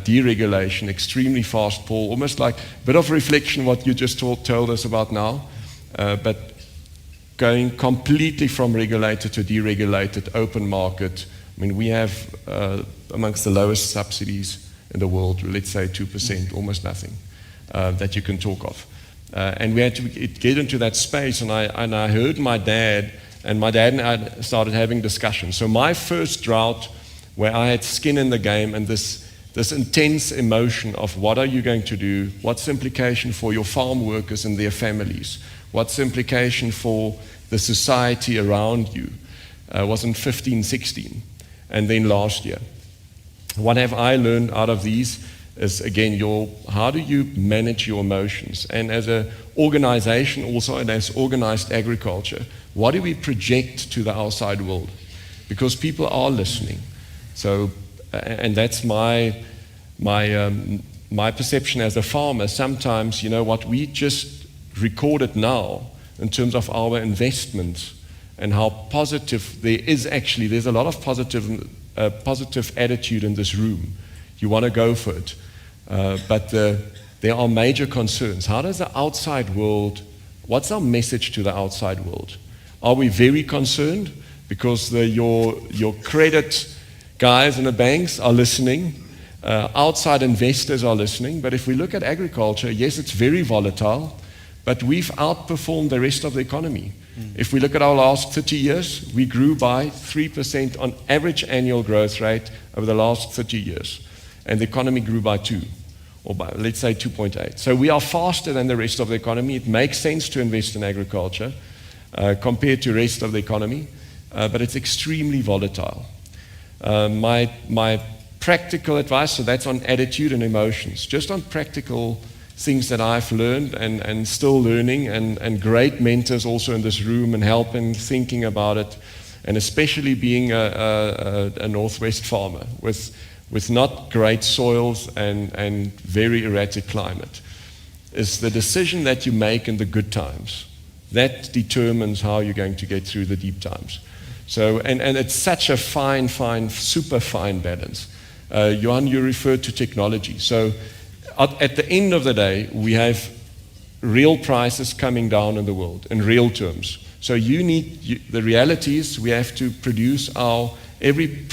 deregulation, extremely fast, Paul, almost like a bit of reflection what you just told us about now, but going completely from regulated to deregulated, open market. I mean, we have amongst the lowest subsidies in the world, let's say 2%, almost nothing that you can talk of. And we had to get into that space, and I heard my dad and I started having discussions. So my first drought, where I had skin in the game and this intense emotion of what are you going to do, what's the implication for your farm workers and their families, what's the implication for the society around you, was in 15, 16, and then last year. What have I learned out of these is, again, how do you manage your emotions? And as an organization also, and as organized agriculture, what do we project to the outside world? Because people are listening. So, and that's my perception as a farmer. Sometimes, you know, what we just recorded now in terms of our investments and how positive there's a lot of positive attitude in this room. You want to go for it. But there are major concerns. How does the outside world, what's our message to the outside world? Are we very concerned because your credit guys in the banks are listening, outside investors are listening, but if we look at agriculture, yes, it's very volatile, but we've outperformed the rest of the economy. If we look at our last 30 years, we grew by 3% on average annual growth rate over the last 30 years, and the economy grew by 2, or by, let's say, 2.8. So we are faster than the rest of the economy. It makes sense to invest in agriculture compared to the rest of the economy, but it's extremely volatile. My practical advice, so that's on attitude and emotions, just on practical things that I've learned and still learning, and great mentors also in this room and helping, thinking about it, and especially being a Northwest farmer with not great soils and very erratic climate, is the decision that you make in the good times. That determines how you're going to get through the deep times. So, and it's such a fine, super fine balance. Johan, you referred to technology. So at the end of the day, we have real prices coming down in the world, in real terms. So the reality is we have to produce every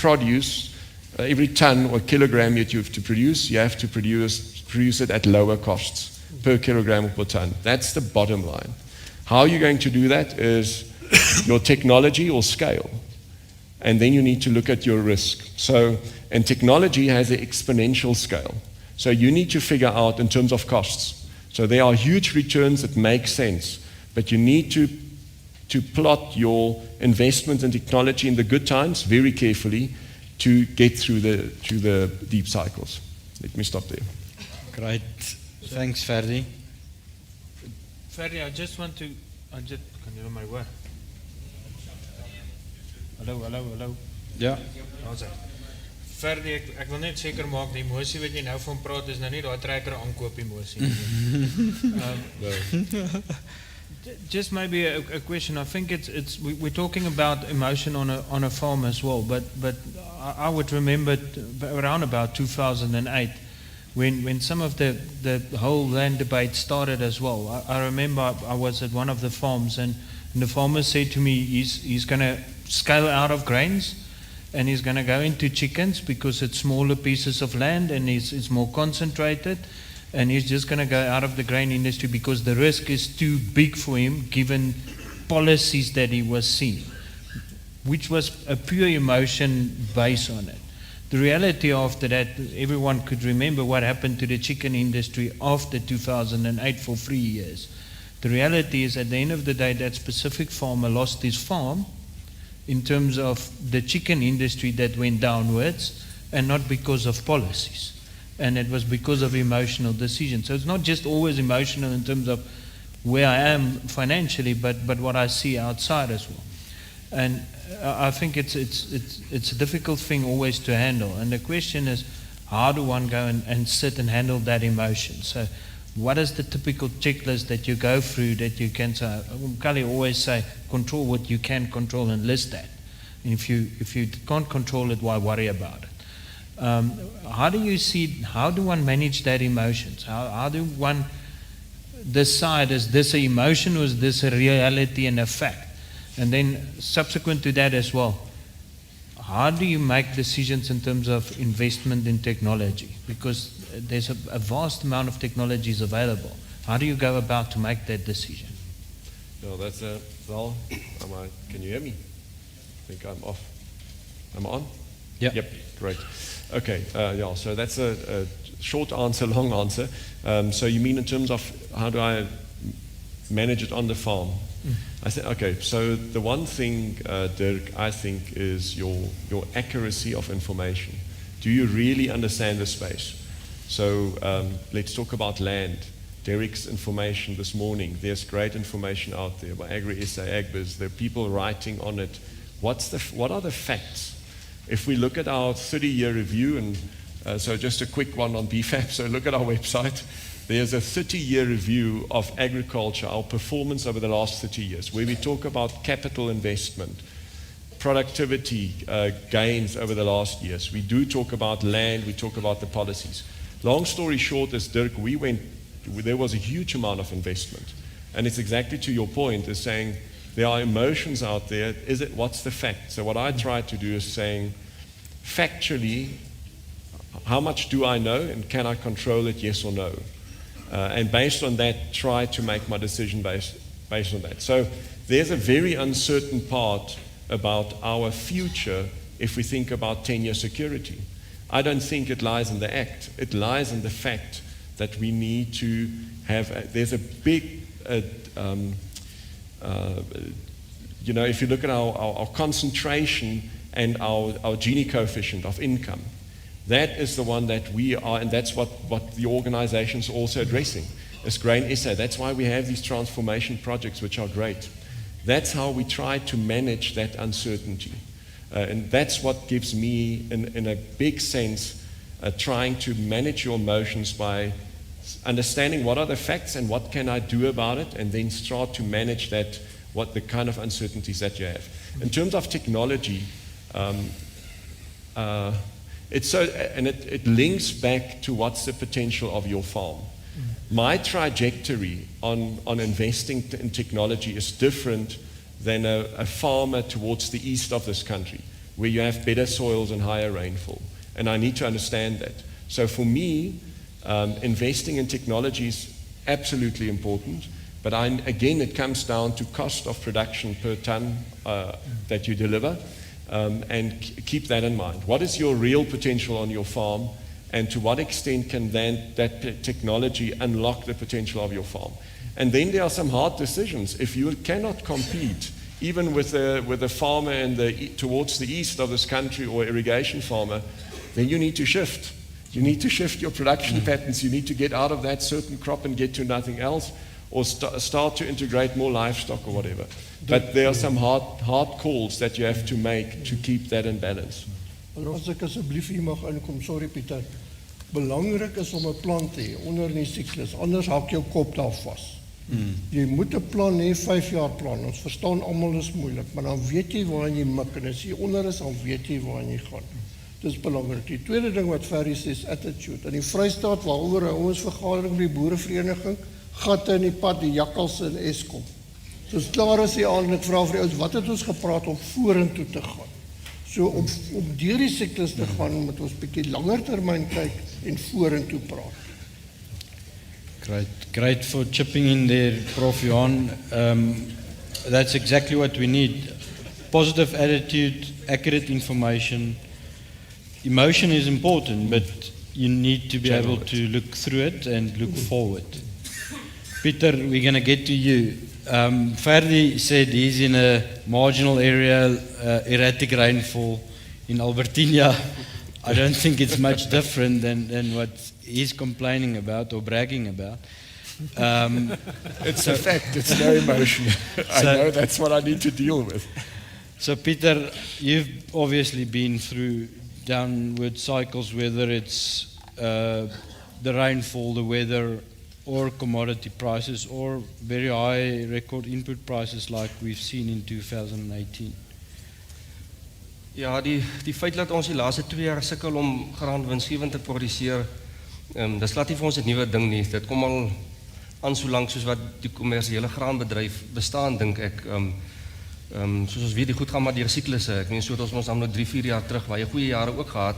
ton or kilogram that you have to produce, you have to produce it at lower costs per kilogram or per ton. That's the bottom line. How you're going to do that is your technology or scale. And then you need to look at your risk. And technology has an exponential scale. So you need to figure out in terms of costs. So there are huge returns that make sense, but you need to plot your investment in technology in the good times very carefully to get through the deep cycles. let me stop there. Great. Thanks, Ferdi. Ferdi, I just want to, can you hear my word? Hallo. Ja. Ferdi, ek wil net seker maak die emosie wat jy nou van praat is nou nie daai trekker aankoop emosie. Just maybe a question. I think we're talking about emotion on a farm as well, but I would remember around about 2008 when some of the whole land debate started as well. I remember I was at one of the farms and the farmer said to me he's going to scale out of grains and he's going to go into chickens because it's smaller pieces of land and it's more concentrated. And he's just going to go out of the grain industry because the risk is too big for him given policies that he was seeing, which was a pure emotion based on it. The reality after that, everyone could remember what happened to the chicken industry after 2008 for 3 years. The reality is at the end of the day, that specific farmer lost his farm in terms of the chicken industry that went downwards and not because of policies. And it was because of emotional decisions. So it's not just always emotional in terms of where I am financially, but what I see outside as well. And I think it's a difficult thing always to handle. And the question is, how do one go and sit and handle that emotion? So what is the typical checklist that you go through that you can say? Kali always say, control what you can control and list that. And if you can't control it, why worry about it? How do one manage that emotions? How do one decide, is this an emotion or is this a reality and a fact? And then subsequent to that as well, how do you make decisions in terms of investment in technology? Because there's a vast amount of technologies available. How do you go about to make that decision? No, that's Zal. Can you hear me? I think I'm off. I'm on? Yeah. Yep, great. Okay, so that's a short answer, long answer. So you mean in terms of how do I manage it on the farm? I said, okay, so the one thing, Dirk, I think is your accuracy of information. Do you really understand the space? So let's talk about land. Derek's information this morning, there's great information out there by Agri-SA, Agbiz. There are people writing on it. What are the facts? If we look at our 30-year review, and so just a quick one on BFAP, so look at our website. There's a 30-year review of agriculture, our performance over the last 30 years, where we talk about capital investment, productivity gains over the last years. We do talk about land, we talk about the policies. Long story short, as Dirk, there was a huge amount of investment. And it's exactly to your point, is saying, there are emotions out there. What's the fact? So what I try to do is saying, factually, how much do I know and can I control it, yes or no? And based on that, try to make my decision based on that. So there's a very uncertain part about our future if we think about 10-year security. I don't think it lies in the act. It lies in the fact that we need to have, there's a big, if you look at our concentration and our Gini coefficient of income, that is the one that we are, and that's what the organization's also addressing. As Grain SA, that's why we have these transformation projects, which are great. That's how we try to manage that uncertainty. And that's what gives me, in a big sense, trying to manage your emotions by understanding what are the facts and what can I do about it, and then start to manage that, what the kind of uncertainties that you have. In terms of technology, it links back to what's the potential of your farm. My trajectory on investing in technology is different than a farmer towards the east of this country, where you have better soils and higher rainfall. And I need to understand that. So for me, investing in technology is absolutely important. But again, it comes down to cost of production per ton that you deliver. And keep that in mind. What is your real potential on your farm? And to what extent can then that technology unlock the potential of your farm? And then there are some hard decisions. If you cannot compete, even with a farmer towards the east of this country or irrigation farmer, then you need to shift. You need to shift your production patterns. You need to get out of that certain crop and get to nothing else, or start to integrate more livestock or whatever. But there are some hard calls that you have to make to keep that in balance. As ek asseblief hier mag inkom, sorry Pieter. Belangrik is om 'n plan te hê onder die siklus, anders hak jou kop daar vas. Jy moet 'n plan hê, 5 jaar plan. Ons verstaan almal is moeilik, maar dan weet jy waar jy mik en as jy onder is, dan weet jy waar jy gaan. Dis belangrik. Die tweede ding wat Ferry sê is attitude. In die Vrystaat waaroor ons vergadering by die boerevereniging, gatte in die pad, die jakkalse in Eskom. Soos klaar is die aand en ek vra vir die ouens, wat het ons gepraat om vorentoe te gaan? So om deur die siklus te gaan, moet ons bietjie langer termyn kyk en vorentoe praat. Great for chipping in there, Prof. Johan. That's exactly what we need. Positive attitude, accurate information. Emotion is important, but you need to be able to look through it and look forward. Peter, we're going to get to you. Ferdi said he's in a marginal area, erratic rainfall in Albertina. I don't think it's much different than what he's complaining about or bragging about. It's a fact, it's no emotion. I know that's what I need to deal with. So Peter, you've obviously been through downward cycles, whether it's the rainfall, the weather, or commodity prices, or very high record input prices like we've seen in 2018. Ja, die feit dat ons die laaste 2 jaar sukkel om graan winsgewend te produseer, dis laat nie vir ons 'n nuwe ding nie. Dit kom al aan so lank soos wat die kommersiële graanbedryf bestaan, dink ek. Soos ons weet, die goed gaan maar deur siklusse. Ek meen, so het ons nou 3-4 jaar terug baie goeie jare ook gehad.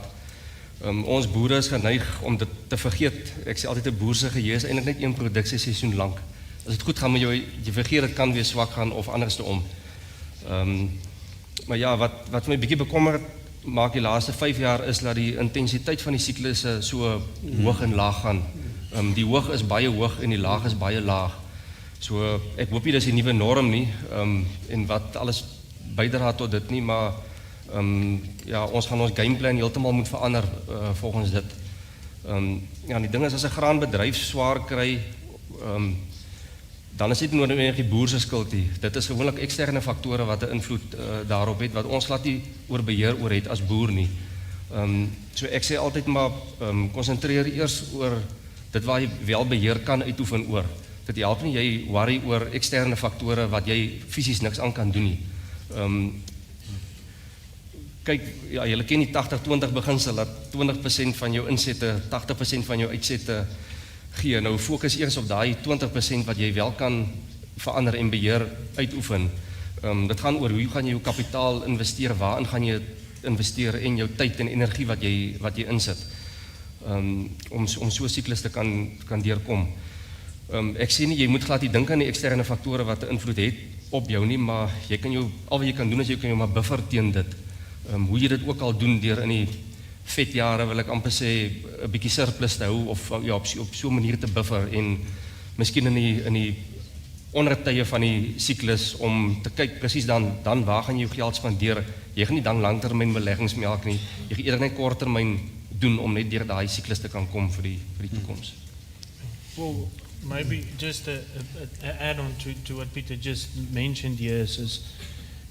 Ons boere is geneig om dit te vergeet. Ek sê altyd 'n boer se geheue is eintlik net een produksieseisoen lank. As dit goed gaan met jou, jy vergeet dit kan weer swak gaan of andersom. Maar ja, wat my bietjie bekommer maak die laaste 5 jaar is dat die intensiteit van die siklusse so hoog en laag gaan. Die hoog is baie hoog en die laag is baie laag. So ek hoop nie dis 'n nuwe norm nie, en wat alles bydra tot dit nie, maar ja, ons gaan ons gameplan heeltemal moet verander volgens dit. Ja, die ding is, as 'n graanbedryf swaar kry, dan is dit nie noodwendig die boer se skuld nie. Dit is gewoonlik eksterne faktore wat 'n invloed daarop het, wat ons laat nie oor beheer oor het as boer nie. So ek sê altyd maar, konsentreer eers oor dit waar jy wel beheer kan uitoefen oor. Dit help nie jy worry oor eksterne faktore wat jy fisies niks aan kan doen nie. Kyk, ja, julle ken die 80-20 beginsel, dat 20% van jou insette, 80% van jou uitsette gee. Nou fokus eers op daai 20% wat jy wel kan verander en beheer uitoefen. Dit gaan oor hoe gaan jy jou kapitaal investeer, waarin gaan jy investeer en jou tyd en energie wat jy insit. Om so 'n siklus te kan deurkom. Ek sê nie jy moet glad nie dink aan die eksterne faktore wat 'n invloed het op jou nie, maar al wat jy kan doen is jy kan jou maar buffer teen dit. Hoe jy dit ook al doen deur in die vetjare, wil ek amper sê 'n bietjie surplus te hou of ja, op so 'n manier te buffer en miskien in die ondertye van die siklus om te kyk presies dan waar gaan jy jou geld spandeer. Jy gaan nie dan langtermyn beleggings maak nie. Jy gaan eerder net korttermyn doen om net deur daai siklus te kan kom vir die toekoms. Well, maybe just a add-on to what Peter just mentioned here is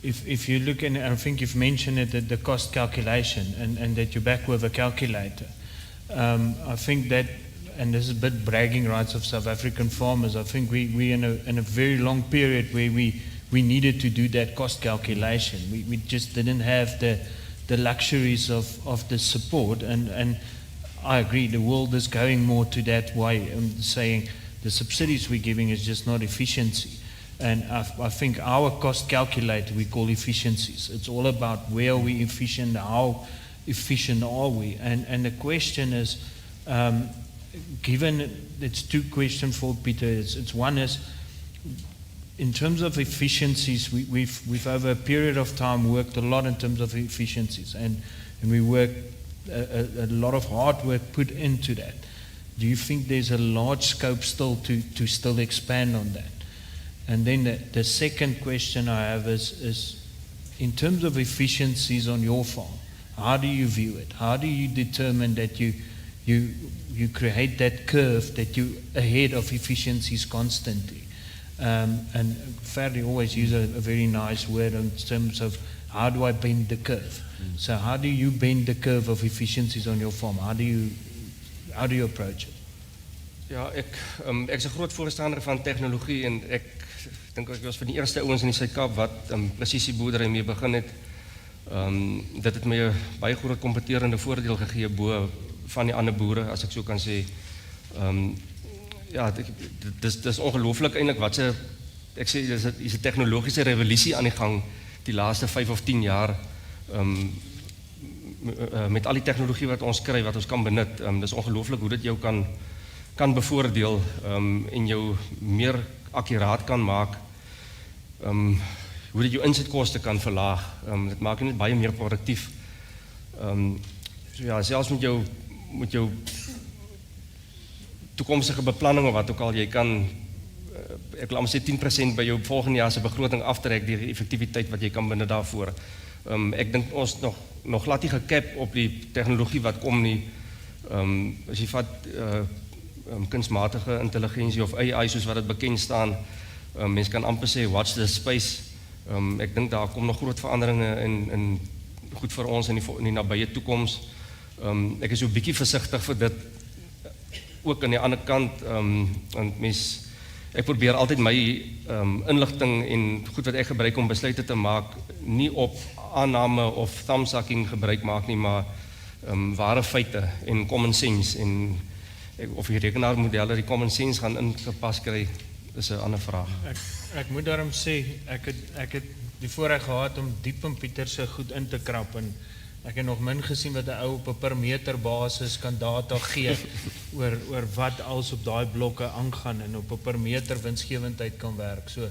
if you look, and I think you've mentioned it, the cost calculation, and that you're back with a calculator. I think that, and this is a bit bragging rights of South African farmers, I think we in a very long period where we needed to do that cost calculation. We just didn't have the luxuries of the support, and I agree, the world is going more to that way, saying the subsidies we're giving is just not efficiency. And I think our cost calculator we call efficiencies. It's all about where are we efficient, how efficient are we? And the question is, given it's 2 questions for Peter, it's one is, in terms of efficiencies, we've over a period of time worked a lot in terms of efficiencies, and we worked a lot of hard work put into that. Do you think there's a large scope still to still expand on that? And then the second question I have is in terms of efficiencies on your farm, how do you view it? How do you determine that you create that curve that you ahead of efficiencies constantly. And Ferdi always uses a very nice word in terms of how do I bend the curve. So how do you bend the curve of efficiencies on your farm? How do you approach it? Ja, ek is 'n groot voorstander van tegnologie en ek dink ek was van die eerste ouens in die Suid-Kaap wat presisieboerdery mee begin het. Dit het my 'n baie groot kompeterende voordeel gegee bo van die ander boere, as ek so kan sê. Ja, dit is ongelooflik eintlik wat se ek sê dis 'n tegnologiese revolusie aan die gang die laaste 5 of 10 jaar. Met al die tegnologie wat ons kry, wat ons kan benut, dis ongelooflik hoe dit jou kan bevoordeel en jou meer akkuraat kan maak. Hoe dit jou insetkoste kan verlaag. Dit maak jou net baie meer produktief. So ja, selfs met jou toekomstige beplanning of wat ook al, jy kan ek wil amper sê 10% by jou volgende jaar se begroting aftrek deur die effektiwiteit wat jy kan binne daarvoor. Ek dink ons nog glad nie gekap op die tegnologie wat kom nie. As jy vat kunsmatige intelligensie of AI soos wat dit bekend staan, mense kan amper sê watch the space. Ek dink daar kom nog groot veranderinge in goed vir ons in die nabye toekoms. Ek is so 'n bietjie versigtig vir dit ook aan die ander kant, want ek probeer altyd my inligting en goed wat ek gebruik om besluite te maak nie op aanname of thumbsucking gebruik maak nie, maar ware feite en common sense en of die rekenaarmodelle die common sense gaan ingepas kry is 'n ander vraag. Ek moet daarom sê ek het die voorreg gehad om diep in Pieter se goed in te krap en ek het nog min gesien wat 'n ou op 'n per meter basis kan data gee oor wat als op daai blokke aangaan en op 'n per meter winsgewendheid kan werk. So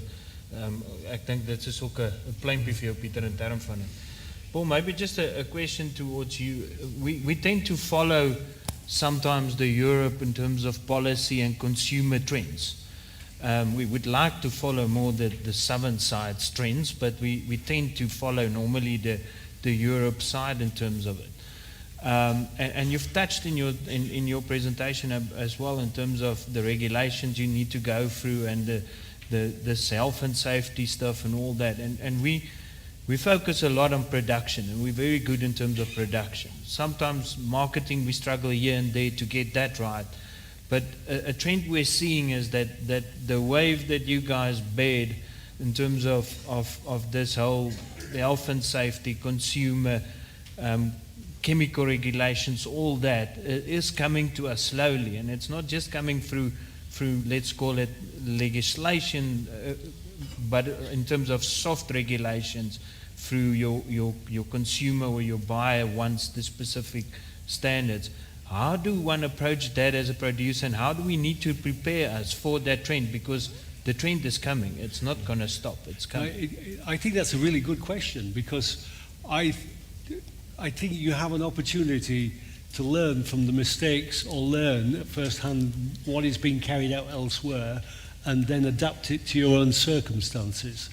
ek dink dit is ook 'n pleintjie vir jou Pieter in term van dit. Paul, maybe just a question towards you. We tend to follow sometimes the Europe in terms of policy and consumer trends. We would like to follow more the southern side's trends, but we tend to follow normally the Europe side in terms of it. And you've touched in your presentation as well in terms of the regulations you need to go through and the health and safety stuff and all that. And we focus a lot on production, and we're very good in terms of production. Sometimes marketing, we struggle here and there to get that right. But a trend we're seeing is that the wave that you guys bed in terms of this whole health and safety, consumer, chemical regulations, all that is coming to us slowly. And it's not just coming through let's call it legislation, but in terms of soft regulations through your consumer or your buyer wants the specific standards. How do one approach that as a producer, and how do we need to prepare us for that trend? Because the trend is coming. It's not going to stop. It's coming. I think that's a really good question, because I think you have an opportunity to learn from the mistakes or learn at first hand what is being carried out elsewhere and then adapt it to your own circumstances.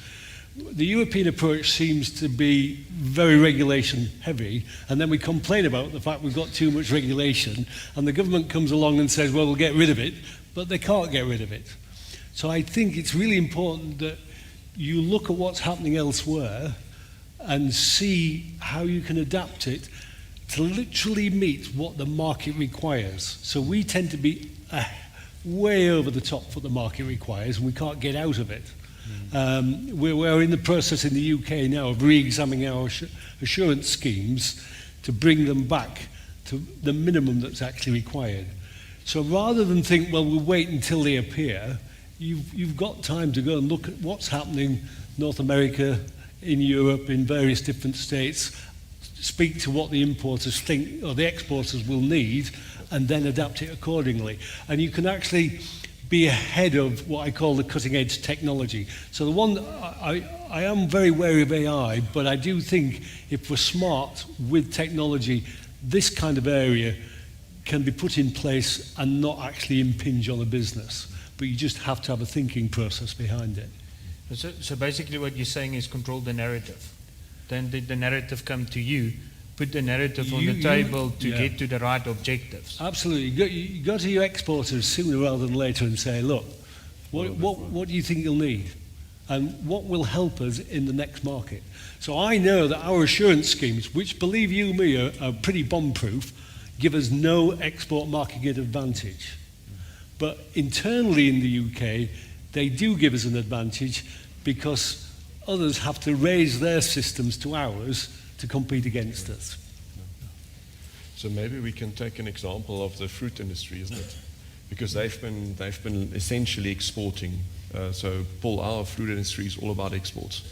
The European approach seems to be very regulation heavy, and then we complain about the fact we've got too much regulation, and the government comes along and says, well, we'll get rid of it, but they can't get rid of it. So I think it's really important that you look at what's happening elsewhere and see how you can adapt it to literally meet what the market requires. So we tend to be way over the top what the market requires, and we can't get out of it. We're in the process in the UK now of re-examining our assurance schemes to bring them back to the minimum that's actually required. So rather than think, well, we'll wait until they appear, you've got time to go and look at what's happening in North America, in Europe, in various different states, speak to what the importers think or the exporters will need, and then adapt it accordingly. And you can actually be ahead of what I call the cutting edge technology. So the one, I am very wary of AI, but I do think if we're smart with technology, this kind of area can be put in place and not actually impinge on a business. But you just have to have a thinking process behind it. So basically what you're saying is control the narrative. Then the narrative come to you, put the narrative on the table to get to the right objectives. Absolutely. You go to your exporters sooner rather than later and say, look, what do you think you'll need? And what will help us in the next market? So I know that our assurance schemes, which, believe you me, are pretty bomb-proof, give us no export market advantage. But internally in the UK, they do give us an advantage because others have to raise their systems to ours to compete against us. So maybe we can take an example of the fruit industry, isn't it? Because they've been essentially exporting. So Paul, our fruit industry is all about exports,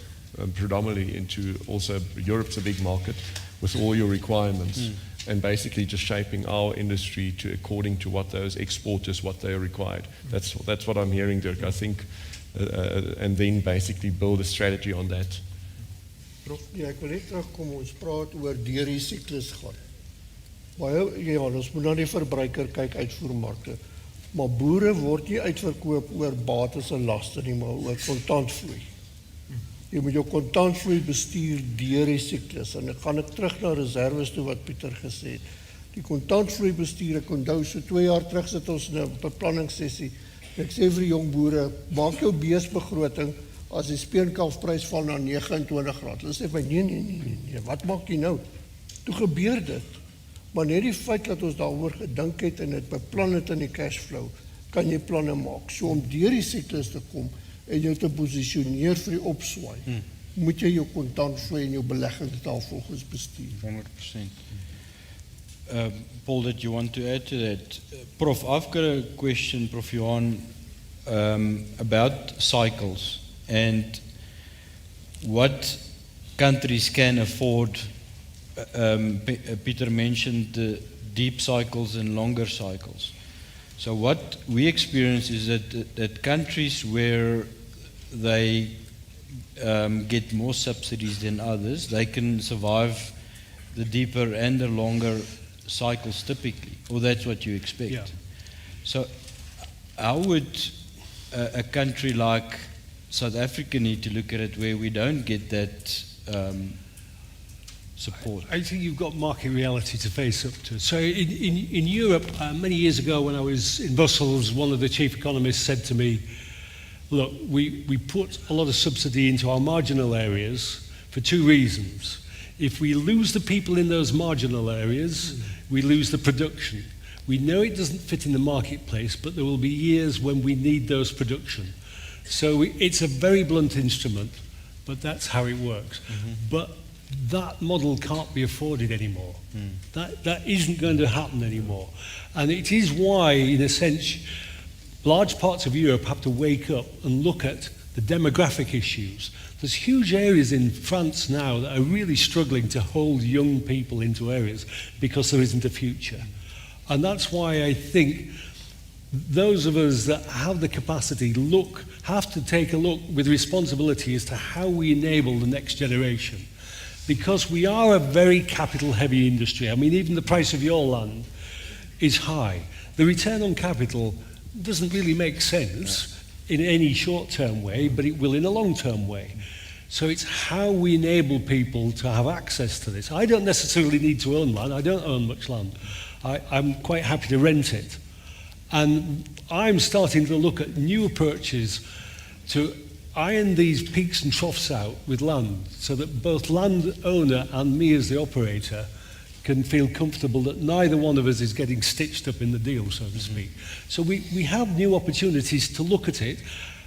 predominantly into also Europe's a big market with all your requirements, and basically just shaping our industry to according to what those exporters what they are required. That's what I'm hearing, Dirk. I think, and then basically build a strategy on that. Ja, ek wil net terugkom, ons praat oor deur die siklus gaan. Baie, ja, ons moet na die verbruiker kyk, uitvoermarkte. Maar boere word nie uitverkoop oor bates en laste nie, maar oor kontantvloei. Jy moet jou kontantvloei bestuur deur die siklus. En ek gaan terug na reserves toe wat Pieter gesê het. Die kontantvloei bestuur, ek onthou so 2 jaar terug sit ons in 'n beplanningssessie. Ek sê vir die jong boere, maak jou beesbegroting as die speenkalfprys val na 29 rand. Hulle sê vir my, nee, wat maak jy nou? Toe gebeur dit. Maar net die feit dat ons daaroor gedink het en dit beplan het in die cashflow, kan jy planne maak. So om deur die siklus te kom en jou te posisioneer vir die opswaai, moet jy jou kontantvloei en jou beleggings daar volgens bestuur. 100%. Paul, did you want to add to that? Prof, I've got a question, Prof Johan, about cycles and what countries can afford. Peter mentioned the deep cycles and longer cycles. So what we experience is that countries where they get more subsidies than others, they can survive the deeper and the longer cycles typically, or that's what you expect. Yeah. So how would a country like South Africa need to look at it where we don't get that support? I think you've got market reality to face up to. So in Europe, many years ago when I was in Brussels, one of the chief economists said to me, look, we put a lot of subsidy into our marginal areas for 2 reasons. If we lose the people in those marginal areas, we lose the production. We know it doesn't fit in the marketplace, but there will be years when we need those production. So it's a very blunt instrument, but that's how it works. But that model can't be afforded anymore. That isn't going to happen anymore. And it is why, in a sense, large parts of Europe have to wake up and look at the demographic issues. There's huge areas in France now that are really struggling to hold young people into areas because there isn't a future. And that's why I think those of us that have the capacity have to take a look with responsibility as to how we enable the next generation. Because we are a very capital-heavy industry. I mean, even the price of your land is high. The return on capital doesn't really make sense in any short-term way, but it will in a long-term way. So it's how we enable people to have access to this. I don't necessarily need to own land. I don't own much land. I'm quite happy to rent it. And I'm starting to look at new approaches to iron these peaks and troughs out with land so that both landowner and me as the operator can feel comfortable that neither one of us is getting stitched up in the deal, so to speak. So we have new opportunities to look at it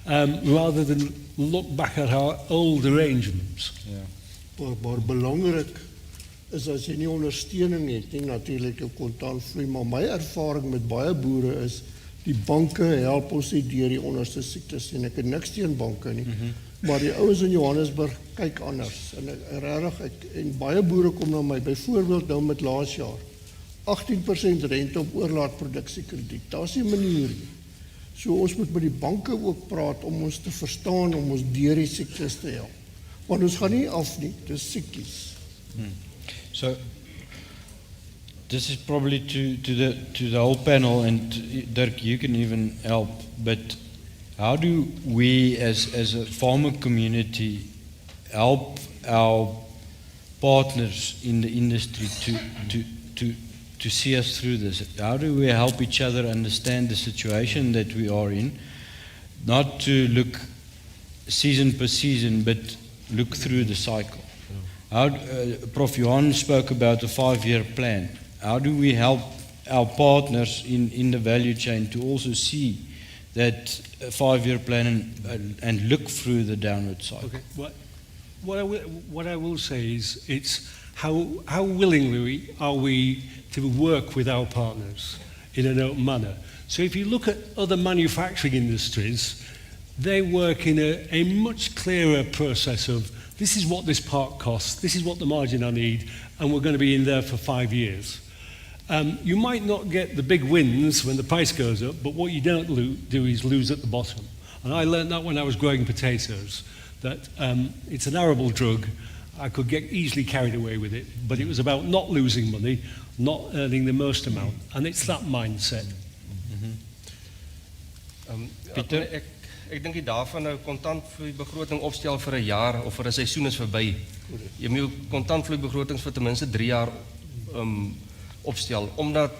rather than look back at our old arrangements. Maar belangrik is as jy nie ondersteuning het nie, natuurlik jou kontantvloei, maar my ervaring met baie boere is die banke help ons nie deur die onderste siektes en ek het niks teen banke nie. Maar die ouens in Johannesburg kyk anders en regtig en baie boere kom na my byvoorbeeld nou met laas jaar 18% rente op oorlaatproduksiekrediet. Daar's nie 'n manier nie. So ons moet met die banke ook praat om ons te verstaan om ons deur die siektes te help. Want ons gaan nie af nie, dis siklies. So this is probably to the whole panel, and Dirk, you can even help. But how do we, as a farmer community, help our partners in the industry to see us through this? How do we help each other understand the situation that we are in, not to look season per season, but look through the cycle? How, Prof. Johan spoke about a 5-year plan. How do we help our partners in the value chain to also see that 5-year plan and look through the downward cycle? Okay. What I will say is it's how willingly are we to work with our partners in an open manner. So if you look at other manufacturing industries, they work in a much clearer process of this is what this part costs, this is what the margin I need, and we're going to be in there for 5 years. You might not get the big wins when the price goes up, but what you don't do is lose at the bottom. And I learned that when I was growing potatoes, that it's an arable drug. I could get easily carried away with it, but it was about not losing money, not earning the most amount. And it's that mindset. Pieter? Ek dink die daarvan nou kontantvloeibegroting opstel vir 'n jaar of vir 'n seisoen is verby. Jy moet jou kontantvloeibegrotings vir ten minste 3 jaar opstel omdat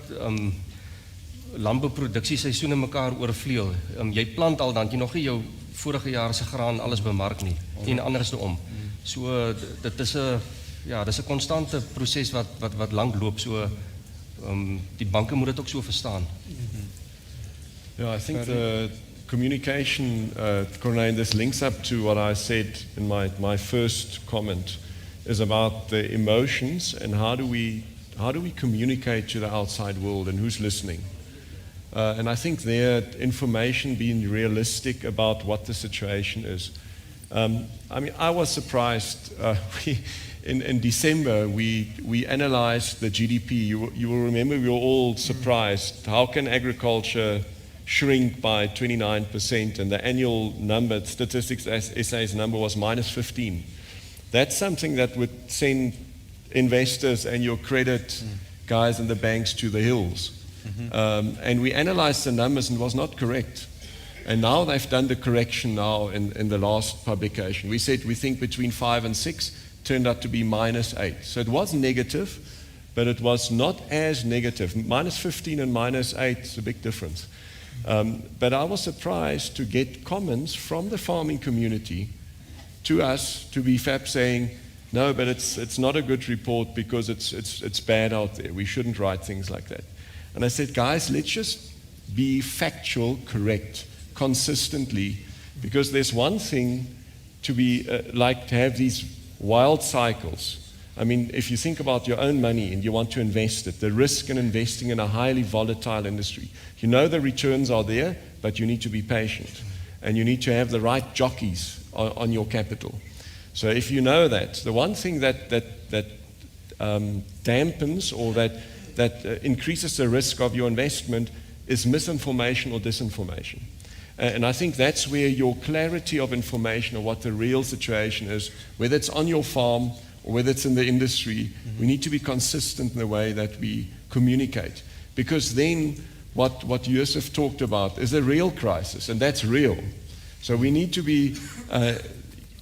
landbouproduksieseisoene mekaar oorvleuel. Jy plant al dan jy nog nie jou vorige jaar se graan alles bemark nie en andersom. So dit is 'n konstante proses wat lank loop. So die banke moet dit ook so verstaan. Yeah, I think the communication, Corneille, this links up to what I said in my first comment, is about the emotions and how do we communicate to the outside world and who's listening. And I think there, information being realistic about what the situation is. I mean, I was surprised. In December, we analyzed the GDP. You will remember we were all surprised. How can agriculture shrink by 29%, and the annual number, Statistics SA's number was -15. That's something that would send investors and your credit guys in the banks to the hills. And we analyzed the numbers and it was not correct. And now they've done the correction now in the last publication. We said we think between 5 and 6, turned out to be -8. So it was negative, but it was not as negative. -15 and -8 is a big difference. But I was surprised to get comments from the farming community to us, to BFAP, saying, no, but it's not a good report because it's bad out there. We shouldn't write things like that. And I said, guys, let's just be factual, correct, consistently, because there's one thing to be like to have these wild cycles. I mean, if you think about your own money and you want to invest it, the risk in investing in a highly volatile industry, you know the returns are there, but you need to be patient. And you need to have the right jockeys on your capital. So if you know that, the one thing that dampens or that increases the risk of your investment is misinformation or disinformation. And I think that's where your clarity of information of what the real situation is, whether it's on your farm or whether it's in the industry, we need to be consistent in the way that we communicate. Because then what Yusuf talked about is a real crisis, and that's real. So we need to be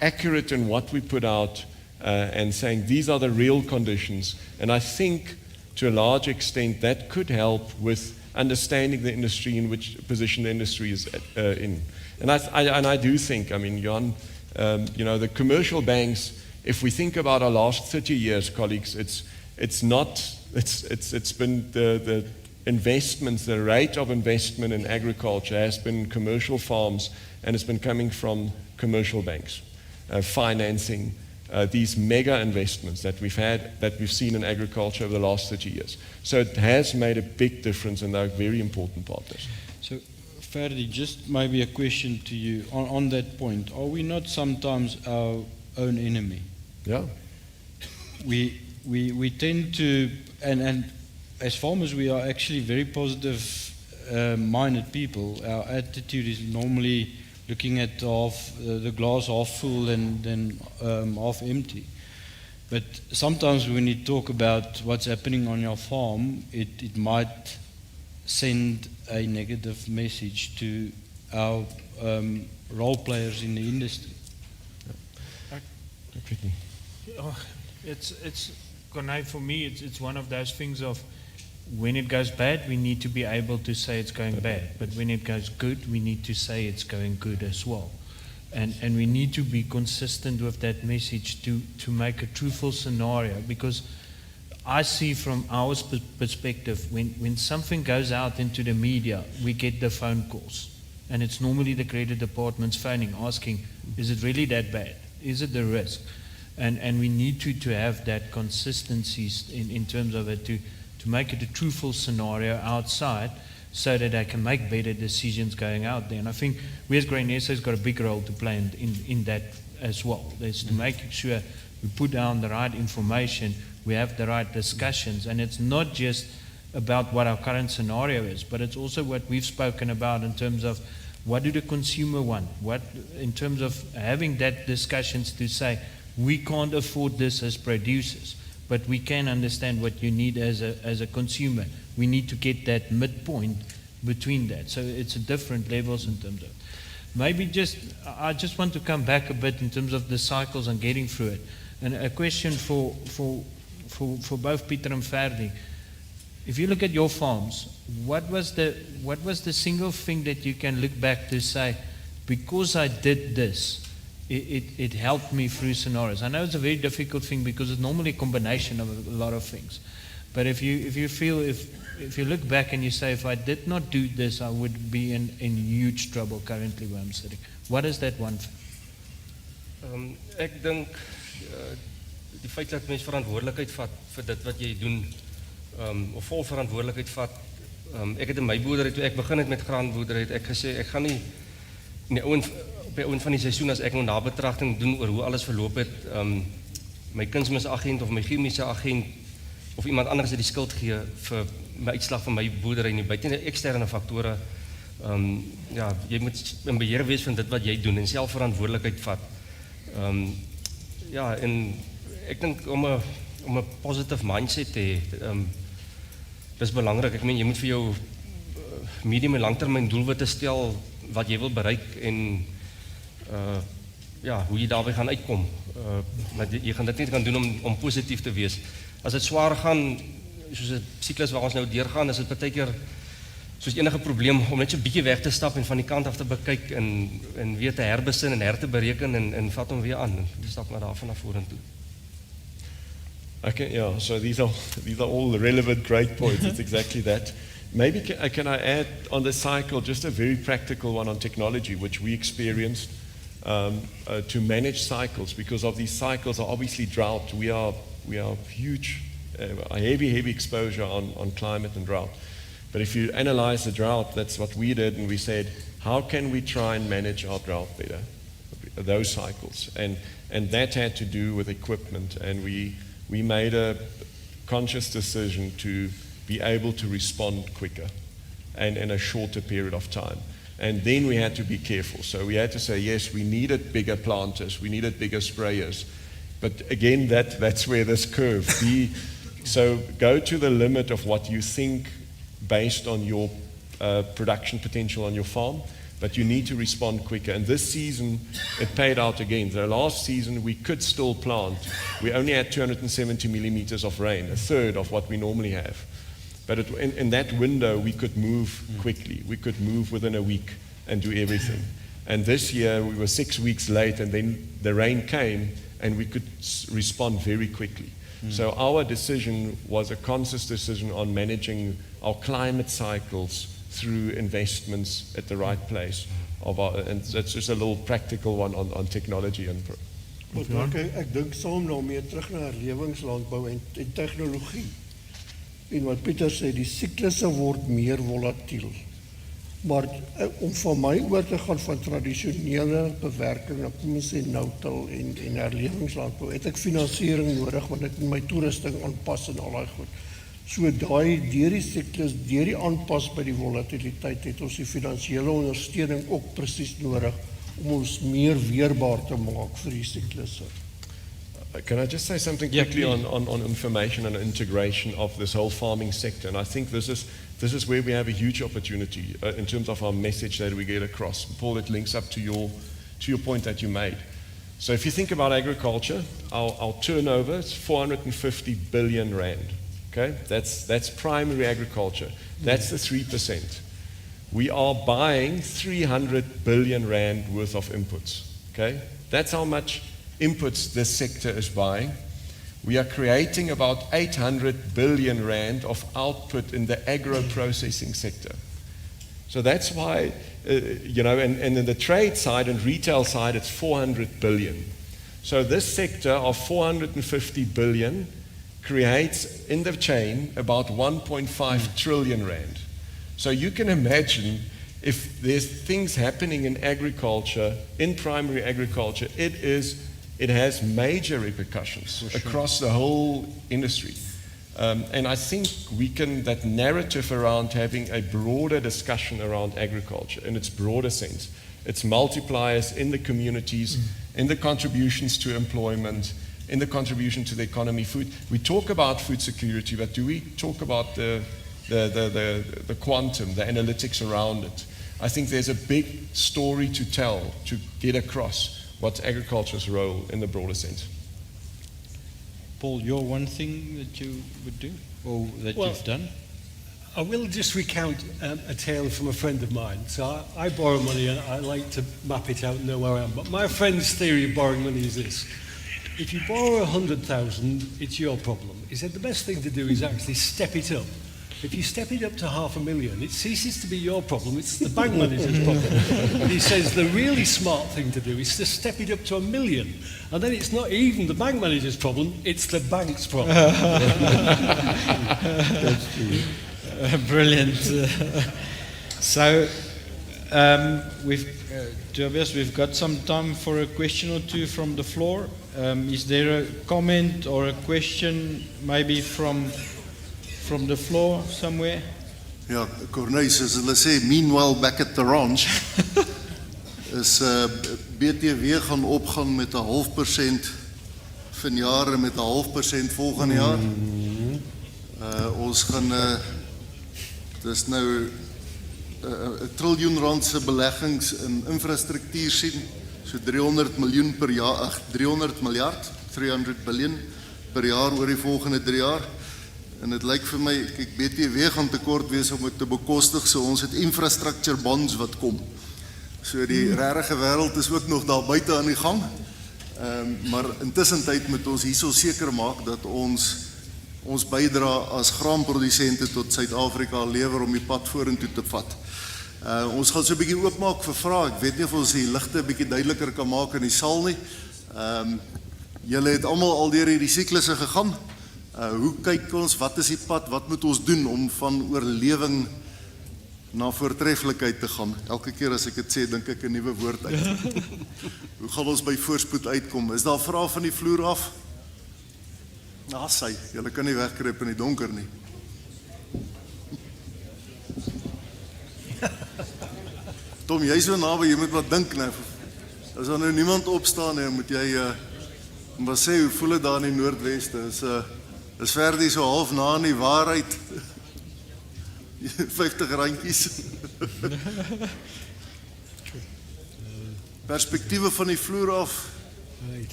accurate in what we put out and saying these are the real conditions. And I think to a large extent that could help with understanding the industry in which position the industry is in. And I do think, I mean, Jan, the commercial banks, if we think about our last 30 years, colleagues, it's been the investments, the rate of investment in agriculture has been commercial farms, and it's been coming from commercial banks, financing these mega investments that we've seen in agriculture over the last 30 years. So it has made a big difference, and they're very important partners. So, Ferdi, just maybe a question to you on that point. Are we not sometimes our own enemy? Yeah. We tend to, and as farmers, we are actually very positive minded people. Our attitude is normally looking at the glass half full than half empty. But sometimes when you talk about what's happening on your farm, it might send a negative message to our role players in the industry. It's Corné, for me, it's one of those things of when it goes bad, we need to be able to say it's going bad. But when it goes good, we need to say it's going good as well. And we need to be consistent with that message to make a truthful scenario, because I see from our perspective, when something goes out into the media, we get the phone calls. And it's normally the credit department's phoning, asking, is it really that bad? Is it the risk? And we need to have that consistency in terms of it, to make it a truthful scenario outside, so that they can make better decisions going out there. And I think we as Grain SA has got a big role to play in that as well. There's to make sure we put down the right information, we have the right discussions, and it's not just about what our current scenario is, but it's also what we've spoken about in terms of what do the consumer want, what in terms of having that discussions to say, we can't afford this as producers, but we can understand what you need as a consumer. We need to get that midpoint between that. So it's different levels in terms of. Maybe I just want to come back a bit in terms of the cycles and getting through it. And a question for both Peter and Ferdi. If you look at your farms, what was the single thing that you can look back to say, because I did this, it helped me through scenarios? I know it's a very difficult thing because it's normally a combination of a lot of things. But if you look back and you say, if I did not do this, I would be in huge trouble currently where I'm sitting. What is that one thing? Ek dink die feit dat mens verantwoordelikheid vat vir dit wat jy doen, of vol verantwoordelikheid vat. Ek het in my boerdery, toe ek begin het met graanboerdery, het ek gesê ek gaan nie op die ouen van die seisoen, as ek nou nabetragting doen oor hoe alles verloop het, my kunsmisagent of my chemiese agent of iemand anders het die skuld gee vir my uitslag van my boerdery nie, buite die eksterne faktore. Ja, jy moet in beheer wees van dit wat jy doen en self verantwoordelikheid vat. Ja, en ek dink om 'n positive mindset te hê, dis belangrik. Ek meen jy moet vir jou medium en langtermyn doelwitte stel wat jy wil bereik en ja, hoe jy daarby gaan uitkom. Maar jy gaan dit nie kan doen om positief te wees. As dit swaar gaan, soos 'n siklus waar ons nou deurgaan, is dit partykeer soos enige probleem om net so 'n bietjie weg te stap en van die kant af te bekyk en weer te herbesin en her te bereken en vat hom weer aan. Dis stap maar daarvan na vorentoe. Okay, yeah, so these are all relevant, great points. It's exactly that. Maybe can I add on the cycle just a very practical one on technology, which we experienced to manage cycles, because of these cycles are obviously drought. We are huge, a heavy exposure on climate and drought. But if you analyze the drought, that's what we did, and we said, how can we try and manage our drought better, those cycles? And that had to do with equipment, and we made a conscious decision to be able to respond quicker and in a shorter period of time. And then we had to be careful. So we had to say, yes, we needed bigger planters, we needed bigger sprayers. But again, that's where this curve. So go to the limit of what you think based on your production potential on your farm, but you need to respond quicker. And this season, it paid out again. The last season, we could still plant. We only had 270 millimeters of rain, a third of what we normally have. But in that window, we could move quickly. We could move within a week and do everything. And this year, we were 6 weeks late, and then the rain came, and we could respond very quickly. So our decision was a conscious decision on managing our climate cycles through investments at the right place. And that's just a little practical one on technology. Ek dink saam nou meer terug na herlewingslandbou en tegnologie. En wat Pieter sê, die siklusse word meer volatiel. Maar om van my oor te gaan van tradisionele bewerking, dan kom ons sê nou-til en herlewingslandbou, het ek finansiering nodig, want ek moet my toerusting aanpas en al daai goed. So deur die siklus, deur die aanpas by die volatiliteit, het ons die finansiële ondersteuning ook presies nodig om ons meer weerbaar te maak vir die siklusse. Can I just say something quickly on information and integration of this whole farming sector? And I think this is where we have a huge opportunity in terms of our message that we get across. Paul, it links up to your point that you made. So if you think about agriculture, our turnover is 450 billion rand. Okay, that's primary agriculture. That's the 3%. We are buying 300 billion rand worth of inputs. Okay, that's how much inputs this sector is buying. We are creating about 800 billion rand of output in the agro-processing sector. So that's why, and in the trade side and retail side, it's 400 billion. So this sector of 450 billion creates in the chain about 1.5 trillion rand. So you can imagine if there's things happening in agriculture, in primary agriculture, it has major repercussions across the whole industry. And I think that narrative around having a broader discussion around agriculture in its broader sense, its multipliers in the communities, in the contributions to employment, in the contribution to the economy, food. We talk about food security, but do we talk about the quantum, the analytics around it? I think there's a big story to tell to get across what's agriculture's role in the broader sense. Paul, your one thing that you would do, or that you've done? I will just recount a tale from a friend of mine. So I borrow money and I like to map it out and know where I am. But my friend's theory of borrowing money is this. If you borrow 100,000, it's your problem. He said the best thing to do is actually step it up. If you step it up to 500,000, it ceases to be your problem, it's the bank manager's problem. And he says the really smart thing to do is to step it up to 1 million. And then it's not even the bank manager's problem, it's the bank's problem. Brilliant. So, Tobias, we've got some time for a question or two from the floor. Is there a comment or a question maybe from the floor somewhere? Ja, Cornelis, soos hulle sê, meanwhile back at the ranch, is BTW gaan opgaan met 0.5% vanjaar en met 0.5% volgende jaar. Ons gaan, dis nou 'n triljoen rand se beleggings in infrastruktuur sien, so 300 miljoen per jaar, 300 miljard, 300 biljoen per jaar oor die volgende 3 jaar. En dit lyk vir my, kyk, BTW gaan tekort wees om dit te bekostig, so ons het infrastructure bonds wat kom. So die regte wêreld is ook nog daar buite aan die gang. Maar intussen tyd moet ons hierso seker maak dat ons bydra as graanprodusente tot Suid-Afrika lewer om die pad vorentoe te vat. Ons gaan so 'n bietjie oopmaak vir vrae. Ek weet nie of ons die ligte 'n bietjie duideliker kan maak in die saal nie. Julle het almal al deur hierdie siklusse gegaan. Hoe kyk ons, wat is die pad, wat moet ons doen om van oorlewing na voortreffelikheid te gaan? Elke keer as ek dit sê, dink ek 'n nuwe woord uit. Hoe gaan ons by voorspoed uitkom? Is daar vrae van die vloer af? Nou sy, julle kan nie wegkruip in die donker nie. Tom, jy is so naby, jy moet wat dink nou. As daar nou niemand opstaan nie, moet jy maar sê, hoe voel dit daar in die Noordweste? Is Verdie so half na in die waarheid? 50 randjies. Perspektiewe van die vloer af.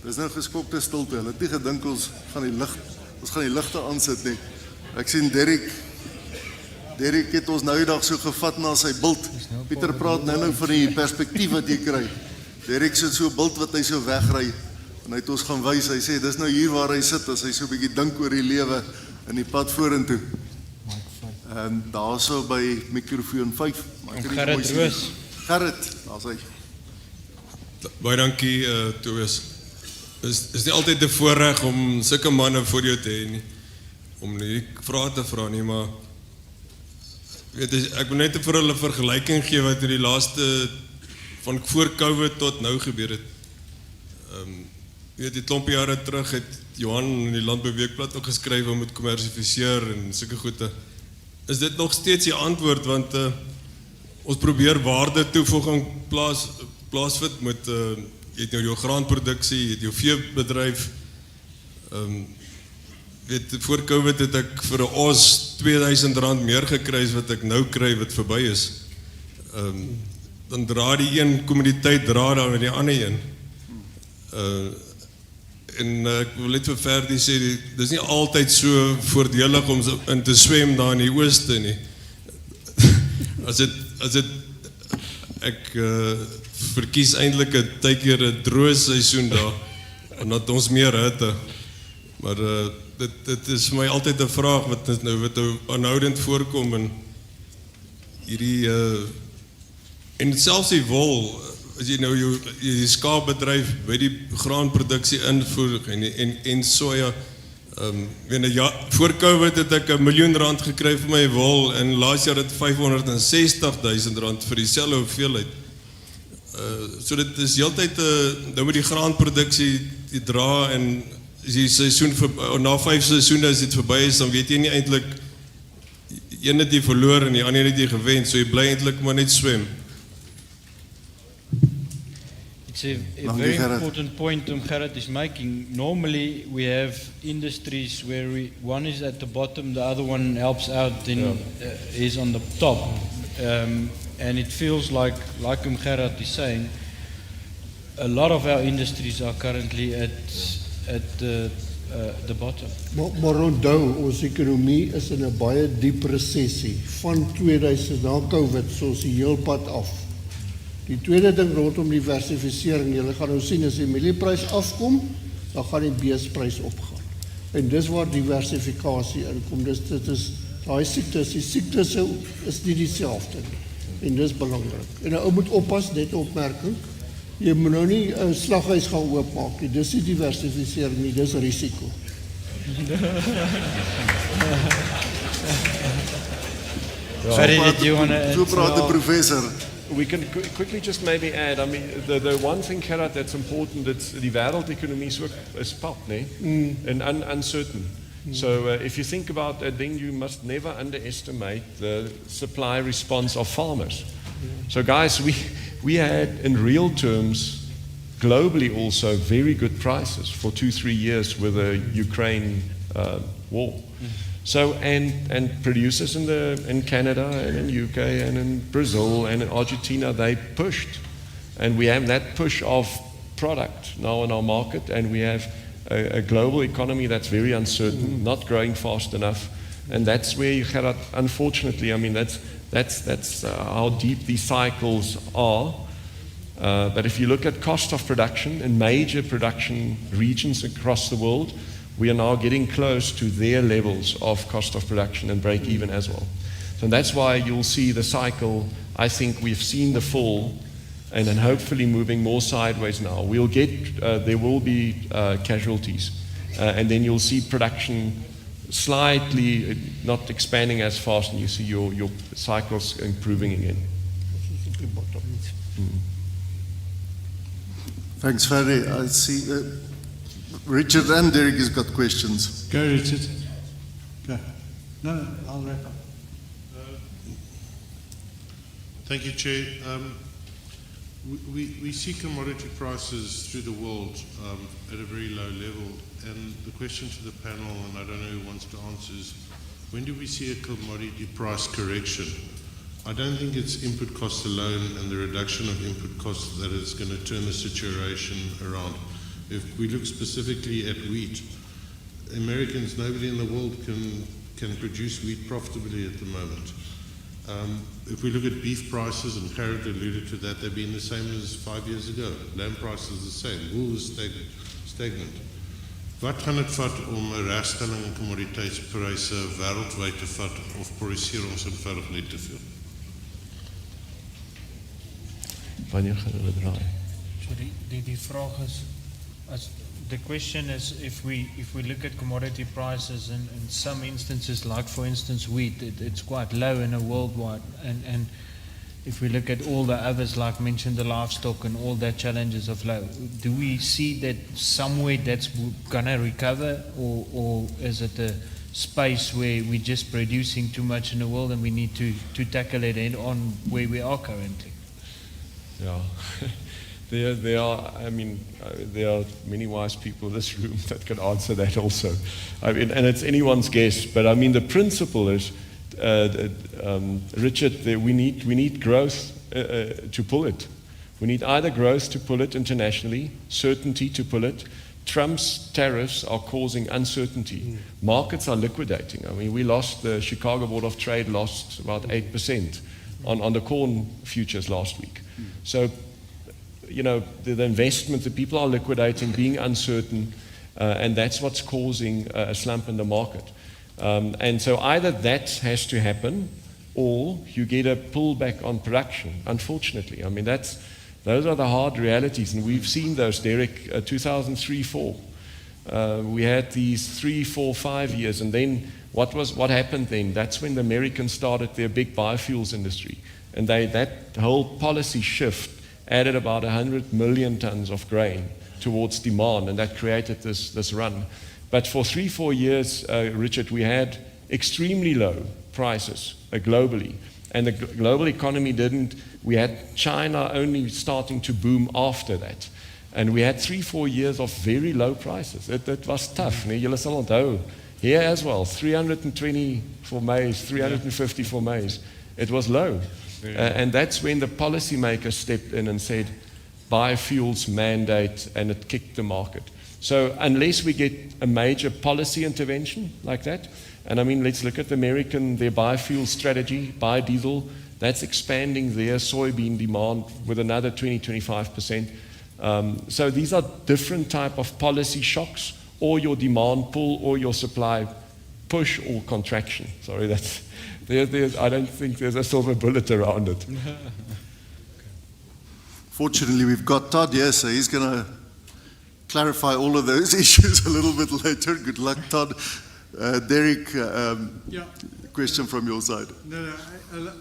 Dis nou geskokte stilte. Hulle het nie gedink ons gaan die ligte aansit nie. Ek sien Derek het ons nou die dag so gevat na sy bult. Pieter praat nou van die perspektief wat jy kry. Derek sit so 'n bult wat hy so wegry. En hy het ons gaan wys, hy sê, dis nou hier waar hy sit, as hy so 'n bietjie dink oor die lewe in die pad vorentoe. En daar so by mikrofoon 5. Gerrit Roos. Gerrit, daar's hy. Baie dankie, Tobias. Is nie altyd 'n voorreg om sulke manne voor jou te hê nie, om nie vrae te vra nie, maar weet, ek wil net vir hulle 'n vergelyking gee wat in die laaste van voor COVID tot nou gebeur het. Weet, die klompie jare terug het Johan in die Landbouweekblad ook geskryf om het kommersifiseer en sulke goede. Is dit nog steeds die antwoord, want ons probeer waarde toevoeging plaasvind met jy het nou jou graanproduksie, jy het jou veebedryf. Weet, voor COVID het ek vir 'n os R2000 meer gekry as wat ek nou kry wat verby is. dan dra die een kommoditeit dra dan met die ander een. En ek wil net vir Ferdi sê, dis nie altyd so voordelig om in te swem daar in die ooste nie. As dit ek verkies eintlik 'n tydjie 'n droë seisoen daar, en dat ons meer hitte. Maar dit is vir my altyd 'n vraag wat nou aanhoudend voorkom en hierdie en selfs die wol, as jy nou jou skaapbedryf by die graanproduksie invoer en soja, voor COVID het ek R1 miljoen gekry vir my wol en laas jaar het R560,000 vir dieselfde hoeveelheid. So dit is heeltyd nou met die graanproduksie die dra en as die seisoen na 5 seisoene as dit verby is, dan weet jy nie eintlik een het jy verloor en die ander het jy gewen, so jy bly eintlik maar net swem. It's a very important point Gerrit is making. Normally we have industries where one is at the bottom, the other one helps out and is on the top. And it feels like Gerrit is saying, a lot of our industries are currently at the bottom. Maar onthou, ons ekonomie is in 'n baie diep resessie van 2000 na COVID, soos die heel pad af. Die tweede ding rondom diversifisering, julle gaan nou sien as die mielieprys afkom, dan gaan die beesprys opgaan. En dis waar diversifikasie inkom. Dit is daai siektes, die siektes is nie dieselfde nie. En dis belangrik. En 'n ou moet oppas, net 'n opmerking. Jy moet nou nie 'n slaghuis gaan oopmaak nie. Dis nie diversifisering nie, dis risiko. Ferry, did you want to So praat die professor. We can quickly just maybe add, I mean, the one thing, Gerard, that's important, it's die wêreldekonomie is pap, nee? And uncertain. So if you think about that, then you must never underestimate the supply response of farmers. So guys, we had in real terms, globally also, very good prices for 2-3 years with the Ukraine war. So and producers in Canada and in UK and in Brazil and in Argentina, they pushed, and we have that push of product now in our market, and we have a global economy that's very uncertain, not growing fast enough, and that's where you cannot. Unfortunately, I mean that's how deep these cycles are. But if you look at cost of production in major production regions across the world, we are now getting close to their levels of cost of production and break even as well. So that's why you'll see the cycle. I think we've seen the fall and then hopefully moving more sideways now. We'll get, there will be casualties and then you'll see production slightly not expanding as fast and you see your cycles improving again. Thanks, Ferry. I see Richard and Derek has got questions. Go, Richard. Go. No, I'll wrap up. Thank you, Chair. We see commodity prices through the world at a very low level, and the question to the panel, and I don't know who wants to answer, is when do we see a commodity price correction? I don't think it's input costs alone and the reduction of input costs that is going to turn the situation around. If we look specifically at wheat, Americans, nobody in the world can produce wheat profitably at the moment. If we look at beef prices, and Gerrit alluded to that, they've been the same as 5 years ago. Lamb prices the same. Wool is stagnant. Wat gaan dit vat om 'n regstelling in kommoditeitspryse wêreldwyd te vat, of produseer ons eenvoudig net te veel? Wanneer gaan hulle draai? So die vraag is, the question is, if we look at commodity prices in some instances, like for instance wheat, it's quite low in a worldwide, and if we look at all the others, like mentioned the livestock and all that challenges of low, do we see that somewhere that's gonna recover, or is it a space where we're just producing too much in the world and we need to tackle it head on where we are currently? Yeah. There are, I mean, there are many wise people in this room that can answer that also. I mean, and it's anyone's guess, but I mean, the principle is, Richard, we need growth to pull it. We need either growth to pull it internationally, certainty to pull it. Trump's tariffs are causing uncertainty. Markets are liquidating. I mean, the Chicago Board of Trade lost about 8% on the corn futures last week. So, you know, the investment, the people are liquidating, being uncertain, and that's what's causing a slump in the market. And so either that has to happen, or you get a pullback on production, unfortunately. I mean, those are the hard realities, and we've seen those, Derek, 2003-4. We had these 3, 4, 5 years, and then what happened then? That's when the Americans started their big biofuels industry, and that whole policy shift added about 100 million tons of grain towards demand, and that created this run. But for 3, 4 years, Richard, we had extremely low prices globally, and the global economy we had China only starting to boom after that. And we had 3, 4 years of very low prices. It was tough. Julle sal onthou, here as well, 320 for maize, 350 for maize. It was low. And that's when the policymakers stepped in and said, biofuels mandate, and it kicked the market. So unless we get a major policy intervention like that, and I mean, let's look at their biofuel strategy, biodiesel, that's expanding their soybean demand with another 20-25%. So these are different type of policy shocks, or your demand pull, or your supply push or contraction. Sorry, I don't think there's a silver bullet around it. Fortunately, we've got Todd here, so he's going to clarify all of those issues a little bit later. Good luck, Todd. Derek, question from your side. No,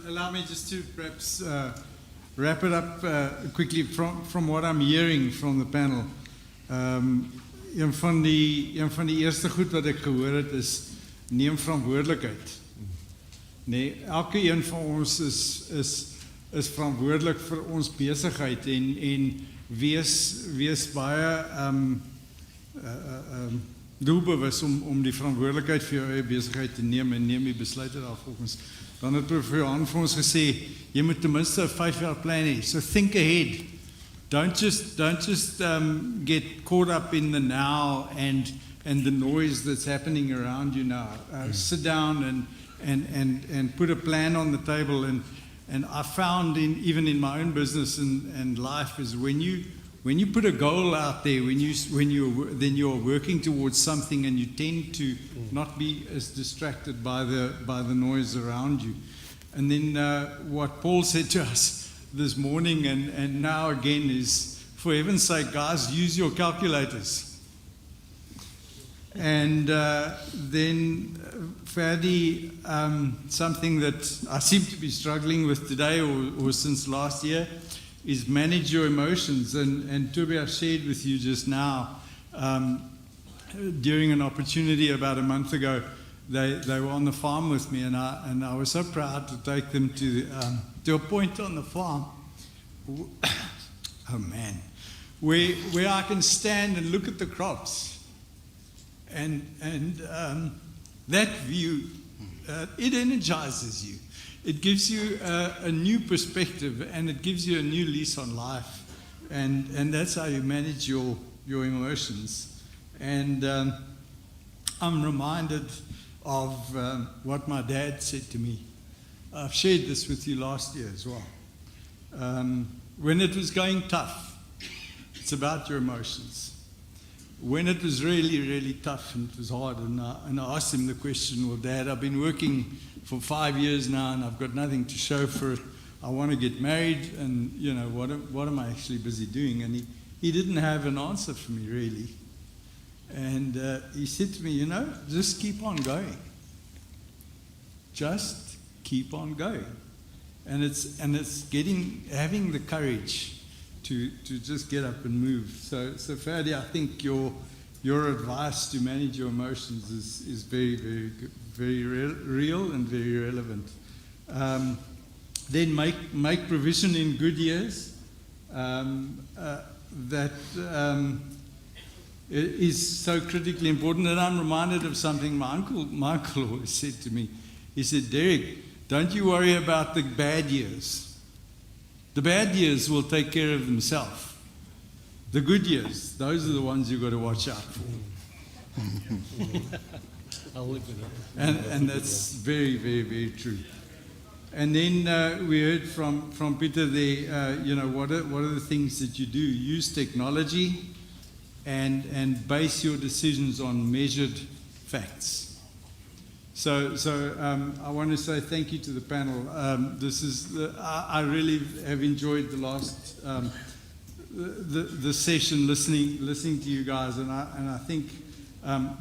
allow me just to perhaps wrap it up quickly from what I'm hearing from the panel. Een van die eerste goed wat ek gehoor het is neem verantwoordelikheid. Nee, elke een van ons is verantwoordelik vir ons besigheid en wees baie doelbewus om die verantwoordelikheid vir jou eie besigheid te neem en neem die besluite daarvolgens. Dan het Johan vir ons gesê, jy moet ten minste 'n 5-jaar plan hê. So think ahead. Don't just get caught up in the now and the noise that's happening around you now. Sit down and put a plan on the table. And I found even in my own business and life is when you put a goal out there, then you're working towards something, and you tend to not be as distracted by the noise around you. And then what Paul said to us this morning and now again is, for heaven's sake, guys, use your calculators. And then Ferdi, something that I seem to be struggling with today or since last year is manage your emotions. And Tobias shared with you just now, during an opportunity about a month ago, they were on the farm with me, and I was so proud to take them to a point on the farm. Oh man, where I can stand and look at the crops, and that view, it energizes you. It gives you a new perspective, and it gives you a new lease on life, and that's how you manage your emotions. And I'm reminded of what my dad said to me. I've shared this with you last year as well. When it was going tough, it's about your emotions. When it was really, really tough and it was hard, and I asked him the question, well, Dad, I've been working for 5 years now and I've got nothing to show for it. I want to get married, and you know, what am I actually busy doing? And he didn't have an answer for me, really. And he said to me, you know, just keep on going. Just keep on going. And it's having the courage to just get up and move. So Ferdi, I think your advice to manage your emotions is very, very good, very real and very relevant. Then make provision in good years. That is so critically important. And I'm reminded of something my uncle always said to me. He said, Derek, don't you worry about the bad years. The bad years will take care of themselves. The good years, those are the ones you've got to watch out for. I'll live with that. And that's very, very, very true. And then we heard from Peter there, what are the things that you do? Use technology and base your decisions on measured facts. So I want to say thank you to the panel. I really have enjoyed the last the session, listening to you guys, and I think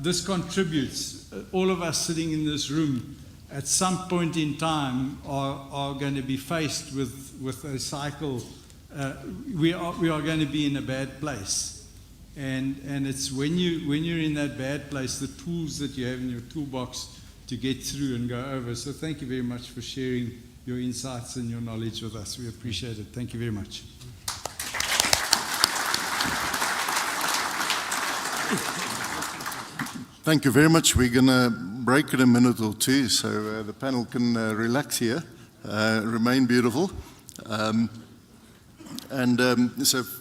this contributes. All of us sitting in this room, at some point in time, are going to be faced with a cycle. We are going to be in a bad place, and it's when you're in that bad place, the tools that you have in your toolbox to get through and go over. So thank you very much for sharing your insights and your knowledge with us. We appreciate it. Thank you very much. Thank you very much. We're going to break in a minute or two so the panel can relax here, remain beautiful. So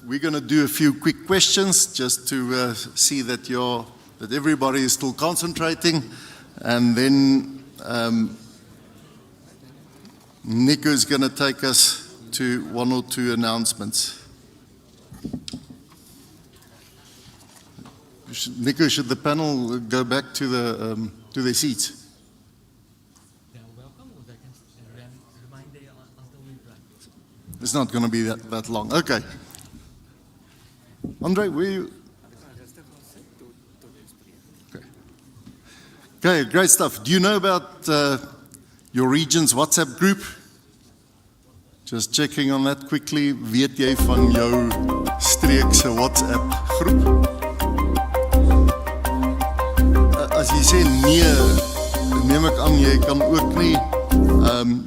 we're going to do a few quick questions just to see that everybody is still concentrating. And then Nico is going to take us to one or two announcements. Nico, should the panel go back to their seats? They are welcome, or they can remain there until we break. It's not going to be that long. Okay. Andre, will you? Okay, great stuff. Do you know about your region's WhatsApp group? Just checking on that quickly. Weet jy van jou streekse WhatsApp groep? As jy sê nee, neem ek aan jy kan ook nie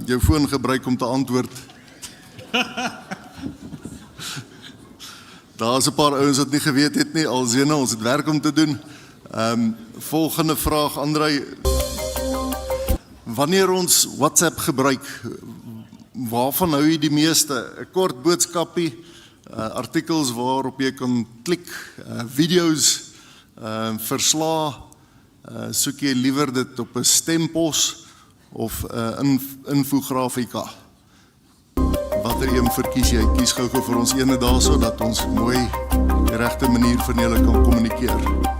jou foon gebruik om te antwoord. Daar is 'n paar ouens wat nie geweet het nie, alsene ons het werk om te doen. Volgende vraag, Andrei. Wanneer ons WhatsApp gebruik, waarvan hou jy die meeste? 'n Kort boodskapie, artikels waarop jy kan klik, video's, verslae, soek jy liewer dit op 'n stempos of 'n infografika? Watter een verkies jy? Kies gou vir ons ene daarso dat ons mooi die regte manier van julle kan kommunikeer.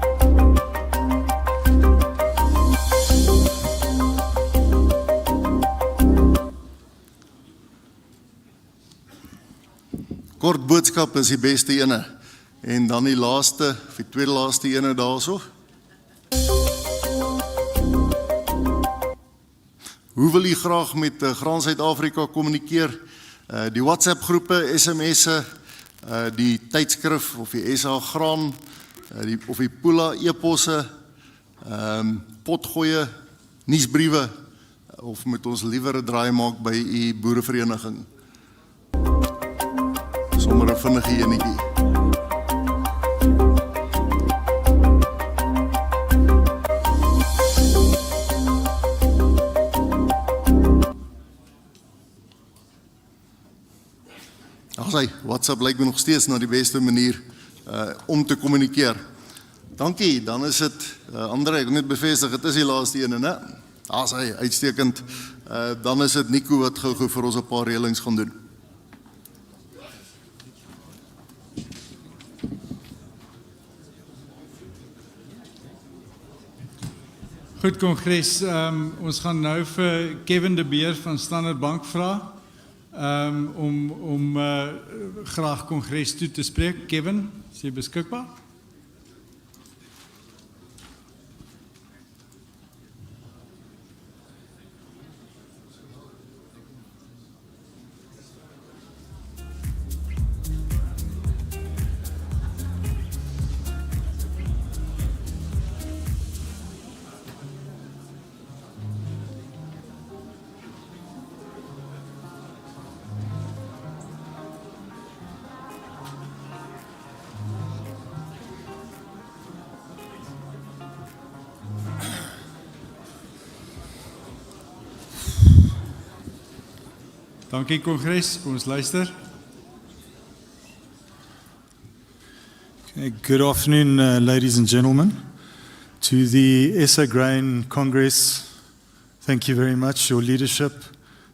Kort boodskap is die beste ene. En dan die laaste, of die tweede laaste ene daarso. Hoe wil jy graag met Graan Suid-Afrika kommunikeer? Die WhatsApp groepe, SMS'e, die tydskrif of die SA Graan, of die Pula e-posse, potgoeie, nuusbriewe, of moet ons liewer 'n draai maak by u boerevereniging? Sommer 'n vinnige enetjie. WhatsApp lyk my nog steeds na die beste manier om te kommunikeer. Dankie, dan is dit, Andrei, ek wil net bevestig, het is die laaste ene, né? Hy, uitstekend. Dan is dit Nico wat gou vir ons 'n paar reëlings gaan doen. Goed, Kongres, ons gaan nou vir Kevin de Beer van Standard Bank vra. Om graag Kongres toe te spreek. Kevin, is jy beskikbaar? Dankie Kongres, kom ons luister. Good afternoon, ladies and gentlemen. To the SA Grain Congress, thank you very much, your leadership.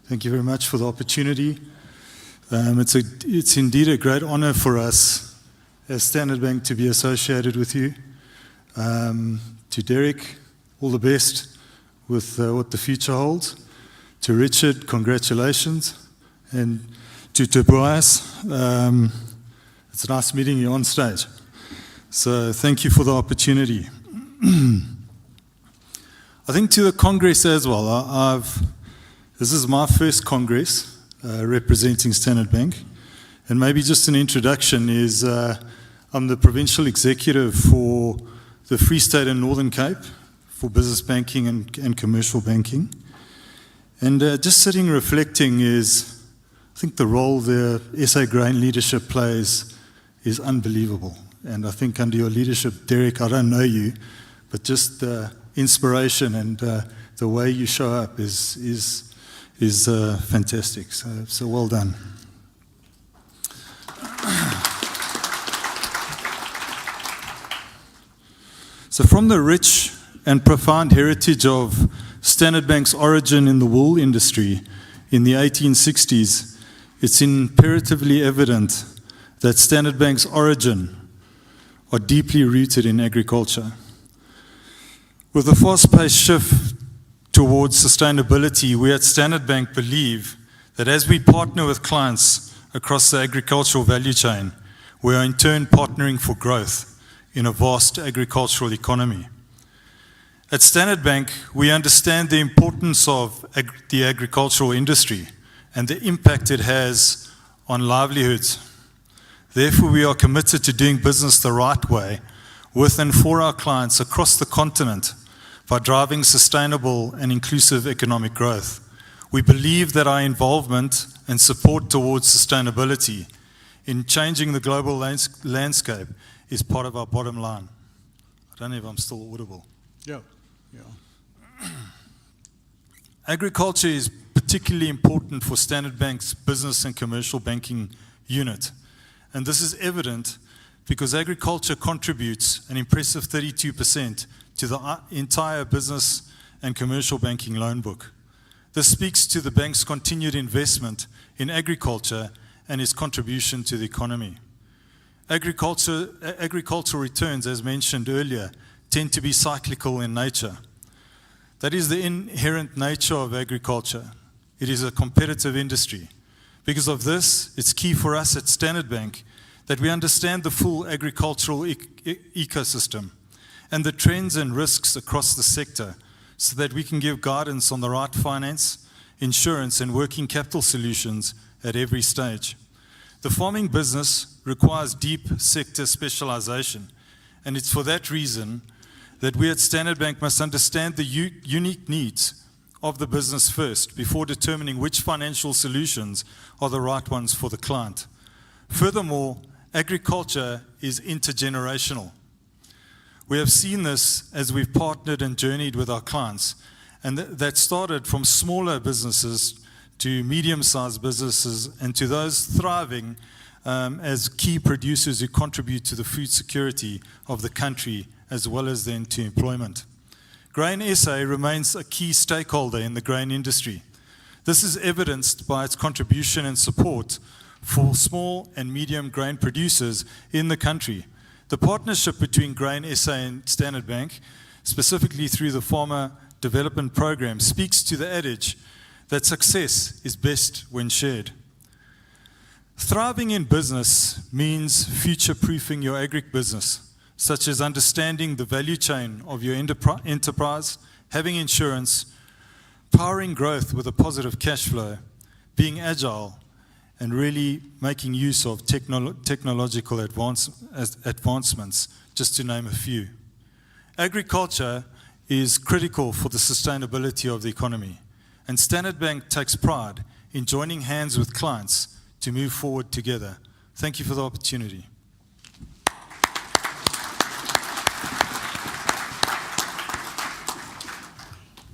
Thank you very much for the opportunity. It's indeed a great honor for us as Standard Bank to be associated with you. To Derek, all the best with what the future holds. To Richard, congratulations. And to Tobias, it's nice meeting you on stage. So thank you for the opportunity. I think to the Congress as well, this is my first Congress representing Standard Bank. And maybe just an introduction is I'm the Provincial Executive for the Free State and Northern Cape for business banking and commercial banking. And just sitting reflecting is, I think the role the SA Grain leadership plays is unbelievable. And I think under your leadership, Derek, I don't know you, but just the inspiration and the way you show up is fantastic. So well done. So from the rich and profound heritage of Standard Bank's origin in the wool industry in the 1860s, it's imperatively evident that Standard Bank's origin are deeply rooted in agriculture. With a fast-paced shift towards sustainability, we at Standard Bank believe that as we partner with clients across the agricultural value chain, we are in turn partnering for growth in a vast agricultural economy. At Standard Bank, we understand the importance of the agricultural industry and the impact it has on livelihoods. Therefore, we are committed to doing business the right way with and for our clients across the continent by driving sustainable and inclusive economic growth. We believe that our involvement and support towards sustainability in changing the global landscape is part of our bottom line. I don't know if I'm still audible. Yeah. Agriculture is particularly important for Standard Bank's business and commercial banking unit. And this is evident because agriculture contributes an impressive 32% to the entire business and commercial banking loan book. This speaks to the bank's continued investment in agriculture and its contribution to the economy. Agricultural returns, as mentioned earlier, tend to be cyclical in nature. That is the inherent nature of agriculture. It is a competitive industry. Because of this, it's key for us at Standard Bank that we understand the full agricultural ecosystem and the trends and risks across the sector so that we can give guidance on the right finance, insurance, and working capital solutions at every stage. The farming business requires deep sector specialization, and it's for that reason that we at Standard Bank must understand the unique needs of the business first before determining which financial solutions are the right ones for the client. Furthermore, agriculture is intergenerational. We have seen this as we've partnered and journeyed with our clients, and that started from smaller businesses to medium-sized businesses and to those thriving as key producers who contribute to the food security of the country as well as then to employment. Grain SA remains a key stakeholder in the grain industry. This is evidenced by its contribution and support for small and medium grain producers in the country. The partnership between Grain SA and Standard Bank, specifically through the Farmer Development Program, speaks to the adage that success is best when shared. Thriving in business means future-proofing your agribusiness, such as understanding the value chain of your enterprise, having insurance, powering growth with a positive cash flow, being agile, and really making use of technological advancements, just to name a few. Agriculture is critical for the sustainability of the economy, and Standard Bank takes pride in joining hands with clients to move forward together. Thank you for the opportunity.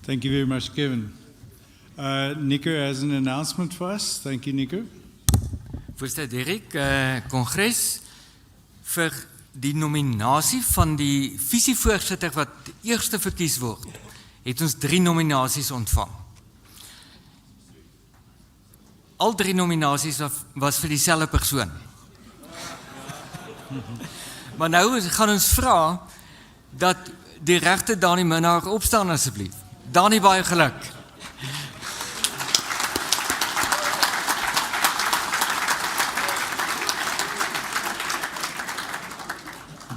Thank you very much, Kevin. Nico has an announcement for us. Thank you, Nico. Voorzitter Derek, Kongres vir die nominasie van die visievoorsitter wat eerste verkies word, het ons 3 nominasies ontvang. Al 3 nominasies was vir dieselfde persoon. Maar nou gaan ons vra dat die regte Dani Minnar opstaan asseblief. Dani, baie geluk.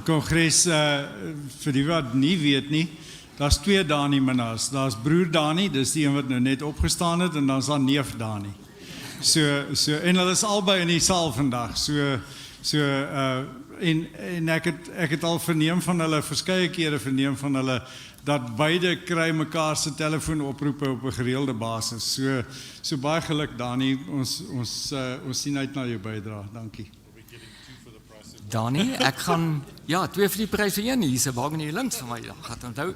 Kongres, vir die wat nie weet nie, daar's 2 Dani Minnars. Daar's broer Dani, dis die een wat nou net opgestaan het, en dan's daar neef Dani. En hulle is albei in die saal vandag. En ek het al verneem van hulle, verskeie kere verneem van hulle, dat beide kry mekaar se telefoonoproepe op 'n gereelde basis. So baie geluk Dani, ons sien uit na jou bydrae. Dankie. Dani, ek gaan, ja, 2 vir die prys vir een, hier is 'n wagen hier links van my, gaan onthou.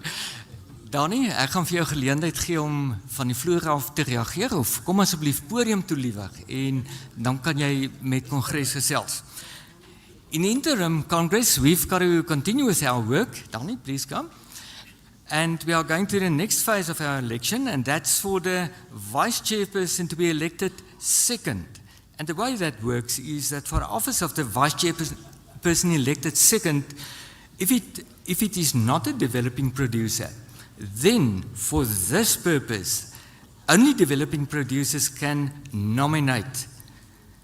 Dani, ek gaan vir jou geleentheid gee om van die vloer af te reageer, of kom asseblief podium toe liewer, en dan kan jy met Kongres gesels. In interim, Congress, we've got to continue with our work. Dani, please come. And we are going to the next phase of our election, and that's for the vice chairperson to be elected second. And the way that works is that for the office of the vice chairperson elected second, if it is not a developing producer, then for this purpose, only developing producers can nominate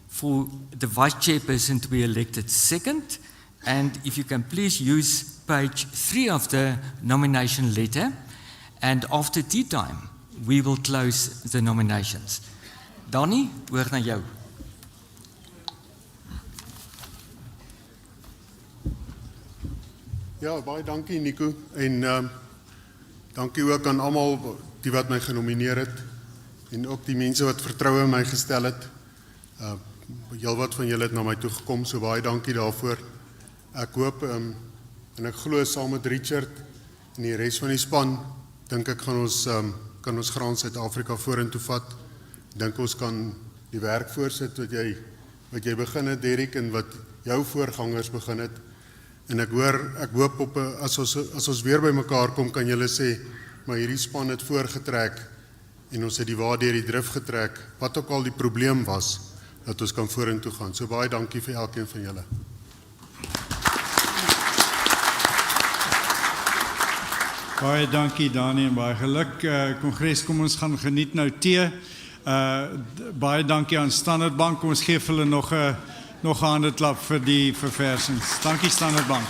for the vice chairperson to be elected second. And if you can please use page 3 of the nomination letter, and after tea time, we will close the nominations. Dani, oor na jou. Ja, baie dankie Nico, en dankie ook aan almal die wat my genomineer het, en ook die mense wat vertroue in my gestel het. Heel wat van julle het na my toe gekom, so baie dankie daarvoor. Ek hoop, en ek glo saam met Richard en die res van die span, dink ek kan ons Graan Suid-Afrika vorentoe vat. Dink ons kan die werk voorsit wat jy begin het, Derek, en wat jou voorgangers begin het. En ek hoop op, as ons weer by mekaar kom, kan julle sê, maar hierdie span het voorgetrek, en ons het die waar deur die drif getrek, wat ook al die probleem was, dat ons kan vorentoe gaan. So baie dankie vir elkeen van julle. Baie dankie Dani en baie geluk. Kongres, kom ons gaan geniet nou tee. Baie dankie aan Standard Bank. Kom ons gee vir hulle nog 'n handeklap vir die verversings. Dankie Standard Bank.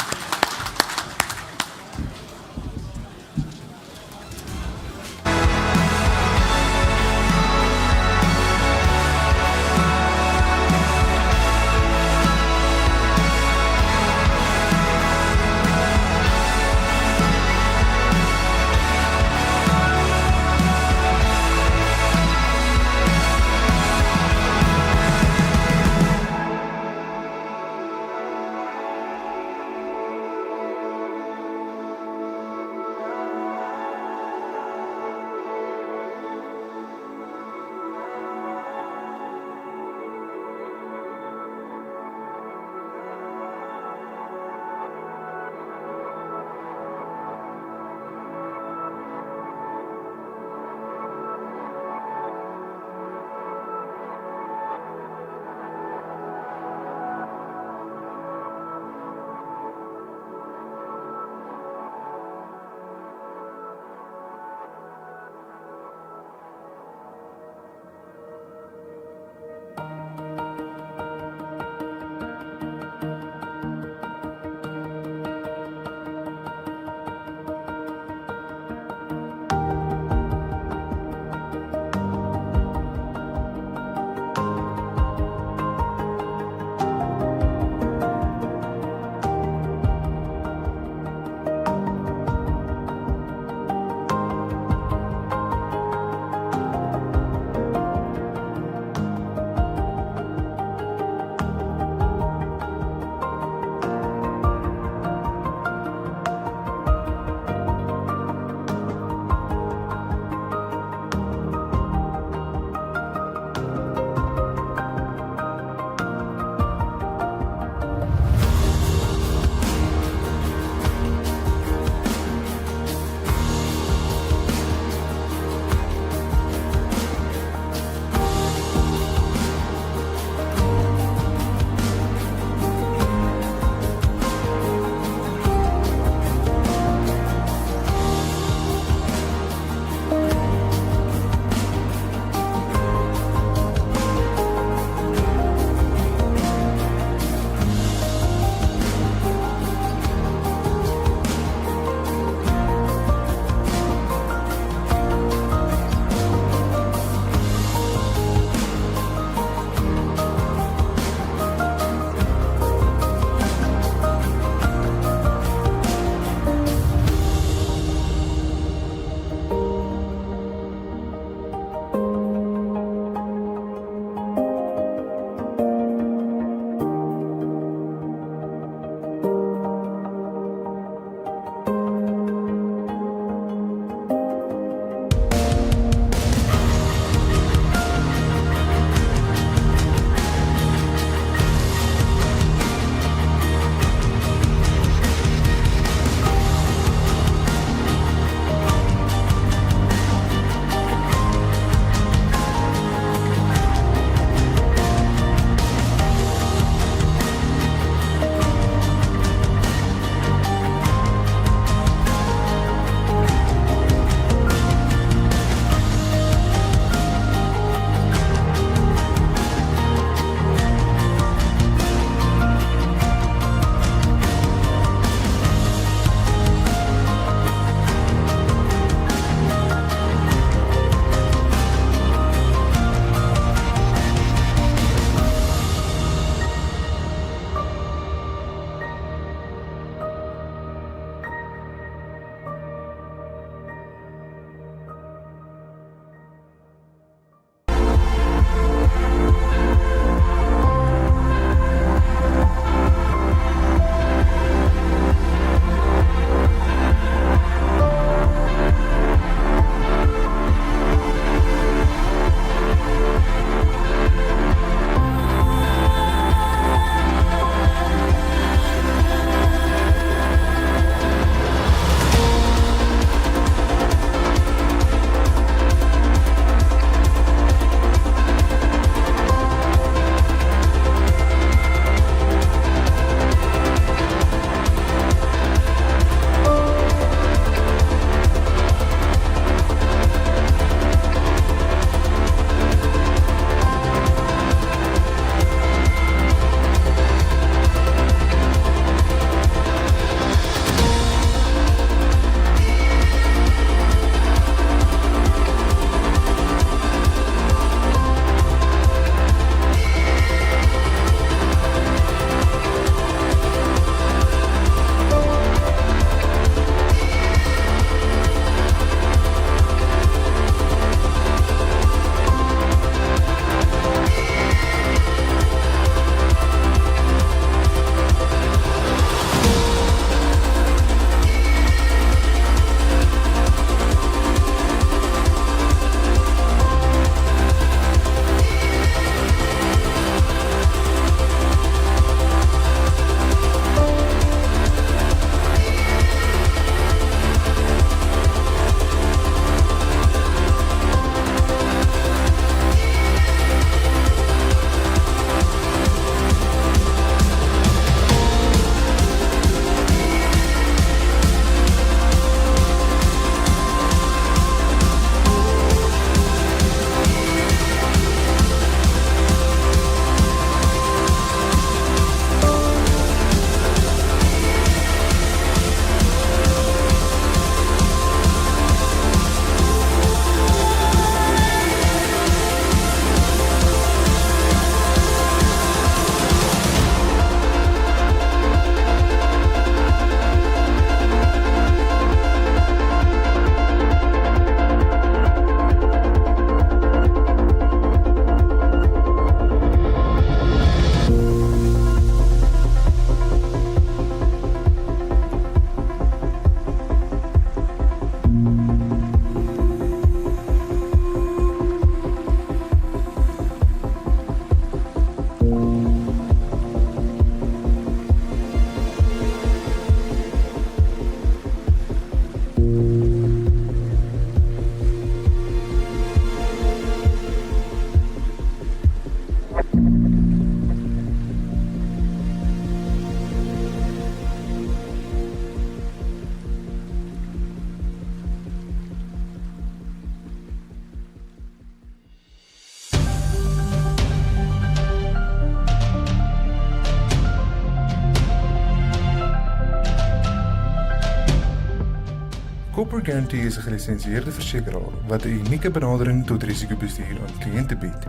Cooper Guarantee is 'n gelisensieerde versekeraar wat 'n unieke benadering tot risikobestuur aan kliënte bied.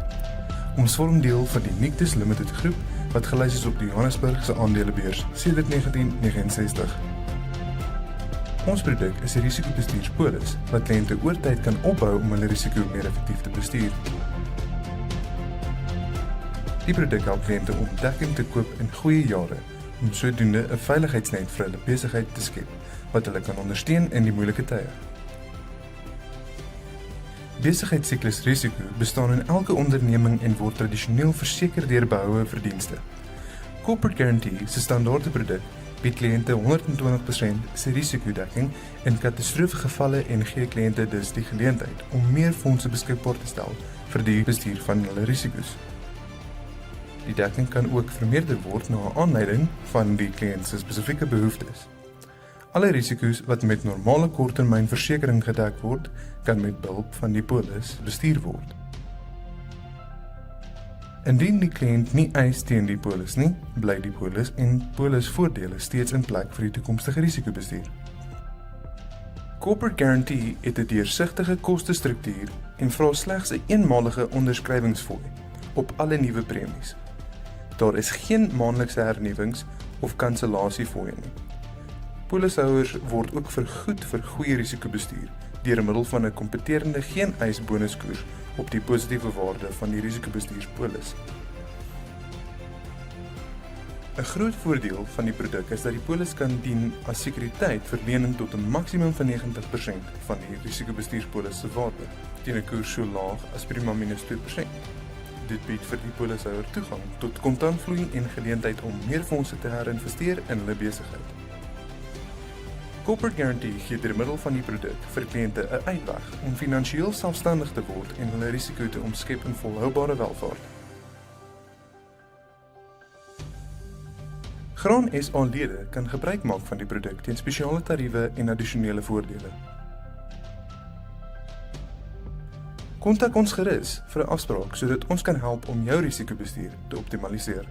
Ons vorm deel van die Nictus Limited groep wat gelys is op die Johannesburg se aandelebeurs sedert 1969. Ons produk is 'n risikobestuurspolis wat kliënte oor tyd kan opbou om hulle risiko meer effektief te bestuur. Die produk help kliënte om dekking te koop in goeie jare om sodoende 'n veiligheidsnet vir hulle besigheid te skep wat hulle kan ondersteun in die moeilike tye. Besigheidssyklusrisiko bestaan in elke onderneming en word tradisioneel verseker deur behoue verdienste. Corporate Guarantee se standaarde produk bied kliënte 120% se risikodekking in katastrofegevalle en gee kliënte dus die geleentheid om meer fondse beskikbaar te stel vir die bestuur van hulle risiko's. Die dekking kan ook vermeerder word na aanleiding van die kliënt se spesifieke behoeftes. Alle risiko's wat met normale korttermynversekering gedek word, kan met behulp van die polis bestuur word. Indien die kliënt nie eis teen die polis nie, bly die polis en polisvoordele steeds in plek vir die toekomstige risikobestuur. Corporate Guarantee het 'n deursigtige kostestruktuur en vra slegs 'n eenmalige onderskrywingsfooi op alle nuwe premies. Daar is geen maandelikse hernuwings of kansellasiefooie nie. Polishouers word ook vergoed vir goeie risikobestuur deur middel van 'n kompeterende geen-eis bonuskoers op die positiewe waarde van die risikobestuurspolis. 'n Groot voordeel van die produk is dat die polis kan dien as sekuriteit vir lening tot 'n maksimum van 90% van die risikobestuurspolis se waarde teen 'n koers so laag as prima minus 2%. Dit bied vir die polishouer toegang tot kontantvloei en geleentheid om meer fondse te herinvesteer in hulle besigheid. Corporate Guarantee gee deur middel van die produk vir kliënte 'n uitweg om finansiëel selfstandig te word en hulle risiko te omskep in volhoubare welvaart. Graan SA-lede kan gebruik maak van die produk teen spesiale tariewe en addisionele voordele. Kontak ons gerus vir 'n afspraak sodat ons kan help om jou risikobestuur te optimaliseer.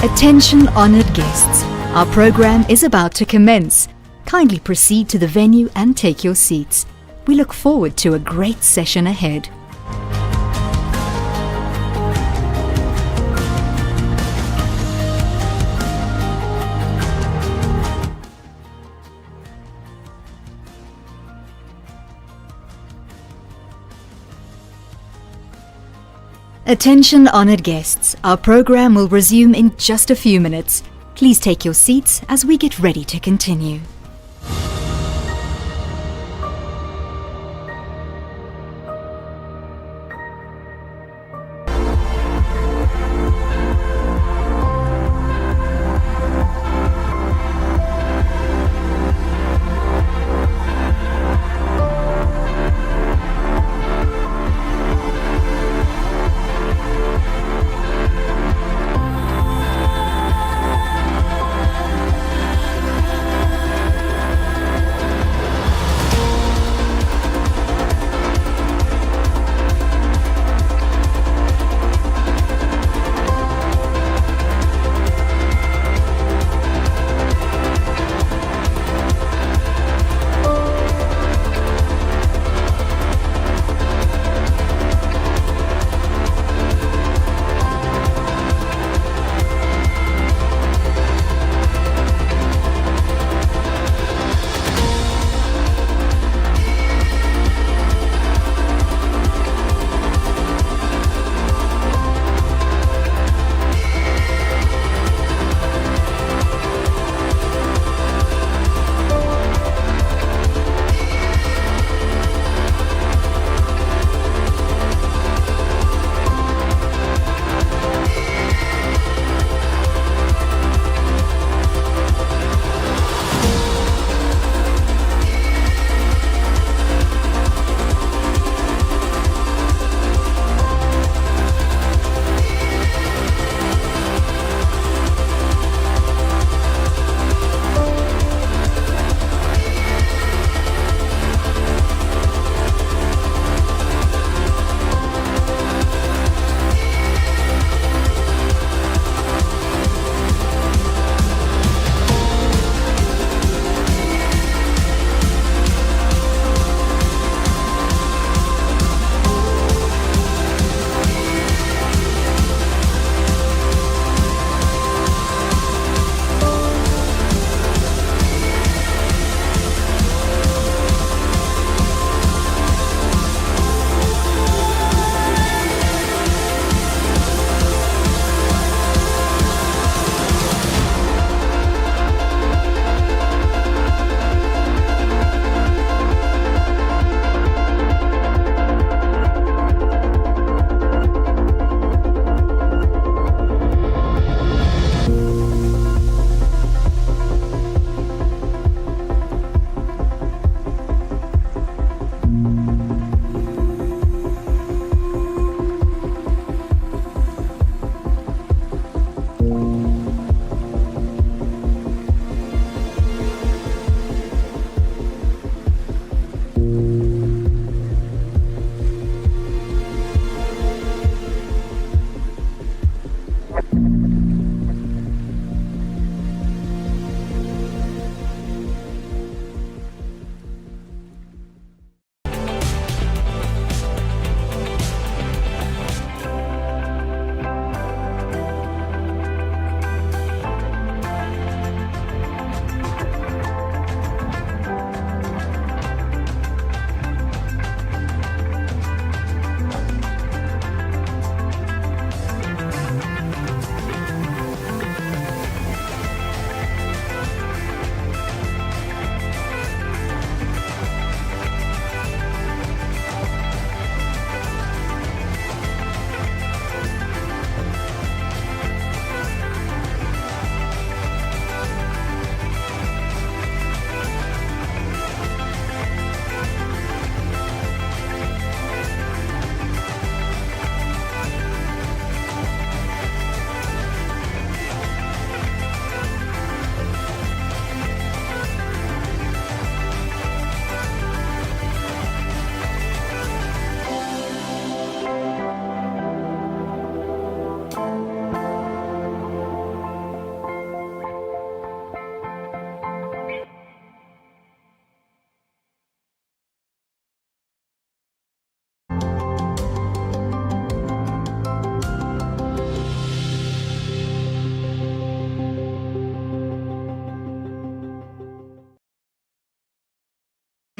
Attention honoured guests. Our program is about to commence. Kindly proceed to the venue and take your seats. We look forward to a great session ahead. Attention honoured guests. Our program will resume in just a few minutes. Please take your seats as we get ready to continue.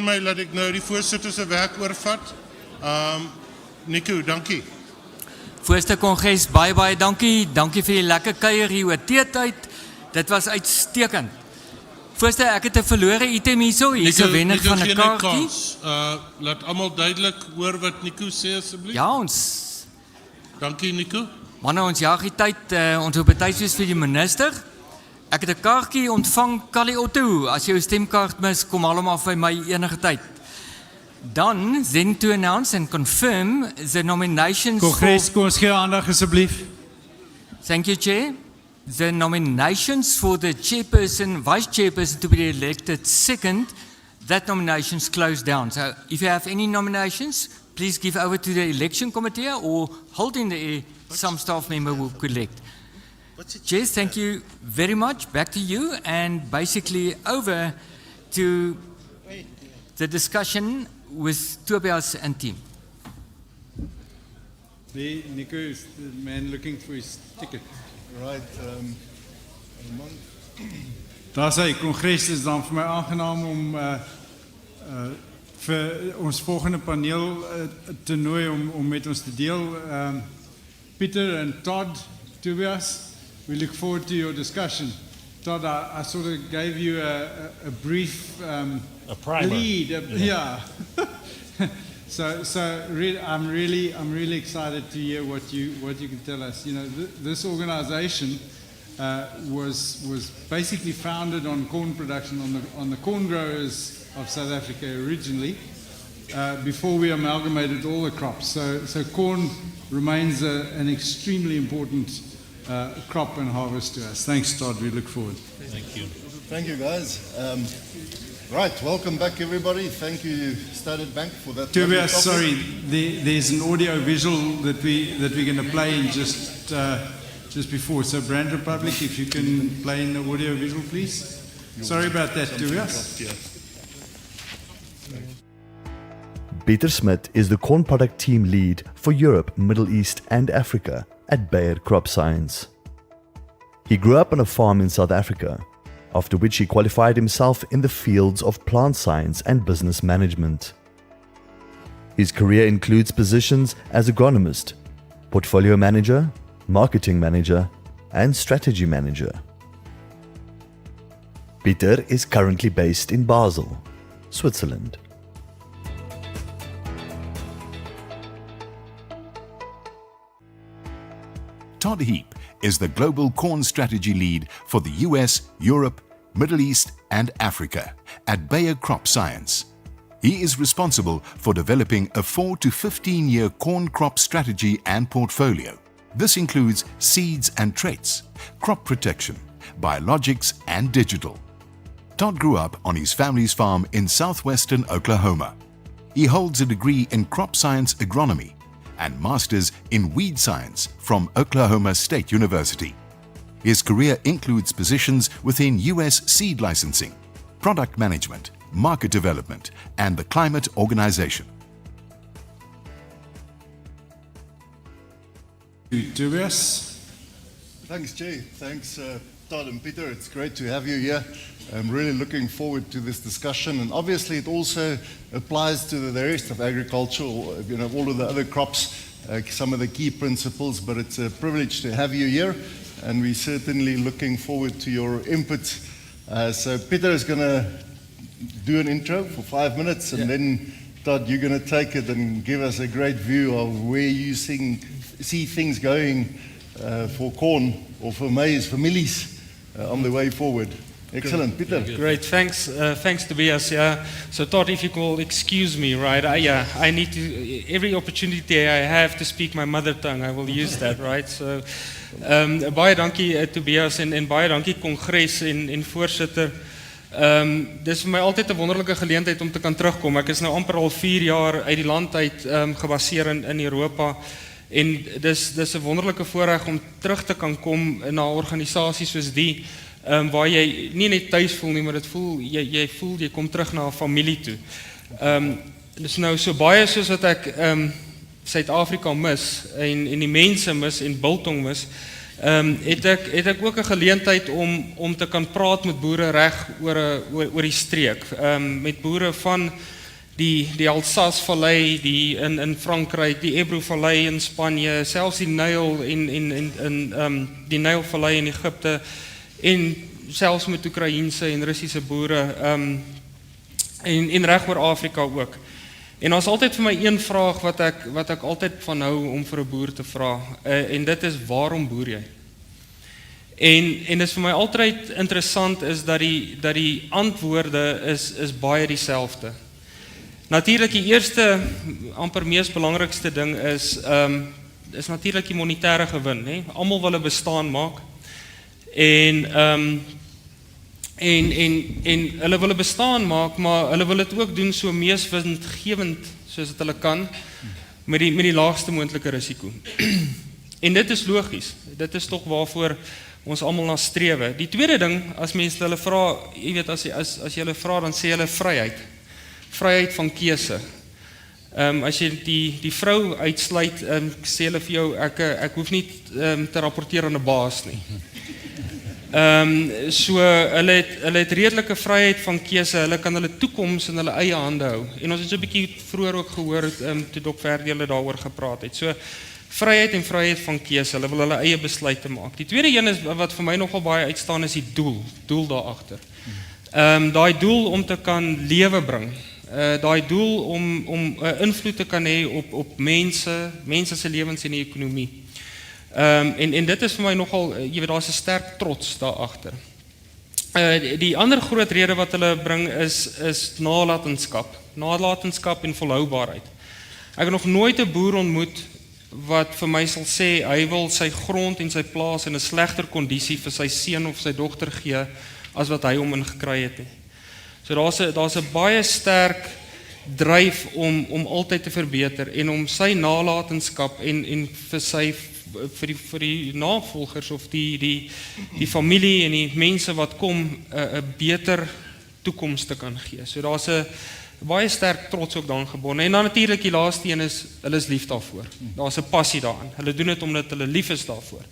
my laat ek nou die voorsitter se werk oorvat. Nico, dankie. Voorste Kongres, baie dankie. Dankie vir die lekker kuier hier oor teetyd. Dit was uitstekend. Voorste, ek het 'n verlore item hierso. Hier's 'n wenner van 'n kaartjie. Laat almal duidelik hoor wat Nico sê asseblief. Ja, ons. Dankie Nico. Manne, ons jag die tyd, ons op tyd soos vir die minister. Ek het 'n kaartjie ontvang, Kali Otto. As jy jou stemkaart mis, kom haal hom af by my enige tyd. Dan, then to announce and confirm the nominations Kongres, kom ons gee aandag asseblief. Thank you, Chair. The nominations for the chairperson, vice chairperson to be elected second, that nomination's closed down. So if you have any nominations, please give over to the election committee or hold in the air, some staff member will collect. Chair, thank you very much. Back to you, and basically over to the discussion with Tobias and team. Nico is the man looking for his ticket. Right. Daar sê Kongres is dan vir my aangenaam om vir ons volgende paneel te nooi om met ons te deel. Peter and Todd, Tobias, we look forward to your discussion. Todd, I sort of gave you a brief a primer. lead. Yeah. So I'm really excited to hear what you can tell us. You know, this organization was basically founded on corn production on the corn growers of South Africa originally, before we amalgamated all the crops. So corn remains an extremely important crop and harvest to us. Thanks, Todd. We look forward. Thank you. Thank you, guys. Right, welcome back, everybody. Thank you, Standard Bank, for that. Tobias, sorry, there's an audio visual that we're going to play in just before. So, Brand Republic, if you can play in the audio visual, please. Sorry about that, Tobias. Peter Smit is the corn product team lead for Europe, Middle East, and Africa at Bayer Crop Science. He grew up on a farm in South Africa, after which he qualified himself in the fields of plant science and business management. His career includes positions as agronomist, portfolio manager, marketing manager, and strategy manager. Peter is currently based in Basel, Switzerland. Todd Heap is the Global Corn Strategy Lead for the US, Europe, Middle East, and Africa at Bayer Crop Science. He is responsible for developing a 4 to 15-year corn crop strategy and portfolio. This includes seeds and traits, crop protection, biologics, and digital. Todd grew up on his family's farm in southwestern Oklahoma. He holds a degree in crop science agronomy and master's in weed science from Oklahoma State University. His career includes positions within US seed licensing, product management, market development, and the Climate Organization. Tobias. Thanks, Jay. Thanks, Todd and Peter. It's great to have you here. I'm really looking forward to this discussion, and obviously it also applies to the rest of agriculture, you know, all of the other crops, some of the key principles, but it's a privilege to have you here, and we're certainly looking forward to your input. So Peter is going to do an intro for 5 minutes, and then Todd, you're going to take it and give us a great view of where you see things going for corn or for maize, for millies on the way forward. Excellent, Peter. Great, thanks, Tobias. Yeah. So Todd, if you will excuse me, right? I need to every opportunity I have to speak my mother tongue, I will use that, right? So, baie dankie Tobias en baie dankie Kongres en voorsitter. Dis vir my altyd 'n wonderlike geleentheid om te kan terugkom. Ek is nou amper al 4 jaar uit die land uit gebaseer in Europa. En dis 'n wonderlike voorreg om terug te kan kom na organisasies soos die. Waar jy nie net tuis voel nie, maar dit voel jy voel jy kom terug na 'n familie toe. Dis nou so baie soos wat ek Suid-Afrika mis en die mense mis en biltong mis, het ek ook 'n geleentheid om te kan praat met boere reg oor die streek. Met boere van die Alsace-vallei, die in Frankryk, die Ebro-vallei in Spanje, selfs die Nyl en die Nylvallei in Egipte en selfs met Oekraïense en Russiese boere en reg oor Afrika ook. En daar's altyd vir my een vraag wat ek altyd van hou om vir 'n boer te vra, en dit is waarom boer jy? En dit is vir my altyd interessant is dat die antwoorde is baie dieselfde. Natuurlik die eerste amper mees belangrikste ding is natuurlik die monetêre gewin, hè. Almal wil 'n bestaan maak. En hulle wil 'n bestaan maak, maar hulle wil dit ook doen so mees winsgewend soos wat hulle kan met die laagste moontlike risiko. En dit is logies. Dit is tog waarvoor ons almal na strewe. Die tweede ding, as mense hulle vra, jy weet as jy hulle vra, dan sê hulle vryheid. Vryheid van keuse. As jy die vrou uitsluit, sê hulle vir jou ek hoef nie te rapporteer aan 'n baas nie. So hulle het redelike vryheid van keuse, hulle kan hulle toekoms in hulle eie hande hou. En ons het so 'n bietjie vroeër ook gehoor toe Dr. Verdi hulle daaroor gepraat het. So vryheid en vryheid van keuse, hulle wil hulle eie besluite maak. Die tweede een is wat vir my nogal baie uitstaan is die doel daar agter. Daai doel om te kan lewe bring. Daai doel om invloed te kan hê op mense se lewens en die ekonomie. En dit is vir my nogal, jy weet, daar's 'n sterk trots daar agter. Die ander groot rede wat hulle bring is nalatenskap en volhoubaarheid. Ek het nog nooit 'n boer ontmoet wat vir my sal sê hy wil sy grond en sy plaas in 'n slegter kondisie vir sy seun of sy dogter gee as wat hy hom ingekry het nie. So daar's 'n baie sterk dryf om altyd te verbeter en om sy nalatenskap en vir die navolgers of die familie en die mense wat kom 'n beter toekoms te kan gee. So daar's 'n baie sterk trots ook daarin gebonde. En dan natuurlik die laaste een is hulle is lief daarvoor. Daar's 'n passie daarin. Hulle doen dit omdat hulle lief is daarvoor.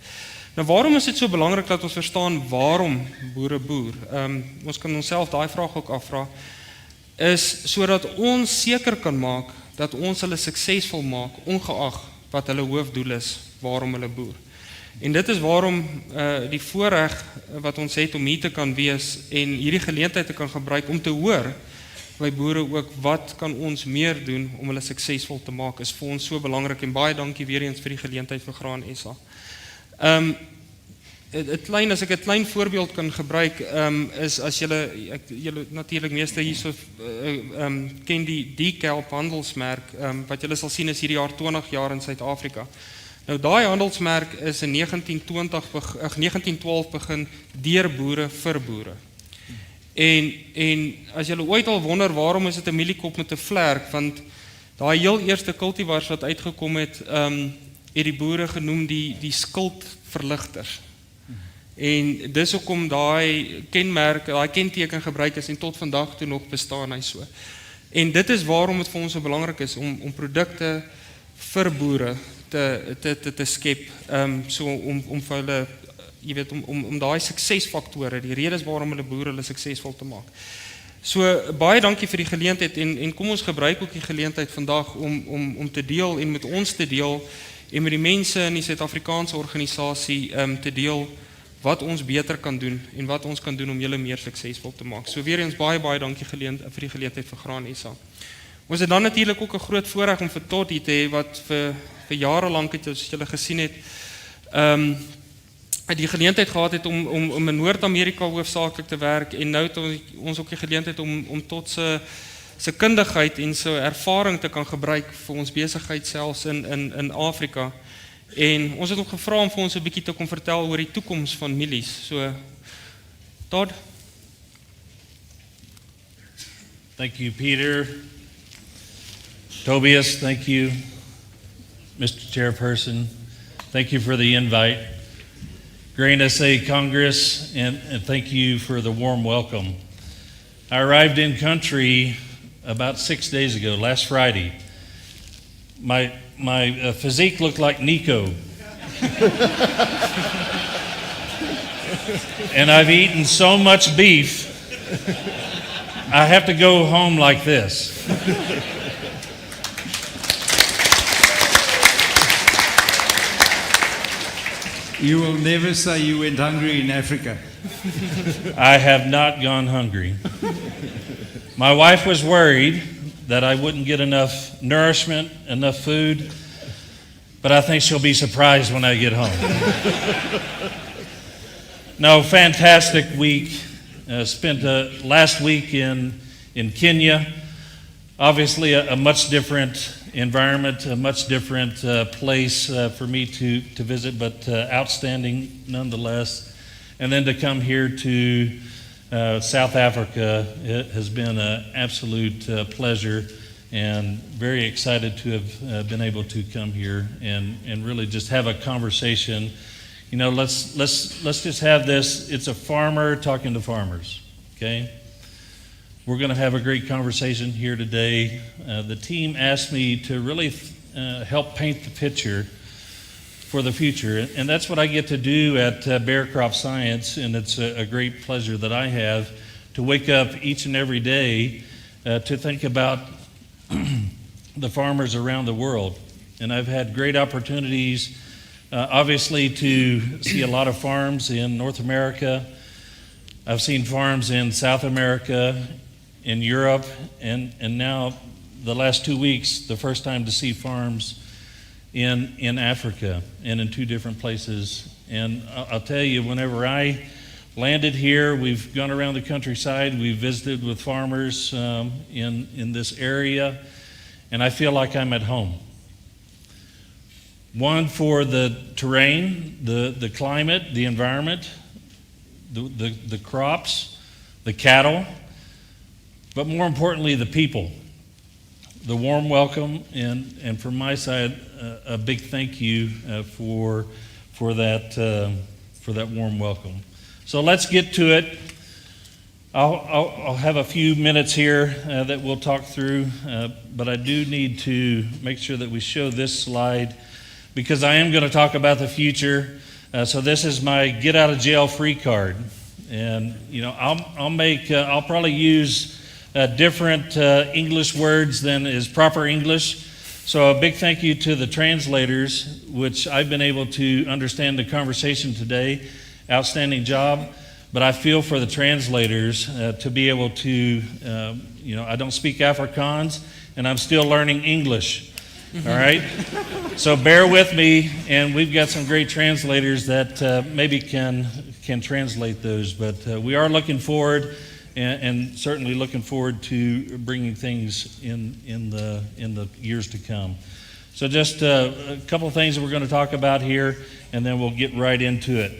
Nou waarom is dit so belangrik dat ons verstaan waarom boere boer? Ons kan onsself daai vraag ook afvra. Is sodat ons seker kan maak dat ons hulle suksesvol maak ongeag wat hulle hoofdoel is waarom hulle boer. En dit is waarom die voorreg wat ons het om hier te kan wees en hierdie geleentheid te kan gebruik om te hoor by boere ook wat kan ons meer doen om hulle suksesvol te maak is vir ons so belangrik en baie dankie weer eens vir die geleentheid vir Graan SA. As ek 'n klein voorbeeld kan gebruik, is as julle natuurlik meeste hierso ken die DKalb handelsmerk, wat julle sal sien is hierdie jaar 20 jaar in Suid-Afrika. Nou daai handelsmerk is in 1912 begin deur boere vir boere. En as julle ooit al wonder waarom is dit 'n mieliekop met 'n vlerk, want daai heel eerste kultivars wat uitgekom het, het die boere genoem die skildverligters. En dis hoekom daai kenmerk, daai kenteken gebruik is en tot vandag toe nog bestaan hy so. En dit is waarom dit vir ons so belangrik is om produkte vir boere te skep, so om vir hulle, jy weet, om daai suksesfaktore, die redes waarom hulle boere hulle suksesvol te maak. So baie dankie vir die geleentheid en kom ons gebruik ook die geleentheid vandag om te deel en met ons te deel en met die mense in die Suid-Afrikaanse organisasie te deel wat ons beter kan doen en wat ons kan doen om julle meer suksesvol te maak. So weer eens baie dankie vir die geleentheid vir Graan SA. Ons het dan natuurlik ook 'n groot voorreg om vir Todd hier te hê wat vir jare lank het, as julle gesien het, die geleentheid gehad het om in Noord-Amerika hoofsaaklik te werk en nou het ons ook die geleentheid om Todd se kundigheid en sy ervaring te kan gebruik vir ons besigheid selfs in Afrika. En ons het ook gevra om vir ons 'n bietjie te kom vertel oor die toekoms van mielies. So Todd. Thank you, Peter. Tobias, thank you. Mr. Chairperson, thank you for the invite. Grain SA Congress, and thank you for the warm welcome. I arrived in country about 6 days ago, last Friday. My physique looked like Nico. and I've eaten so much beef, I have to go home like this. You will never say you went hungry in Africa. I have not gone hungry. My wife was worried that I wouldn't get enough nourishment, enough food, but I think she'll be surprised when I get home. No, fantastic week. Spent last week in Kenya. Obviously a much different environment, a much different place for me to visit, but outstanding nonetheless. And then to come here to South Africa, it has been an absolute pleasure, and very excited to have been able to come here and really just have a conversation. You know, let's just have this. It's a farmer talking to farmers, okay? We're going to have a great conversation here today. The team asked me to really help paint the picture for the future, and that's what I get to do at Bayer Crop Science, and it's a great pleasure that I have to wake up each and every day to think about the farmers around the world. And I've had great opportunities, obviously, to see a lot of farms in North America. I've seen farms in South America, in Europe, and now the last 2 weeks, the first time to see farms in Africa and in 2 different places. And I'll tell you, whenever I landed here, we've gone around the countryside, we've visited with farmers in this area, and I feel like I'm at home. One, for the terrain, the climate, the environment, the crops, the cattle, but more importantly, the people. The warm welcome, and from my side, a big thank you for that warm welcome. So let's get to it. I'll have a few minutes here that we'll talk through, but I do need to make sure that we show this slide, because I am going to talk about the future. So this is my get out of jail free card, and you know I'll probably use different English words than is proper English. So a big thank you to the translators, which I've been able to understand the conversation today. Outstanding job. But I feel for the translators to be able to, I don't speak Afrikaans, and I'm still learning English. All right? So bear with me, and we've got some great translators that maybe can translate those. But we are looking forward, and certainly looking forward to bringing things in the years to come. So just a couple of things that we're going to talk about here, and then we'll get right into it.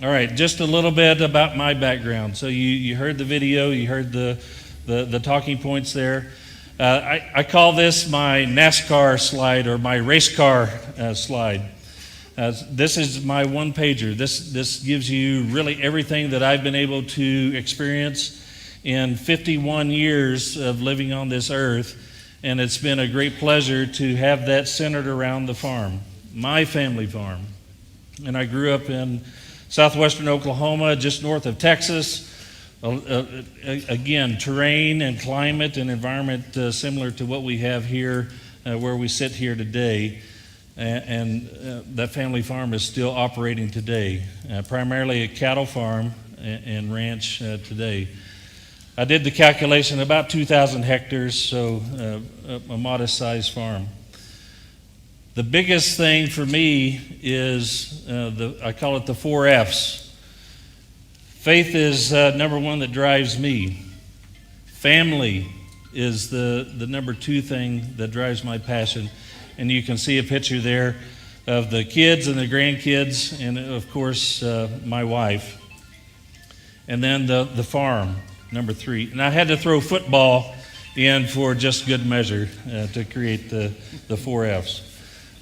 All right, just a little bit about my background. So you heard the video, you heard the talking points there. I call this my NASCAR slide, or my race car slide. This is my one-pager. This gives you really everything that I've been able to experience in 51 years of living on this earth, and it's been a great pleasure to have that centered around the farm, my family farm. And I grew up in southwestern Oklahoma, just north of Texas. Again, terrain and climate and environment similar to what we have here where we sit here today. And that family farm is still operating today, primarily a cattle farm and ranch today. I did the calculation, about 2,000 hectares, so a modest-sized farm. The biggest thing for me is, I call it the 4 F's. Faith is number one that drives me. Family is the number 2 thing that drives my passion. And you can see a picture there of the kids and the grandkids, and of course, my wife. And then the farm, number 3. And I had to throw football in for just good measure to create the 4 F's.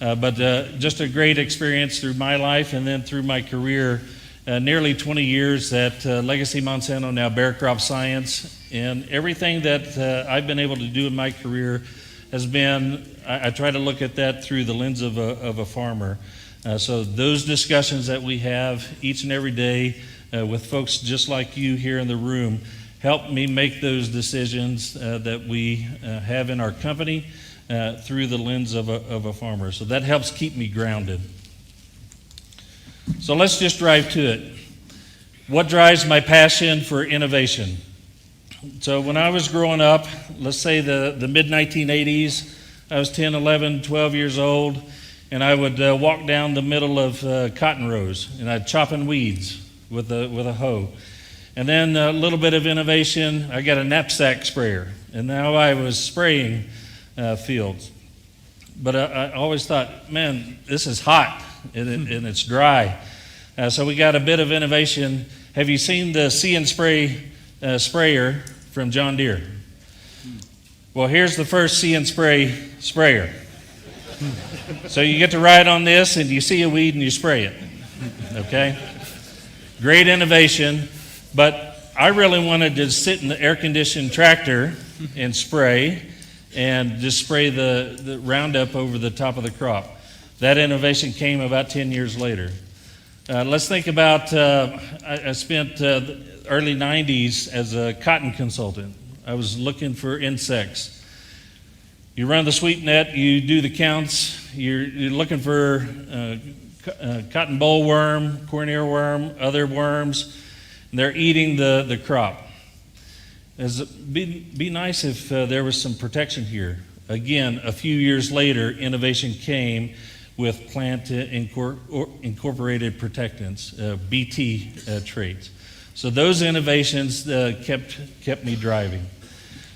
But just a great experience through my life and then through my career. Nearly 20 years at Legacy Monsanto, now Bayer Crop Science. And everything that I've been able to do in my career has been, I try to look at that through the lens of a farmer. So those discussions that we have each and every day with folks just like you here in the room, help me make those decisions that we have in our company through the lens of a farmer. So that helps keep me grounded. So let's just drive to it. What drives my passion for innovation? So when I was growing up, let's say the mid-1980s, I was 10, 11, 12 years old, and I would walk down the middle of cotton rows, and I'd chopping weeds with a hoe. And then a little bit of innovation, I got a knapsack sprayer, and now I was spraying fields. But I always thought, man, this is hot, and it's dry. So we got a bit of innovation. Have you seen the See and Spray sprayer from John Deere? Well, here's the first See and Spray sprayer. So you get to ride on this, and you see a weed, and you spray it. Okay? Great innovation, but I really wanted to sit in the air-conditioned tractor and spray, and just spray the Roundup over the top of the crop. That innovation came about 10 years later. Let's think about, I spent the early 90s as a cotton consultant. I was looking for insects. You run the sweep net, you do the counts, you're looking for cotton bollworm, corn earworm, other worms, and they're eating the crop. Be nice if there was some protection here. Again, a few years later, innovation came with plant incorporated protectants, BT traits. So those innovations kept me driving.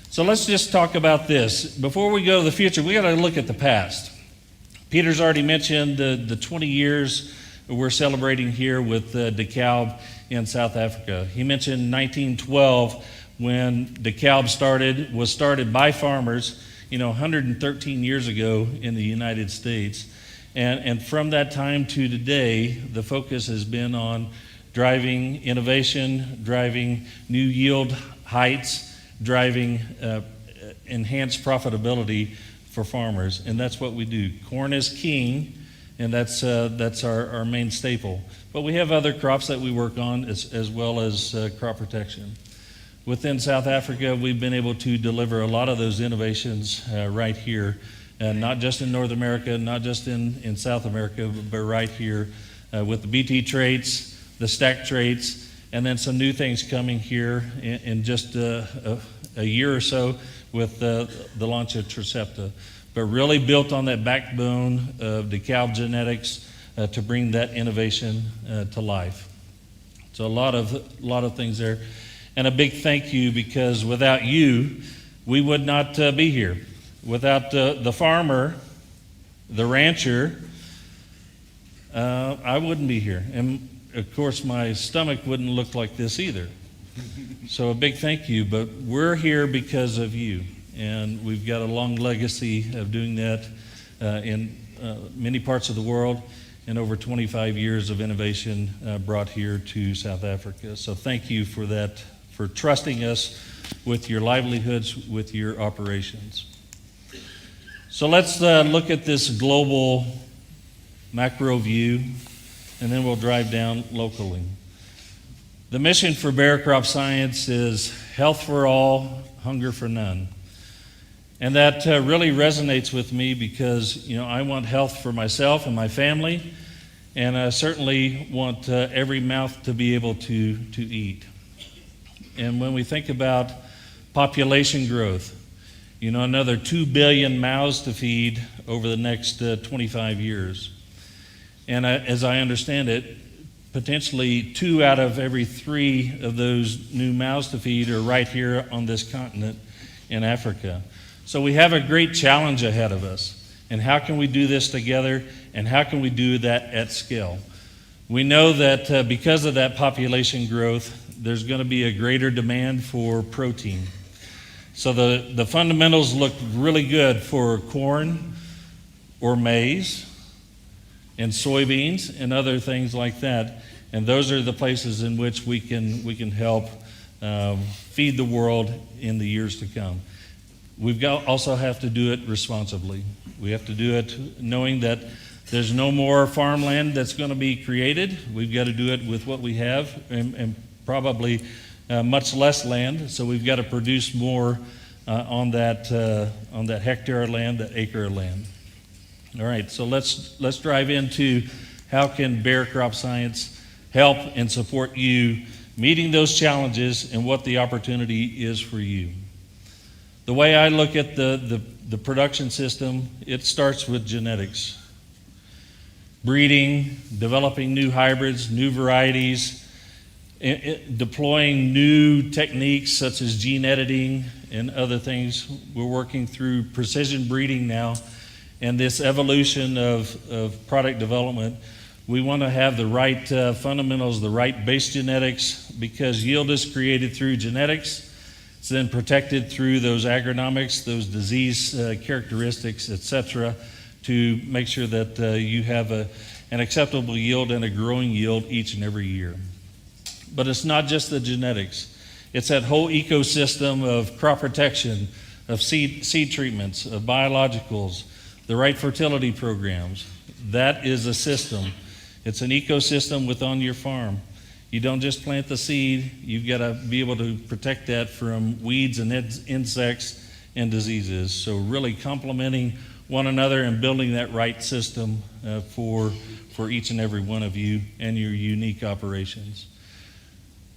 So let's just talk about this. Before we go to the future, we got to look at the past. Peter's already mentioned the 20 years we're celebrating here with DeKalb in South Africa. He mentioned 1912 when DeKalb was started by farmers, 113 years ago in the United States. And from that time to today, the focus has been on driving innovation, driving new yield heights, driving enhanced profitability for farmers. And that's what we do. Corn is king, and that's our main staple. But we have other crops that we work on as well as crop protection. Within South Africa, we've been able to deliver a lot of those innovations right here. Not just in North America, not just in South America, but right here with the BT traits, the stack traits, and then some new things coming here in just a year or so with the launch of Tricepta. But really built on that backbone of DeKalb genetics to bring that innovation to life. So a lot of things there. And a big thank you, because without you, we would not be here. Without the farmer, the rancher, I wouldn't be here. And of course, my stomach wouldn't look like this either. So a big thank you, but we're here because of you. And we've got a long legacy of doing that in many parts of the world, and over 25 years of innovation brought here to South Africa. So thank you for that, for trusting us with your livelihoods, with your operations. So let's look at this global macro view, and then we'll drive down locally. The mission for Bayer Crop Science is health for all, hunger for none. And that really resonates with me because, I want health for myself and my family, and I certainly want every mouth to be able to eat. And when we think about population growth, another 2 billion mouths to feed over the next 25 years. And as I understand it, potentially 2 out of every 3 of those new mouths to feed are right here on this continent in Africa. So we have a great challenge ahead of us. And how can we do this together? And how can we do that at scale? We know that because of that population growth, there's going to be a greater demand for protein. So the fundamentals look really good for corn or maize and soybeans and other things like that. And those are the places in which we can help feed the world in the years to come. We've also have to do it responsibly. We have to do it knowing that There's no more farmland that's going to be created. We've got to do it with what we have, and probably much less land. So we've got to produce more on that hectare of land, that acre of land. All right, so let's drive into how can Bayer Crop Science help and support you meeting those challenges and what the opportunity is for you. The way I look at the production system, it starts with genetics. Breeding, developing new hybrids, new varieties, deploying new techniques such as gene editing and other things. We're working through precision breeding now, and this evolution of product development. We want to have the right fundamentals, the right base genetics, because yield is created through genetics. It's then protected through those agronomics, those disease characteristics, etc., to make sure that you have an acceptable yield and a growing yield each and every year. But it's not just the genetics. It's that whole ecosystem of crop protection, of seed treatments, of biologicals, the right fertility programs. That is a system. It's an ecosystem within your farm. You don't just plant the seed, you've got to be able to protect that from weeds and insects and diseases. So really complementing one another and building that right system for each and every one of you and your unique operations.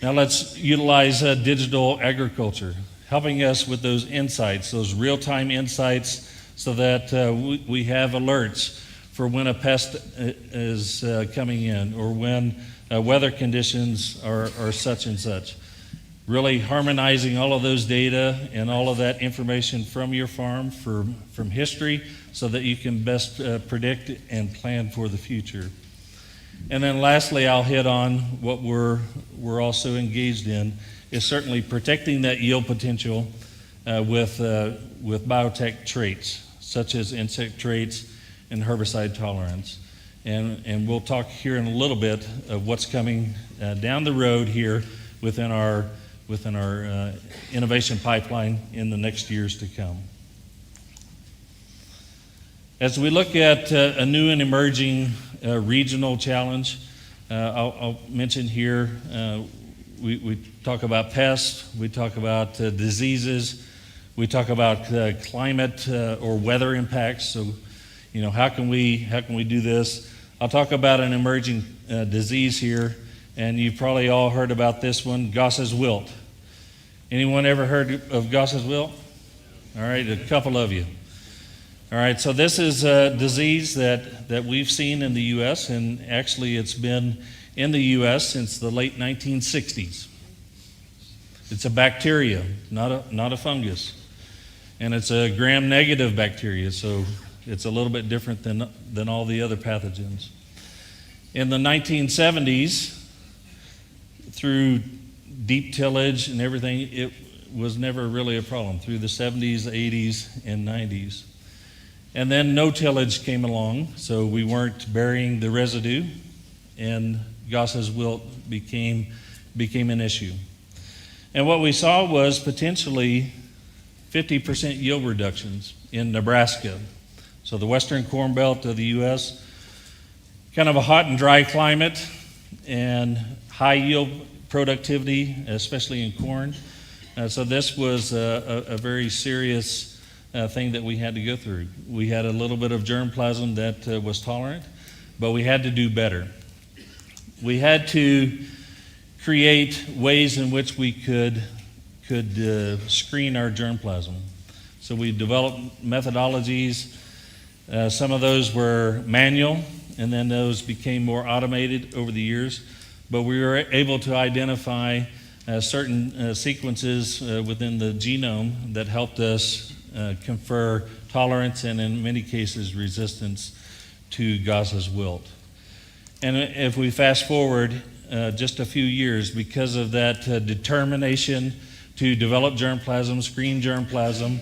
Now let's utilize digital agriculture, helping us with those insights, those real-time insights, so that we have alerts for when a pest is coming in or when weather conditions are such and such. Really harmonizing all of those data and all of that information from your farm from history so that you can best predict and plan for the future. And then lastly, I'll hit on what we're also engaged in is certainly protecting that yield potential with biotech traits, such as insect traits and herbicide tolerance. And we'll talk here in a little bit of what's coming down the road here within our innovation pipeline in the next years to come. As we look at a new and emerging regional challenge, I'll mention here, we talk about pests, we talk about diseases, we talk about climate or weather impacts. So, how can we do this? I'll talk about an emerging disease here, and you've probably all heard about this one, Goss's wilt. Anyone ever heard of Goss's wilt? All right, a couple of you. All right, so this is a disease that we've seen in the U.S., and actually it's been in the U.S. since the late 1960s. It's a bacteria, not a fungus. And it's a gram-negative bacteria, so it's a little bit different than all the other pathogens. In the 1970s, through deep tillage and everything, it was never really a problem through the 70s, 80s, and 90s. And then no tillage came along, so we weren't burying the residue, and Goss's wilt became an issue. And what we saw was potentially 50% yield reductions in Nebraska. So the western corn belt of the U.S., kind of a hot and dry climate and high yield productivity, especially in corn. So this was a very serious thing that we had to go through. We had a little bit of germplasm that was tolerant, but we had to do better. We had to create ways in which we could screen our germplasm. So we developed methodologies. Some of those were manual, and then those became more automated over the years. But we were able to identify certain sequences within the genome that helped us confer tolerance and in many cases resistance to Goss's wilt. And if we fast forward just a few years, because of that determination to develop germplasm, screen germplasm,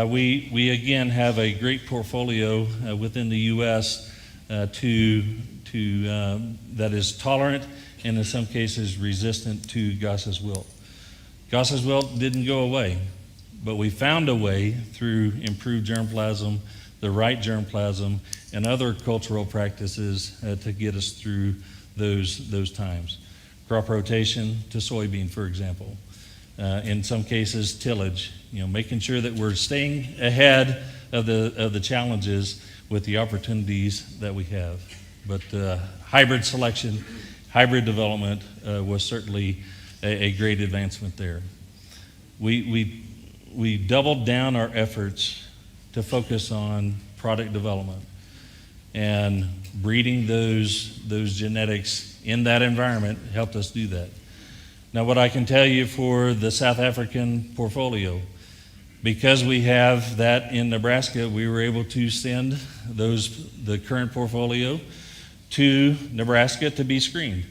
we again have a great portfolio within the U.S. That is tolerant and in some cases resistant to Goss's wilt. Goss's wilt didn't go away, but we found a way through improved germplasm the right germplasm, and other cultural practices to get us through those times. Crop rotation to soybean, for example. In some cases, tillage. Making sure that we're staying ahead of the challenges with the opportunities that we have. But hybrid selection, hybrid development was certainly a great advancement there. We doubled down our efforts to focus on product development and breeding those genetics in that environment helped us do that. Now, what I can tell you for the South African portfolio, because we have that in Nebraska, we were able to send the current portfolio to Nebraska to be screened.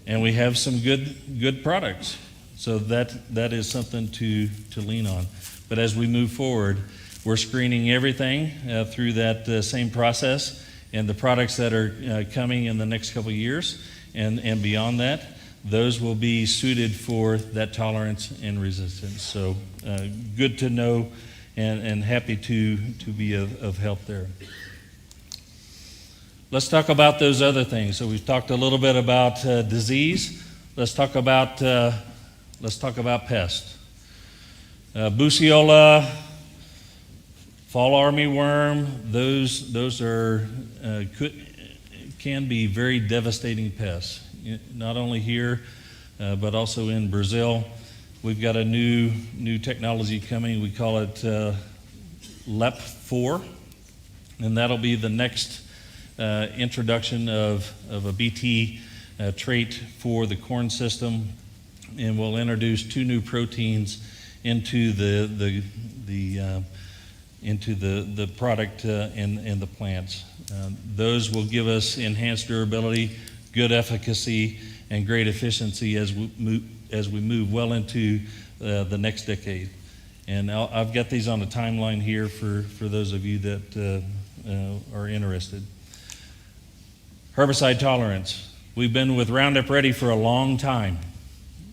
And we have some good products. So that is something to lean on. But as we move forward, we're screening everything through that same process, and the products that are coming in the next couple of years and beyond that, those will be suited for that tolerance and resistance. So good to know and happy to be of help there. Let's talk about those other things. So we've talked a little bit about disease. Let's talk about pest. Buseola, fall armyworm, those are can be very devastating pests. Not only here, but also in Brazil. We've got a new technology coming. We call it LEP4, and that'll be the next introduction of a BT trait for the corn system, and we'll introduce 2 new proteins into the product in the plants. Those will give us enhanced durability, good efficacy, and great efficiency as we move well into the next decade. And I've got these on a timeline here for those of you that are interested. Herbicide tolerance. We've been with Roundup Ready for a long time.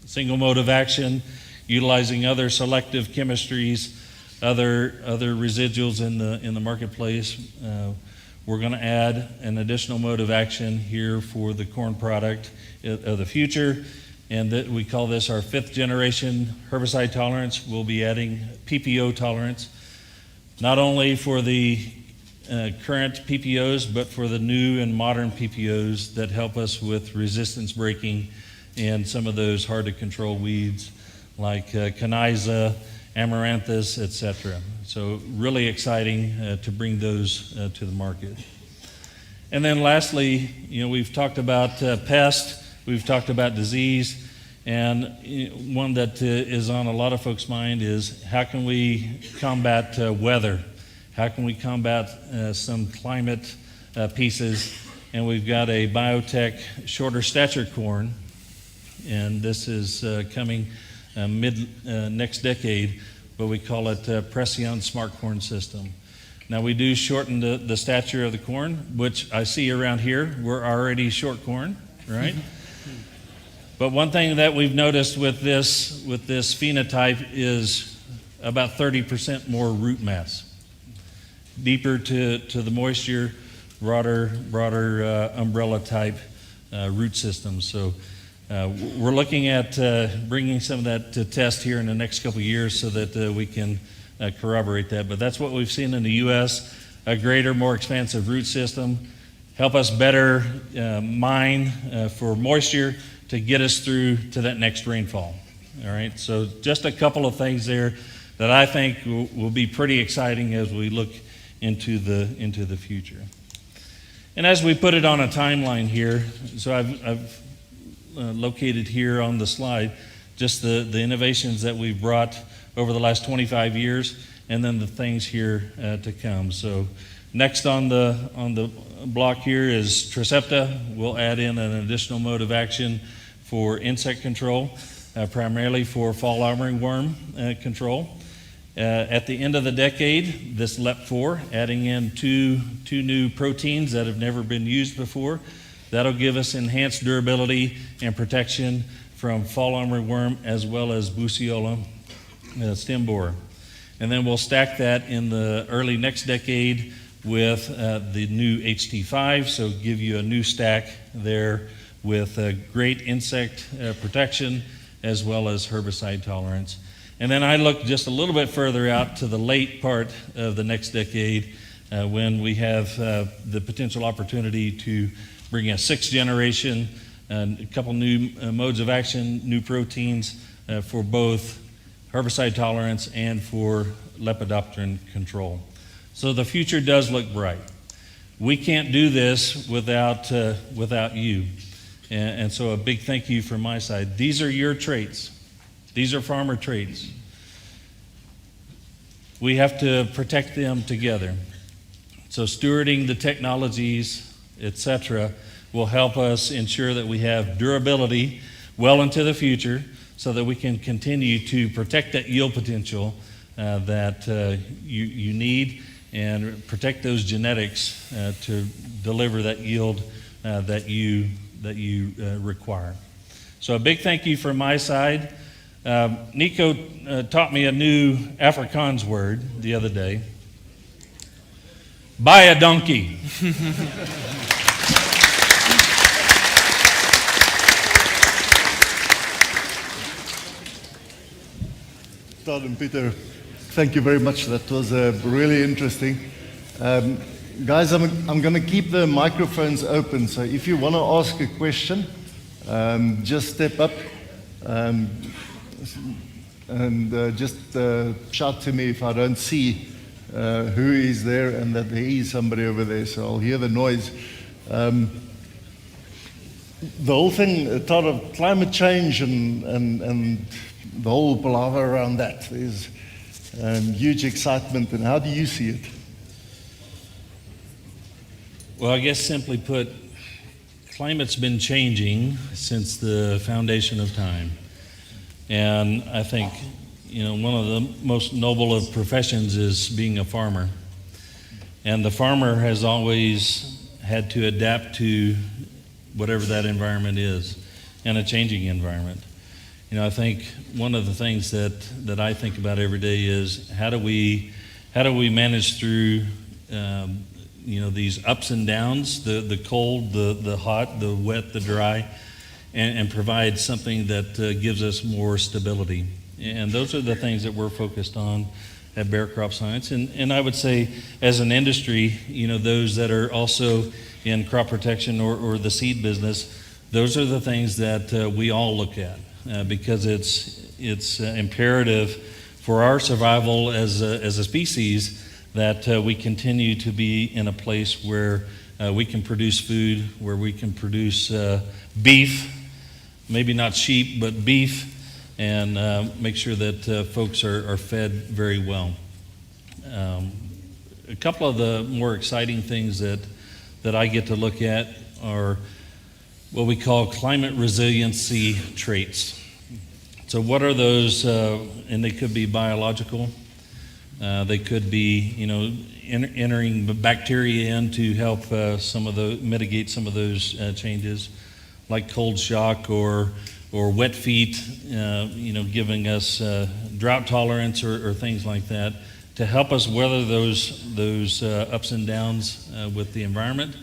Single mode of action, utilizing other selective chemistries, other residuals in the marketplace. We're going to add an additional mode of action here for the corn product of the future, and that we call this our 5th generation herbicide tolerance. We'll be adding PPO tolerance, not only for the current PPOs, but for the new and modern PPOs that help us with resistance breaking and some of those hard to control weeds like Caniza, Amaranthus, etc. So really exciting to bring those to the market. And then lastly, we've talked about pest, we've talked about disease, and one that is on a lot of folks' mind is how can we combat weather? How can we combat some climate pieces? And we've got a biotech shorter stature corn, and this is coming mid next decade, but we call it Preceon Smart Corn System. Now we do shorten the stature of the corn, which I see around here. We're already short corn, right? But one thing that we've noticed with this phenotype is about 30% more root mass. Deeper to the moisture, broader umbrella type root system. So we're looking at bringing some of that to test here in the next couple of years so that we can corroborate that. But that's what we've seen in the U.S., a greater, more expansive root system, help us better mine for moisture to get us through to that next rainfall. All right, so just a couple of things there that I think will be pretty exciting as we look into the future. And as we put it on a timeline here, so I've located here on the slide just the innovations that we've brought over the last 25 years, and then the things here to come. So next on the block here is Tricepta. We'll add in an additional mode of action for insect control, primarily for fall armyworm control. At the end of the decade, this LEP4, adding in two new proteins that have never been used before. That'll give us enhanced durability and protection from fall armyworm as well as Buseola stem borer. And then we'll stack that in the early next decade with the new HT5, so give you a new stack there with great insect protection as well as herbicide tolerance. And then I look just a little bit further out to the late part of the next decade when we have the potential opportunity to bring a 6th generation, a couple new modes of action, new proteins for both herbicide tolerance and for lepidopteran control. So the future does look bright. We can't do this without you. And so a big thank you from my side. These are your traits. These are farmer traits. We have to protect them together. So stewarding the technologies, etc., will help us ensure that we have durability well into the future so that we can continue to protect that yield potential that you need and protect those genetics to deliver that yield that you require. So a big thank you from my side. Nico taught me a new Afrikaans word the other day. Buy a donkey. Todd and Peter, thank you very much. That was really interesting. Guys, I'm going to keep the microphones open, so if you want to ask a question, just step up and just shout to me if I don't see who is there and that there is somebody over there, so I'll hear the noise. The whole thing, Todd, of climate change and the whole palaver around that, there's huge excitement, and how do you see it? Well, I guess simply put, climate's been changing since the foundation of time. And I think, one of the most noble of professions is being a farmer. And the farmer has always had to adapt to whatever that environment is, and a changing environment. I think one of the things that I think about every day is how do we manage through these ups and downs, the cold, the hot, the wet, the dry, and provide something that gives us more stability. And those are the things that we're focused on at Bayer Crop Science. And I would say as an industry, those that are also in crop protection or the seed business, those are the things that we all look at. Because it's imperative for our survival as a species that we continue to be in a place where we can produce food, where we can produce beef, maybe not sheep, but beef, and make sure that folks are fed very well. A couple of the more exciting things that I get to look at are what we call climate resiliency traits. So what are those, and they could be biological, they could be, entering bacteria in to help mitigate some of those changes, like cold shock or wet feet, giving us drought tolerance or things like that to help us weather those ups and downs with the environment.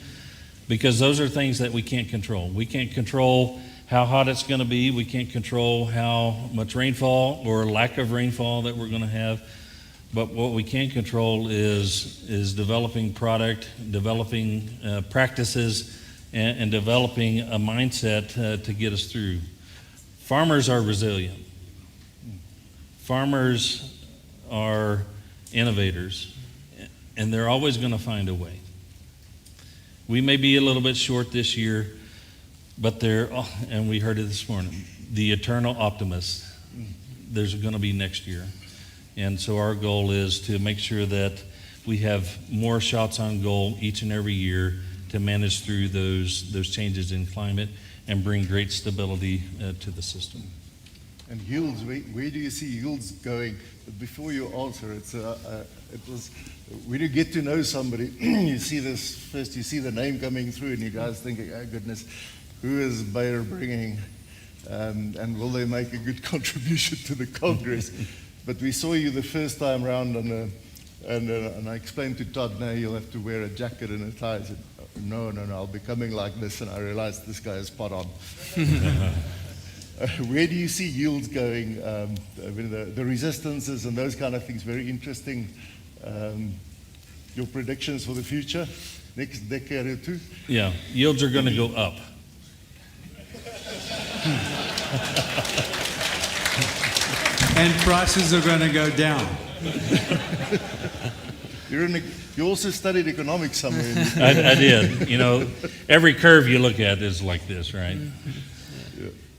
Because those are things that we can't control. We can't control how hot it's going to be. We can't control how much rainfall or lack of rainfall that we're going to have. But what we can control is developing product, developing practices, and developing a mindset to get us through. Farmers are resilient. Farmers are innovators, and they're always going to find a way. We may be a little bit short this year, but and we heard it this morning, the eternal optimist, there's going to be next year. And so our goal is to make sure that we have more shots on goal each and every year to manage through those changes in climate and bring great stability to the system. And yields, where do you see yields going? But before you answer, it was when you get to know somebody, you see this first, you see the name coming through, and you guys thinking, oh goodness, who is Bayer bringing, and will they make a good contribution to the Congress? But we saw you the first time round on And I explained to Todd, now you'll have to wear a jacket and a tie. I said, no, I'll be coming like this. And I realized this guy is spot on. Where do you see yields going? The resistances and those kind of things, very interesting. Your predictions for the future, next decade or two? Yeah, yields are going to go up. And prices are going to go down. You also studied economics somewhere. I did. You know, every curve you look at is like this, right?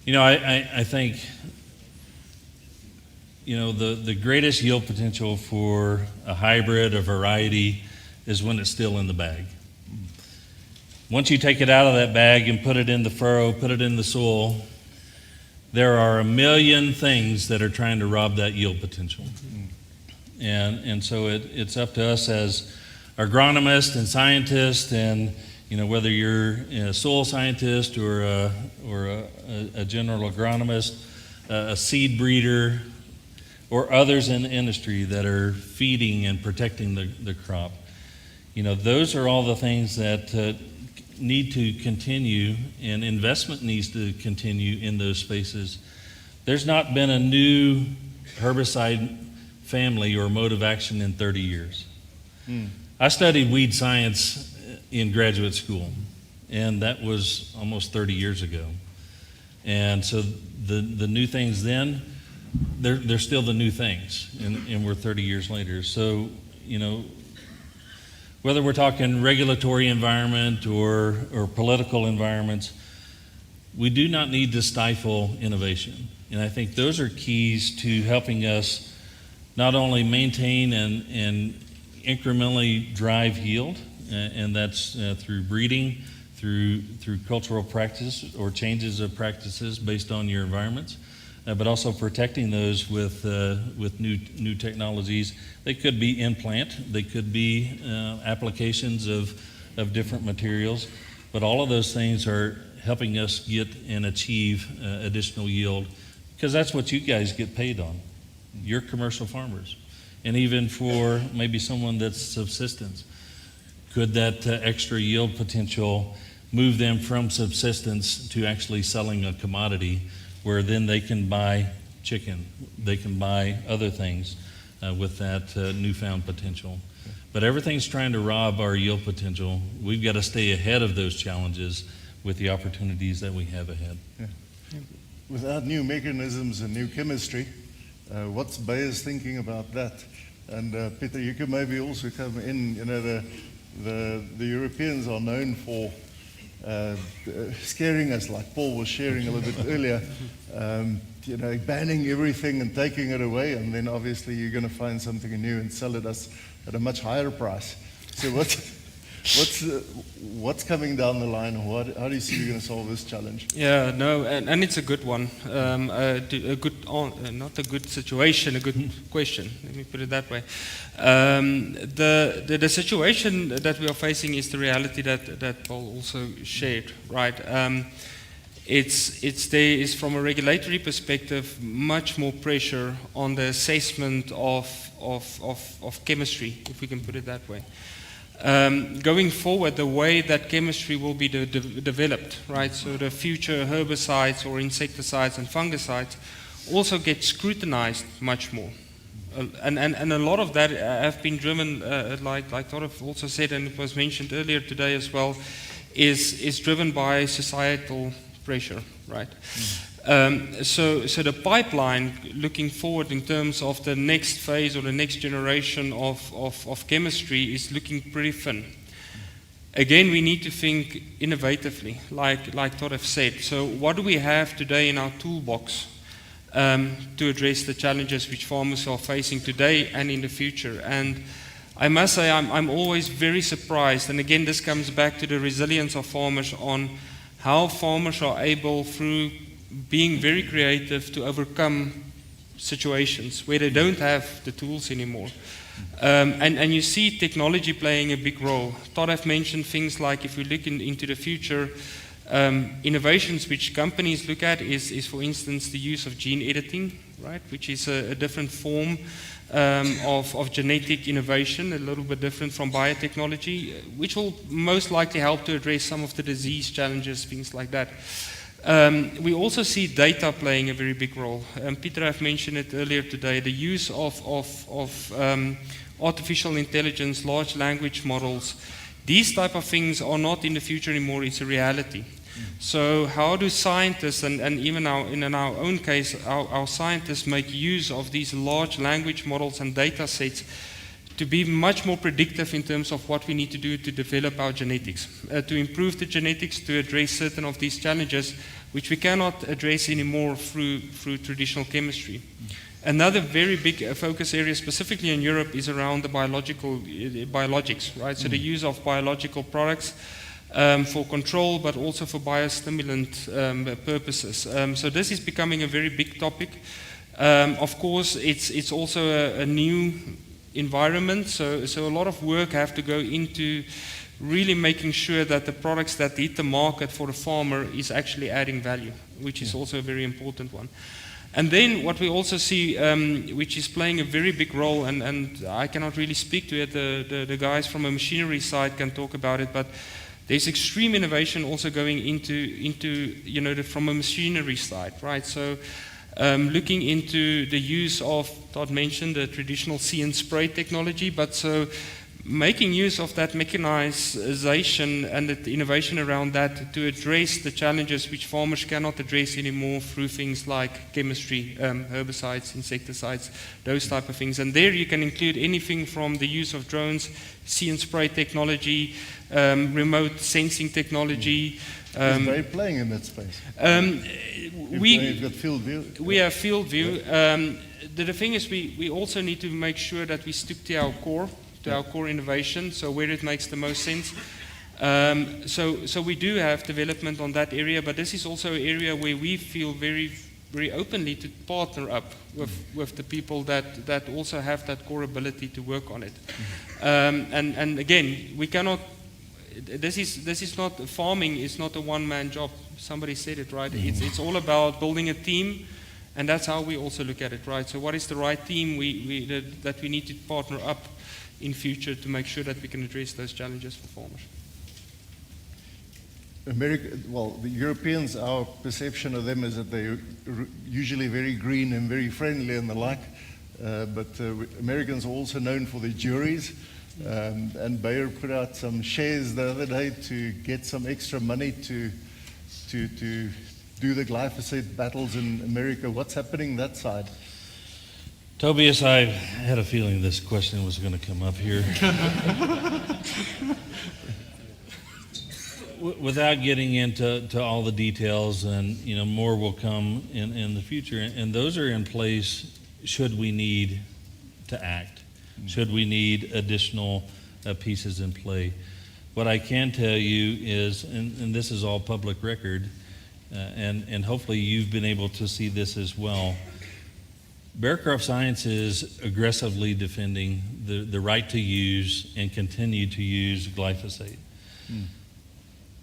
You know, I think, you know, the greatest yield potential for a hybrid, a variety, is when it's still in the bag. Once you take it out of that bag and put it in the furrow, put it in the soil, there are a million things that are trying to rob that yield potential. And so it's up to us as agronomists and scientists, and you know, whether you're a soil scientist or a general agronomist, a seed breeder, or others in the industry that are feeding and protecting the crop. You know, those are all the things that need to continue, and investment needs to continue in those spaces. There's not been a new herbicide family or mode of action in 30 years. I studied weed science in graduate school, and that was almost 30 years ago. And so the new things then, they're still the new things, and we're 30 years later. So, you know, whether we're talking regulatory environment or political environments, we do not need to stifle innovation. And I think those are keys to helping us not only maintain and incrementally drive yield, and that's through breeding, through cultural practice or changes of practices based on your environments, but also protecting those with new technologies. They could be in-plant, they could be applications of different materials, but all of those things are helping us get and achieve additional yield, because that's what you guys get paid on. You're commercial farmers. And even for maybe someone that's subsistence, could that extra yield potential move them from subsistence to actually selling a commodity, where then they can buy chicken, they can buy other things with that newfound potential. But everything's trying to rob our yield potential. We've got to stay ahead of those challenges with the opportunities that we have ahead. Yeah. Without new mechanisms and new chemistry, what's Bayer's thinking about that? And Peter, you could maybe also come in. You know, the Europeans are known for scaring us, like Paul was sharing a little bit earlier. You know, banning everything and taking it away, and then obviously you're going to find something new and sell it us at a much higher price. So what's coming down the line? How do you see you're going to solve this challenge? Yeah, no, and it's a good one. Not a good situation, a good question. Let me put it that way. The situation that we are facing is the reality that Paul also shared, right? There is, from a regulatory perspective, much more pressure on the assessment of chemistry, if we can put it that way. Going forward, the way that chemistry will be developed, right? So the future herbicides or insecticides and fungicides also get scrutinized much more. And a lot of that have been driven, like Torif also said, and it was mentioned earlier today as well, is driven by societal pressure, right? So the pipeline looking forward in terms of the next phase or the next generation of chemistry is looking pretty thin. Again, we need to think innovatively, like Torif said. So what do we have today in our toolbox to address the challenges which farmers are facing today and in the future? And I must say I'm always very surprised, and again this comes back to the resilience of farmers on how farmers are able, through being very creative, to overcome situations where they don't have the tools anymore. And you see technology playing a big role. Todd have mentioned things like, if we look into the future, innovations which companies look at is for instance the use of gene editing, right, which is a different form of genetic innovation, a little bit different from biotechnology, which will most likely help to address some of the disease challenges, things like that. We also see data playing a very big role. Peter have mentioned it earlier today, the use of artificial intelligence, large language models. These type of things are not in the future anymore, it's a reality. So how do scientists, and even in our own case, our scientists make use of these large language models and data sets to be much more predictive in terms of what we need to do to develop our genetics, to improve the genetics, to address certain of these challenges, which we cannot address anymore through traditional chemistry. Another very big focus area, specifically in Europe, is around the biologics, right? So the use of biological products for control, but also for biostimulant purposes. So this is becoming a very big topic. Of course, it's also a new environment, so a lot of work have to go into really making sure that the products that hit the market for the farmer is actually adding value, which is also a very important one. And then what we also see, which is playing a very big role, and I cannot really speak to it, the guys from a machinery side can talk about it, but there's extreme innovation also going into from a machinery side, right? So looking into the use of, Todd mentioned, the traditional see and spray technology, but so making use of that mechanization and the innovation around that to address the challenges which farmers cannot address anymore through things like chemistry, herbicides, insecticides, those type of things. And there you can include anything from the use of drones, see and spray technology, remote sensing technology. Is Bay playing in that space? You've got field view. We have field view. The thing is, we also need to make sure that we stick to our core, our core innovation, so where it makes the most sense. So we do have development on that area, but this is also an area where we feel very, very openly to partner up with the people that also have that core ability to work on it. And again, we cannot. This is not farming. Is not a one-man job. Somebody said it right. It's all about building a team, and that's how we also look at it, right? So what is the right team that we need to partner up in future to make sure that we can address those challenges for farmers? The Europeans, our perception of them is that they're usually very green and very friendly and the like, but Americans are also known for their juries, and Bayer put out some shares the other day to get some extra money to do the glyphosate battles in America. What's happening that side? Tobias, I had a feeling this question was going to come up here. Without getting into all the details, and more will come in the future, and those are in place should we need to act, should we need additional pieces in play. What I can tell you is, and this is all public record, and hopefully you've been able to see this as well, Bayer Crop Science is aggressively defending the right to use and continue to use glyphosate.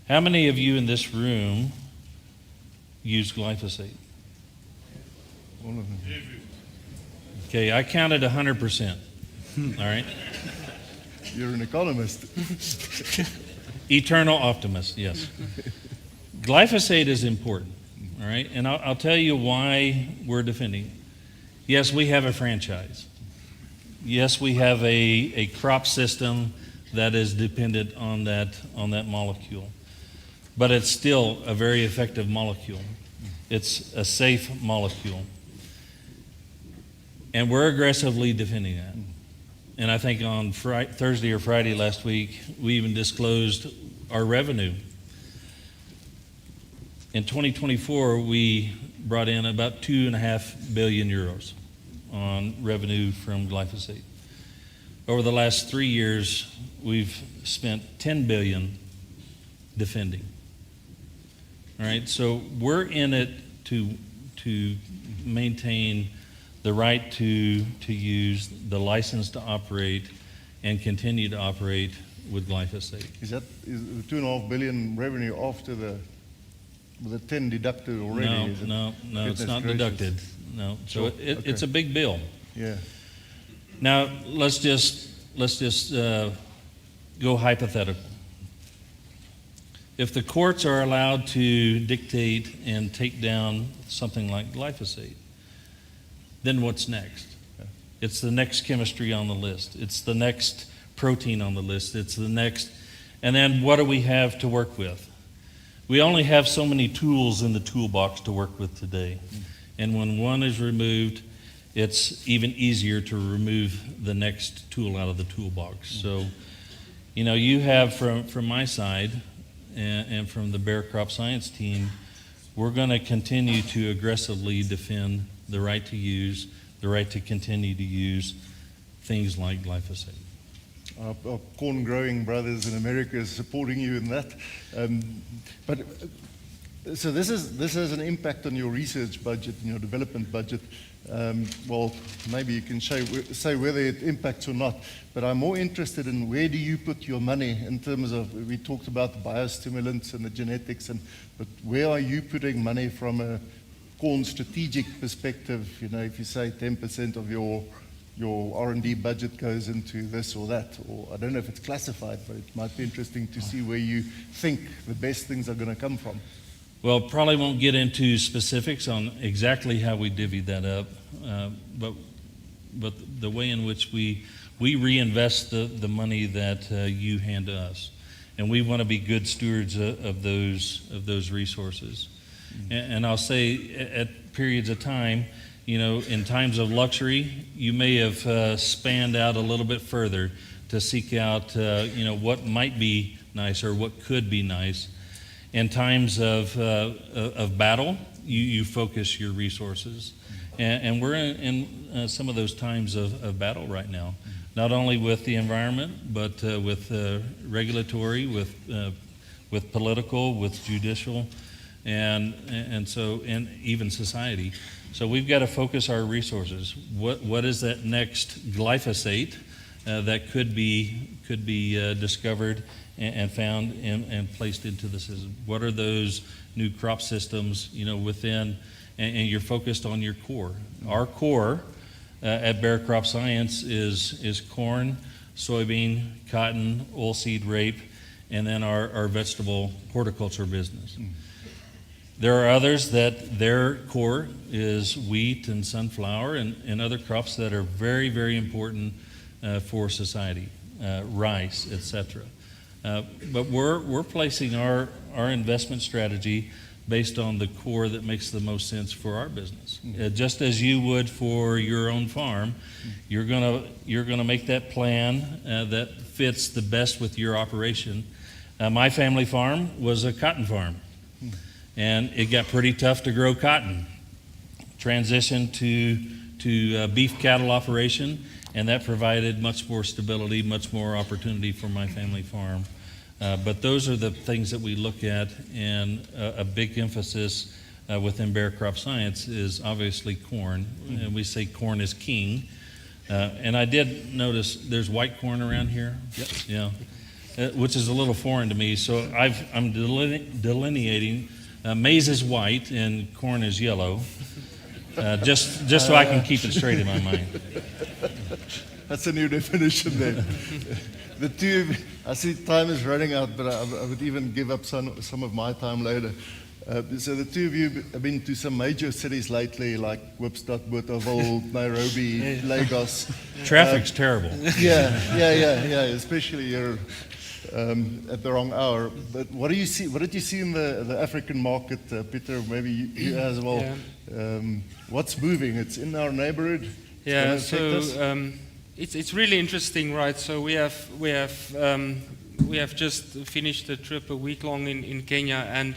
How many of you in this room use glyphosate? All of them. Okay, I counted 100%. All right? You're an economist. Eternal optimist, yes. Glyphosate is important, all right? And I'll tell you why we're defending it. Yes, we have a franchise. Yes, we have a crop system that is dependent on that molecule. But it's still a very effective molecule. It's a safe molecule. And we're aggressively defending that. And I think on Thursday or Friday last week, we even disclosed our revenue. In 2024, we brought in about 2.5 billion euros on revenue from glyphosate. Over the last 3 years, we've spent 10 billion defending. All right, so we're in it to maintain the right to use, the license to operate, and continue to operate with glyphosate. Is the 2.5 billion revenue after the 10 deducted already? No, it's not deducted. No, so it's a big bill. Yeah. Now let's just go hypothetical. If the courts are allowed to dictate and take down something like glyphosate, then what's next? It's the next chemistry on the list. It's the next protein on the list. It's the next, and then what do we have to work with? We only have so many tools in the toolbox to work with today. And when one is removed, it's even easier to remove the next tool out of the toolbox. So, you know, you have from my side and from the Bayer Crop Science team, we're going to continue to aggressively defend the right to use, the right to continue to use things like glyphosate. Our corn growing brothers in America is supporting you in that. So this has an impact on your research budget and your development budget. Well, maybe you can say whether it impacts or not, but I'm more interested in where do you put your money in terms of, we talked about the biostimulants and the genetics, but where are you putting money from a corn strategic perspective? You know, if you say 10% of your R&D budget goes into this or that, or I don't know if it's classified, but it might be interesting to see where you think the best things are going to come from. Well, probably won't get into specifics on exactly how we divvy that up, but the way in which we reinvest the money that you hand to us, and we want to be good stewards of those resources. And I'll say at periods of time, you know, in times of luxury, you may have spanned out a little bit further to seek out, you know, what might be nice or what could be nice. In times of battle, you focus your resources. And we're in some of those times of battle right now, not only with the environment, but with regulatory, with political, with judicial, and even society. So we've got to focus our resources. What is that next glyphosate that could be discovered and found and placed into the system? What are those new crop systems, you know, within, and you're focused on your core. Our core at Bayer Crop Science is corn, soybean, cotton, oilseed rape, and then our vegetable horticulture business. There are others that their core is wheat and sunflower and other crops that are very, very important for society, rice, etc. But we're placing our investment strategy based on the core that makes the most sense for our business. Just as you would for your own farm, you're gonna make that plan that fits the best with your operation. My family farm was a cotton farm, and it got pretty tough to grow cotton. Transitioned to beef cattle operation, and that provided much more stability, much more opportunity for my family farm. But those are the things that we look at, and a big emphasis within Bayer Crop Science is obviously corn. And we say corn is king. And I did notice there's white corn around here. Yep. Yeah, which is a little foreign to me. So I'm delineating. Maize is white and corn is yellow. Just so I can keep it straight in my mind. That's a new definition then. The two, I see time is running out, but I would even give up some of my time later. So the two of you have been to some major cities lately, like Wipstad, Bothaville, Nairobi, Lagos. Traffic's terrible. Yeah, especially you're at the wrong hour. But what do you see? What did you see in the African market, Peter? Maybe you as well. Yeah. What's moving? It's in our neighborhood. Yeah, so it's really interesting, right? So we have just finished a trip a week long in Kenya, and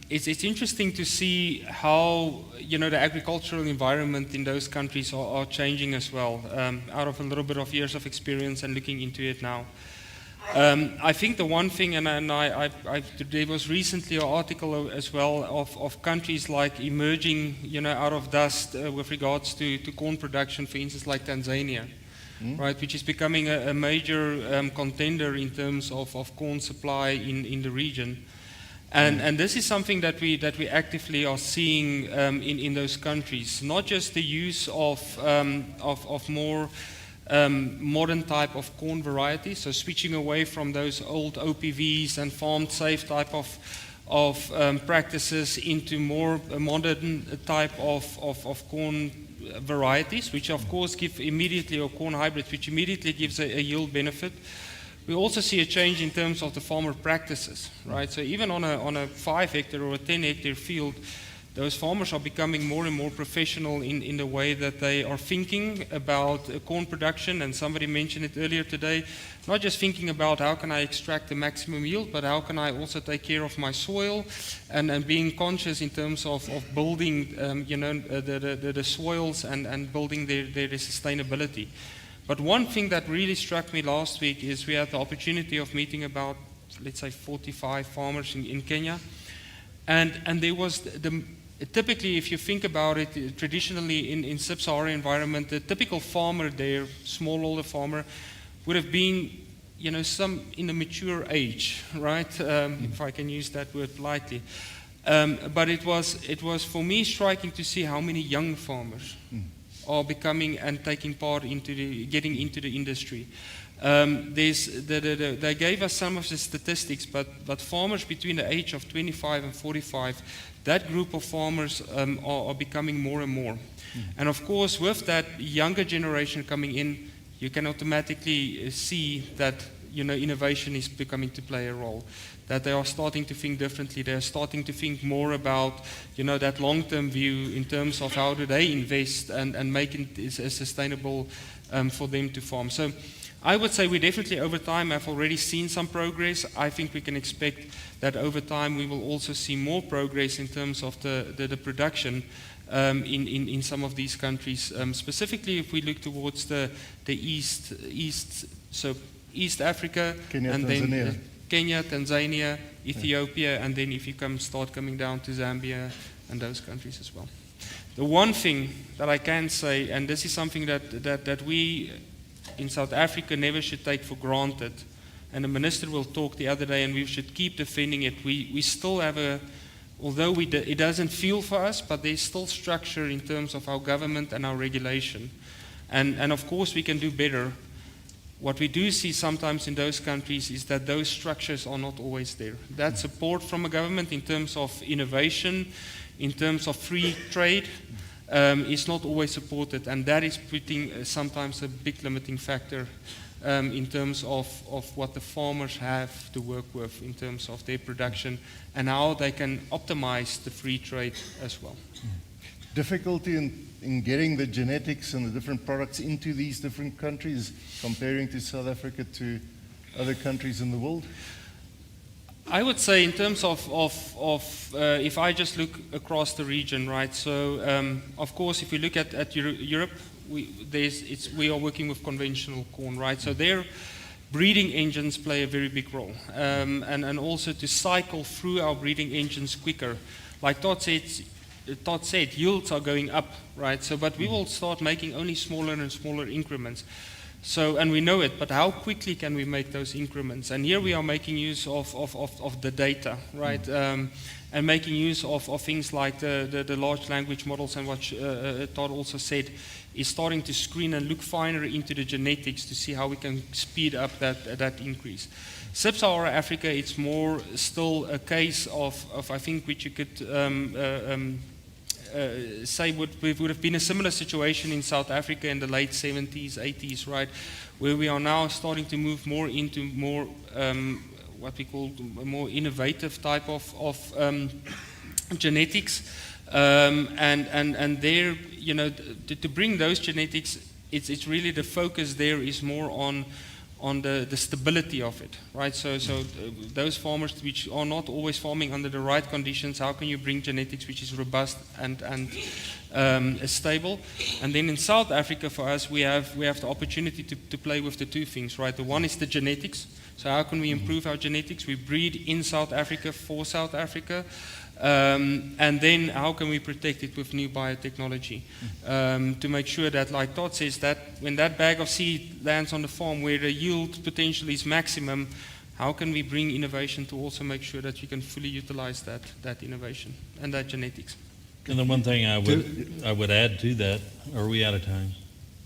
it's interesting to see how, you know, the agricultural environment in those countries are changing as well. Out of a little bit of years of experience and looking into it now. I think the one thing, and there was recently an article as well of countries like emerging, you know, out of dust with regards to corn production, for instance, like Tanzania, right, which is becoming a major contender in terms of corn supply in the region. And this is something that we actively are seeing in those countries. Not just the use of more modern type of corn varieties, so switching away from those old OPVs and farm safe type of practices into more modern type of corn varieties, which of course give immediately, or corn hybrids, which immediately gives a yield benefit. We also see a change in terms of the farmer practices, right? So even on a 5 hectare or a 10 hectare field, those farmers are becoming more and more professional in the way that they are thinking about corn production. And somebody mentioned it earlier today, not just thinking about how can I extract the maximum yield, but how can I also take care of my soil, and being conscious in terms of building the soils and building their sustainability. But one thing that really struck me last week is we had the opportunity of meeting about, let's say, 45 farmers in Kenya. And there was typically, if you think about it, traditionally in sub-Saharan environment, the typical farmer there, smallholder farmer, would have been, some in the mature age, right? If I can use that word lightly. But it was for me striking to see how many young farmers are becoming and taking part getting into the industry. They gave us some of the statistics, but farmers between the age of 25 and 45, that group of farmers are becoming more and more. And of course, with that younger generation coming in, you can automatically see that innovation is becoming to play a role. That they are starting to think differently. They are starting to think more about, that long-term view in terms of how do they invest and make it sustainable for them to farm. So I would say we definitely over time have already seen some progress. I think we can expect that over time we will also see more progress in terms of the production in some of these countries. Specifically, if we look towards the east, so East Africa, Kenya, and Tanzania. then Kenya, Tanzania, Ethiopia, and then if you start coming down to Zambia and those countries as well. The one thing that I can say, and this is something that we in South Africa never should take for granted, and the minister will talk the other day, and we should keep defending it. We still have although it doesn't feel for us, but there's still structure in terms of our government and our regulation. And of course we can do better. What we do see sometimes in those countries is that those structures are not always there. That support from a government in terms of innovation, in terms of free trade, is not always supported, and that is putting sometimes a big limiting factor in terms of what the farmers have to work with in terms of their production and how they can optimize the free trade as well. Difficulty in getting the genetics and the different products into these different countries, comparing to South Africa to other countries in the world? I would say in terms of if I just look across the region, right? So of course, if we look at Europe, we are working with conventional corn, right? So their breeding engines play a very big role, and also to cycle through our breeding engines quicker. Like Todd said, yields are going up, right? So, but we will start making only smaller and smaller increments. So, and we know it, but how quickly can we make those increments? And here we are making use of the data, right? And making use of things like the large language models, and what Todd also said, is starting to screen and look finer into the genetics to see how we can speed up that increase. Sub-Saharan Africa, it's more still a case of I think, which you could say would have been a similar situation in South Africa in the late 70s, 80s, right, where we are now starting to move more into more what we call a more innovative type of genetics, and there, to bring those genetics, it's really the focus there is more on the stability of it, right? So those farmers which are not always farming under the right conditions, how can you bring genetics which is robust and stable? And then in South Africa, for us, we have the opportunity to play with the two things, right? The one is the genetics. So how can we improve our genetics? We breed in South Africa for South Africa. And then how can we protect it with new biotechnology to make sure that, like Todd says, that when that bag of seed lands on the farm where the yield potential is maximum, how can we bring innovation to also make sure that we can fully utilize that innovation and that genetics? And the one thing I would add to that, are we out of time?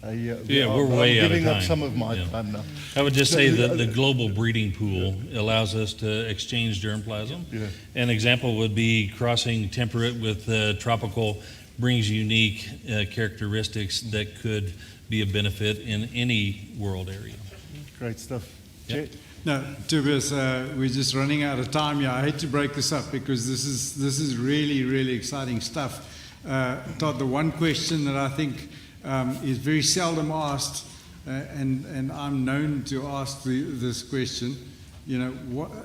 Yeah, we're way out of giving time. up some of my Yeah. time now. I would just say that the global breeding pool allows us to exchange germplasm. Yeah. An example would be crossing temperate with tropical brings unique characteristics that could be a benefit in any world area. Great stuff. Yep. No, Tobias, we're just running out of time here. I hate to break this up because this is really, really exciting stuff. Todd, the one question that I think is very seldom asked, and I'm known to ask this question. You know,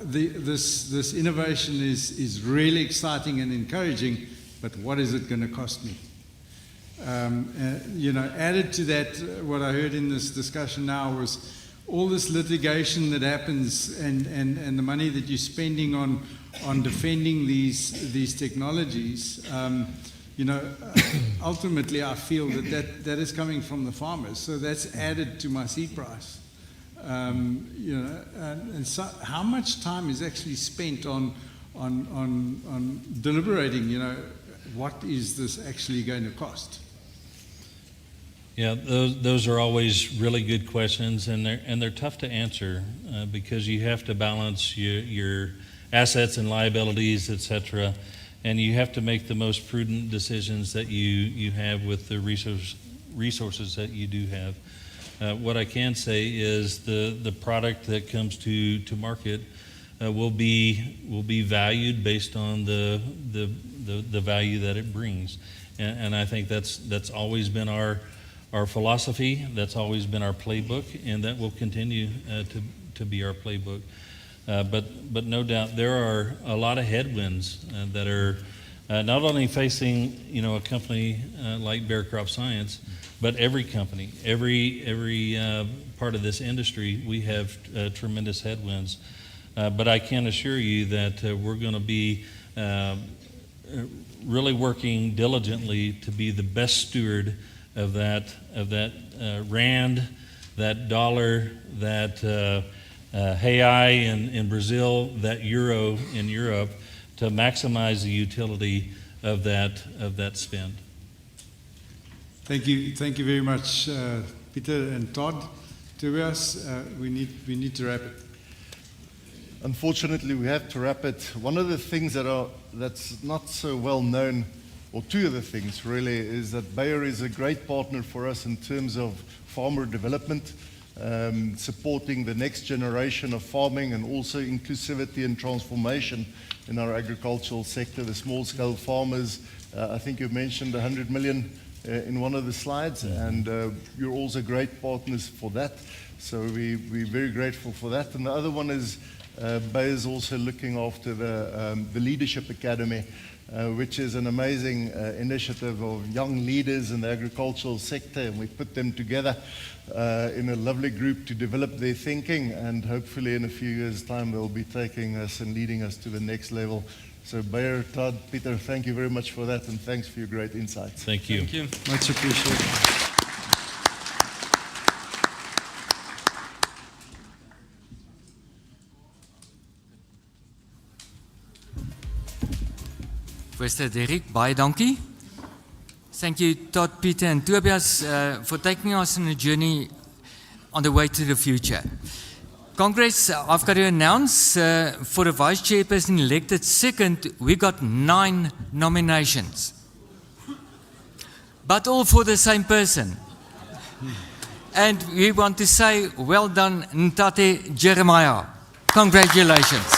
this innovation is really exciting and encouraging, but what is it going to cost me? You know, added to that, what I heard in this discussion now was all this litigation that happens and the money that you're spending on defending these technologies. You know, ultimately, I feel that is coming from the farmers, so that's added to my seed price. You know, and so how much time is actually spent on deliberating? You know, what is this actually going to cost? Yeah, those are always really good questions, and they're tough to answer because you have to balance your assets and liabilities, etc. And you have to make the most prudent decisions that you have with the resources that you do have. What I can say is the product that comes to market will be valued based on the value that it brings, and I think that's always been our philosophy. That's always been our playbook, and that will continue to be our playbook. But no doubt there are a lot of headwinds that are not only facing a company like Bayer Crop Science, but every company, every part of this industry. We have tremendous headwinds. But I can assure you that we're going to be really working diligently to be the best steward of that rand, that dollar, that real in Brazil, that euro in Europe, to maximize the utility of that spend. Thank you very much, Peter and Todd. Tobias, we need to wrap it. Unfortunately, we have to wrap it. One of the things that's not so well known, or two of the things really, is that Bayer is a great partner for us in terms of farmer development, supporting the next generation of farming, and also inclusivity and transformation in our agricultural sector, the small-scale farmers. I think you mentioned 100 million in one of the slides, and you're also great partners for that. So we're very grateful for that. And the other one is Bayer is also looking after the Leadership Academy, which is an amazing initiative of young leaders in the agricultural sector, and we put them together in a lovely group to develop their thinking, and hopefully in a few years' time they'll be taking us and leading us to the next level. So Bayer, Todd, Peter, thank you very much for that, and thanks for your great insights. Thank you. Thank you. Much appreciated. Mr. Derek, baie dankie. Thank you, Todd, Peter, and Tobias, for taking us on a journey on the way to the future. Congress, I've got to announce for the vice chairperson elected second, we got 9 nominations. But all for the same person. And we want to say, well done, Ntate Jeremiah. Congratulations.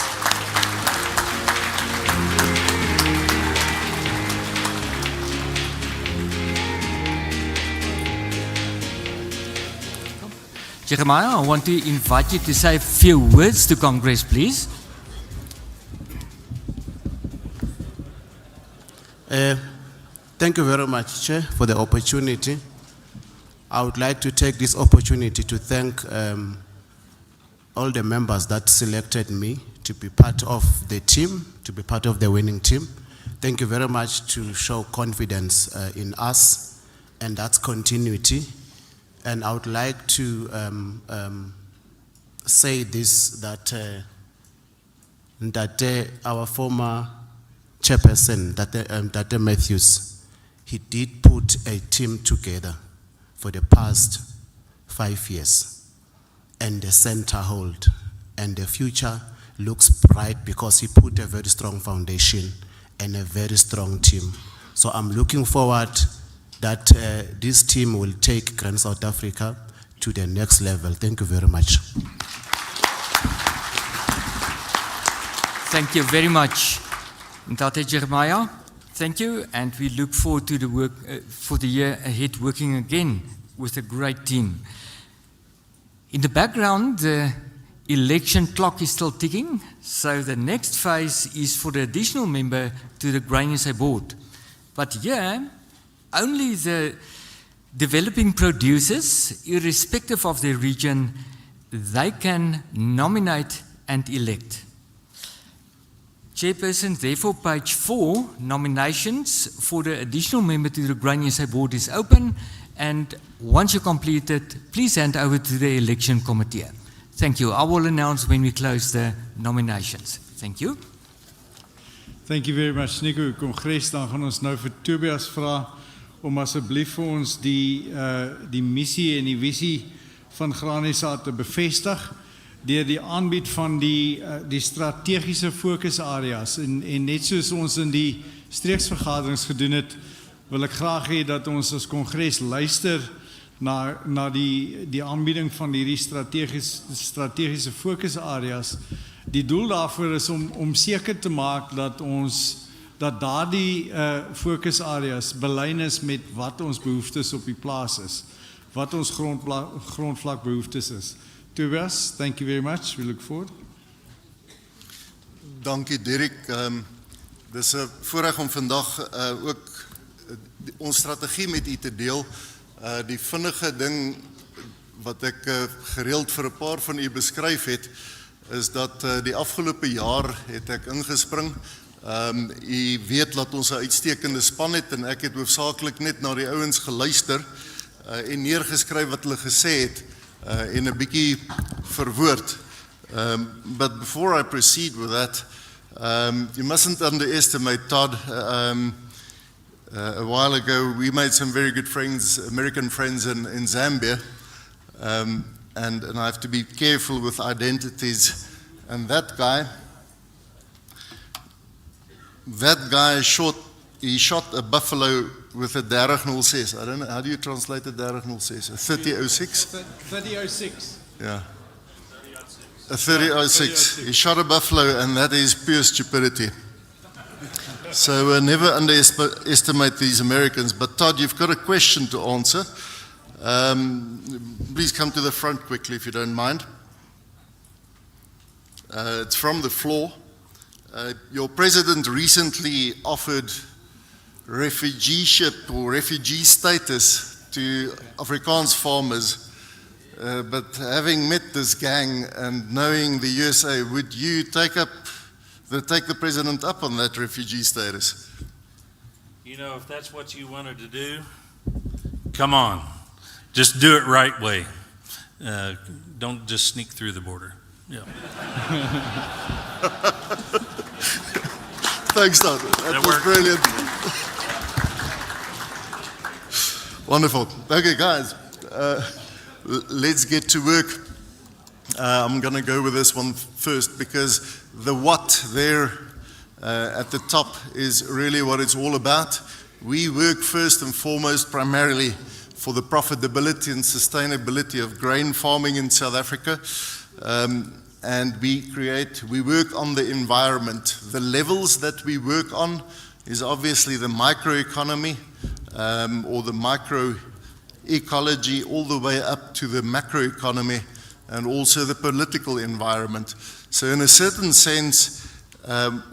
Jeremiah, I want to invite you to say a few words to Congress, please. Thank you very much, Chair, for the opportunity. I would like to take this opportunity to thank all the members that selected me to be part of the team, to be part of the winning team. Thank you very much to show confidence in us, and that's continuity. And I would like to say this, that our former chairperson, Dr. Matthews, he did put a team together for the past 5 years, and the center hold, and the future looks bright because he put a very strong foundation and a very strong team. So I'm looking forward that this team will take Grand South Africa to the next level. Thank you very much. Thank you very much, Ntate Jeremiah. Thank you, and we look forward to the work for the year ahead, working again with a great team. In the background, the election clock is still ticking, so the next phase is for the additional member to the Grain SA board. But here, only the developing producers, irrespective of their region, they can nominate and elect. Chairperson, therefore, page 4, nominations for the additional member to the Grain SA board is open, and once you complete it, please hand over to the election committee. Thank you. I will announce when we close the nominations. Thank you. Thank you very much, Nico. Kongres, dan gaan ons nou vir Tobias vra om asseblief vir ons die missie en die visie van Grain SA te bevestig deur die aanbied van die strategiese fokusareas en net soos ons in die streeksvergaderings gedoen het, wil ek graag hê dat ons as Kongres luister na die aanbieding van hierdie strategiese fokusareas. Die doel daarvoor is om seker te maak dat daardie fokusareas belyn is met wat ons behoeftes op die plaas is, wat ons grondvlak behoeftes is. Tobias, thank you very much. We look forward. Dankie Derek. Dis 'n voorreg om vandag ook ons strategie met u te deel. Die vinnige ding wat ek gereeld vir 'n paar van u beskryf het, is dat die afgelope jaar het ek ingespring. U weet dat ons 'n uitstekende span het en ek het hoofsaaklik net na die ouens geluister en neergeskryf wat hulle gesê het en 'n bietjie verwoord. But before I proceed with that, you mustn't underestimate Todd. A while ago, we made some very good friends, American friends in Zambia, and I have to be careful with identities. And that guy shot a buffalo with a 3006. I don't know, how do you translate a 3006? A 3006? 3006. Yeah. A 3006. He shot a buffalo, and that is pure stupidity. So never underestimate these Americans. But Todd, you've got a question to answer. Please come to the front quickly if you don't mind. It's from the floor. Your president recently offered refugeeship or refugee status to Afrikaans farmers. But having met this gang and knowing the USA, would you take the president up on that refugee status? You know, if that's what you wanted to do, come on. Just do it right way. Don't just sneak through the border. Yeah. Thanks, Todd. That was brilliant. Wonderful. Okay, guys, let's get to work. I'm going to go with this one first because the what there at the top is really what it's all about. We work first and foremost primarily for the profitability and sustainability of grain farming in South Africa. And we work on the environment. The levels that we work on is obviously the microeconomy or the microecology all the way up to the macroeconomy and also the political environment. So in a certain sense,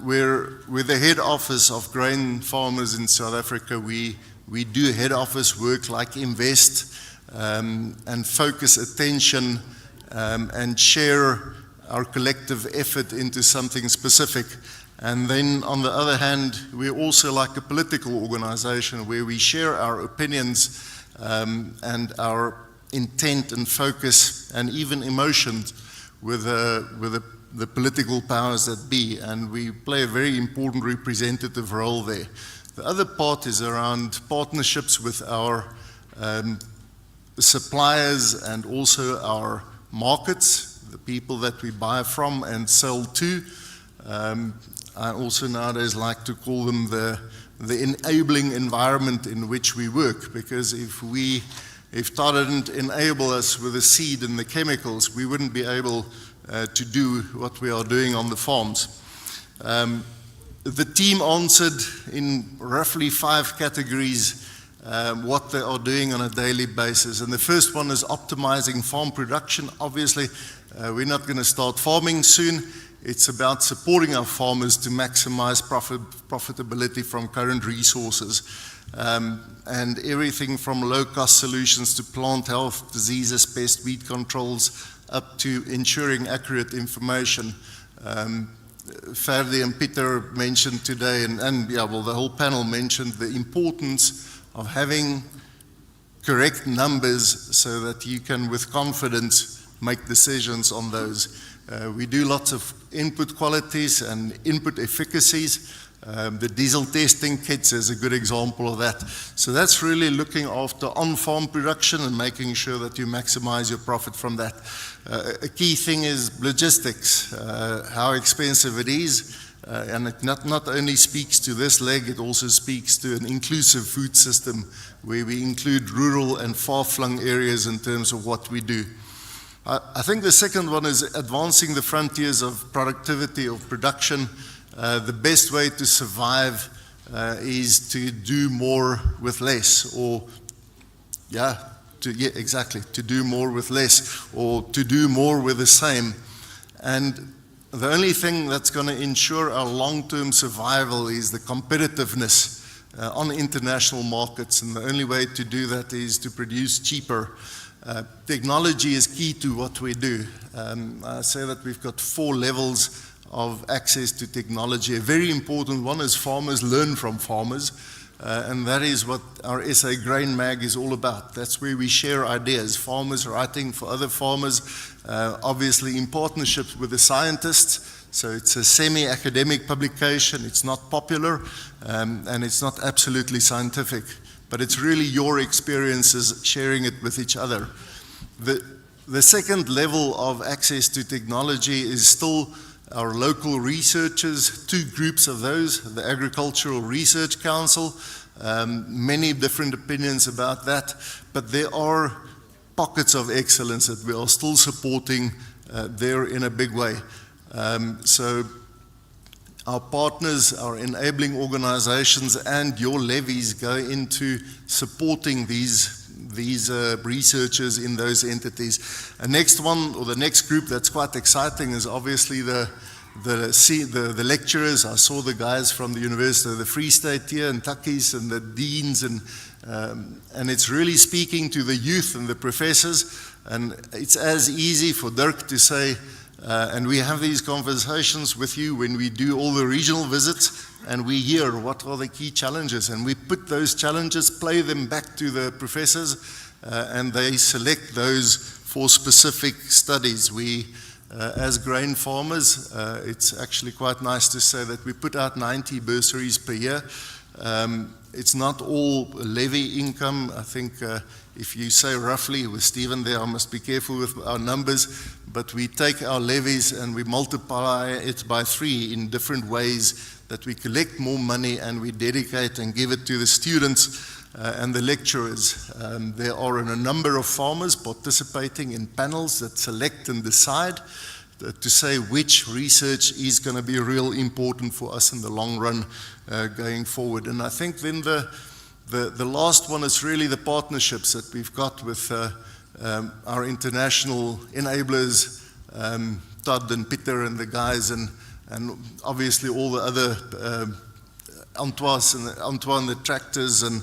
we're the head office of grain farmers in South Africa. We do head office work like invest and focus attention and share our collective effort into something specific. And then on the other hand, we're also like a political organization where we share our opinions and our intent and focus and even emotions with the political powers that be, and we play a very important representative role there. The other part is around partnerships with our suppliers and also our markets, the people that we buy from and sell to. I also nowadays like to call them the enabling environment in which we work, because if TAR didn't enable us with the seed and the chemicals, we wouldn't be able to do what we are doing on the farms. The team answered in roughly 5 categories what they are doing on a daily basis. And the first one is optimizing farm production. Obviously, we're not going to start farming soon. It's about supporting our farmers to maximize profitability from current resources. And everything from low-cost solutions to plant health, diseases, pest, weed controls, up to ensuring accurate information. Ferdi and Peter mentioned today, and the whole panel mentioned the importance of having correct numbers so that you can, with confidence, make decisions on those. We do lots of input qualities and input efficacies. The diesel testing kits is a good example of that. So that's really looking after on-farm production and making sure that you maximize your profit from that. A key thing is logistics, how expensive it is. And it not only speaks to this leg, it also speaks to an inclusive food system where we include rural and far-flung areas in terms of what we do. I think the second one is advancing the frontiers of productivity of production. The best way to survive is to do more with less, or to do more with less, or to do more with the same. And the only thing that's going to ensure our long-term survival is the competitiveness on international markets, and the only way to do that is to produce cheaper. Technology is key to what we do. I say that we've got 4 levels of access to technology. A very important one is farmers learn from farmers, and that is what our SA Grain Mag is all about. That's where we share ideas, farmers writing for other farmers, obviously in partnership with the scientists. So it's a semi-academic publication, it's not popular, and it's not absolutely scientific, but it's really your experiences sharing it with each other. The second level of access to technology is still our local researchers, 2 groups of those, the Agricultural Research Council, many different opinions about that, but there are pockets of excellence that we are still supporting there in a big way. So our partners, our enabling organizations, and your levies go into supporting these researchers in those entities. The next one, or the next group that's quite exciting, is obviously the lecturers. I saw the guys from the University of the Free State here, and Takis, and the deans, and it's really speaking to the youth and the professors. And it's as easy for Dirk to say, and we have these conversations with you when we do all the regional visits, and we hear what are the key challenges, and we put those challenges, play them back to the professors, and they select those for specific studies. We, as grain farmers, it's actually quite nice to say that we put out 90 bursaries per year. It's not all levy income. I think if you say roughly, with Stephen there, I must be careful with our numbers, but we take our levies and we multiply it by 3 in different ways, that we collect more money and we dedicate and give it to the students and the lecturers. There are a number of farmers participating in panels that select and decide to say which research is going to be real important for us in the long run going forward. And I think then the last one is really the partnerships that we've got with our international enablers, Todd and Peter and the guys, and obviously all the other Antoine, the tractors, and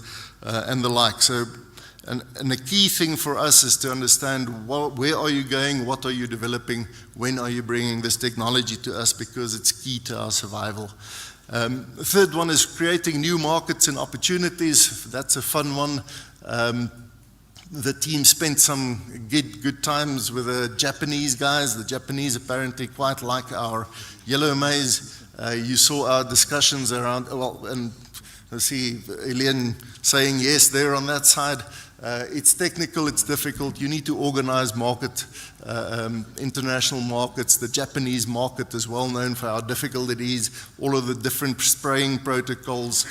the like. So, and the key thing for us is to understand where are you going, what are you developing, when are you bringing this technology to us, because it's key to our survival. The third one is creating new markets and opportunities. That's a fun one. the team spent some good times with the Japanese guys. The Japanese apparently quite like our yellow maize. You saw our discussions around, and I see Elian saying yes there on that side. It's technical, it's difficult. You need to organize market, international markets. The Japanese market is well known for how difficult it is. All of the different spraying protocols,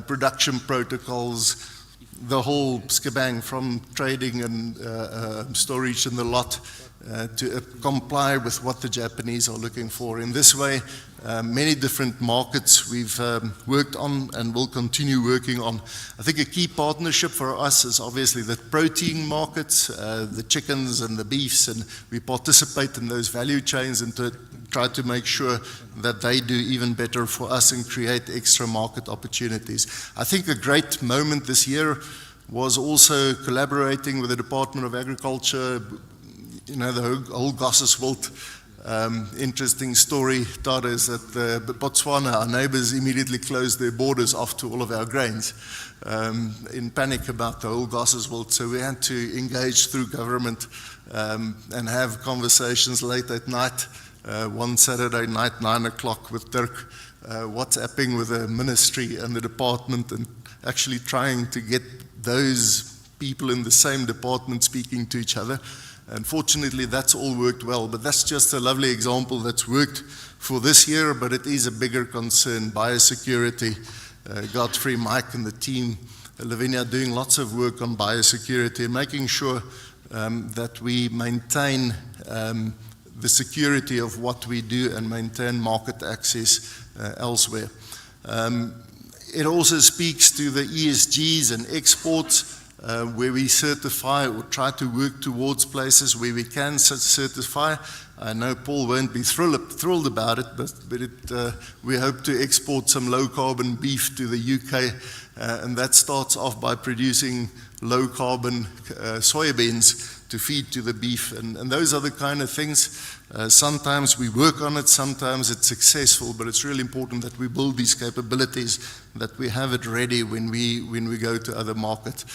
production protocols, the whole shebang from trading and storage in the lot to comply with what the Japanese are looking for. In this way, many different markets we've worked on and will continue working on. I think a key partnership for us is obviously the protein markets, the chickens and the beefs, and we participate in those value chains and to try to make sure that they do even better for us and create extra market opportunities. I think a great moment this year was also collaborating with the Department of Agriculture. You know, the whole Gosseswild interesting story, Todd, is that Botswana, our neighbors, immediately closed their borders off to all of our grains in panic about the whole Gosseswild. So we had to engage through government and have conversations late at night. One Saturday night, 9 o'clock, with Dirk, WhatsApping with the ministry and the department and actually trying to get those people in the same department speaking to each other. Unfortunately, that's all worked well, but that's just a lovely example that's worked for this year, but it is a bigger concern. Biosecurity, Godfrey, Mike and the team, Lavinia, doing lots of work on biosecurity and making sure that we maintain the security of what we do and maintain market access elsewhere. It also speaks to the ESGs and exports, where we certify or try to work towards places where we can certify. I know Paul won't be thrilled about it, but we hope to export some low-carbon beef to the UK, and that starts off by producing low-carbon soybeans to feed to the beef, and those are the kind of things. Sometimes we work on it, sometimes it's successful, but it's really important that we build these capabilities, that we have it ready when we go to other markets.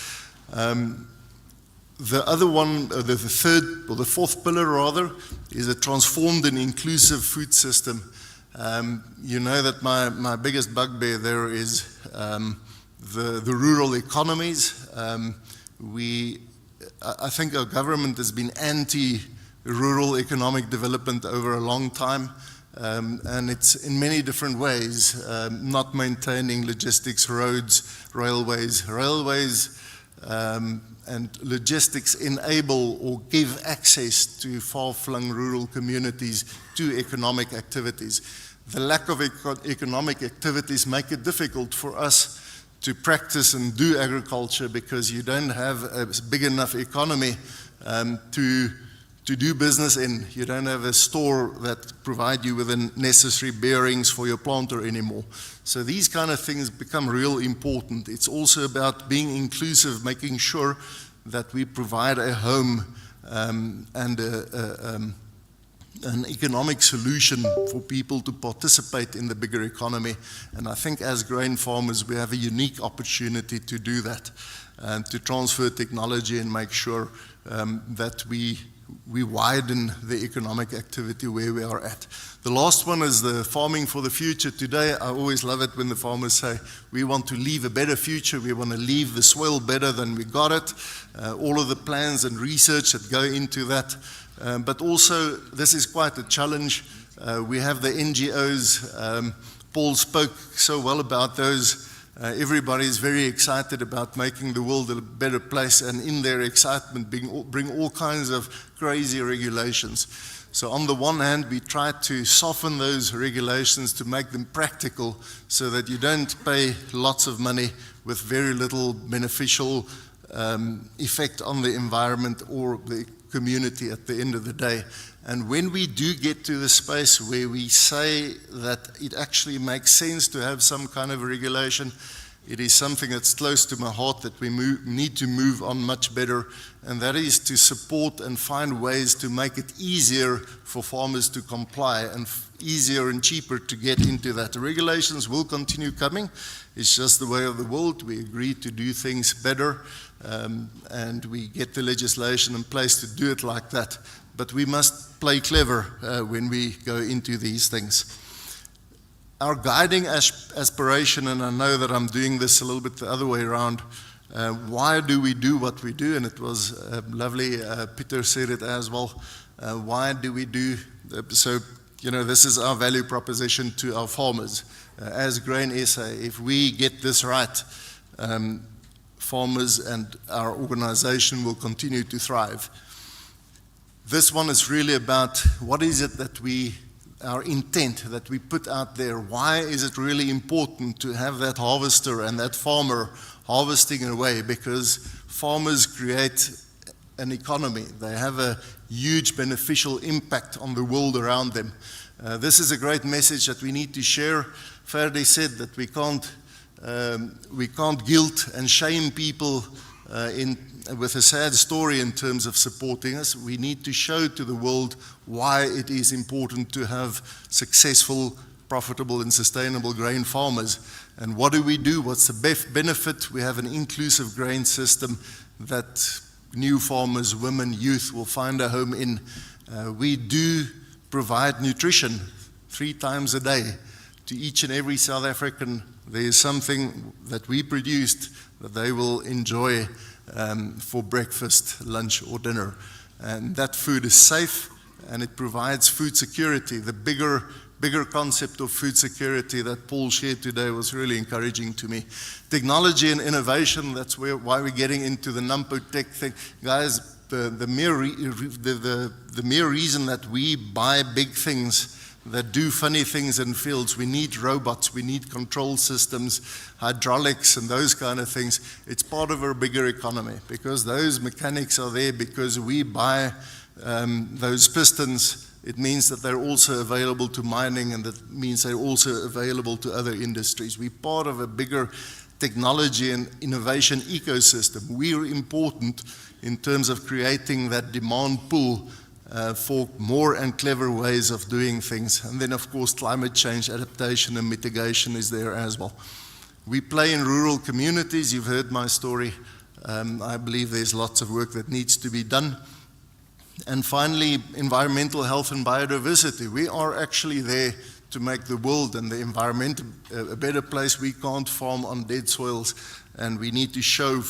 The other one, the third, or the fourth pillar rather, is a transformed and inclusive food system. You know that my biggest bugbear there is the rural economies. I think our government has been anti-rural economic development over a long time, and it's in many different ways, not maintaining logistics, roads, railways. And logistics enable or give access to far-flung rural communities to economic activities. The lack of economic activities make it difficult for us to practice and do agriculture because you don't have a big enough economy to do business in. You don't have a store that provide you with the necessary bearings for your planter anymore. So these kind of things become real important. It's also about being inclusive, making sure that we provide a home and an economic solution for people to participate in the bigger economy. And I think as grain farmers, we have a unique opportunity to do that, to transfer technology and make sure that we widen the economic activity where we are at. The last one is the farming for the future. Today, I always love it when the farmers say, we want to leave a better future, we want to leave the soil better than we got it. All of the plans and research that go into that. But also, this is quite a challenge. We have the NGOs. Paul spoke so well about those. Everybody is very excited about making the world a better place, and in their excitement bring all kinds of crazy regulations. So on the one hand, we try to soften those regulations to make them practical so that you don't pay lots of money with very little beneficial effect on the environment or the community at the end of the day. And when we do get to the space where we say that it actually makes sense to have some kind of regulation, it is something that's close to my heart that we need to move on much better, and that is to support and find ways to make it easier for farmers to comply and easier and cheaper to get into that. The regulations will continue coming. It's just the way of the world. We agree to do things better, and we get the legislation in place to do it like that. But we must play clever when we go into these things. Our guiding aspiration, and I know that I'm doing this a little bit the other way around, why do we do what we do? And it was lovely, Peter said it as well. Why do we do, so, this is our value proposition to our farmers. As Grain SA, if we get this right, farmers and our organization will continue to thrive. This one is really about what is it that our intent that we put out there. Why is it really important to have that harvester and that farmer harvesting away? Because farmers create an economy. They have a huge beneficial impact on the world around them. This is a great message that we need to share. Faraday said that we can't guilt and shame people with a sad story in terms of supporting us. We need to show to the world why it is important to have successful, profitable and sustainable grain farmers. And what do we do? What's the benefit? We have an inclusive grain system that new farmers, women, youth will find a home in. We do provide nutrition 3 times a day to each and every South African. There is something that we produced that they will enjoy for breakfast, lunch or dinner. And that food is safe and it provides food security. The bigger concept of food security that Paul shared today was really encouraging to me. Technology and innovation, that's why we're getting into the Nampotech thing. Guys, the mere reason that we buy big things that do funny things in fields, we need robots, we need control systems, hydraulics and those kind of things. It's part of our bigger economy because those mechanics are there because we buy those pistons. It means that they're also available to mining, and that means they're also available to other industries. We're part of a bigger technology and innovation ecosystem. We're important in terms of creating that demand pool for more and clever ways of doing things. And then, of course, climate change adaptation and mitigation is there as well. We play in rural communities. You've heard my story. I believe there's lots of work that needs to be done. And finally, environmental health and biodiversity. We are actually there to make the world and the environment a better place. We can't farm on dead soils, and we need to show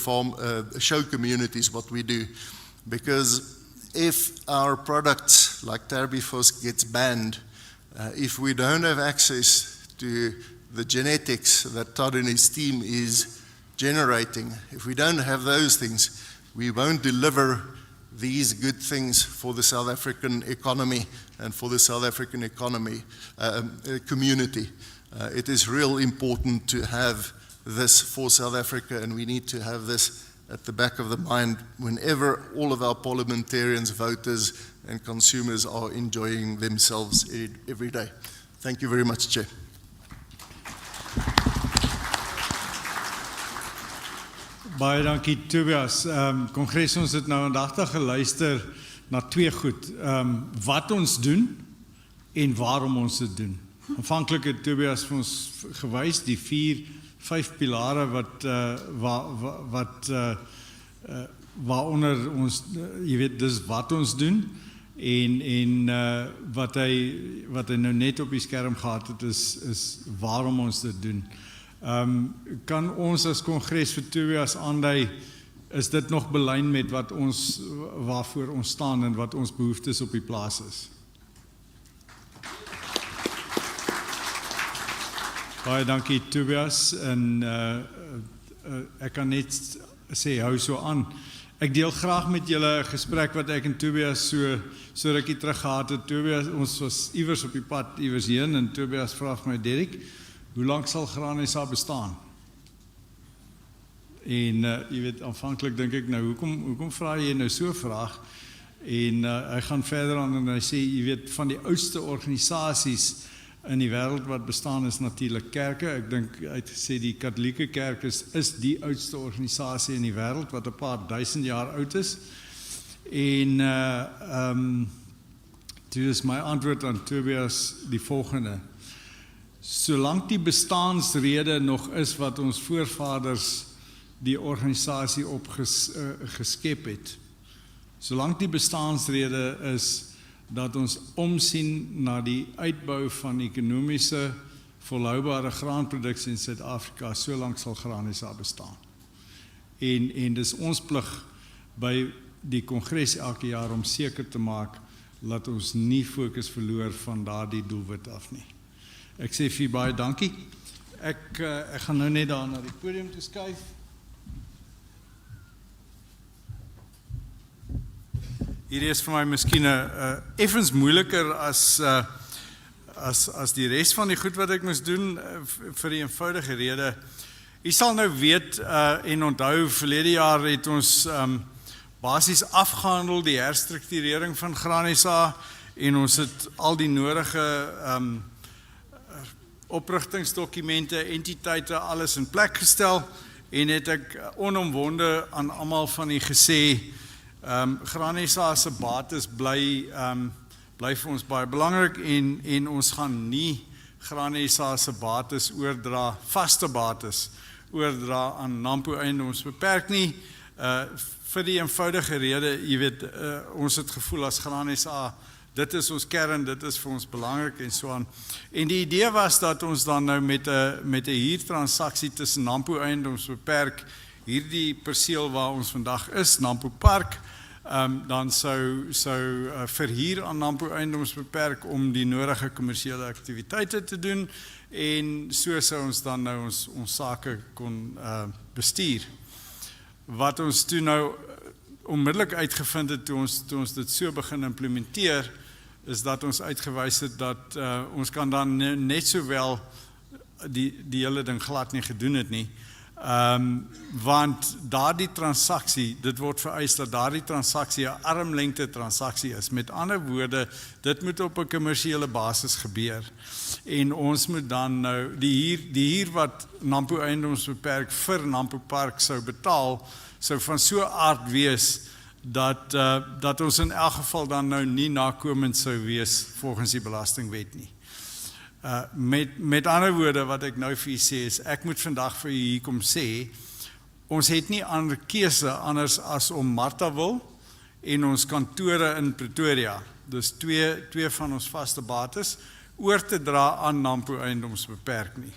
communities what we do. Because if our products like Tarbifos gets banned, if we don't have access to the genetics that Todd and his team is generating, if we don't have those things, we won't deliver these good things for the South African economy and for the South African community. It is real important to have this for South Africa, and we need to have this at the back of the mind whenever all of our parliamentarians, voters and consumers are enjoying themselves every day. Thank you very much, Chair. Baie dankie Tobias. Kongres, ons het nou aandagtig geluister na 2 goed. Wat ons doen en waarom ons dit doen. Aanvanklik het Tobias vir ons gewys die 4-5 pilare waaronder ons, jy weet, dis wat ons doen en wat hy nou net op die skerm gehad het is waarom ons dit doen. Kan ons as kongres vir Tobias aandui, is dit nog belyn met waarvoor ons staan en wat ons behoeftes op die plaas is? Baie dankie Tobias, en ek kan net sê, hou so aan. Ek deel graag met julle 'n gesprek wat ek en Tobias so rukkie terug gehad het. Tobias, ons was iewers op die pad, iewers heen, en Tobias vra vir my, Derek, hoe lank sal Graan SA bestaan? En jy weet, aanvanklik dink ek nou, hoekom vra jy nou so 'n vraag? En hy gaan verder aan en hy sê, jy weet, van die oudste organisasies in die wêreld wat bestaan is natuurlik kerke. Ek dink uitgesê die Katolieke Kerk is die oudste organisasie in die wêreld wat 'n paar duisend jaar oud is. En toe is my antwoord aan Tobias die volgende. Solank die bestaansrede nog is wat ons voorvaders die organisasie opgeskep het, solank die bestaansrede is dat ons omsien na die uitbou van ekonomiese volhoubare graanproduksie in Suid-Afrika, so lank sal Granisa bestaan. En dis ons plig by die kongres elke jaar om seker te maak dat ons nie fokus verloor van daardie doelwit af nie. Ek sê vir baie dankie. Ek gaan nou net daar na die podium toe skuif. Hierdie is vir my miskien effens moeiliker as die res van die goed wat ek moes doen, vir die eenvoudige rede. U sal nou weet en onthou, verlede jaar het ons basies afgehandel die herstrukturering van Granisa en ons het al die nodige oprigtingsdokumente, entiteite, alles in plek gestel en het ek onomwonde aan almal van u gesê, Granisa se bates bly vir ons baie belangrik en ons gaan nie Granisa se bates oordra, vaste bates oordra aan Nampo Eiendomsbeperk nie, vir die eenvoudige rede, jy weet, ons het gevoel as Granisa, dit is ons kern, dit is vir ons belangrik en so aan. En die idee was dat ons dan nou met 'n huurtransaksie tussen Nampo Eiendomsbeperk, hierdie perseel waar ons vandag is, Nampo Park, dan sou verhuur aan Nampo Eiendomsbeperk om die nodige kommersiële aktiwiteite te doen en so sou ons dan nou ons sake kon bestuur. Wat ons toe nou onmiddellik uitgevind het toe ons dit so begin implementeer, is dat ons uitgewys het dat ons kan dan net sowel die hele ding glad nie gedoen het nie. Want daardie transaksie, dit word vereis dat daardie transaksie 'n armlengte transaksie is. Met ander woorde, dit moet op 'n kommersiële basis gebeur. En ons moet dan nou die huur wat Nampo Eiendomsbeperk vir Nampo Park sou betaal, sou van so 'n aard wees dat ons in elk geval dan nou nie nakomend sou wees volgens die belastingwet nie. Met ander woorde wat ek nou vir u sê is, ek moet vandag vir u hier kom sê, ons het nie ander keuse anders as om Marthaville en ons kantore in Pretoria, dus twee van ons vaste bates, oor te dra aan Nampo Eiendomsbeperk nie.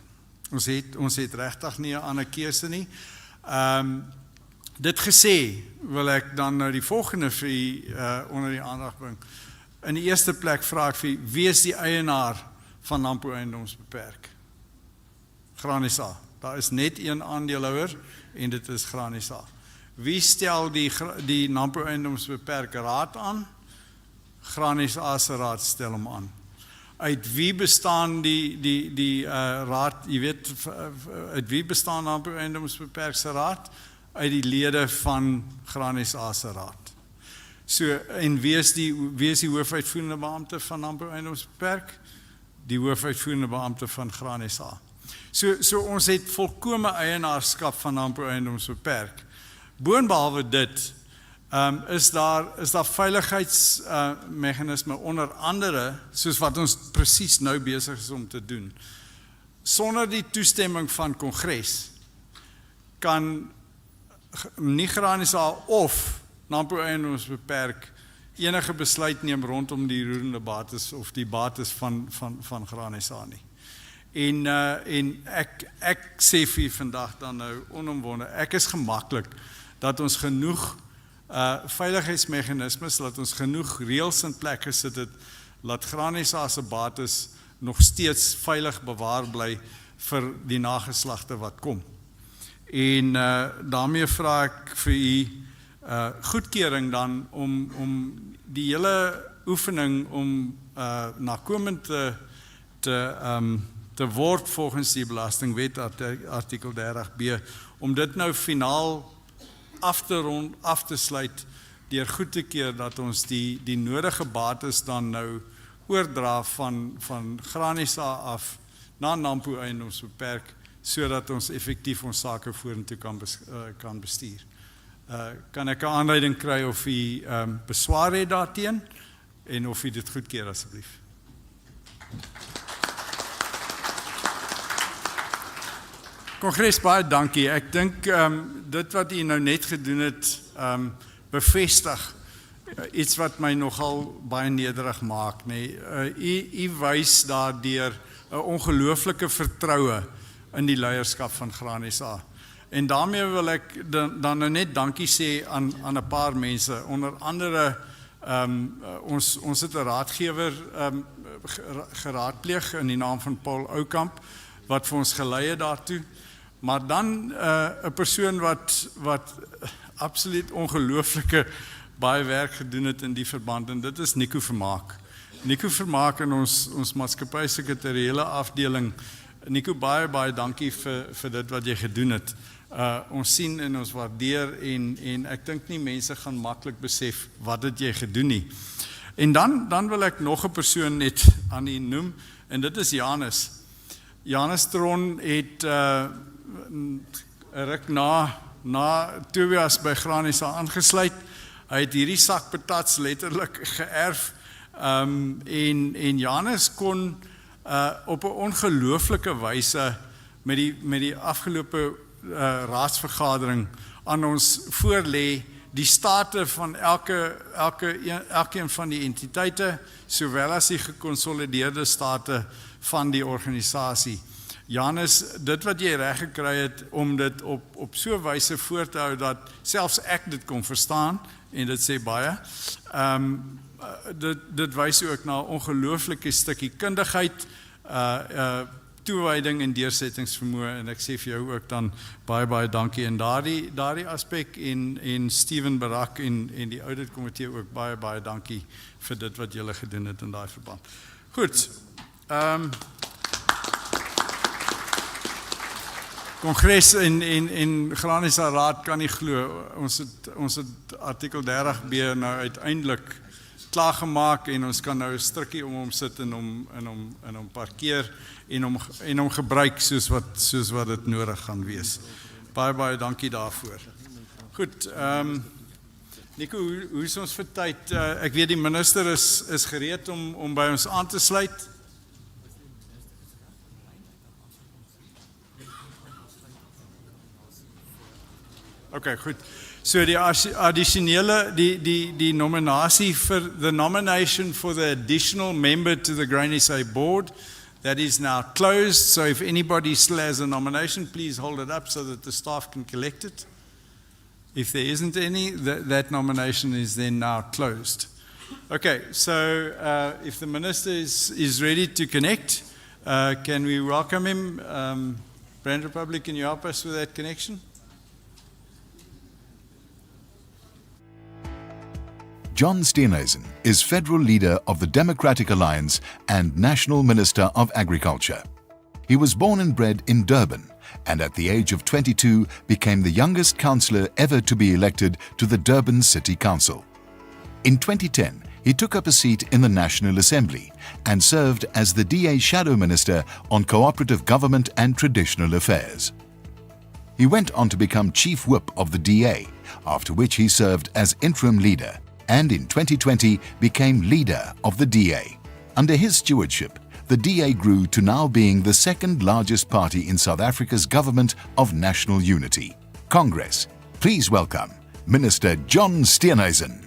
Ons het regtig nie 'n ander keuse nie. Dit gesê, wil ek dan nou die volgende vir u onder die aandag bring. In die eerste plek vra ek vir u, wie is die eienaar van Nampo Eiendomsbeperk? Granisa. Daar is net een aandeelhouer en dit is Granisa. Wie stel die Nampo Eiendomsbeperk raad aan? Granisa se raad stel hom aan. Uit wie bestaan die raad, jy weet, uit wie bestaan Nampo Eiendomsbeperk se raad? Uit die lede van Granisa se raad. So, en wie is die hoofuitvoerende beampte van Nampo Eiendomsbeperk? Die hoofuitvoerende beampte van Granisa. So ons het volkome eienaarskap van Nampo Eiendomsbeperk. Boonbehalwe dit, is daar veiligheidsmeganisme onder andere, soos wat ons presies nou besig is om te doen. Sonder die toestemming van Kongres, kan nie Granisa of Nampo Eiendomsbeperk enige besluit neem rondom die roerende bates of die bates van Granisa nie. En ek sê vir vandag dan nou onomwonde, ek is gemaklik dat ons genoeg veiligheidsmeganismes, dat ons genoeg reëls in plek gesit het, dat Granisa se bates nog steeds veilig bewaar bly vir die nageslagte wat kom. En daarmee vra ek vir u goedkeuring dan om die hele oefening om nakomend te word volgens die belastingwet artikel 30b, om dit nou finaal af te sluit deur goed te keer dat ons die nodige bates dan nou oordra van Granisa af na Nampo Eiendomsbeperk, sodat ons effektief ons sake vorentoe kan bestuur. Kan ek 'n aanleiding kry of u beswaar het daarteen en of u dit goedkeur asseblief? Kongres, baie dankie. Ek dink dit wat u nou net gedoen het, bevestig iets wat my nogal baie nederig maak. Nee. U wys daardeur 'n ongelooflike vertroue in die leierskap van Granisa. En daarmee wil ek dan nou net dankie sê aan 'n paar mense, onder andere ons het 'n raadgewer geraadpleeg in die naam van Paul Oukamp, wat vir ons gelei het daartoe. Maar dan 'n persoon wat absoluut ongelooflike baie werk gedoen het in die verband, en dit is Nico Vermaak. Nico Vermaak in ons maatskappy sekretariële afdeling. Nico, baie dankie vir dit wat jy gedoen het. Ons sien en ons waardeer en ek dink nie mense gaan maklik besef wat het jy gedoen nie. En dan wil ek nog 'n persoon net aan u noem, en dit is Janus. Janus Tron het 'n ruk na Tobias by Granisa aangesluit. Hy het hierdie sak patats letterlik geërf, en Janus kon op 'n ongelooflike wyse met die afgelope raadsvergadering aan ons voorlê die state van elkeen van die entiteite, sowel as die gekonsolideerde state van die organisasie. Janus, dit wat jy reg gekry het om dit op so 'n wyse voor te hou dat selfs ek dit kon verstaan, en dit sê baie, dit wys ook na 'n ongelooflike stukkie kundigheid, toewyding en deursettingsvermoë, en ek sê vir jou ook dan baie dankie in daardie aspek, en Steven Barak en die audit komitee ook baie dankie vir dit wat julle gedoen het in daai verband. Goed. Kongres en Granisa Raad kan nie glo, ons het artikel 30B nou uiteindelik klaargemaak, en ons kan nou 'n strikkie om hom sit en hom parkeer en hom gebruik soos wat dit nodig gaan wees. Baie dankie daarvoor. Goed, Nico, hoe is ons vir tyd? Ek weet die minister is gereed om by ons aan te sluit. Okay, goed. So die addisionele, die nominasie the nomination for the additional member to the Grain SA board, that is now closed. So if anybody still has a nomination, please hold it up so that the staff can collect it. If there isn't any, that nomination is then now closed. Okay, so if the minister is ready to connect, can we welcome him? Brand Republic, can you help us with that connection? John Steenhuisen is federal leader of the Democratic Alliance and National Minister of Agriculture. He was born and bred in Durban, and at the age of 22 became the youngest councillor ever to be elected to the Durban City Council. In 2010, he took up a seat in the National Assembly and served as the DA Shadow Minister on Cooperative Government and Traditional Affairs. He went on to become Chief Whip of the DA, after which he served as interim leader, and in 2020 became leader of the DA. Under his stewardship, the DA grew to now being the second largest party in South Africa's government of national unity. Congress, please welcome Minister John Steenhuisen.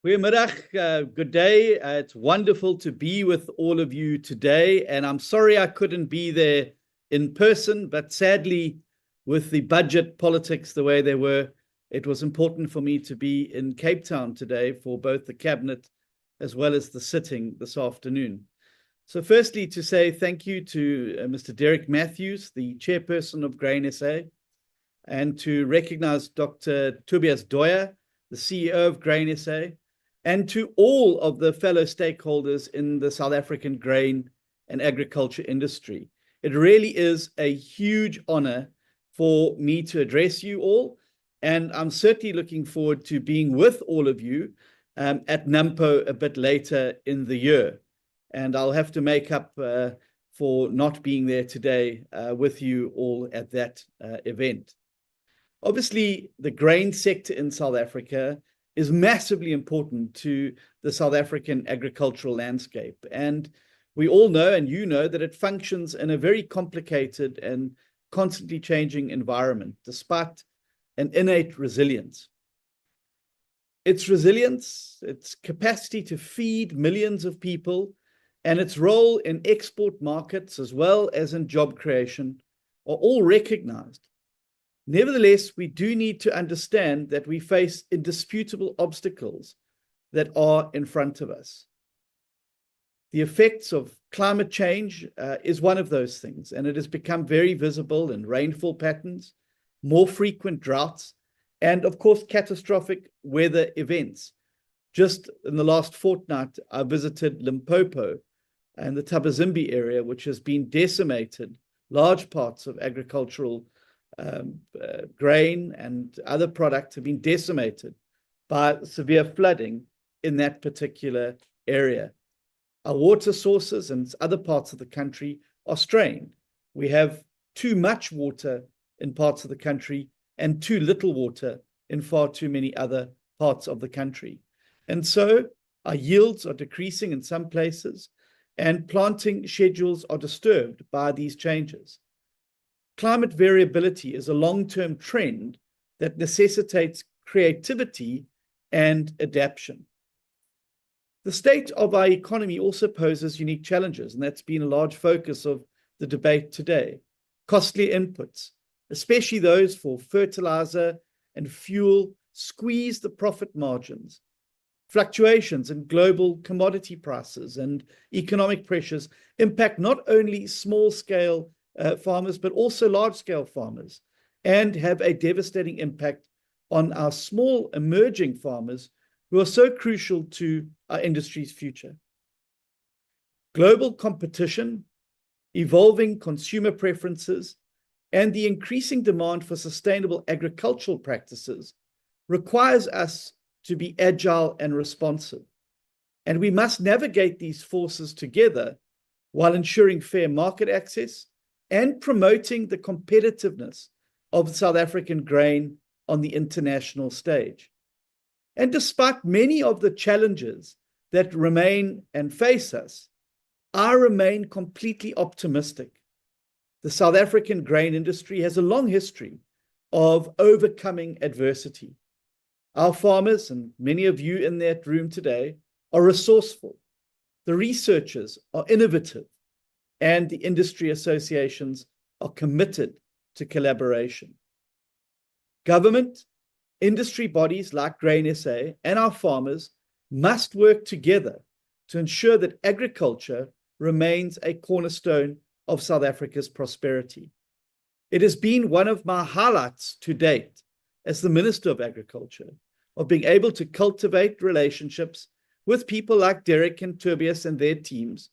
Goedemiddag, good day. It's wonderful to be with all of you today, and I'm sorry I couldn't be there in person, but sadly, with the budget politics the way they were, it was important for me to be in Cape Town today for both the cabinet as well as the sitting this afternoon. So firstly, to say thank you to Mr. Derek Matthews, the chairperson of Grain SA, and to recognize Dr. Tobias Doyer, the CEO of Grain SA, and to all of the fellow stakeholders in the South African grain and agriculture industry. It really is a huge honor for me to address you all, And I'm certainly looking forward to being with all of you at NAMPO a bit later in the year. And I'll have to make up for not being there today with you all at that event. Obviously, the grain sector in South Africa is massively important to the South African agricultural landscape. And we all know, and you know, that it functions in a very complicated and constantly changing environment, despite an innate resilience. Its resilience, its capacity to feed millions of people, and its role in export markets as well as in job creation are all recognized. Nevertheless, we do need to understand that we face indisputable obstacles that are in front of us. The effects of climate change is one of those things, and it has become very visible in rainfall patterns, more frequent droughts, and of course, catastrophic weather events. Just in the last fortnight, I visited Limpopo and the Tabazimbi area, which has been decimated. Large parts of agricultural grain and other products have been decimated by severe flooding in that particular area. Our water sources and other parts of the country are strained. We have too much water in parts of the country and too little water in far too many other parts of the country. And so our yields are decreasing in some places, and planting schedules are disturbed by these changes. Climate variability is a long-term trend that necessitates creativity and adaptation. The state of our economy also poses unique challenges, and that's been a large focus of the debate today. Costly inputs, especially those for fertilizer and fuel, squeeze the profit margins. Fluctuations in global commodity prices and economic pressures impact not only small-scale farmers, but also large-scale farmers, and have a devastating impact on our small emerging farmers who are so crucial to our industry's future. Global competition, evolving consumer preferences, and the increasing demand for sustainable agricultural practices requires us to be agile and responsive. And we must navigate these forces together while ensuring fair market access and promoting the competitiveness of South African grain on the international stage. And despite many of the challenges that remain and face us, I remain completely optimistic. The South African grain industry has a long history of overcoming adversity. Our farmers, and many of you in that room today, are resourceful. The researchers are innovative, and the industry associations are committed to collaboration. Government, industry bodies like Grain SA, and our farmers must work together to ensure that agriculture remains a cornerstone of South Africa's prosperity. It has been one of my highlights to date as the Minister of Agriculture of being able to cultivate relationships with people like Derek and Tobias and their teams,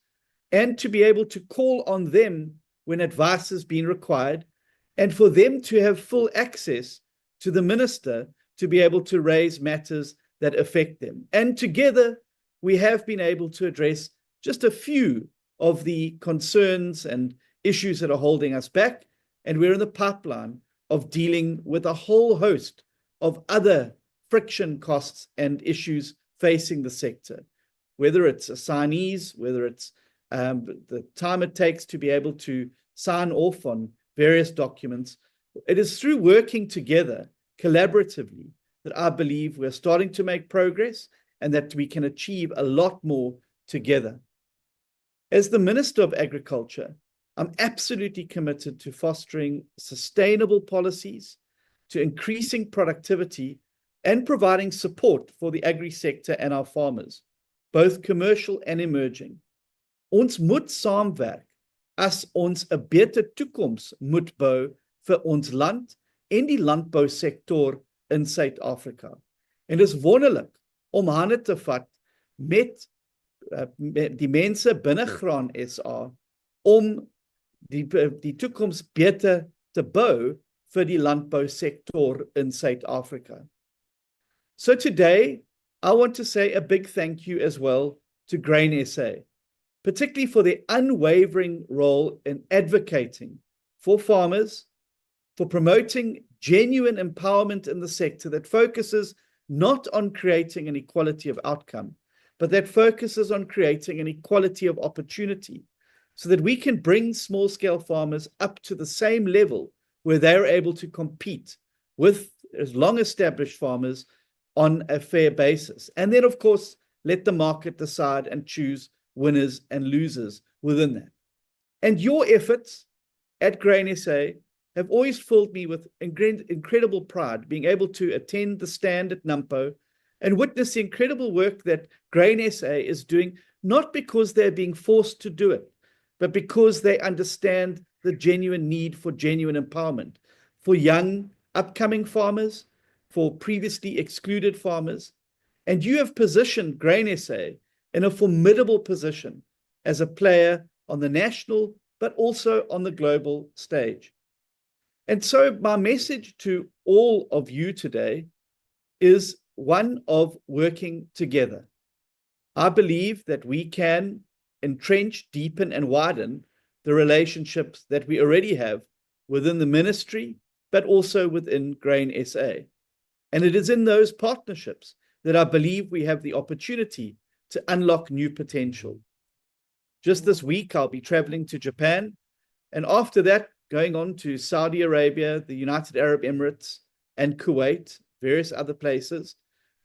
and to be able to call on them when advice has been required, and for them to have full access to the Minister to be able to raise matters that affect them. And together, we have been able to address just a few of the concerns and issues that are holding us back, and we're in the pipeline of dealing with a whole host of other friction costs and issues facing the sector, whether it's assignees, whether it's the time it takes to be able to sign off on various documents. It is through working together collaboratively that I believe we're starting to make progress and that we can achieve a lot more together. As the Minister of Agriculture, I'm absolutely committed to fostering sustainable policies, to increasing productivity, and providing support for the agri-sector and our farmers, both commercial and emerging. Ons moet saamwerk as ons 'n beter toekoms moet bou vir ons land en die landbousektor in Suid-Afrika. En dis wonderlik om hande te vat met die mense binne Graan SA om die toekoms beter te bou vir die landbousektor in South Africa. So today, I want to say a big thank you as well to Grain SA, particularly for their unwavering role in advocating for farmers, for promoting genuine empowerment in the sector that focuses not on creating an equality of outcome, but that focuses on creating an equality of opportunity so that we can bring small-scale farmers up to the same level where they're able to compete with as long-established farmers on a fair basis. And then, of course, let the market decide and choose winners and losers within that. And your efforts at Grain SA have always filled me with incredible pride, being able to attend the stand at NAMPO and witness the incredible work that Grain SA is doing, not because they're being forced to do it, but because they understand the genuine need for genuine empowerment for young, upcoming farmers, for previously excluded farmers. And you have positioned Grain SA in a formidable position as a player on the national, but also on the global stage. And so my message to all of you today is one of working together. I believe that we can entrench, deepen, and widen the relationships that we already have within the ministry, but also within Grain SA. And it is in those partnerships that I believe we have the opportunity to unlock new potential. Just this week, I'll be traveling to Japan, and after that, going on to Saudi Arabia, the United Arab Emirates, and Kuwait, various other places,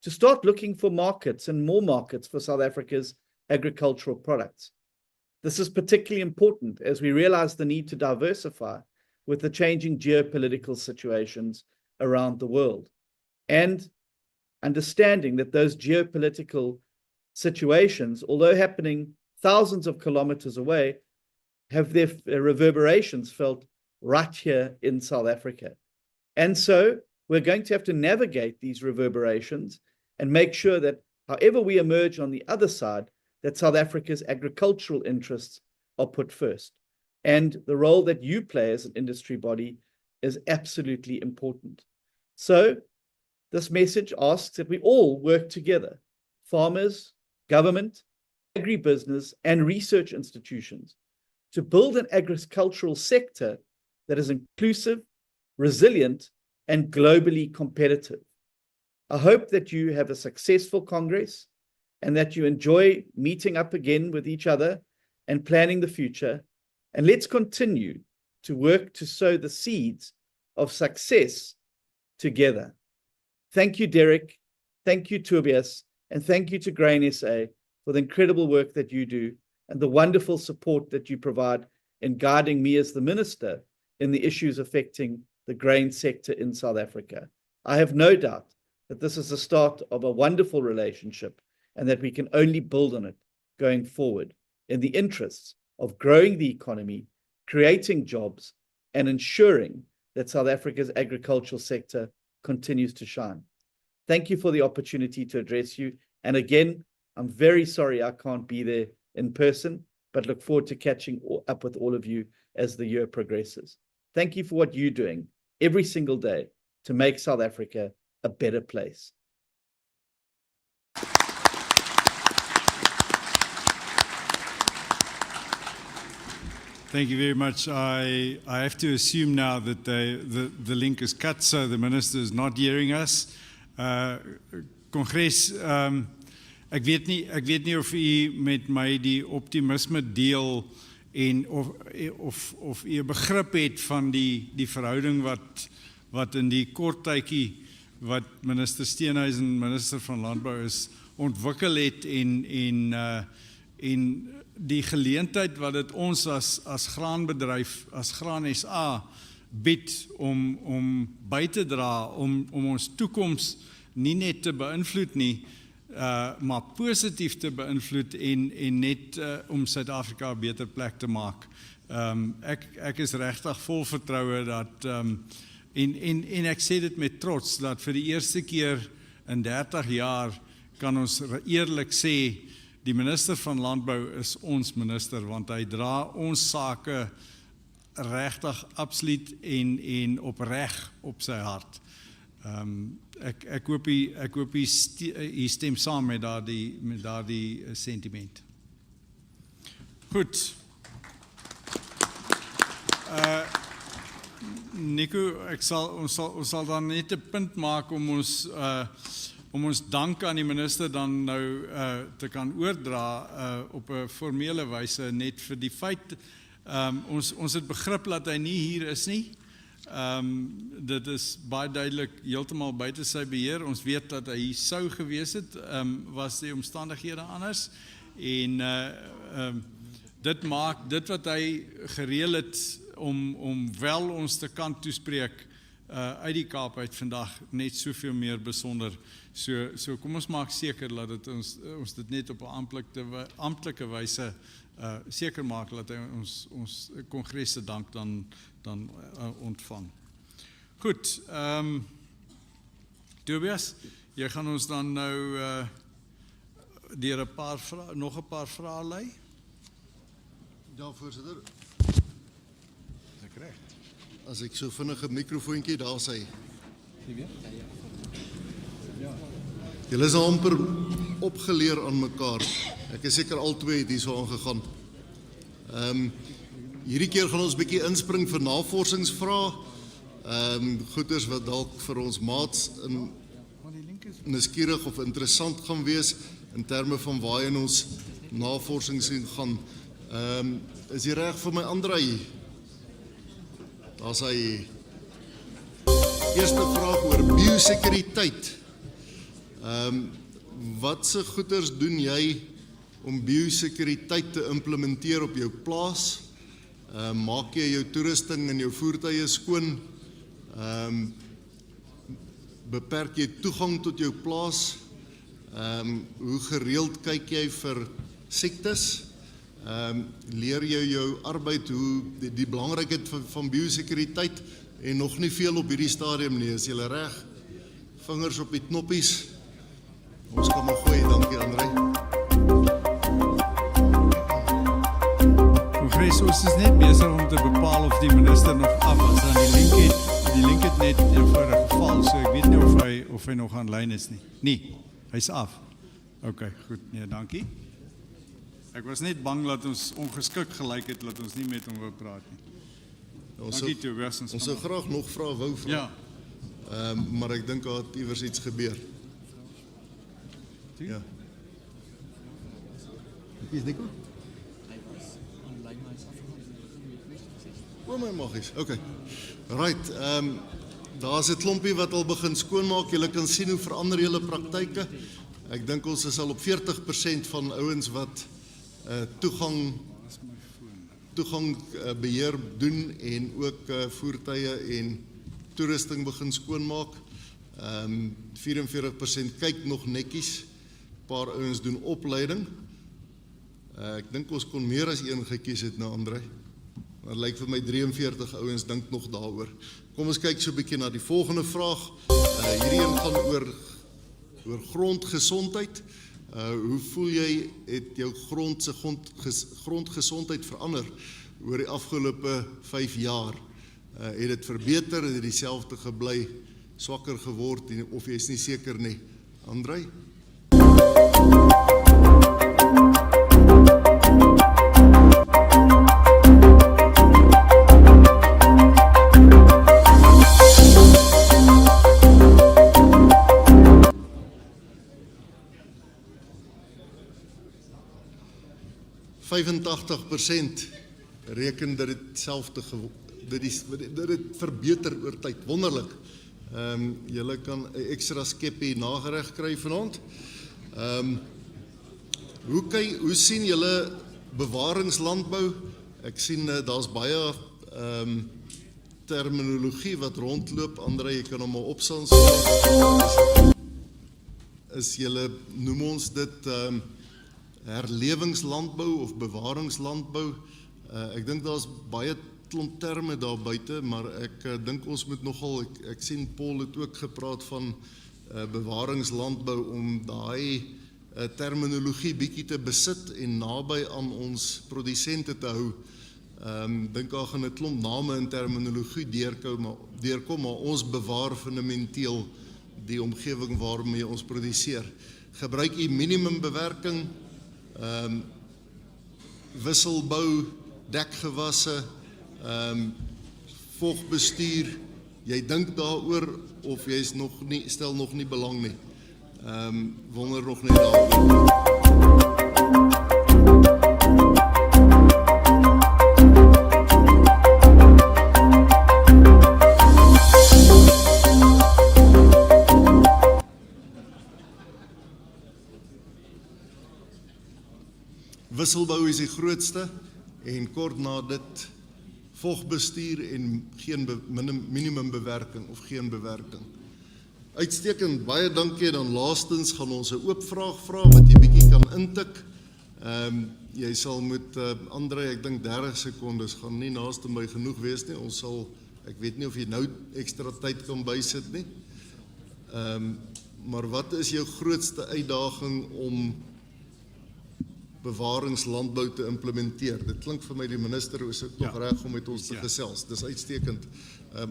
to start looking for markets and more markets for South Africa's agricultural products. This is particularly important as we realize the need to diversify with the changing geopolitical situations around the world, and understanding that those geopolitical situations, although happening thousands of kilometers away, have their reverberations felt right here in South Africa. And so we're going to have to navigate these reverberations and make sure that however we emerge on the other side, that South Africa's agricultural interests are put first. And the role that you play as an industry body is absolutely important. So this message asks that we all work together, farmers, government, agribusiness, and research institutions, to build an agricultural sector that is inclusive, resilient, and globally competitive. I hope that you have a successful Congress and that you enjoy meeting up again with each other and planning the future. And let's continue to work to sow the seeds of success together. Thank you, Derek. Thank you, Tobias. And thank you to Grain SA for the incredible work that you do and the wonderful support that you provide in guiding me as the minister in the issues affecting the grain sector in South Africa. I have no doubt that this is the start of a wonderful relationship and that we can only build on it going forward in the interests of growing the economy, creating jobs, and ensuring that South Africa's agricultural sector continues to shine. Thank you for the opportunity to address you. And again, I'm very sorry I can't be there in person, but look forward to catching up with all of you as the year progresses. Thank you for what you're doing every single day to make South Africa a better place. Thank you very much. I have to assume now that the link is cut, so the minister is not hearing us. Congres, ek weet nie of u met my die optimisme deel en of u 'n begrip het van die verhouding wat in die kort tydjie wat minister Steenhuisen, minister van Landbou is, ontwikkel het en die geleentheid wat dit ons as graanbedryf, as Graan SA bied om by te dra, om ons toekoms nie net te beïnvloed nie, maar positief te beïnvloed en net om Suid-Afrika 'n beter plek te maak. Ek is regtig vol vertroue dat en ek sê dit met trots dat vir die eerste keer in 30 jaar kan ons eerlik sê die minister van Landbou is ons minister, want hy dra ons sake regtig absoluut en opreg op sy hart. Ek hoop hy stem saam met daardie sentiment. Goed. Nico, ons sal dan net 'n punt maak om ons dank aan die minister dan nou te kan oordra op 'n formele wyse net vir die feit ons het begrip dat hy nie hier is nie. Dit is baie duidelik heeltemal buite sy beheer. Ons weet dat hy hier sou gewees het, was die omstandighede anders en dit maak dit wat hy gereël het om wel ons te kan toespreek uit die Kaap uit vandag net soveel meer besonder. So kom ons maak seker dat ons dit net op 'n amptelike wyse seker maak dat hy ons kongres se dank dan ontvang. Goed, Tobias, jy gaan ons dan nou deur nog 'n paar vrae lei. Ja, voorsitter. As ek so vinnig 'n mikrofoontjie daar sê. Julle is amper opgeleer aan mekaar. Ek is seker al twee het hier so aangegaan. Hierdie keer gaan ons 'n bietjie inspring vir navorsingsvrae. Goeders wat dalk vir ons maats nuuskierig of interessant gaan wees in terme van waarheen ons navorsing sien gaan. Is jy reg vir my Andrei? Daar's hy. Eerste vraag oor biosekuriteit. Wat se goeders doen jy om biosekuriteit te implementeer op jou plaas? Maak jy jou toerusting en jou voertuie skoon? Beperk jy toegang tot jou plaas? Hoe gereeld kyk jy vir siektes? Leer jy jou arbeid hoe die belangrikheid van biosekuriteit en nog nie veel op hierdie stadium nie. Is julle reg? Vingers op die knoppies. Ons kan maar gooi, dankie Andrei. Kongres, ons is net besig om te bepaal of die minister nog af is. Dan die link het net eenvoudig geval, so ek weet nie of hy nog aan lyn is nie. Nee, hy's af. OK, goed, nee, dankie. Ek was net bang dat ons ongeskik gelyk het dat ons nie met hom wou praat nie. Dankie Tobias. Ons sou graag nog vrae wou vra. Ja. Maar ek dink daar het iewers iets gebeur. Ja. Is Nico? Hy was aanlyn maar is afgegaan. O my maggies. OK. Right, daar's 'n klompie wat al begin skoonmaak. Julle kan sien hoe verander julle praktyke. Ek dink ons is al op 40% van ouens wat toegang beheer doen en ook voertuie en toerusting begin skoonmaak. 44% kyk nog netjies. Paar ouens doen opleiding. Ek dink ons kon meer as een gekies het nou Andrei. Maar lyk vir my 43 ouens dink nog daaroor. Kom ons kyk so 'n bietjie na die volgende vraag. Hierdie een gaan oor grondgesondheid. Hoe voel jy het jou grondgesondheid verander oor die afgelope 5 jaar? Het dit verbeter, het dit dieselfde gebly, swakker geword of jy is nie seker nie? Andrei? %85 reken dat dit verbeter oor tyd. Wonderlik. Julle kan 'n ekstra skeppie nagereg kry vanaand. Hoe sien julle bewaringslandbou? Ek sien daar's baie terminologie wat rondloop. Andrei, jy kan hom maar opstaan. Is julle noem ons dit herlewingslandbou of bewaringslandbou. Ek dink daar's baie klomp terme daar buite, maar ek dink ons moet nogal, ek sien Paul het ook gepraat van bewaringslandbou om daai terminologie bietjie te besit en naby aan ons produsente te hou. Dink daar gaan 'n klomp name en terminologie deurkom, maar ons bewaar fundamenteel die omgewing waarmee ons produseer. Gebruik u minimumbewerking, wisselbou, dekgewasse, vogbestuur. Jy dink daaroor of jy is nog nie, stel nog nie belang nie. Wonder nog net daaroor. Wisselbou is die grootste en kort na dit vogbestuur en geen minimumbewerking of geen bewerking. Uitstekend, baie dankie. Dan laastens gaan ons 'n oop vraag vra wat jy bietjie kan intik. Jy sal moet Andre, ek dink 30 sekondes gaan nie naaste my genoeg wees nie. Ons sal, ek weet nie of jy nou ekstra tyd kan bysit nie. Maar wat is jou grootste uitdaging om bewaringslandbou te implementeer? Dit klink vir my die minister is ook nog reg om met ons te gesels. Dis uitstekend.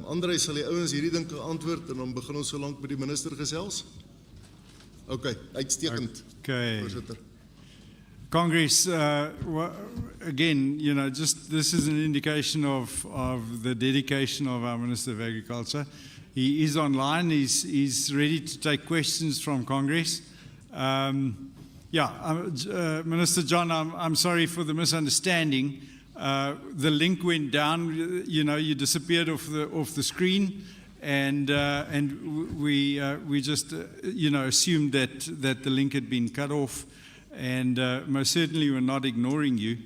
Andre, sal die ouens hierdie ding kan antwoord en dan begin ons so lank met die minister gesels? Okay, uitstekend. Okay. Voorsitter. Congress, again, you know, just this is an indication of the dedication of our Minister of Agriculture. He is online. He's ready to take questions from Congress. Minister John, I'm sorry for the misunderstanding. The link went down. You know, you disappeared off the screen, and we just assumed that the link had been cut off. And most certainly we're not ignoring you.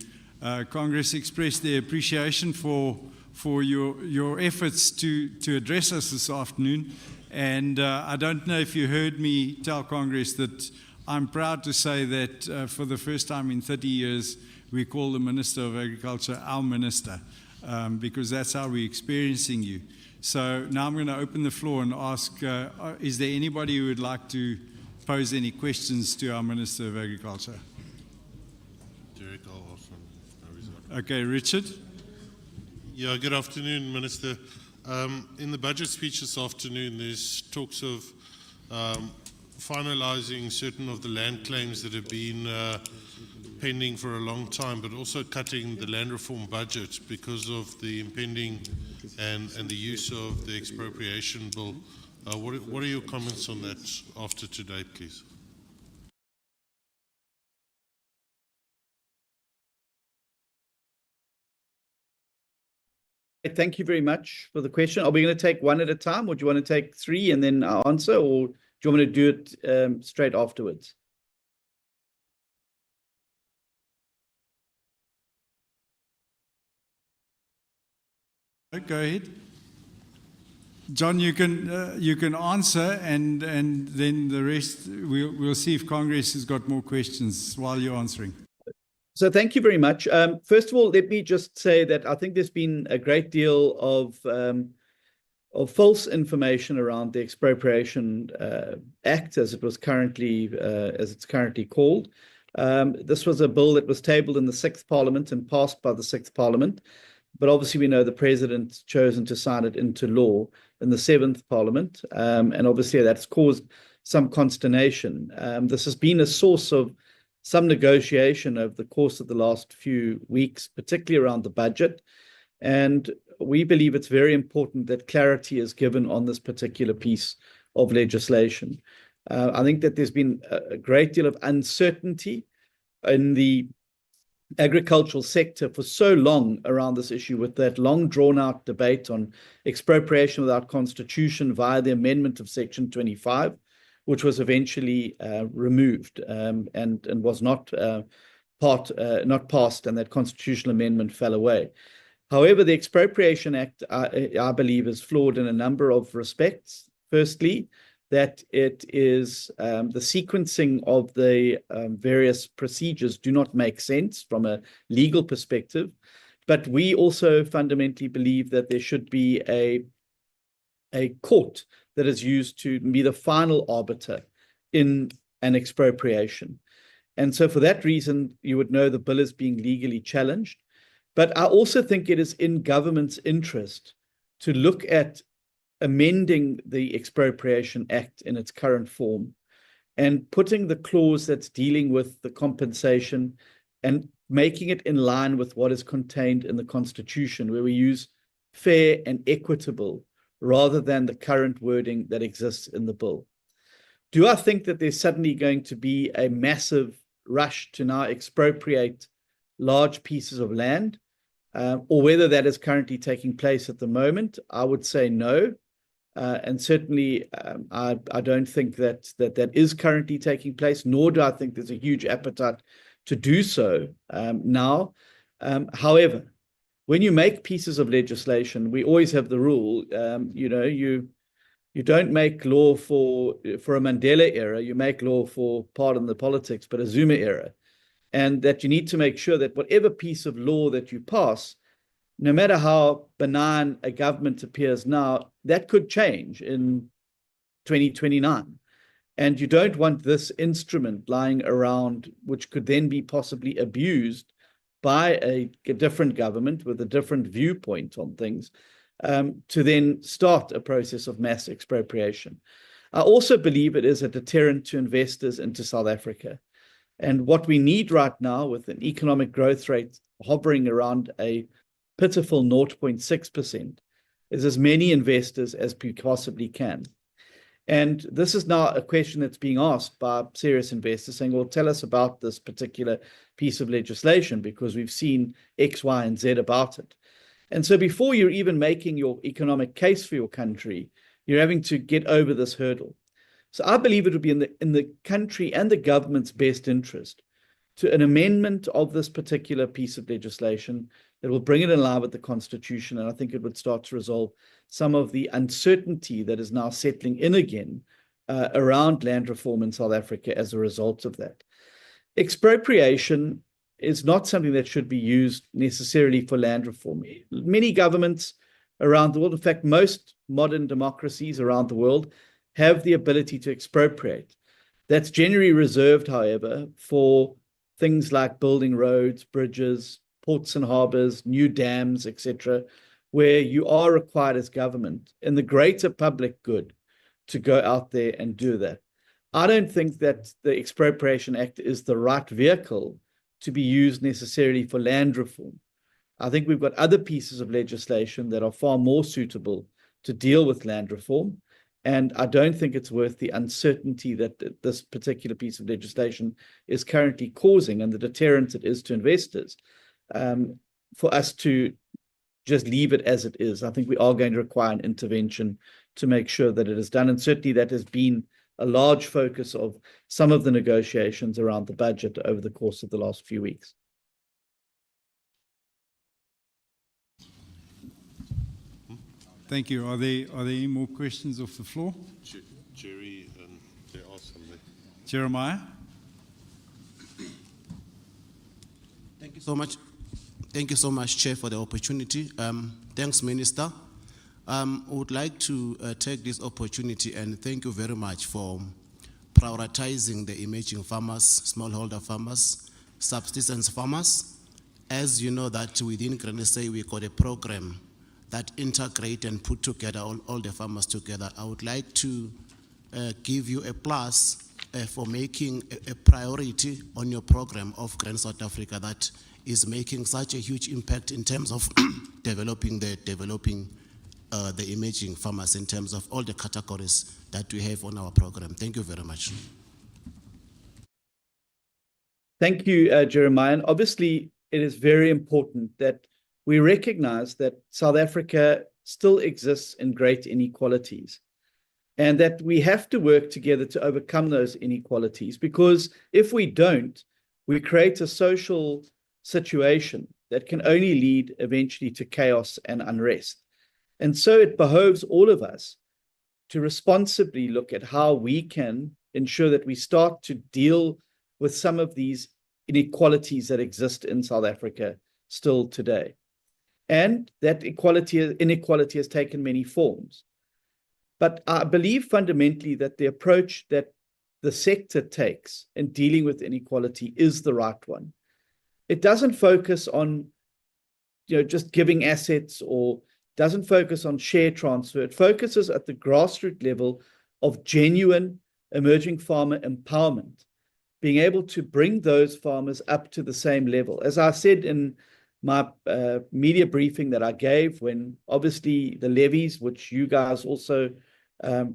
Congress expressed their appreciation for your efforts to address us this afternoon. And I don't know if you heard me tell Congress that I'm proud to say that for the first time in 30 years, we call the Minister of Agriculture our Minister, because that's how we're experiencing you. So now I'm going to open the floor and ask, is there anybody who would like to pose any questions to our Minister of Agriculture? Derek, I'll ask him. Okay, Richard. Yeah, good afternoon, Minister. In the budget speech this afternoon, there's talks of finalizing certain of the land claims that have been pending for a long time, but also cutting the land reform budget because of the impending and the use of the expropriation bill. What are your comments on that after today, please? Thank you very much for the question. Are we going to take one at a time, or do you want to take three and then answer, or do you want me to do it straight afterwards? Go ahead. John, you can answer, and then the rest we'll see if Congress has got more questions while you're answering. So thank you very much. First of all, let me just say that I think there's been a great deal of false information around the Expropriation Act, as it's currently called. This was a bill that was tabled in the 6th Parliament and passed by the 6th Parliament. But obviously, we know the President's chosen to sign it into law in the 7th Parliament. And obviously, that's caused some consternation. This has been a source of some negotiation over the course of the last few weeks, particularly around the budget. And we believe it's very important that clarity is given on this particular piece of legislation. I think that there's been a great deal of uncertainty in the agricultural sector for so long around this issue, with that long drawn-out debate on expropriation without constitution via the amendment of Section 25, which was eventually removed and was not passed, and that constitutional amendment fell away. However, the Expropriation Act, I believe, is flawed in a number of respects. Firstly, that it is the sequencing of the various procedures do not make sense from a legal perspective. But we also fundamentally believe that there should be a court that is used to be the final arbiter in an expropriation. And so for that reason, you would know the bill is being legally challenged. But I also think it is in government's interest to look at amending the Expropriation Act in its current form and putting the clause that's dealing with the compensation and making it in line with what is contained in the Constitution, where we use fair and equitable rather than the current wording that exists in the bill. Do I think that there's suddenly going to be a massive rush to now expropriate large pieces of land, or whether that is currently taking place at the moment? I would say no. And certainly, I don't think that is currently taking place, nor do I think there's a huge appetite to do so now. However, when you make pieces of legislation, we always have the rule, you don't make law for a Mandela era, you make law for, pardon the politics, but a Zuma era. And that you need to make sure that whatever piece of law that you pass, no matter how benign a government appears now, that could change in 2029. And you don't want this instrument lying around, which could then be possibly abused by a different government with a different viewpoint on things, to then start a process of mass expropriation. I also believe it is a deterrent to investors into South Africa. And what we need right now, with an economic growth rate hovering around a pitiful 0.6%, is as many investors as we possibly can. And this is now a question that's being asked by serious investors, saying, well, tell us about this particular piece of legislation, because we've seen X, Y, and Z about it. And so before you're even making your economic case for your country, you're having to get over this hurdle. So I believe it would be in the country and the government's best interest to an amendment of this particular piece of legislation that will bring it in line with the Constitution. And I think it would start to resolve some of the uncertainty that is now settling in again around land reform in South Africa as a result of that. Expropriation is not something that should be used necessarily for land reform. Many governments around the world, in fact, most modern democracies around the world, have the ability to expropriate. That's generally reserved, however, for things like building roads, bridges, ports and harbors, new dams, etc., where you are required as government in the greater public good to go out there and do that. I don't think that the Expropriation Act is the right vehicle to be used necessarily for land reform. I think we've got other pieces of legislation that are far more suitable to deal with land reform. And I don't think it's worth the uncertainty that this particular piece of legislation is currently causing and the deterrent it is to investors, for us to just leave it as it is. I think we are going to require an intervention to make sure that it is done. And certainly that has been a large focus of some of the negotiations around the budget over the course of the last few weeks. Thank you. Are there any more questions off the floor? Jerry, there are some there. Jeremiah? Thank you so much. Thank you so much, Chair, for the opportunity. Thanks, Minister. I would like to take this opportunity and thank you very much for prioritizing the emerging farmers, smallholder farmers, subsistence farmers. As you know that within Grand SA, we got a program that integrate and put together all the farmers together. I would like to give you a plus for making a priority on your program of Grand South Africa that is making such a huge impact in terms of developing the emerging farmers in terms of all the categories that we have on our program. Thank you very much. Thank you, Jeremiah. And obviously, it is very important that we recognize that South Africa still exists in great inequalities, and that we have to work together to overcome those inequalities, because if we don't, we create a social situation that can only lead eventually to chaos and unrest. And so it behoves all of us to responsibly look at how we can ensure that we start to deal with some of these inequalities that exist in South Africa still today. And that inequality has taken many forms. But I believe fundamentally that the approach that the sector takes in dealing with inequality is the right one. It doesn't focus on just giving assets or doesn't focus on share transfer. It focuses at the grassroots level of genuine emerging farmer empowerment, being able to bring those farmers up to the same level. As I said in my media briefing that I gave, when obviously the levies, which you guys also are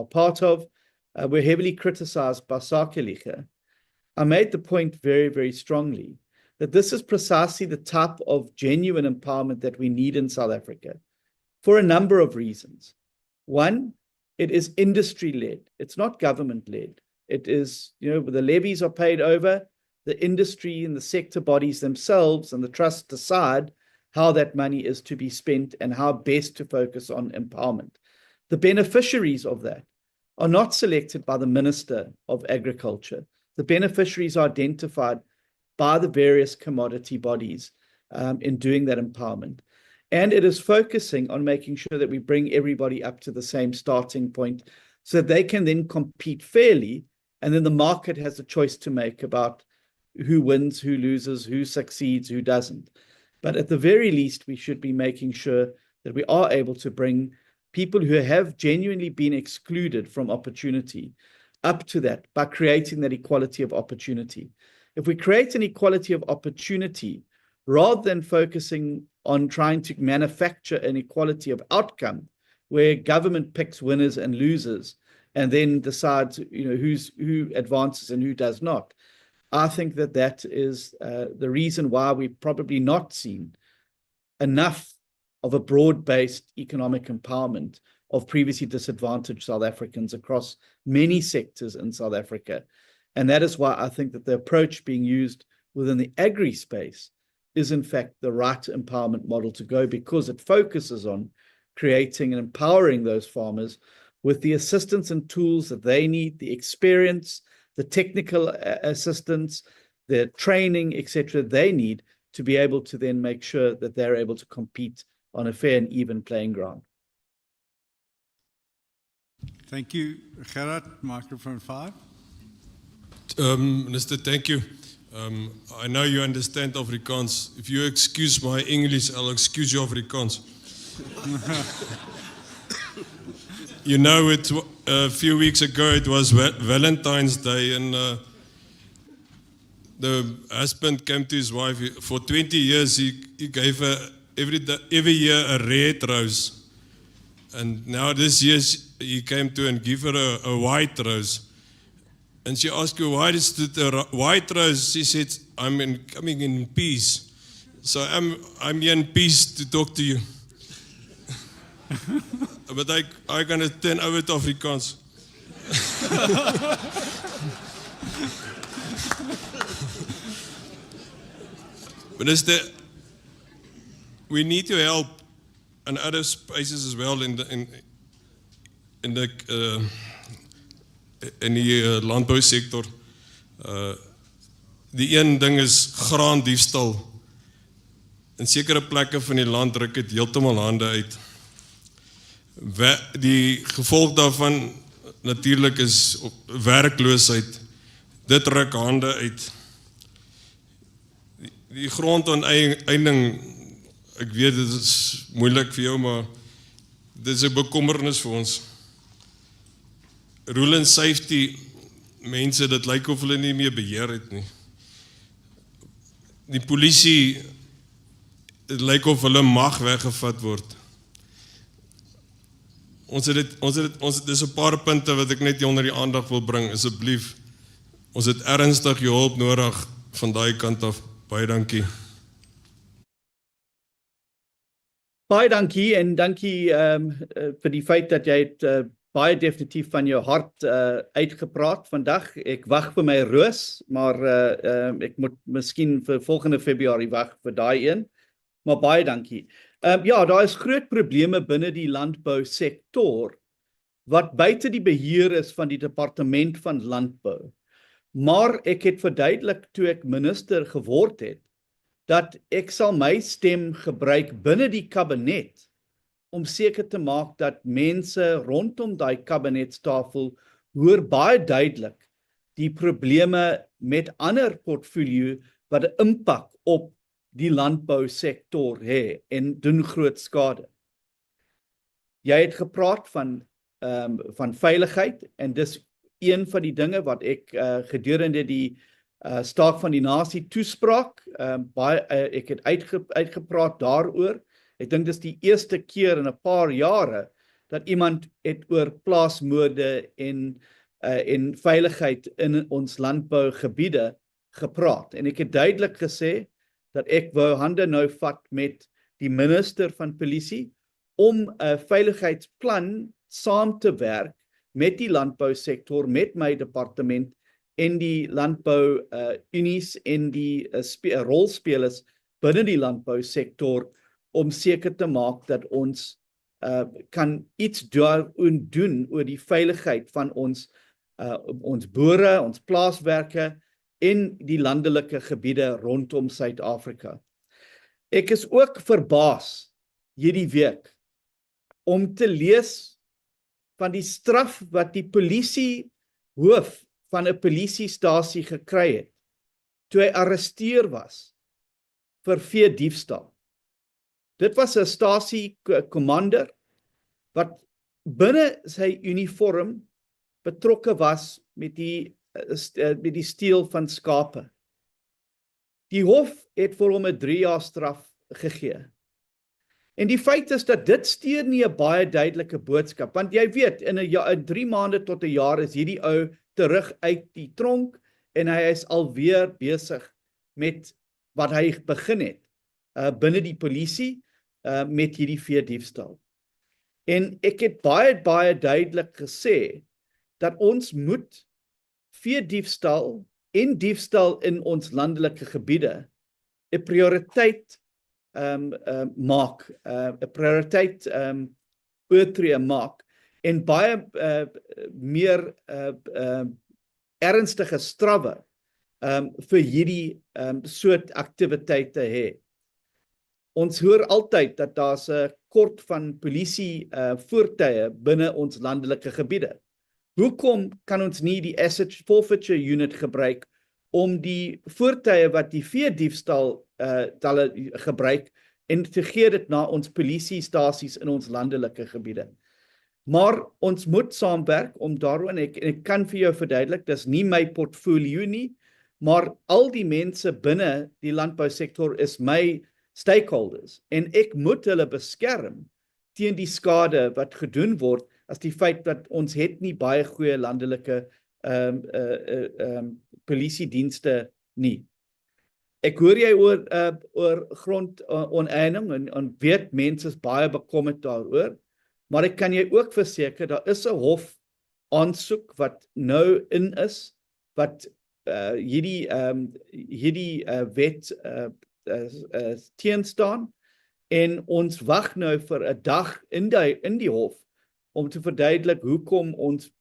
part of, were heavily criticized by Sakeliga, I made the point very, very strongly that this is precisely the type of genuine empowerment that we need in South Africa for a number of reasons. One, it is industry-led. It's not government-led. It is, the levies are paid over, the industry and the sector bodies themselves and the trusts decide how that money is to be spent and how best to focus on empowerment. The beneficiaries of that are not selected by the Minister of Agriculture. The beneficiaries are identified by the various commodity bodies in doing that empowerment. And it is focusing on making sure that we bring everybody up to the same starting point so that they can then compete fairly, and then the market has a choice to make about who wins, who loses, who succeeds, who doesn't. But at the very least, we should be making sure that we are able to bring people who have genuinely been excluded from opportunity up to that by creating that equality of opportunity. If we create an equality of opportunity, rather than focusing on trying to manufacture an equality of outcome, where government picks winners and losers and then decides who advances and who does not, I think that is the reason why we've probably not seen enough of a broad-based economic empowerment of previously disadvantaged South Africans across many sectors in South Africa. And that is why I think that the approach being used within the agri space is in fact the right empowerment model to go, because it focuses on creating and empowering those farmers with the assistance and tools that they need, the experience, the technical assistance, the training, etc. they need to be able to then make sure that they're able to compete on a fair and even playing ground. Thank you. Gerard, microphone 5. Minister, thank you. I know you understand Afrikaans. If you excuse my English, I'll excuse your Afrikaans. You know, a few weeks ago it was Valentine's Day, and the husband came to his wife. For 20 years he gave her every year a red rose, and now this year he came to and give her a white rose. And she asked her, why is it a white rose? She said, I'm coming in peace. So I'm here in peace to talk to you. But I'm going to turn over to Afrikaans. Minister, we need to help in other spaces as well in die landbousektor. Die een ding is graandiefstal. In sekere plekke van die land ruk dit heeltemal hande uit. Die gevolg daarvan natuurlik is werkloosheid. Dit ruk hande uit. Die grondonteeneming, ek weet dit is moeilik vir jou, maar dit is 'n bekommernis vir ons. Rule and safety, mense, dit lyk of hulle nie meer beheer het nie. Die polisie, dit lyk of hulle mag weggevat word. Dis 'n paar punte wat ek net onder die aandag wil bring, asseblief. Ons het ernstig jou hulp nodig van daai kant af. Baie dankie. Baie dankie, en dankie vir die feit dat jy het baie definitief van jou hart uitgepraat vandag. Ek wag vir my roos, maar ek moet miskien vir volgende Februarie wag vir daai een. Maar baie dankie. Ja, daar is groot probleme binne die landbousektor wat buite die beheer is van die Departement van Landbou. Maar ek het verduidelik toe ek minister geword het, dat ek sal my stem gebruik binne die kabinet om seker te maak dat mense rondom daai kabinetstafel hoor baie duidelik die probleme met ander portfolio wat 'n impak op die landbousektor hê en doen groot skade. Jy het gepraat van veiligheid en dis een van die dinge wat ek gedurende die Staak van die Nasie toespraak, ek het uitgepraat daaroor. Ek dink dis die eerste keer in 'n paar jare dat iemand het oor plaasmoorde en veiligheid in ons landbougebiede gepraat. En ek het duidelik gesê dat ek wou hande nou vat met die minister van polisie om 'n veiligheidsplan saam te werk met die landbousektor, met my departement en die landbou unies en die rolspelers binne die landbousektor om seker te maak dat ons kan iets doen oor die veiligheid van ons boere, ons plaaswerke en die landelike gebiede rondom Suid-Afrika. Ek is ook verbaas hierdie week om te lees van die straf wat die polisiehoof van 'n polisiestasie gekry het toe hy arresteer was vir veediefstal. Dit was 'n stasiekommander wat binne sy uniform betrokke was met die steel van skape. Die hof het vir hom 'n 3 jaar straf gegee. En die feit is dat dit stuur nie 'n baie duidelike boodskap, want jy weet, in 3 maande tot 'n jaar is hierdie ou terug uit die tronk en hy is alweer besig met wat hy begin het binne die polisie met hierdie veediefstal. En ek het baie duidelik gesê dat ons moet veediefstal en diefstal in ons landelike gebiede 'n prioriteit maak, 'n prioriteit oortree maak en baie meer ernstige strawwe vir hierdie soort aktiwiteite hê. Ons hoor altyd dat daar's 'n kort van polisie voertuie binne ons landelike gebiede. Hoekom kan ons nie die Asset Forfeiture Unit gebruik om die voertuie wat die veediefstal talle gebruik en te gee dit na ons polisiestasies in ons landelike gebiede? Maar ons moet saamwerk om daaroor, en ek kan vir jou verduidelik, dis nie my portfolio nie, maar al die mense binne die landbousektor is my stakeholders en ek moet hulle beskerm teen die skade wat gedoen word as die feit dat ons het nie baie goeie landelike polisiedienste nie. Ek hoor jy oor grondoneening en weet mense is baie bekommerd daaroor, maar ek kan jy ook verseker, daar is 'n hof aansoek wat nou in is, wat hierdie wet teenstaan, en ons wag nou vir 'n dag in die hof om te verduidelik hoekom ons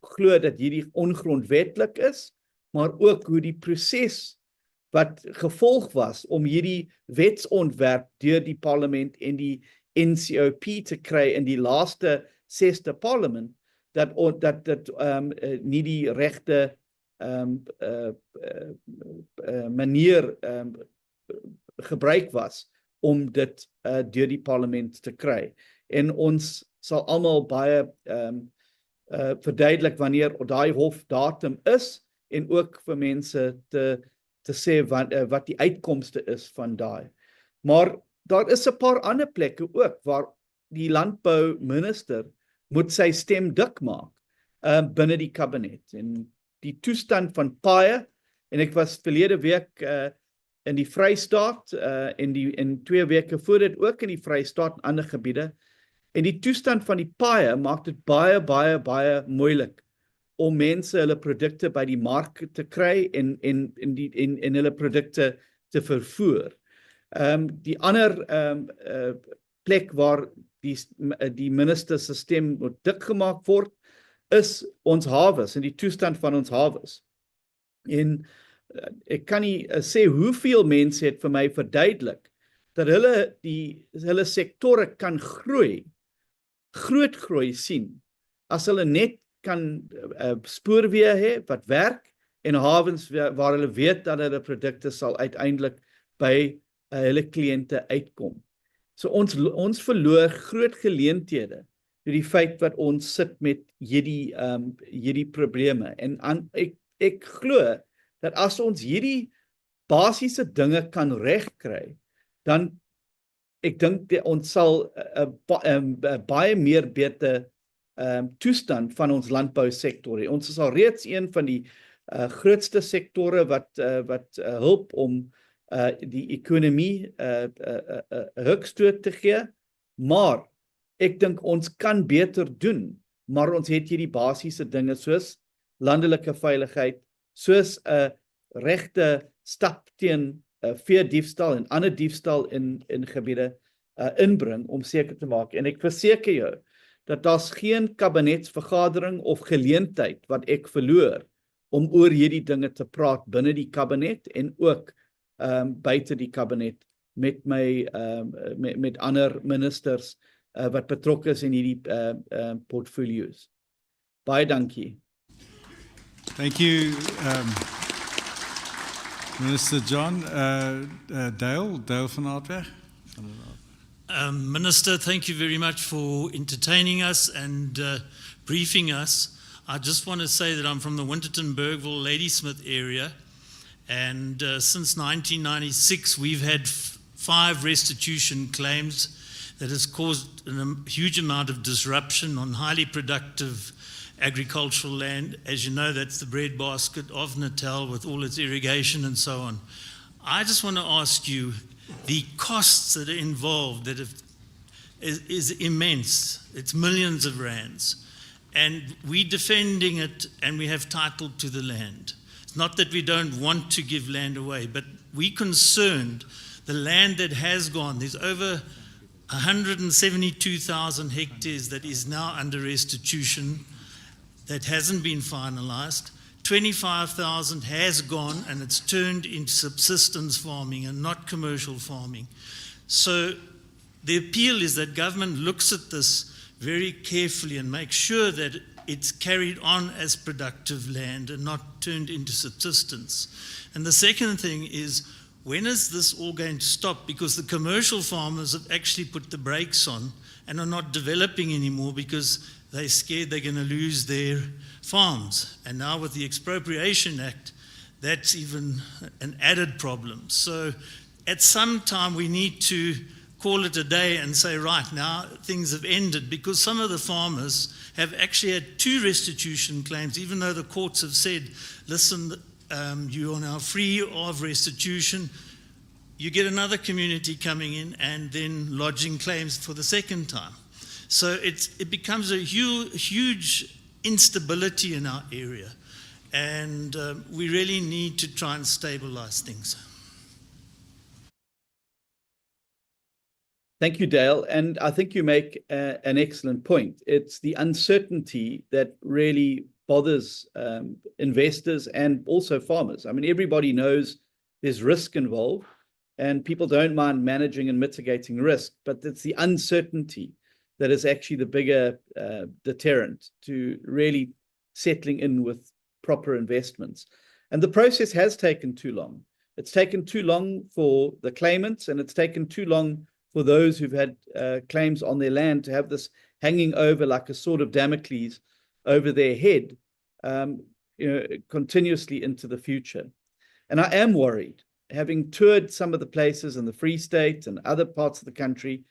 glo dat hierdie ongrondwetlik is, maar ook hoe die proses wat gevolg was om hierdie wetsontwerp deur die parlement en die NCOP te kry in die laaste 6de parlement, dat nie die regte manier gebruik was om dit deur die parlement te kry. En ons sal almal baie verduidelik wanneer daai hofdatum is en ook vir mense te sê wat die uitkomste is van daai. Maar daar is 'n paar ander plekke ook waar die landbouminister moet sy stem dik maak binne die kabinet. En die toestand van paaie, en ek was verlede week in die Vrystaat en 2 weke voor dit ook in die Vrystaat en ander gebiede. En die toestand van die paaie maak dit baie moeilik om mense hulle produkte by die mark te kry en hulle produkte te vervoer. Die ander plek waar die minister se stem moet dik gemaak word, is ons hawes en die toestand van ons hawes. En ek kan nie sê hoeveel mense het vir my verduidelik dat hulle sektore kan groot groei sien as hulle net kan spoorweë hê wat werk en hawens waar hulle weet dat hulle produkte sal uiteindelik by hulle kliënte uitkom. So ons verloor groot geleenthede deur die feit wat ons sit met hierdie probleme. En ek glo dat as ons hierdie basiese dinge kan regkry, dan ek dink ons sal 'n baie meer beter toestand van ons landbousektor hê. Ons is al reeds een van die grootste sektore wat help om die ekonomie hukstoot te gee, maar ek dink ons kan beter doen, maar ons het hierdie basiese dinge soos landelike veiligheid, soos 'n regte stap teen veediefstal en ander diefstal in gebiede inbring om seker te maak. En ek verseker jou dat daar's geen kabinetsvergadering of geleentheid wat ek verloor om oor hierdie dinge te praat binne die kabinet en ook buite die kabinet met met ander ministers wat betrokke is in hierdie portfolios. Baie dankie. Thank you, Minister John. Dale van Aardweg. Minister, thank you very much for entertaining us and briefing us. I just want to say that I'm from the Winterton, Bergville, Ladysmith area, and since 1996 we've had 5 restitution claims that has caused a huge amount of disruption on highly productive agricultural land. As you know, that's the breadbasket of Natal with all its irrigation and so on. I just want to ask you, the costs that are involved that is immense. It's millions of rands. And we're defending it and we have title to the land. It's not that we don't want to give land away, but we're concerned the land that has gone, there's over 172,000 hectares that is now under restitution that hasn't been finalized. 25,000 has gone and it's turned into subsistence farming and not commercial farming. So the appeal is that government looks at this very carefully and makes sure that it's carried on as productive land and not turned into subsistence. And the second thing is, when is this all going to stop? Because the commercial farmers have actually put the brakes on and are not developing anymore because they're scared they're going to lose their farms. And now with the Expropriation Act, that's even an added problem. So at some time we need to call it a day and say, right, now things have ended, because some of the farmers have actually had 2 restitution claims, even though the courts have said, listen, you are now free of restitution. You get another community coming in and then lodging claims for the second time. So it becomes a huge instability in our area, and we really need to try and stabilize things. Thank you, Dale. And I think you make an excellent point. It's the uncertainty that really bothers investors and also farmers. I mean, everybody knows there's risk involved and people don't mind managing and mitigating risk, but it's the uncertainty that is actually the bigger deterrent to really settling in with proper investments. And the process has taken too long. It's taken too long for the claimants, and it's taken too long for those who've had claims on their land to have this hanging over like a sword of Damocles over their head, continuously into the future. And I am worried, having toured some of the places in the Free State and other parts of the country,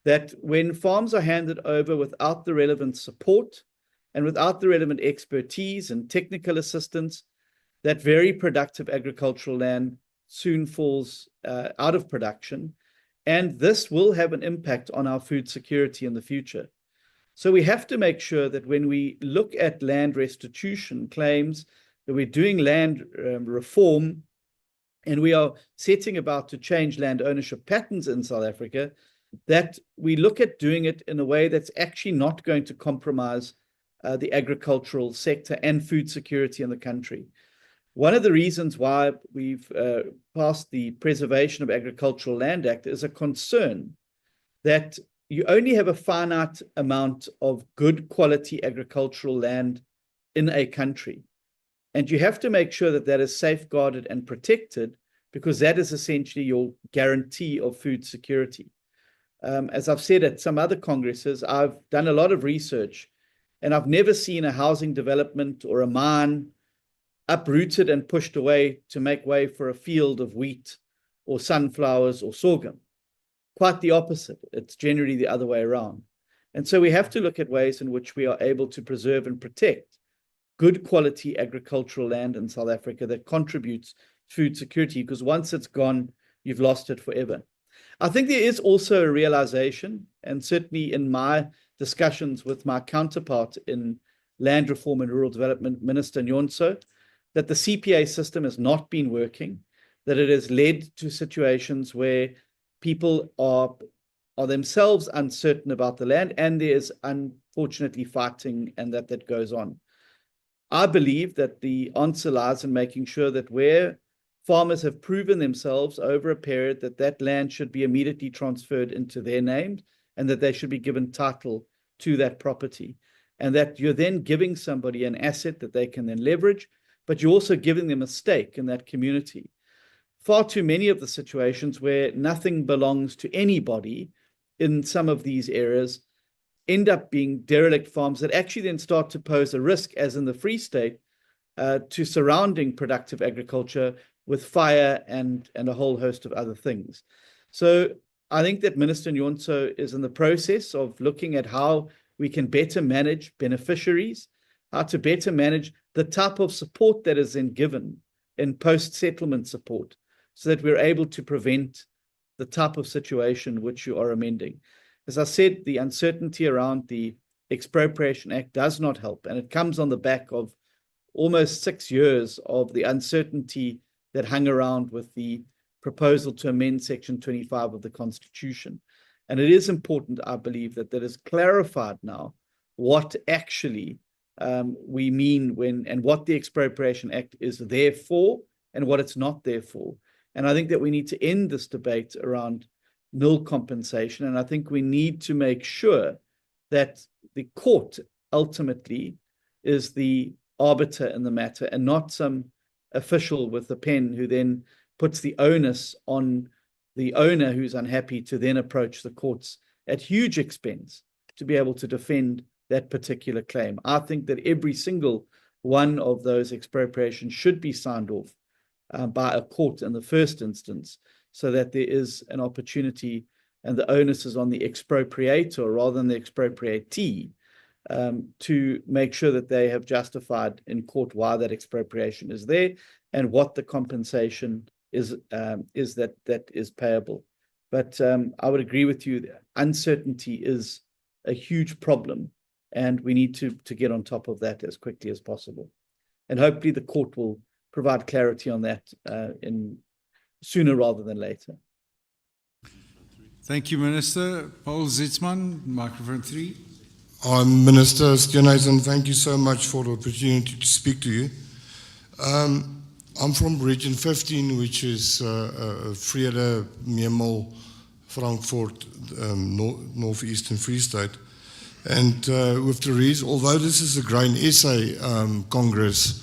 that when farms are handed over without the relevant support and without the relevant expertise and technical assistance, that very productive agricultural land soon falls out of production. And this will have an impact on our food security in the future. So we have to make sure that when we look at land restitution claims, that we're doing land reform, and we are setting about to change land ownership patterns in South Africa, that we look at doing it in a way that's actually not going to compromise the agricultural sector and food security in the country. One of the reasons why we've passed the Preservation of Agricultural Land Act is a concern that you only have a finite amount of good quality agricultural land in a country. And you have to make sure that that is safeguarded and protected, because that is essentially your guarantee of food security. As I've said at some other congresses, I've done a lot of research, and I've never seen a housing development or a mine uprooted and pushed away to make way for a field of wheat or sunflowers or sorghum. Quite the opposite. It's generally the other way around. And so we have to look at ways in which we are able to preserve and protect good quality agricultural land in South Africa that contributes to food security, because once it's gone, you've lost it forever. I think there is also a realization, and certainly in my discussions with my counterpart in Land Reform and Rural Development, Minister Nyonso, that the CPA system has not been working, that it has led to situations where people are themselves uncertain about the land, and there is unfortunately fighting, and that goes on. I believe that the answer lies in making sure that where farmers have proven themselves over a period, that land should be immediately transferred into their names, and that they should be given title to that property, and that you're then giving somebody an asset that they can then leverage, but you're also giving them a stake in that community. Far too many of the situations where nothing belongs to anybody in some of these areas end up being derelict farms that actually then start to pose a risk, as in the Free State, to surrounding productive agriculture with fire and a whole host of other things. So I think that Minister Nyonso is in the process of looking at how we can better manage beneficiaries, how to better manage the type of support that is then given in post-settlement support, so that we're able to prevent the type of situation which you are amending. As I said, the uncertainty around the Expropriation Act does not help, and it comes on the back of almost 6 years of the uncertainty that hung around with the proposal to amend Section 25 of the Constitution. And it is important, I believe, that is clarified now what actually we mean when, and what the Expropriation Act is there for and what it's not there for. And I think that we need to end this debate around nil compensation. And I think we need to make sure that the court ultimately is the arbiter in the matter, and not some official with a pen who then puts the onus on the owner who's unhappy to then approach the courts at huge expense to be able to defend that particular claim. I think that every single one of those expropriations should be signed off by a court in the first instance, so that there is an opportunity and the onus is on the expropriator rather than the expropriatee to make sure that they have justified in court why that expropriation is there and what the compensation is that is payable. But I would agree with you that uncertainty is a huge problem, and we need to get on top of that as quickly as possible. And hopefully the court will provide clarity on that in sooner rather than later. Thank you, Minister. Paul Zitzman, microphone 3. Minister Steenhuisen, thank you so much for the opportunity to speak to you. I'm from Region 15, which is Vrede, Memel, Frankfurt, Northeastern Free State. And with the reason, although this is a Grain SA Congress,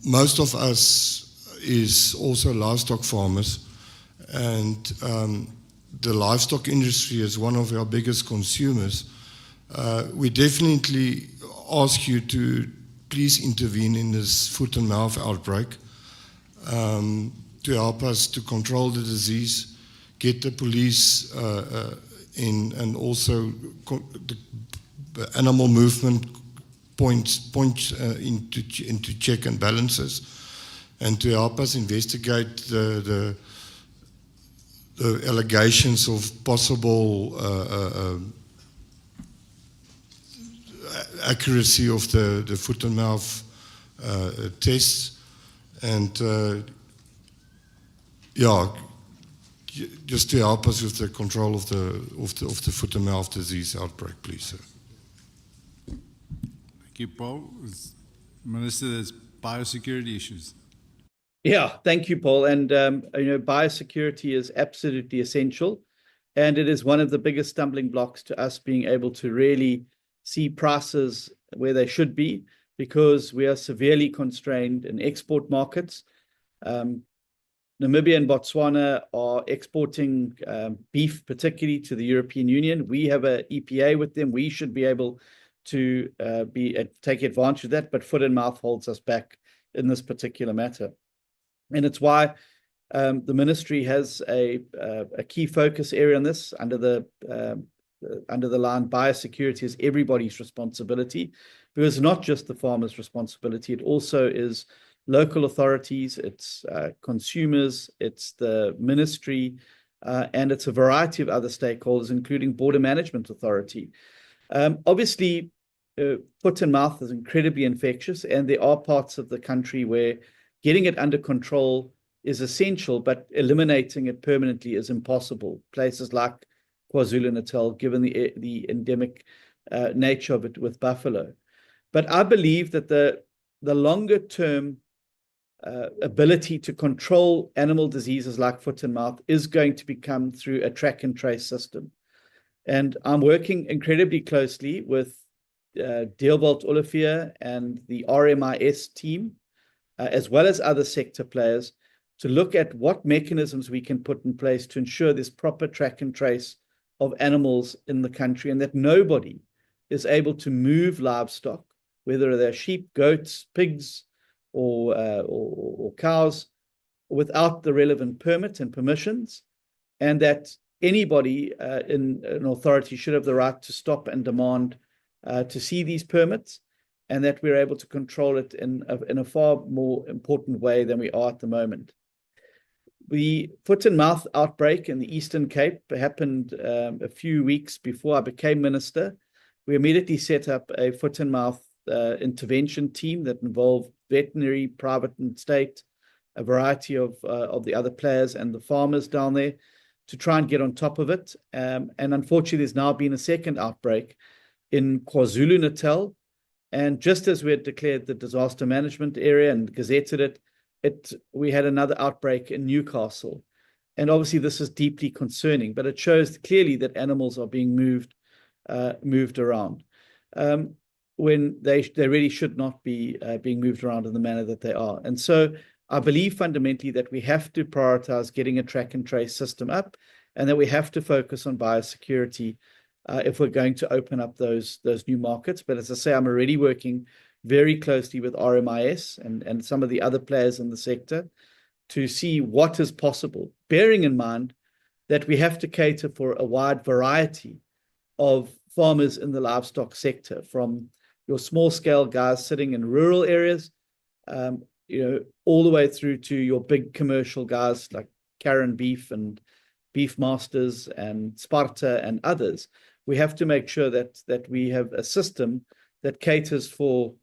most of us is also livestock farmers, and the livestock industry is one of our biggest consumers. We definitely ask you to please intervene in this foot and mouth outbreak to help us to control the disease, get the police in, and also the animal movement points into check and balances, and to help us investigate the allegations of possible accuracy of the foot and mouth tests, and just to help us with the control of the foot and mouth disease outbreak, please, sir. Thank you, Paul. Minister, there's biosecurity issues. Yeah, thank you, Paul. And biosecurity is absolutely essential, and it is one of the biggest stumbling blocks to us being able to really see prices where they should be, because we are severely constrained in export markets. Namibia and Botswana are exporting beef, particularly to the European Union. We have an EPA with them. We should be able to take advantage of that, but foot and mouth holds us back in this particular matter. And it's why the ministry has a key focus area on this under the line biosecurity is everybody's responsibility, because it's not just the farmer's responsibility, it also is local authorities, it's consumers, it's the ministry, and it's a variety of other stakeholders, including Border Management Authority. Obviously, foot and mouth is incredibly infectious, and there are parts of the country where getting it under control is essential, but eliminating it permanently is impossible. Places like KwaZulu-Natal, given the endemic nature of it with buffalo. But I believe that the longer term ability to control animal diseases like foot and mouth is going to become through a track and trace system. And I'm working incredibly closely with Deelwald Olivier and the RMIS team, as well as other sector players, to look at what mechanisms we can put in place to ensure there's proper track and trace of animals in the country, and that nobody is able to move livestock, whether they're sheep, goats, pigs, or cows, without the relevant permit and permissions, and that anybody in an authority should have the right to stop and demand to see these permits, and that we're able to control it in a far more important way than we are at the moment. The foot and mouth outbreak in the Eastern Cape happened a few weeks before I became minister. We immediately set up a foot and mouth intervention team that involved veterinary, private and state, a variety of the other players and the farmers down there to try and get on top of it. And unfortunately, there's now been a second outbreak in KwaZulu-Natal. And just as we had declared the disaster management area and gazetted it, we had another outbreak in Newcastle. And obviously this is deeply concerning, but it shows clearly that animals are being moved around when they really should not be being moved around in the manner that they are. And so I believe fundamentally that we have to prioritize getting a track and trace system up, and that we have to focus on biosecurity if we're going to open up those new markets. But as I say, I'm already working very closely with RMIS and some of the other players in the sector to see what is possible, bearing in mind that we have to cater for a wide variety of farmers in the livestock sector, from your small scale guys sitting in rural areas, all the way through to your big commercial guys like Karen Beef and Beefmasters and Sparta and others. We have to make sure that we have a system that caters for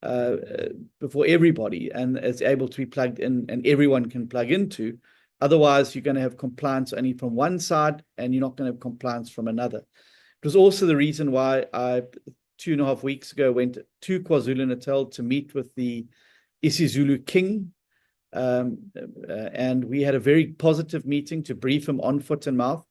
everybody and is able to be plugged in and everyone can plug into. Otherwise, you're going to have compliance only from one side and you're not going to have compliance from another. It was also the reason why I, 2.5 weeks ago, went to KwaZulu-Natal to meet with the isiZulu King. And we had a very positive meeting to brief him on foot and mouth,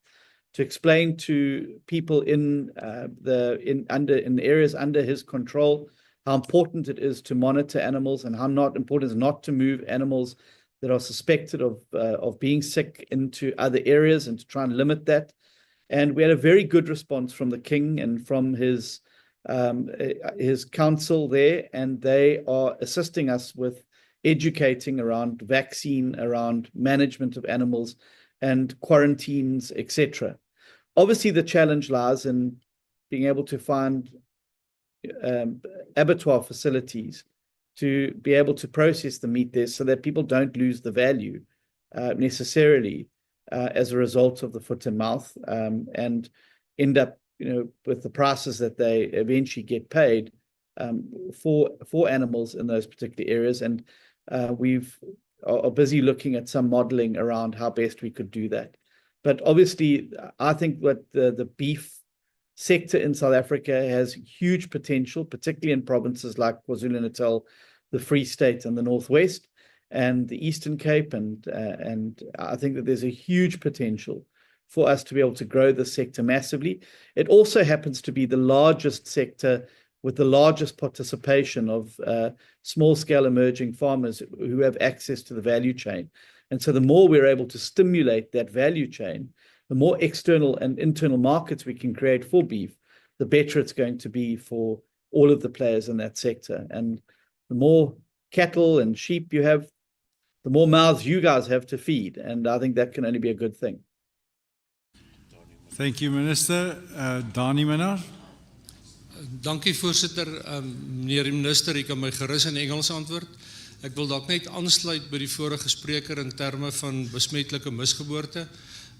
to explain to people in the areas under his control how important it is to monitor animals and how not important it is not to move animals that are suspected of being sick into other areas, and to try and limit that. And we had a very good response from the King and from his council there, and they are assisting us with educating around vaccine, around management of animals and quarantines, etc. Obviously, the challenge lies in being able to find abattoir facilities to be able to process the meat there, so that people don't lose the value necessarily as a result of the foot and mouth, and end up with the prices that they eventually get paid for animals in those particular areas. And are busy looking at some modeling around how best we could do that. But obviously, I think that the beef sector in South Africa has huge potential, particularly in provinces like KwaZulu-Natal, the Free State and the Northwest, and the Eastern Cape. And I think that there's a huge potential for us to be able to grow the sector massively. It also happens to be the largest sector with the largest participation of small-scale emerging farmers who have access to the value chain. And so the more we're able to stimulate that value chain, the more external and internal markets we can create for beef, the better it's going to be for all of the players in that sector. And the more cattle and sheep you have, the more mouths you guys have to feed. And I think that can only be a good thing. Thank you, Minister. Dani Minnar. Dankie voorsitter. Meneer die minister, ek kan my gerus in Engels antwoord. Ek wil dalk net aansluit by die vorige spreker in terme van besmetlike misgeboorte.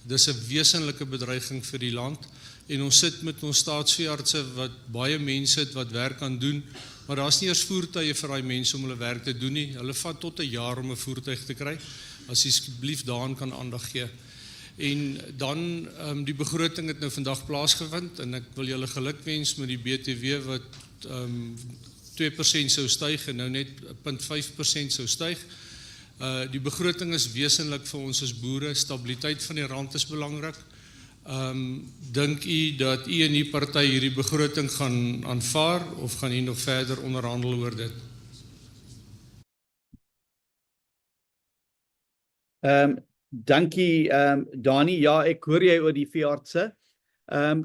Dis 'n wesenlike bedreiging vir die land en ons sit met ons staatsveeartse wat baie mense het wat werk kan doen, maar daar's nie eers voertuie vir daai mense om hulle werk te doen nie. Hulle vat tot 'n jaar om 'n voertuig te kry. As jy asseblief daaraan kan aandag gee. En dan die begroting het nou vandag plaasgevind en ek wil julle gelukwens met die BTW wat 2% sou styg en nou net 0.5% sou styg. Die begroting is wesenlik vir ons as boere, stabiliteit van die rand is belangrik. Dink u dat u en die party hierdie begroting gaan aanvaar of gaan u nog verder onderhandel oor dit? Dankie Dani, ja ek hoor jy oor die veeartse.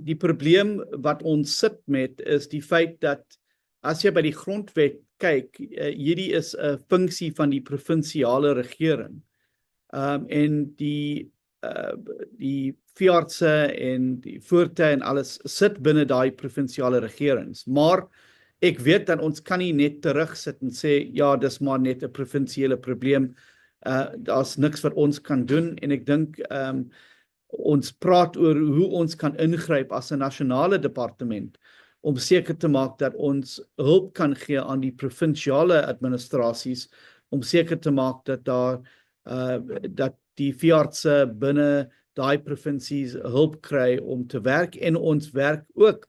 Die probleem wat ons sit met is die feit dat as jy by die grondwet kyk, hierdie is 'n funksie van die provinsiale regering. En die veeartse en die voertuie en alles sit binne daai provinsiale regerings. Maar ek weet dat ons kan nie net terugsit en sê ja, dis maar net 'n provinsiale probleem. Daar's niks wat ons kan doen en ek dink ons praat oor hoe ons kan ingryp as 'n nasionale departement om seker te maak dat ons hulp kan gee aan die provinsiale administrasies om seker te maak dat dat die veeartse binne daai provinsies hulp kry om te werk en ons werk ook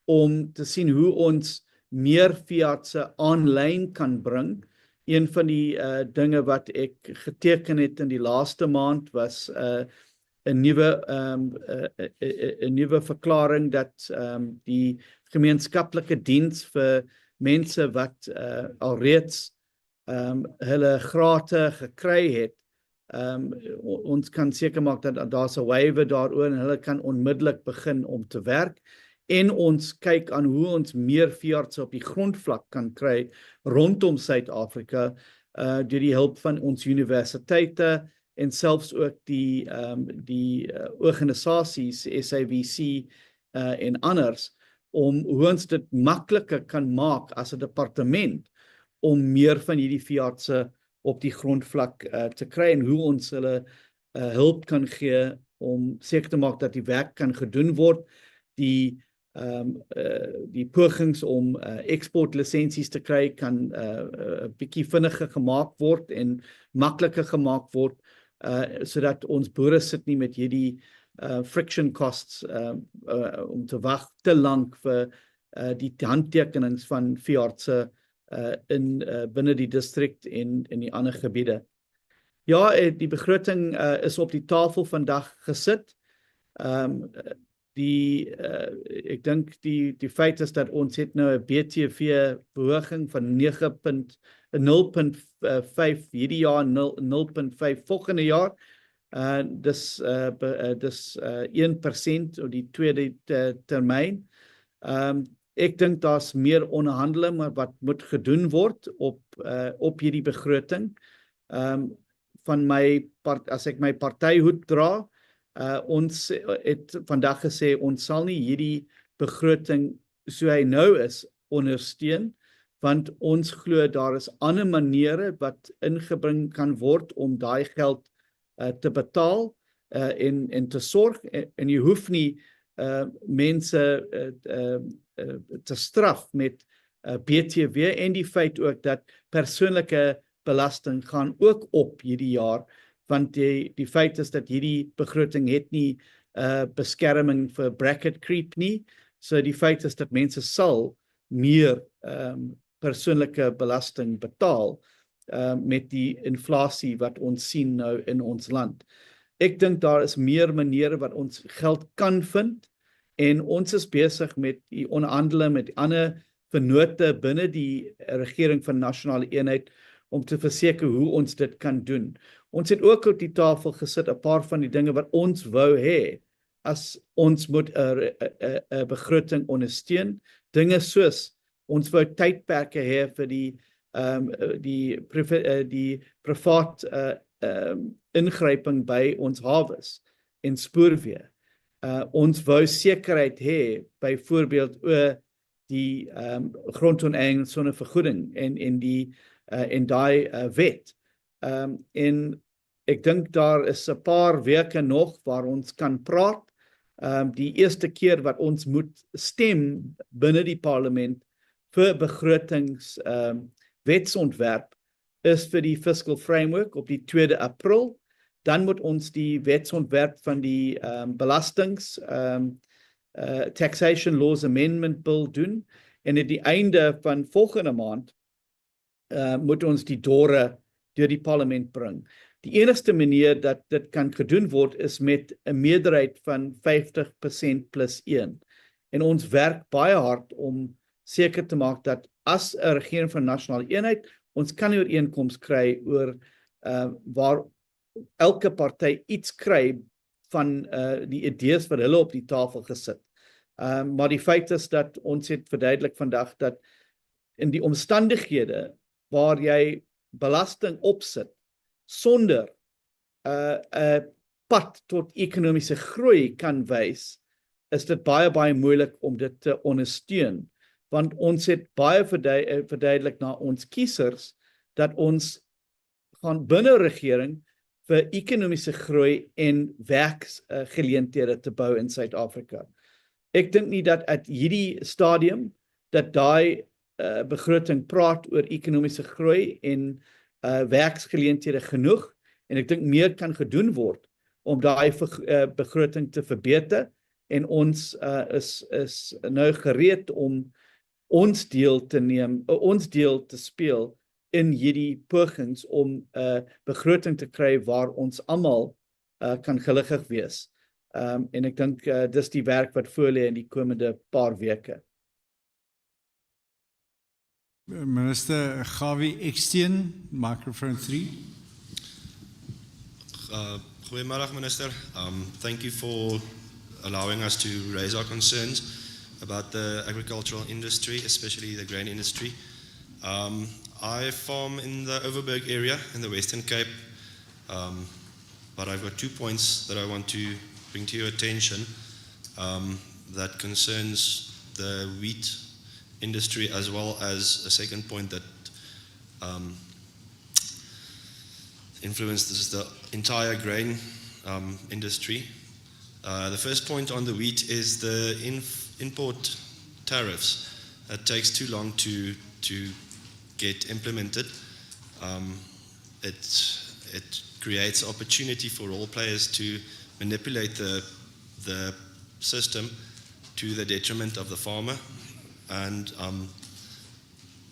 om te sien hoe ons meer veeartse aanlyn kan bring. Een van die dinge wat ek geteken het in die laaste maand was 'n nuwe verklaring dat die gemeenskaplike diens vir mense wat alreeds hulle grate gekry het, ons kan seker maak dat daar's 'n waiver daaroor en hulle kan onmiddellik begin om te werk. En ons kyk aan hoe ons meer veeartse op die grondvlak kan kry rondom Suid-Afrika deur die hulp van ons universiteite en selfs ook die organisasies, SABC en anders, om hoe ons dit makliker kan maak as 'n departement om meer van hierdie veeartse op die grondvlak te kry en hoe ons hulle hulp kan gee om seker te maak dat die werk kan gedoen word, die pogings om eksportlisensies te kry kan 'n bietjie vinniger gemaak word en makliker gemaak word sodat ons boere sit nie met hierdie friction costs om te wag te lank vir die handtekenings van veeartse binne die distrik en in die ander gebiede. Ja, die begroting is op die tafel vandag gesit. Ek dink die feit is dat ons het nou 'n BTW verhoging van 0.5 hierdie jaar, 0.5 volgende jaar. Dis 1% op die tweede termyn. Ek dink daar's meer onderhandeling wat moet gedoen word op hierdie begroting. As ek my partyhoed dra, ons het vandag gesê ons sal nie hierdie begroting so hy nou is ondersteun, want ons glo daar is ander maniere wat ingebring kan word om daai geld te betaal en te sorg en jy hoef nie mense te straf met BTW en die feit ook dat persoonlike belasting gaan ook op hierdie jaar, want die feit is dat hierdie begroting het nie beskerming vir bracket creep nie, so die feit is dat mense sal meer persoonlike belasting betaal met die inflasie wat ons sien nou in ons land. Ek dink daar is meer maniere wat ons geld kan vind en ons is besig met die onderhandeling met ander vennote binne die regering van nasionale eenheid om te verseker hoe ons dit kan doen. Ons het ook op die tafel gesit 'n paar van die dinge wat ons wou hê as ons moet 'n begroting ondersteun. Dinge soos ons wou tydperke hê vir die privaat ingryping by ons hawes en spoorweë. Ons wou sekerheid hê byvoorbeeld oor die grondoneening sonder vergoeding en daai wet. En ek dink daar is 'n paar weke nog waar ons kan praat. Die eerste keer wat ons moet stem binne die parlement vir begrotings wetsontwerp is vir die fiscal framework op die 2de April. Dan moet ons die wetsontwerp van die belastings Taxation Laws Amendment Bill doen en aan die einde van volgende maand moet ons die DORA deur die parlement bring. Die enigste manier dat dit kan gedoen word is met 'n meerderheid van 50% plus 1. En ons werk baie hard om seker te maak dat as 'n regering van nasionale eenheid, ons kan 'n ooreenkoms kry oor waar elke party iets kry van die idees wat hulle op die tafel gesit. Maar die feit is dat ons het verduidelik vandag dat in die omstandighede waar jy belasting opsit sonder 'n pad tot ekonomiese groei kan wys, is dit baie moeilik om dit te ondersteun. Want ons het baie verduidelik na ons kiesers dat ons gaan binne regering vir ekonomiese groei en werksgeleenthede te bou in Suid-Afrika. Ek dink nie dat at hierdie stadium dat daai begroting praat oor ekonomiese groei en werksgeleenthede genoeg, en ek dink meer kan gedoen word om daai begroting te verbeter, en ons is nou gereed om ons deel te neem, ons deel te speel in hierdie pogings om 'n begroting te kry waar ons almal kan gelukkig wees. En ek dink dis die werk wat voor lê in die komende paar weke. Minister Gawie Eksteen, microphone 3. Goedemiddag, Minister. Thank you for allowing us to raise our concerns about the agricultural industry, especially the grain industry. I farm in the Overberg area in the Western Cape, but I've got 2 points that I want to bring to your attention that concerns the wheat industry, as well as a second point that influences the entire grain industry. The first point on the wheat is the import tariffs. It takes too long to get implemented. It creates opportunity for all players to manipulate the system to the detriment of the farmer. And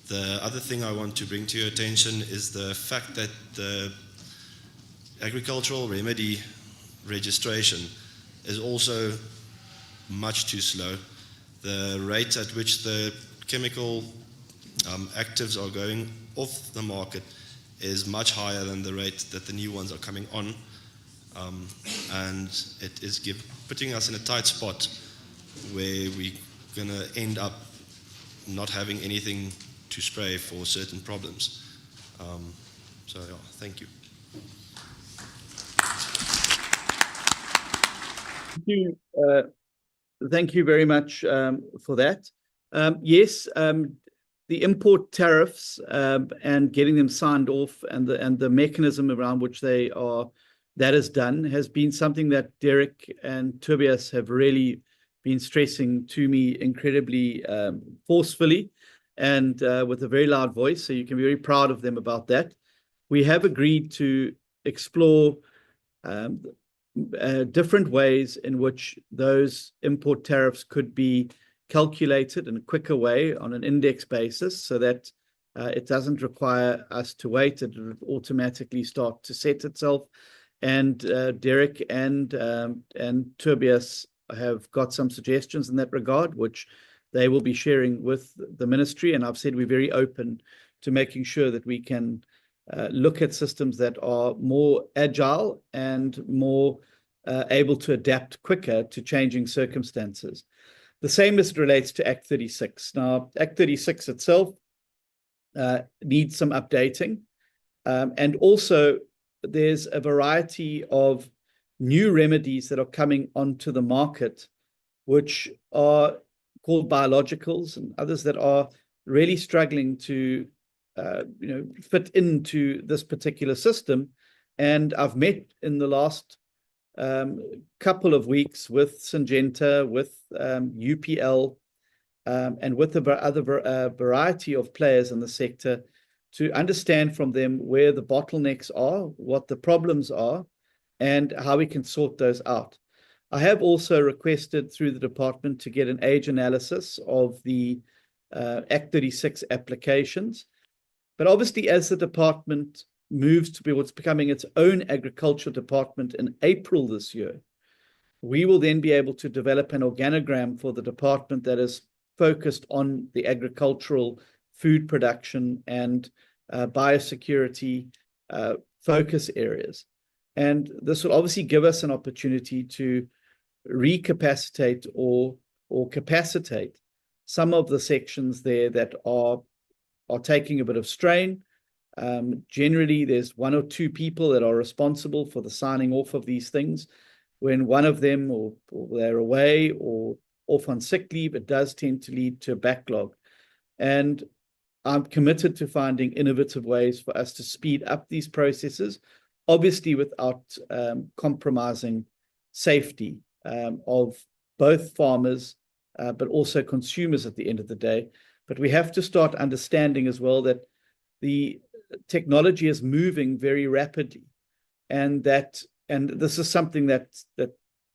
the other thing I want to bring to your attention is the fact that the agricultural remedy registration is also much too slow. The rate at which the chemical actives are going off the market is much higher than the rate that the new ones are coming on. And it is putting us in a tight spot where we're going to end up not having anything to spray for certain problems. So, yeah, thank you. Thank you very much for that. Yes, the import tariffs and getting them signed off and the mechanism around which that is done has been something that Derek and Tobias have really been stressing to me incredibly forcefully and with a very loud voice, so you can be very proud of them about that. We have agreed to explore different ways in which those import tariffs could be calculated in a quicker way on an index basis so that it doesn't require us to wait, it will automatically start to set itself. And Derek and Tobias have got some suggestions in that regard, which they will be sharing with the ministry. And I've said we're very open to making sure that we can look at systems that are more agile and more able to adapt quicker to changing circumstances. The same as it relates to Act 36. Now, Act 36 itself needs some updating. And also, there's a variety of new remedies that are coming onto the market, which are called biologicals, and others that are really struggling to fit into this particular system. And I've met in the last couple of weeks with Syngenta, with UPL, and with a variety of players in the sector to understand from them where the bottlenecks are, what the problems are, and how we can sort those out. I have also requested through the department to get an age analysis of the Act 36 applications. But obviously, as the department moves to be what's becoming its own agriculture department in April this year, we will then be able to develop an organogram for the department that is focused on the agricultural food production and biosecurity focus areas. And this will obviously give us an opportunity to recapacitate or capacitate some of the sections there that are taking a bit of strain. Generally, there's one or two people that are responsible for the signing off of these things. When one of them or they're away or off on sick leave, it does tend to lead to a backlog. And I'm committed to finding innovative ways for us to speed up these processes, obviously without compromising safety of both farmers, but also consumers at the end of the day. But we have to start understanding as well that the technology is moving very rapidly, and this is something that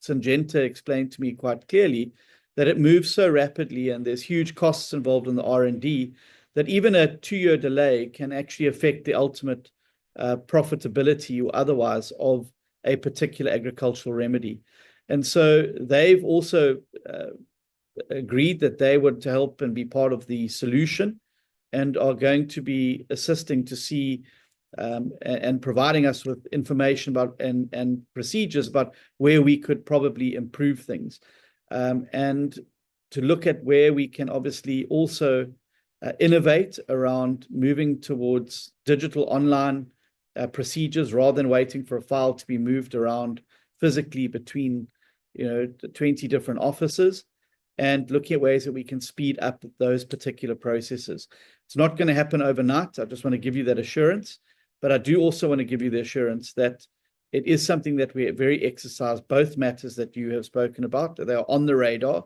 Syngenta explained to me quite clearly, that it moves so rapidly and there's huge costs involved in the R&D that even a 2-year delay can actually affect the ultimate profitability or otherwise of a particular agricultural remedy. And so they've also agreed that they would help and be part of the solution, and are going to be assisting to see and providing us with information about and procedures about where we could probably improve things, and to look at where we can obviously also innovate around moving towards digital online procedures rather than waiting for a file to be moved around physically between 20 different offices, and looking at ways that we can speed up those particular processes. It's not going to happen overnight. I just want to give you that assurance, but I do also want to give you the assurance that it is something that we very exercise, both matters that you have spoken about. They are on the radar,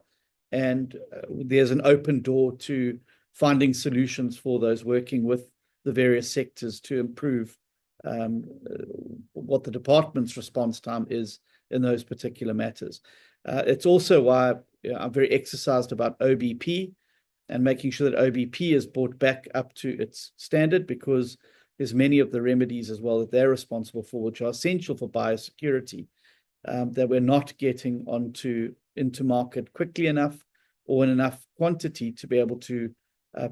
and there's an open door to finding solutions for those, working with the various sectors to improve what the department's response time is in those particular matters. It's also why I'm very exercised about OBP and making sure that OBP is brought back up to its standard, because there's many of the remedies as well that they're responsible for, which are essential for biosecurity, that we're not getting into market quickly enough or in enough quantity to be able to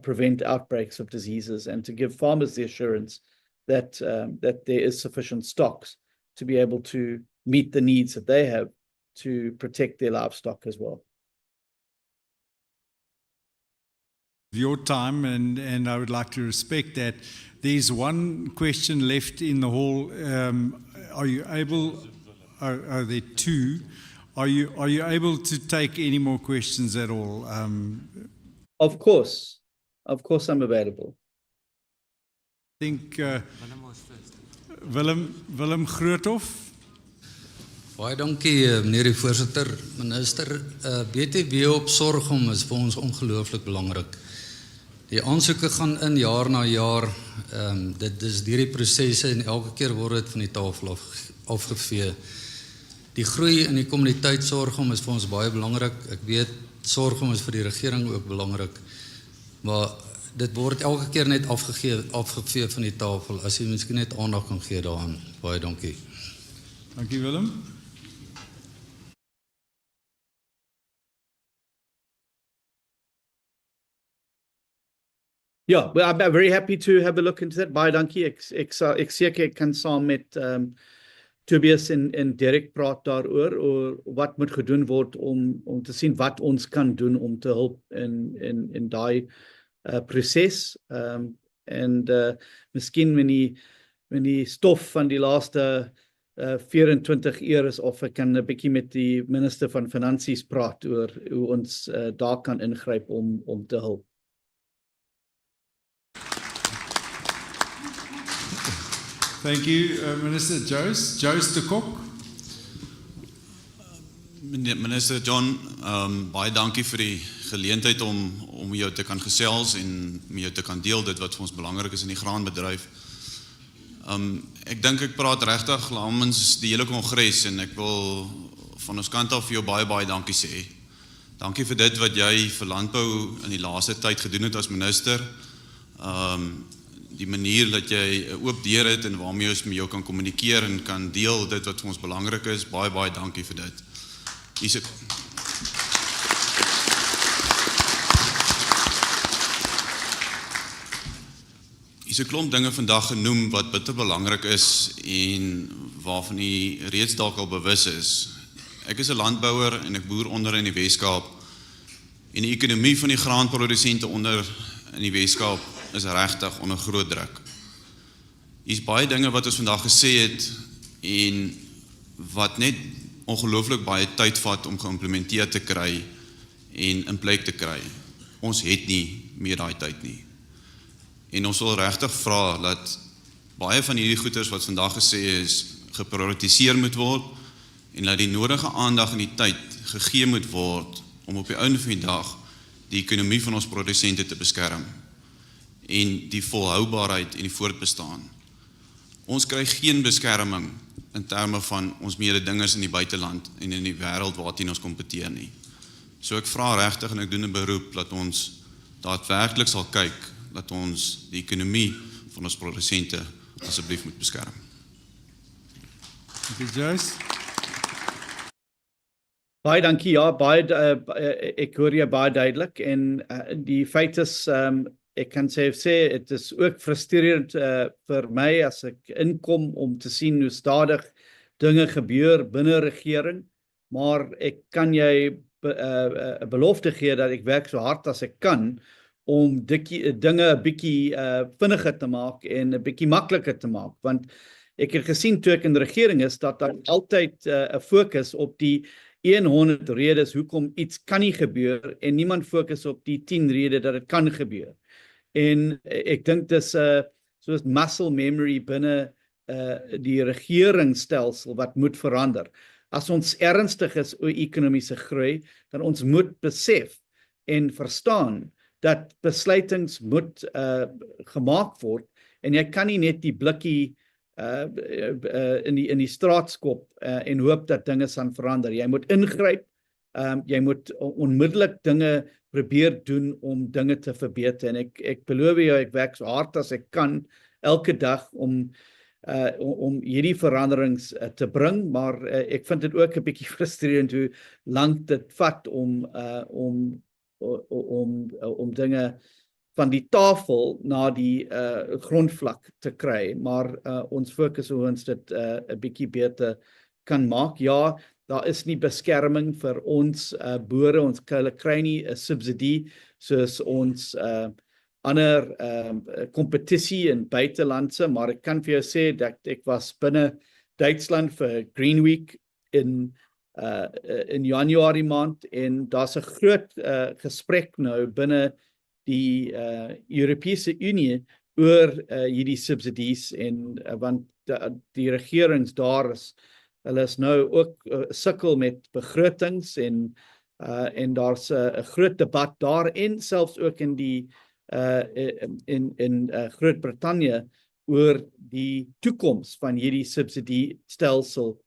prevent outbreaks of diseases, and to give farmers the assurance that there is sufficient stocks to be able to meet the needs that they have to protect their livestock as well. Your time, and I would like to respect that. There's one question left in the hall. Are you able? Are there two? Are you able to take any more questions at all? Of course, I'm available. I think Willem Groothoff. Baie dankie meneer die voorsitter. Minister, BTW op sorghum is vir ons ongelooflik belangrik. Die aansoeke gaan in jaar na jaar. Dit is deur die prosesse en elke keer word dit van die tafel afgevee. Die groei in die kommoditeit sorghum is vir ons baie belangrik. Ek weet sorghum is vir die regering ook belangrik. Maar dit word elke keer net afgevee van die tafel. As jy miskien net aandag kan gee daaraan. Baie dankie. Dankie Willem. Yeah, well, I'm very happy to have a look into that. Baie dankie. Ek seker ek kan saam met Tobias en Derek praat daaroor oor wat moet gedoen word om te sien wat ons kan doen om te help in daai proses. Miskien wenn die stof van die laaste 24 uur is of ek kan 'n bietjie met die minister van Finansies praat oor hoe ons daar kan ingryp om te help. Thank you, Minister Jose de Kok. Minister John, baie dankie vir die geleentheid om jou te kan gesels en met jou te kan deel dit wat vir ons belangrik is in die graanbedryf. Ek dink ek praat regtig namens die hele kongres en ek wil van ons kant af vir jou baie dankie sê. Dankie vir dit wat jy vir landbou in die laaste tyd gedoen het as minister. Die manier dat jy 'n oop deur het en waarmee ons met jou kan kommunikeer en kan deel dit wat vir ons belangrik is. Baie dankie vir dit. Hier's 'n klomp dinge vandag genoem wat bitter belangrik is en waarvan u reeds dalk al bewus is. Ek is 'n landbouer en ek boer onder in die Weskaap. En die ekonomie van die graanprodusente onder in die Weskaap is regtig onder groot druk. Hier's baie dinge wat ons vandag gesê het en wat net ongelooflik baie tyd vat om geïmplementeer te kry en in plek te kry. Ons het nie meer daai tyd nie. En ons wil regtig vra dat baie van hierdie goeders wat vandag gesê is geprioritiseer moet word en dat die nodige aandag en die tyd gegee moet word om op die einde van die dag die ekonomie van ons produsente te beskerm en die volhoubaarheid en die voortbestaan. Ons kry geen beskerming in terme van ons mededingers in die buiteland en in die wêreld waarteen ons kompeteer nie. So ek vra regtig en ek doen 'n beroep dat ons daadwerklik sal kyk dat ons die ekonomie van ons produsente asseblief moet beskerm. Dankie, Jose. Baie dankie, ja, ek hoor jy baie duidelik en die feit is, ek kan sê, het is ook frustrerend vir my as ek inkom om te sien hoe stadig dinge gebeur binne regering, maar ek kan jy 'n belofte gee dat ek werk so hard as ek kan om dinge 'n bietjie vinniger te maak en 'n bietjie makliker te maak, want ek het gesien toe ek in regering is, dat daar altyd 'n fokus op die 100 redes hoekom iets kan nie gebeur en niemand fokus op die 10 redes dat dit kan gebeur. En ek dink dis soos muscle memory binne die regeringsstelsel wat moet verander. As ons ernstig is oor ekonomiese groei, dan ons moet besef en verstaan dat besluitings moet gemaak word en jy kan nie net die blikkie in die straat skop en hoop dat dinge sal verander. Jy moet ingryp, jy moet onmiddellik dinge probeer doen om dinge te verbeter en ek beloof jou, ek werk so hard as ek kan elke dag om hierdie veranderings te bring, maar ek vind dit ook 'n bietjie frustrerend hoe lank dit vat om dinge van die tafel na die grondvlak te kry, maar ons fokus hoe ons dit 'n bietjie beter kan maak. Ja, daar is nie beskerming vir ons boere, ons kry nie 'n subsidie soos ons ander kompetisie in buitelandse, maar ek kan vir jou sê dat ek was binne Duitsland vir Green Week in Januarie maand en daar's 'n groot gesprek nou binne die Europese Unie oor hierdie subsidies en want die regerings daar is, hulle is nou ook sukkel met begrotings en daar's 'n groot debat daar en selfs ook in die in Groot-Brittanje oor die toekoms van hierdie subsidiestelsel.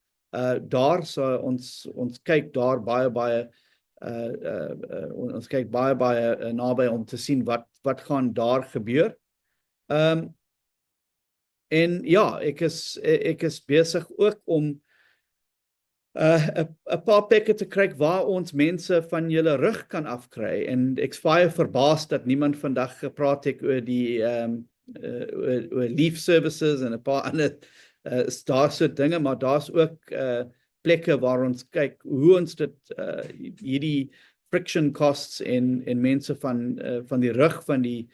Daar so ons kyk daar baie ons kyk baie naby om te sien wat gaan daar gebeur. En ja, ek is besig ook om 'n paar plekke te kry waar ons mense van julle rug kan afkry. En ek's baie verbaas dat niemand vandag gepraat het oor die oor leave services en 'n paar ander daar so dinge, maar daar's ook plekke waar ons kyk hoe ons dit hierdie friction costs en mense van die rug van die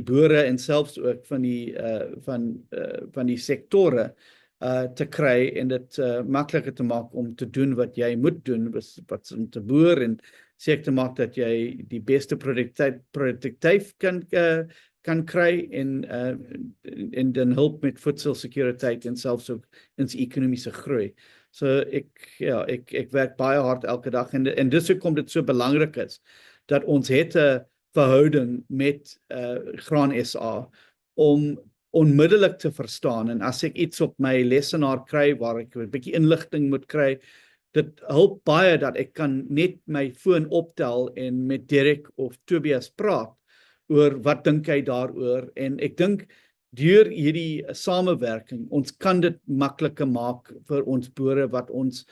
boere en selfs ook van die sektore te kry en dit makliker te maak om te doen wat jy moet doen, wat om te boer en seker te maak dat jy die beste produktiwiteit kan kry en dan help met voedselsekuriteit en selfs ook ons ekonomiese groei. So ek werk baie hard elke dag en dis hoekom dit so belangrik is dat ons het 'n verhouding met Graan SA om onmiddellik te verstaan. En as ek iets op my lesenaar kry waar ek 'n bietjie inligting moet kry, dit help baie dat ek kan net my foon optel en met Derek of Tobias praat oor wat dink hy daaroor. En ek dink deur hierdie samewerking, ons kan dit makliker maak vir ons boere wat ons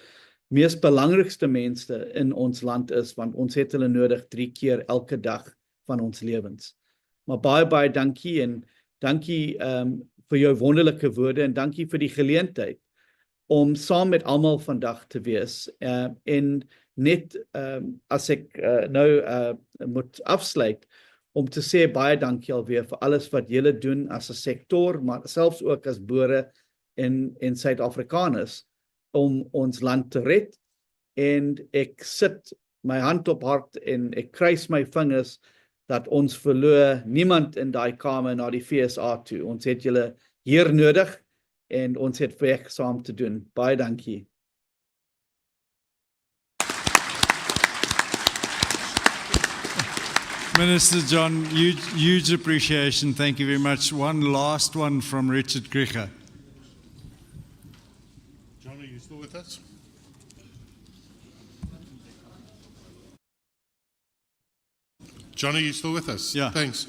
mees belangrikste mense in ons land is, want ons het hulle nodig 3 keer elke dag van ons lewens. Maar baie dankie en dankie vir jou wonderlike woorde en dankie vir die geleentheid om saam met almal vandag te wees. En net as ek moet afsluit, om te sê baie dankie alweer vir alles wat julle doen as 'n sektor, maar selfs ook as boere en Suid-Afrikaners om ons land te red. En ek sit my hand op hart en ek kruis my vingers dat ons verloor niemand in daai kamer na die FSA toe. Ons het julle hier nodig en ons het werk saam te doen. Baie dankie. Minister John, huge appreciation. Thank you very much. One last one from Richard Kricher. John, are you still with us? John, are you still with us? Yeah. Thanks.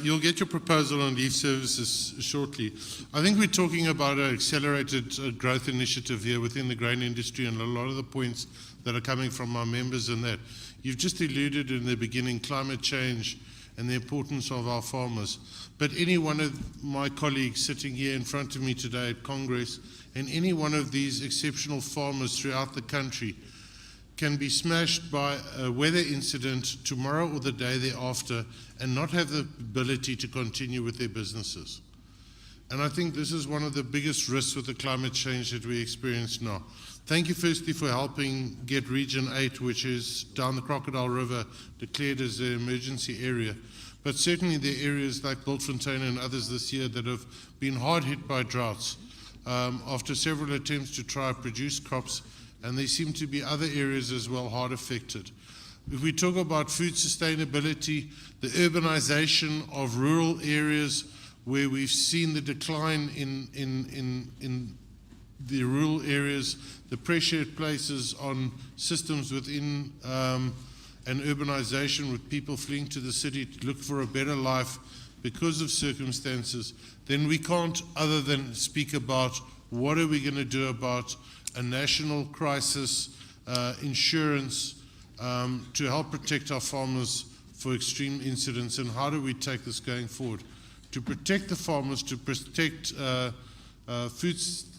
You'll get your proposal on leave services shortly. I think we're talking about an accelerated growth initiative here within the grain industry and a lot of the points that are coming from our members in that. You've just alluded in the beginning climate change and the importance of our farmers. But any one of my colleagues sitting here in front of me today at Congress and any one of these exceptional farmers throughout the country can be smashed by a weather incident tomorrow or the day thereafter and not have the ability to continue with their businesses. And I think this is one of the biggest risks with the climate change that we experience now. Thank you firstly for helping get Region 8, which is down the Crocodile River, declared as an emergency area. But certainly there are areas like Bultfontein and others this year that have been hard hit by droughts after several attempts to try to produce crops, and there seem to be other areas as well hard affected. If we talk about food sustainability, the urbanization of rural areas where we've seen the decline in the rural areas, the pressure it places on systems within an urbanization with people fleeing to the city to look for a better life because of circumstances, then we can't other than speak about what are we going to do about a national crisis insurance to help protect our farmers for extreme incidents, and how do we take this going forward to protect the farmers, to protect food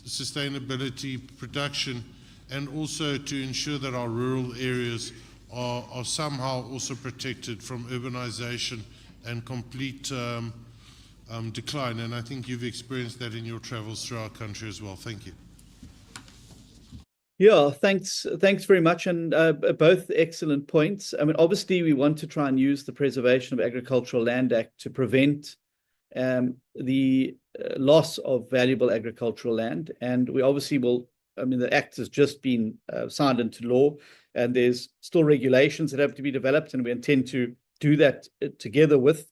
sustainability, production, and also to ensure that our rural areas are somehow also protected from urbanization and complete decline. And I think you've experienced that in your travels through our country as well. Thank you. Yeah, thanks very much, and both excellent points. I mean, obviously, we want to try and use the Preservation of Agricultural Land Act to prevent the loss of valuable agricultural land, and we obviously will. I mean, the act has just been signed into law, and there's still regulations that have to be developed, and we intend to do that together with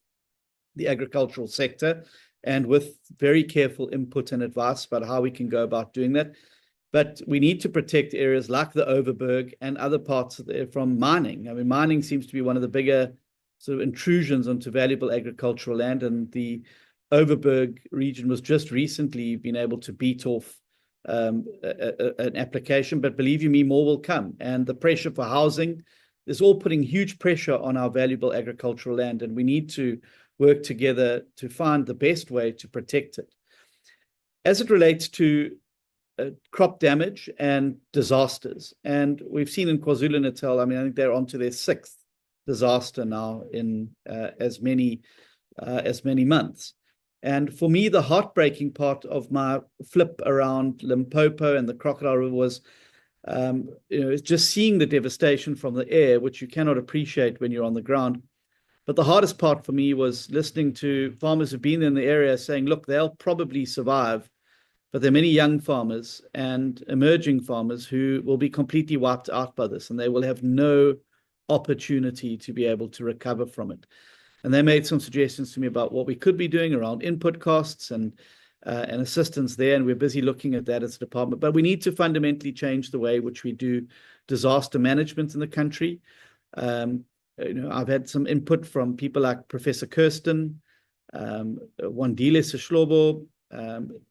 the agricultural sector and with very careful input and advice about how we can go about doing that. But we need to protect areas like the Overberg and other parts from mining. I mean, mining seems to be one of the bigger sort of intrusions onto valuable agricultural land, and the Overberg region was just recently been able to beat off an application, but believe you me, more will come. And the pressure for housing is all putting huge pressure on our valuable agricultural land, and we need to work together to find the best way to protect it. As it relates to crop damage and disasters, and we've seen in KwaZulu-Natal, I mean, I think they're on to their 6th disaster now in as many months. And for me, the heartbreaking part of my flip around Limpopo and the Crocodile River was, it's just seeing the devastation from the air, which you cannot appreciate when you're on the ground. But the hardest part for me was listening to farmers who've been in the area saying, look, they'll probably survive, but there are many young farmers and emerging farmers who will be completely wiped out by this, and they will have no opportunity to be able to recover from it. And they made some suggestions to me about what we could be doing around input costs and assistance there, and we're busy looking at that as a department. But we need to fundamentally change the way which we do disaster management in the country. I've had some input from people like Professor Kirsten, Wandile Seshlobo.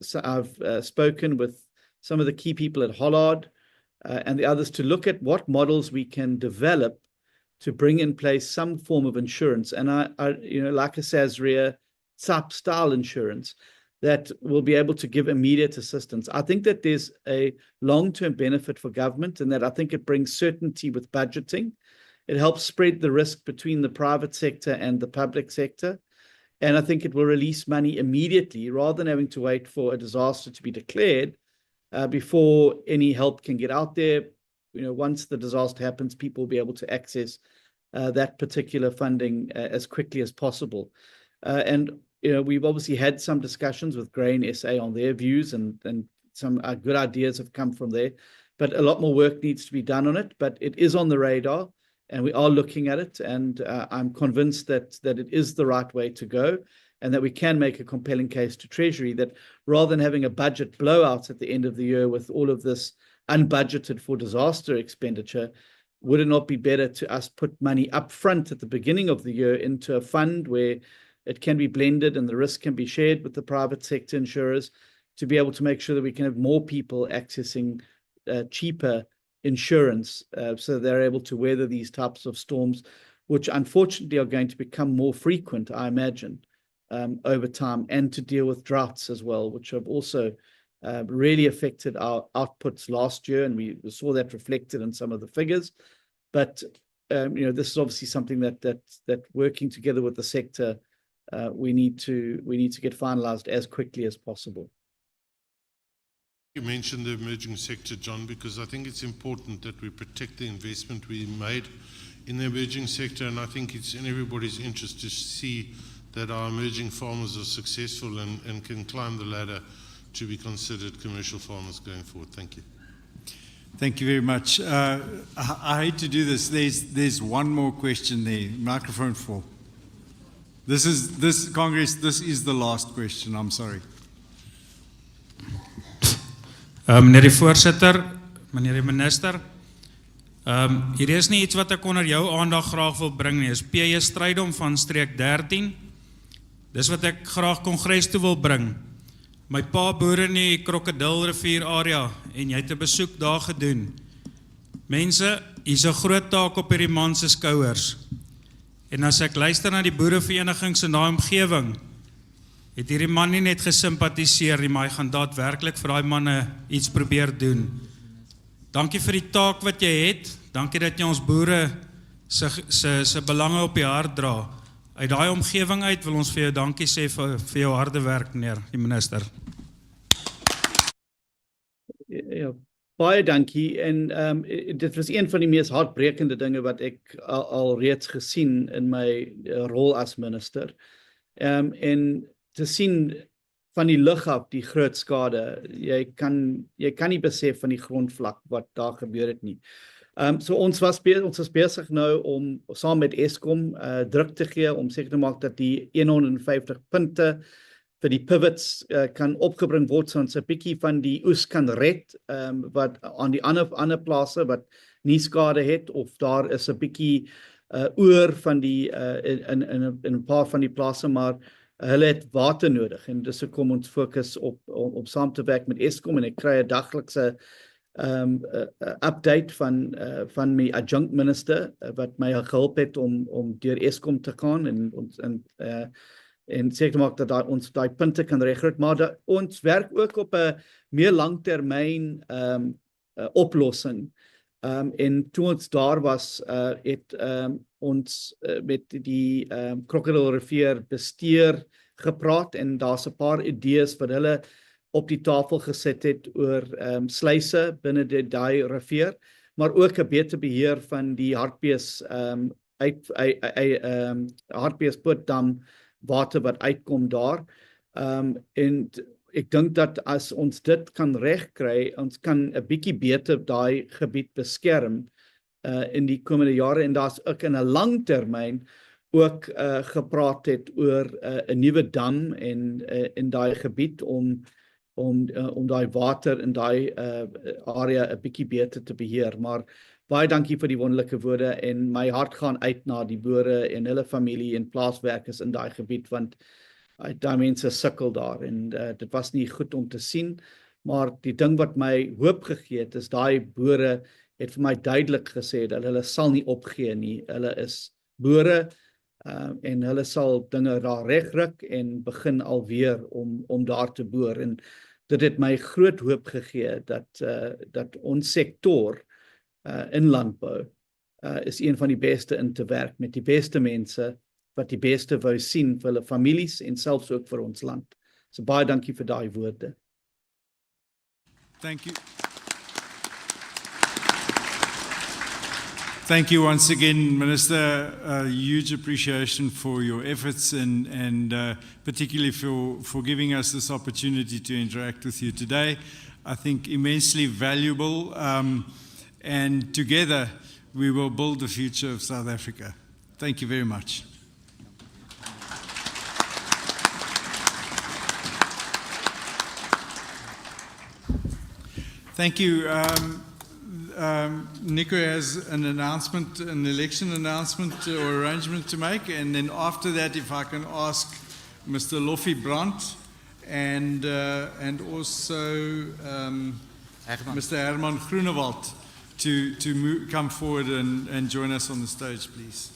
So I've spoken with some of the key people at Hollard and the others to look at what models we can develop to bring in place some form of insurance. And like a Sasria SAP style insurance that will be able to give immediate assistance. I think that there's a long-term benefit for government, and that I think it brings certainty with budgeting. It helps spread the risk between the private sector and the public sector. And I think it will release money immediately rather than having to wait for a disaster to be declared before any help can get out there. Once the disaster happens, people will be able to access that particular funding as quickly as possible. And we've obviously had some discussions with Grain SA on their views, and some good ideas have come from there. But a lot more work needs to be done on it. But it is on the radar, and we are looking at it. And I'm convinced that it is the right way to go, and that we can make a compelling case to Treasury that rather than having a budget blowout at the end of the year with all of this unbudgeted for disaster expenditure, would it not be better to us put money up front at the beginning of the year into a fund where it can be blended and the risk can be shared with the private sector insurers, to be able to make sure that we can have more people accessing cheaper insurance so they're able to weather these types of storms, which unfortunately are going to become more frequent, I imagine, over time, and to deal with droughts as well, which have also really affected our outputs last year, and we saw that reflected in some of the figures. But this is obviously something that working together with the sector, we need to get finalized as quickly as possible. You mentioned the emerging sector, John, because I think it's important that we protect the investment we made in the emerging sector, and I think it's in everybody's interest to see that our emerging farmers are successful and can climb the ladder to be considered commercial farmers going forward. Thank you. Thank you very much. I hate to do this. There's one more question there. Microphone 4. Congress, this is the last question. I'm sorry. Meneer die voorsitter, meneer die minister, hier is nie iets wat ek onder jou aandag graag wil bring nie, is PJ Strydom van streek 13. Dis wat ek graag Kongres toe wil bring. My pa boer in die Krokodilrivier area en jy het 'n besoek daar gedoen. Mense, hier's 'n groot taak op hierdie man se skouers. En as ek luister na die boereverenigings in daai omgewing, het hierdie man nie net gesimpatiseer nie, maar hy gaan daadwerklik vir daai manne iets probeer doen. Dankie vir die taak wat jy het. Dankie dat jy ons boere se belange op die hart dra. Uit daai omgewing uit wil ons vir jou dankie sê vir jou harde werk, meneer die minister. Ja, baie dankie. En dit was een van die mees hartbrekende dinge wat ek al reeds gesien in my rol as minister. En te sien van die lug af die groot skade, jy kan nie besef van die grondvlak wat daar gebeur het nie. So ons was besig nou om saam met Eskom druk te gee om seker te maak dat die 150 punte vir die pivots kan opgebring word, so ons 'n bietjie van die oes kan red wat aan die ander plase wat nie skade het, of daar is 'n bietjie oor van die in 'n paar van die plase, maar Hulle het water nodig en dis hoekom ons fokus op saam te werk met Eskom, en ek kry 'n daglikse update van my adjunct minister wat my gehelp het om deur Eskom te gaan en seker maak dat ons daai punte kan regkry, maar ons werk ook op 'n meer langtermyn oplossing. En toe ons daar was, het ons met die Krokodilrivier bestuur gepraat, en daar's 'n paar idees wat hulle op die tafel gesit het oor sluise binne daai rivier, maar ook 'n beter beheer van die Hartbeespoortdam water wat uitkom daar. En ek dink dat as ons dit kan regkry, ons kan 'n bietjie beter daai gebied beskerm in die komende jare, en daar's ook in 'n lang termyn ook gepraat het oor 'n nuwe dam in daai gebied om daai water in daai area 'n bietjie beter te beheer. Maar baie dankie vir die wonderlike woorde, en my hart gaan uit na die boere en hulle familie en plaaswerkers in daai gebied, want daai mense sukkel daar, en dit was nie goed om te sien, maar die ding wat my hoop gegee het, is daai boere het vir my duidelik gesê dat hulle sal nie opgee nie. Hulle is boere en hulle sal dinge daar regryk en begin alweer om daar te boer, en dit het my groot hoop gegee dat ons sektor in landbou is een van die beste in te werk met die beste mense wat die beste wou sien vir hulle families en selfs ook vir ons land. So baie dankie vir daai woorde. Thank you. Thank you once again, Minister. Huge appreciation for your efforts and particularly for giving us this opportunity to interact with you today. I think immensely valuable, and together we will build the future of South Africa. Thank you very much. Thank you. Nico has an announcement, an election announcement or arrangement to make, and then after that, if I can ask Mr. Lofi Brandt and also Mr. Herman Groenewald to come forward and join us on the stage, please.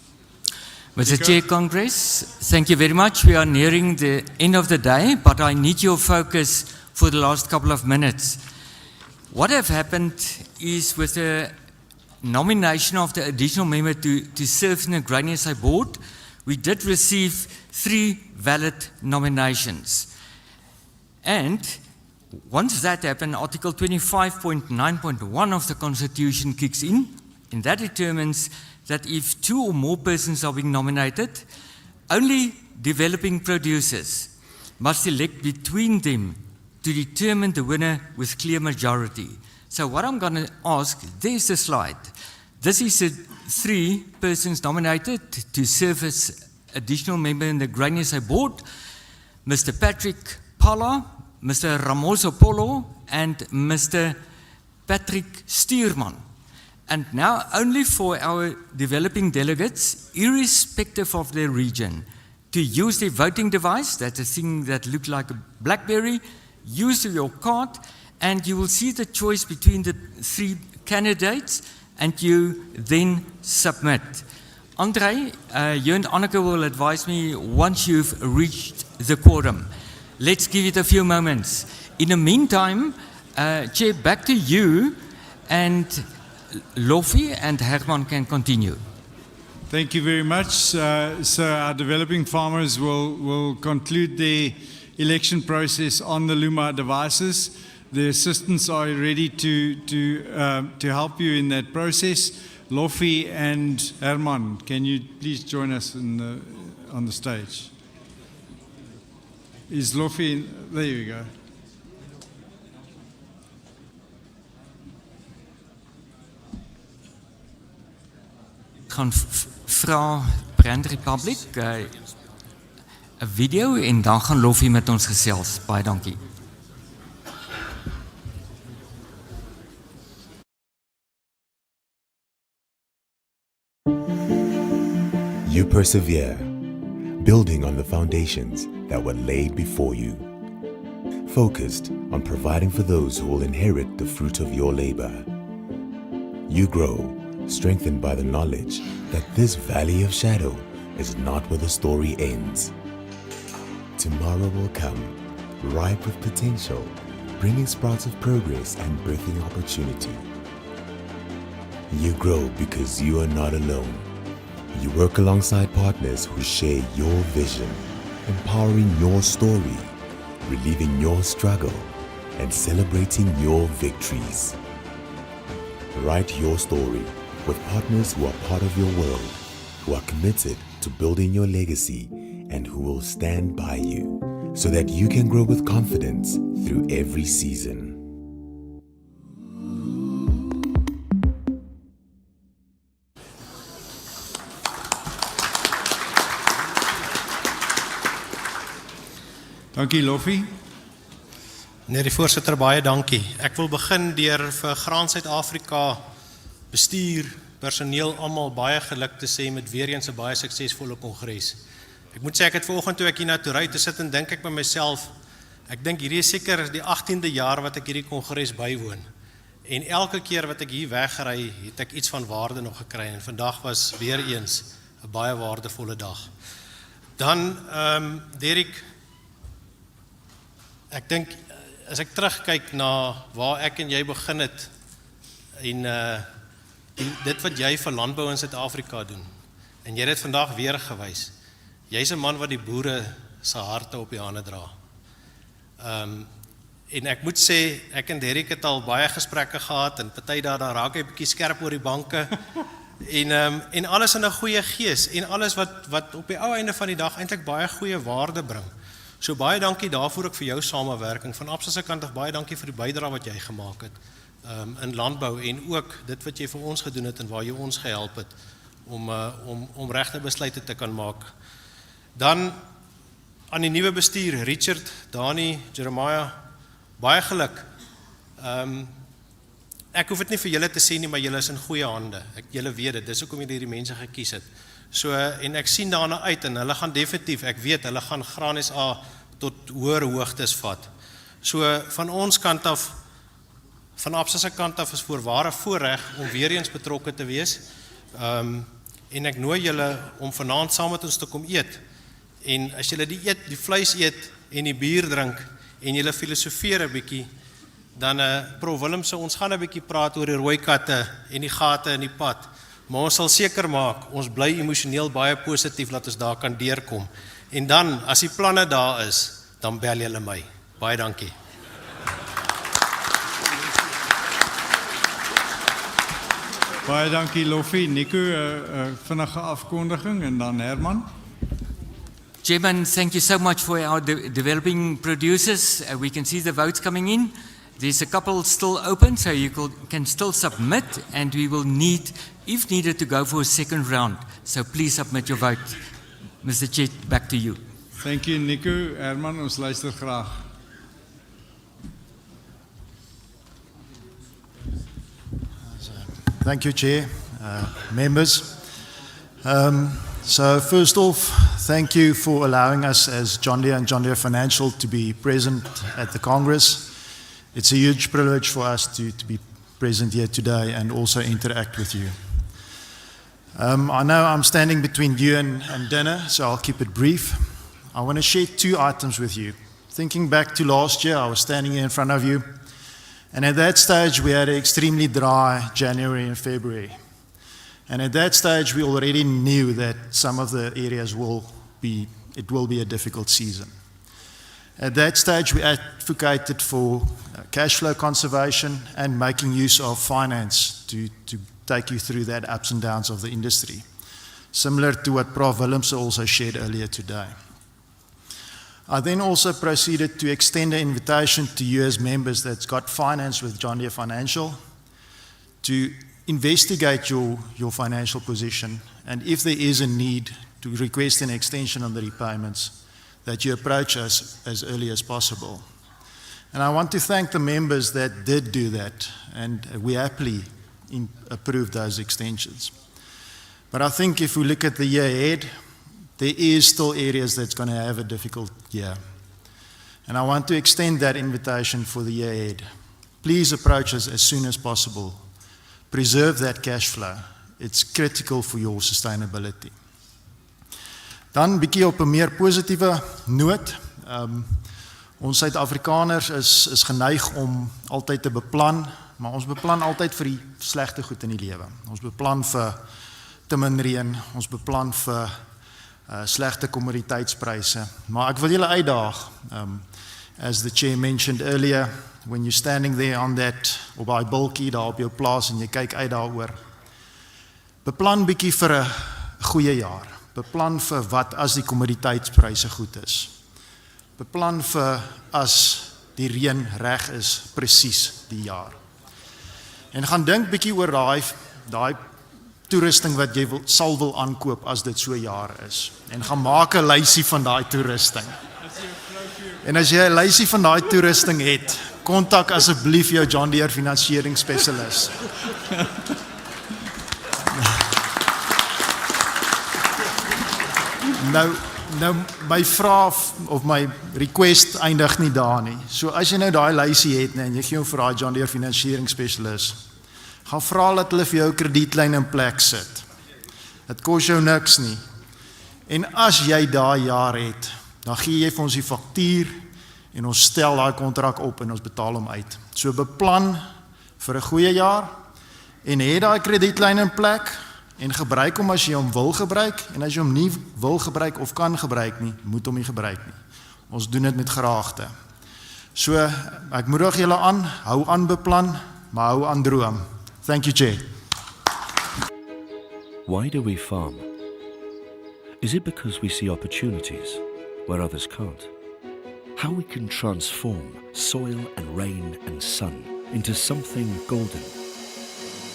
Mr. Chair, Congress, thank you very much. We are nearing the end of the day, but I need your focus for the last couple of minutes. What have happened is with the nomination of the additional member to serve in the Grain SA board, we did receive 3 valid nominations. And once that happened, Article 25.9.1 of the Constitution kicks in, and that determines that if 2 or more persons are being nominated, only developing producers must elect between them to determine the winner with clear majority. So what I'm going to ask, there's the slide. This is 3 persons nominated to serve as additional member in the Grain SA board: Mr. Patrick Pala, Mr. Ramoso Polo, and Mr. Patrick Stuurman. And now only for our developing delegates, irrespective of their region, to use their voting device, that's a thing that looks like a BlackBerry, use your card, and you will see the choice between the 3 candidates, and you then submit. Andre, you and Anneke will advise me once you've reached the quorum. Let's give it a few moments. In the meantime, Chair, back to you, and Lofi and Herman can continue. Thank you very much. So our developing farmers will conclude the election process on the Luma devices. The assistants are ready to help you in that process. Lofi and Herman, can you please join us on the stage? Is Lofi? There you go. Gaan vra Brand Republic 'n video en dan gaan Lofi met ons gesels. Baie dankie. You persevere. building on the foundations that were laid before you. Focused on providing for those who will inherit the fruit of your labor. You grow, strengthened by the knowledge that this valley of shadow is not where the story ends. Tomorrow will come, ripe with potential, bringing sprouts of progress and birthing opportunity. You grow because you are not alone. You work alongside partners who share your vision, empowering your story, relieving your struggle, and celebrating your victories. Write your story with partners who are part of your world, who are committed to building your legacy, and who will stand by you so that you can grow with confidence through every season. Dankie Loffie. Meneer die voorsitter, baie dankie. Ek wil begin deur vir Graan Suid-Afrika bestuur, personeel almal baie geluk te sê met weer eens 'n baie suksesvolle kongres. Ek moet sê ek het vanoggend toe ek hier na toe ry te sit en dink ek by myself, ek dink hierdie is seker die 18de jaar wat ek hierdie kongres bywoon. En elke keer wat ek hier wegry, het ek iets van waarde nog gekry en vandag was weer eens 'n baie waardevolle dag. Dan Derek, ek dink as ek terugkyk na waar ek en jy begin het en dit wat jy vir landbou in Suid-Afrika doen en jy het dit vandag weer gewys. Jy's 'n man wat die boere se harte op die hande dra. En ek moet sê ek en Derek het al baie gesprekke gehad en party daar raak hy 'n bietjie skerp oor die banke en alles in 'n goeie gees en alles wat op die ou einde van die dag eintlik baie goeie waarde bring. So baie dankie daarvoor ook vir jou samewerking. Van Absa se kant af baie dankie vir die bydrae wat jy gemaak het in landbou en ook dit wat jy vir ons gedoen het en waar jy ons gehelp het om regte besluite te kan maak. Dan aan die nuwe bestuur, Richard, Dani, Jeremiah, baie geluk. Ek hoef dit nie vir julle te sê nie, maar julle is in goeie hande. Julle weet dit, dis hoekom julle hierdie mense gekies het. So, en ek sien daarna uit en hulle gaan definitief, ek weet, hulle gaan Graan SA tot hoër hoogtes vat. So, van ons kant af, van Absa se kant af is voorware voorreg om weer eens betrokke te wees. En ek nooi julle om vanaand saam met ons te kom eet. En as julle die vleis eet en die bier drink en julle filosofeer 'n bietjie, dan Prof Willemse, ons gaan 'n bietjie praat oor die rooi katte en die gate in die pad. Maar ons sal seker maak, ons bly emosioneel baie positief dat ons daar kan deurkom. En dan, as die planne daar is, dan bel julle my. Baie dankie. Baie dankie Loffie. Nico, vinnige afkondiging en dan Herman. Chairman, thank you so much for our developing producers. We can see the votes coming in. There's a couple still open, so you can still submit, and we will need, if needed, to go for a second round. So please submit your vote. Mr. Chair, back to you. Thank you, Nico. Herman, ons luister graag. Thank you, Chair, members. So first off, thank you for allowing us as John Deere and John Deere Financial to be present at the Congress. It's a huge privilege for us to be present here today and also interact with you. I know I'm standing between you and dinner, so I'll keep it brief. I want to share two items with you. Thinking back to last year, I was standing here in front of you, and at that stage we had an extremely dry January and February. And at that stage we already knew that some of the areas will be a difficult season. At that stage we advocated for cash flow conservation and making use of finance to take you through that ups and downs of the industry, similar to what Prof Willemse also shared earlier today. I then also proceeded to extend an invitation to you as members that's got finance with John Deere Financial to investigate your financial position, and if there is a need to request an extension on the repayments, that you approach us as early as possible. And I want to thank the members that did do that, and we happily approved those extensions. But I think if we look at the year ahead, there is still areas that's going to have a difficult year. And I want to extend that invitation for the year ahead. Please approach us as soon as possible. Preserve that cash flow. It's critical for your sustainability. Dan bietjie op 'n meer positiewe noot. Ons Suid-Afrikaners is geneig om altyd te beplan, maar ons beplan altyd vir die slegte goed in die lewe. Ons beplan vir te min reën, ons beplan vir slegte kommoditeitspryse. Maar ek wil julle uitdaag, as the chair mentioned earlier, when you're standing there on that, op daai bultjie daar op jou plaas en jy kyk uit daaroor, beplan bietjie vir 'n goeie jaar. Beplan vir wat as die kommoditeitspryse goed is. Beplan vir as die reën reg is presies die jaar. En gaan dink bietjie oor daai toerusting wat jy sal wil aankoop as dit so 'n jaar is. En gaan maak 'n lysie van daai toerusting. En as jy 'n lysie van daai toerusting het, kontak asseblief jou John Deere finansieringsspesialis. Nou my vraag of my request eindig nie daar nie. So as jy nou daai lysie het en jy gee hom vir daai John Deere finansieringsspesialis, gaan vra dat hulle vir jou 'n kredietlyn in plek sit. Dit kos jou niks nie. En as jy daai jaar het, dan gee jy vir ons die faktuur en ons stel daai kontrak op en ons betaal hom uit. So beplan vir 'n goeie jaar en hê daai kredietlyn in plek en gebruik hom as jy hom wil gebruik en as jy hom nie wil gebruik of kan gebruik nie, moet hom nie gebruik nie. Ons doen dit met graagte. So ek moedig julle aan, hou aan beplan, maar hou aan droom. Thank you, Chair. Why do we farm? Is it because we see opportunities where others can't? How we can transform soil and rain and sun into something golden?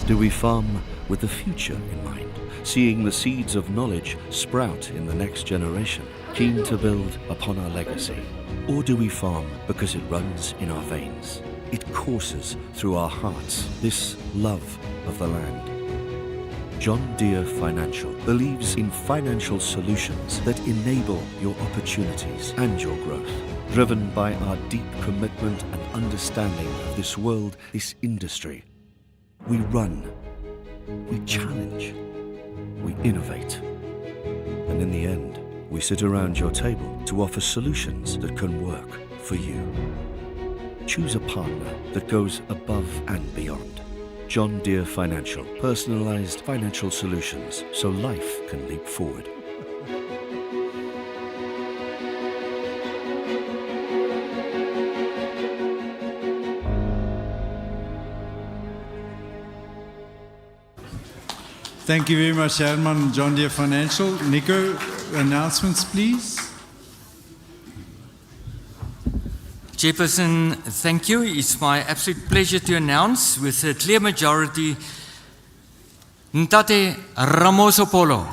Do we farm with the future in mind, seeing the seeds of knowledge sprout in the next generation, keen to build upon our legacy? Or do we farm because it runs in our veins? It courses through our hearts, this love of the land. John Deere Financial believes in financial solutions that enable your opportunities and your growth. Driven by our deep commitment and understanding of this world, this industry, we run, we challenge, we innovate. And in the end, we sit around your table to offer solutions that can work for you. Choose a partner that goes above and beyond. John Deere Financial, personalized financial solutions so life can leap forward. Thank you very much, Herman, John Deere Financial. Nico, announcements, please. Chairperson, thank you. It's my absolute pleasure to announce with a clear majority, Ntate Ramosopolo.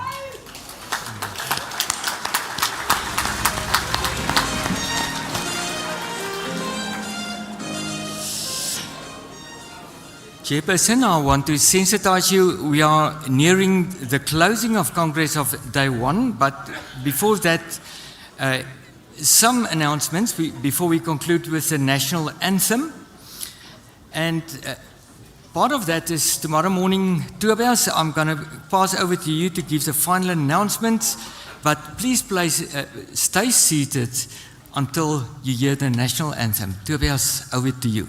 Chairperson, I want to sensitize you. We are nearing the closing of Congress of Day 1, but before that, some announcements before we conclude with the national anthem. And part of that is tomorrow morning, Tobias, I'm going to pass over to you to give the final announcements, but please stay seated until you hear the national anthem. Tobias, over to you.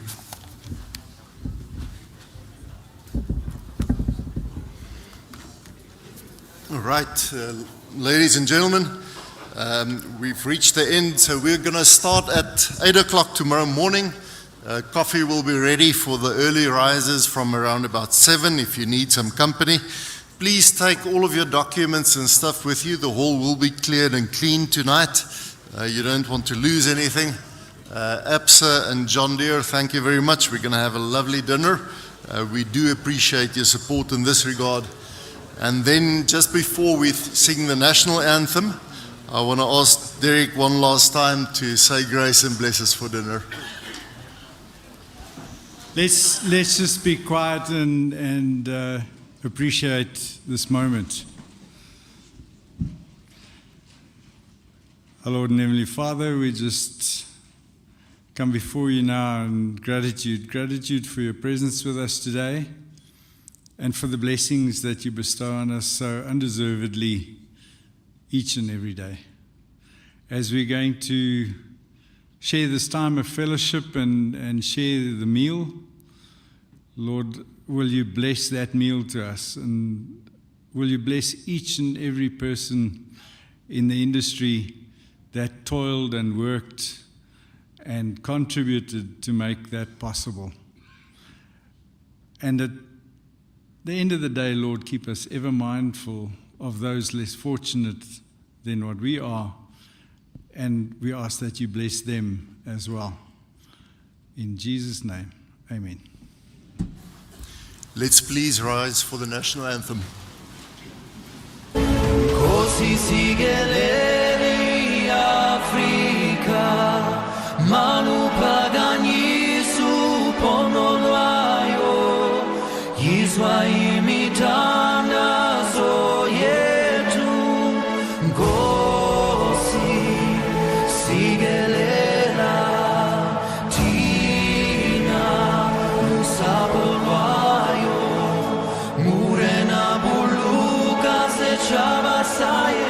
All right, ladies and gentlemen, we've reached the end, so we're going to start at 8 o'clock tomorrow morning. Coffee will be ready for the early risers from around about 7 if you need some company. Please take all of your documents and stuff with you. The hall will be cleared and cleaned tonight. You don't want to lose anything. APSA and John Deere, thank you very much. We're going to have a lovely dinner. We do appreciate your support in this regard. And then just before we sing the national anthem, I want to ask Derek one last time to say grace and bless us for dinner. Let's just be quiet and appreciate this moment. Our Lord and Heavenly Father, we just come before you now in gratitude. Gratitude for your presence with us today and for the blessings that you bestow on us so undeservedly each and every day. As we're going to share this time of fellowship and share the meal, Lord, will you bless that meal to us, and will you bless each and every person in the industry that toiled and worked and contributed to make that possible. And at the end of the day, Lord, keep us ever mindful of those less fortunate than what we are, and we ask that you bless them as well. In Jesus' name, amen. Let's please rise for the national anthem. Così si geleri Africa, manu pagani su pononuayo, Yiswa imitanda so yetu, Così si gelera, Tina musaponuayo, Murena buluka se chavasaya.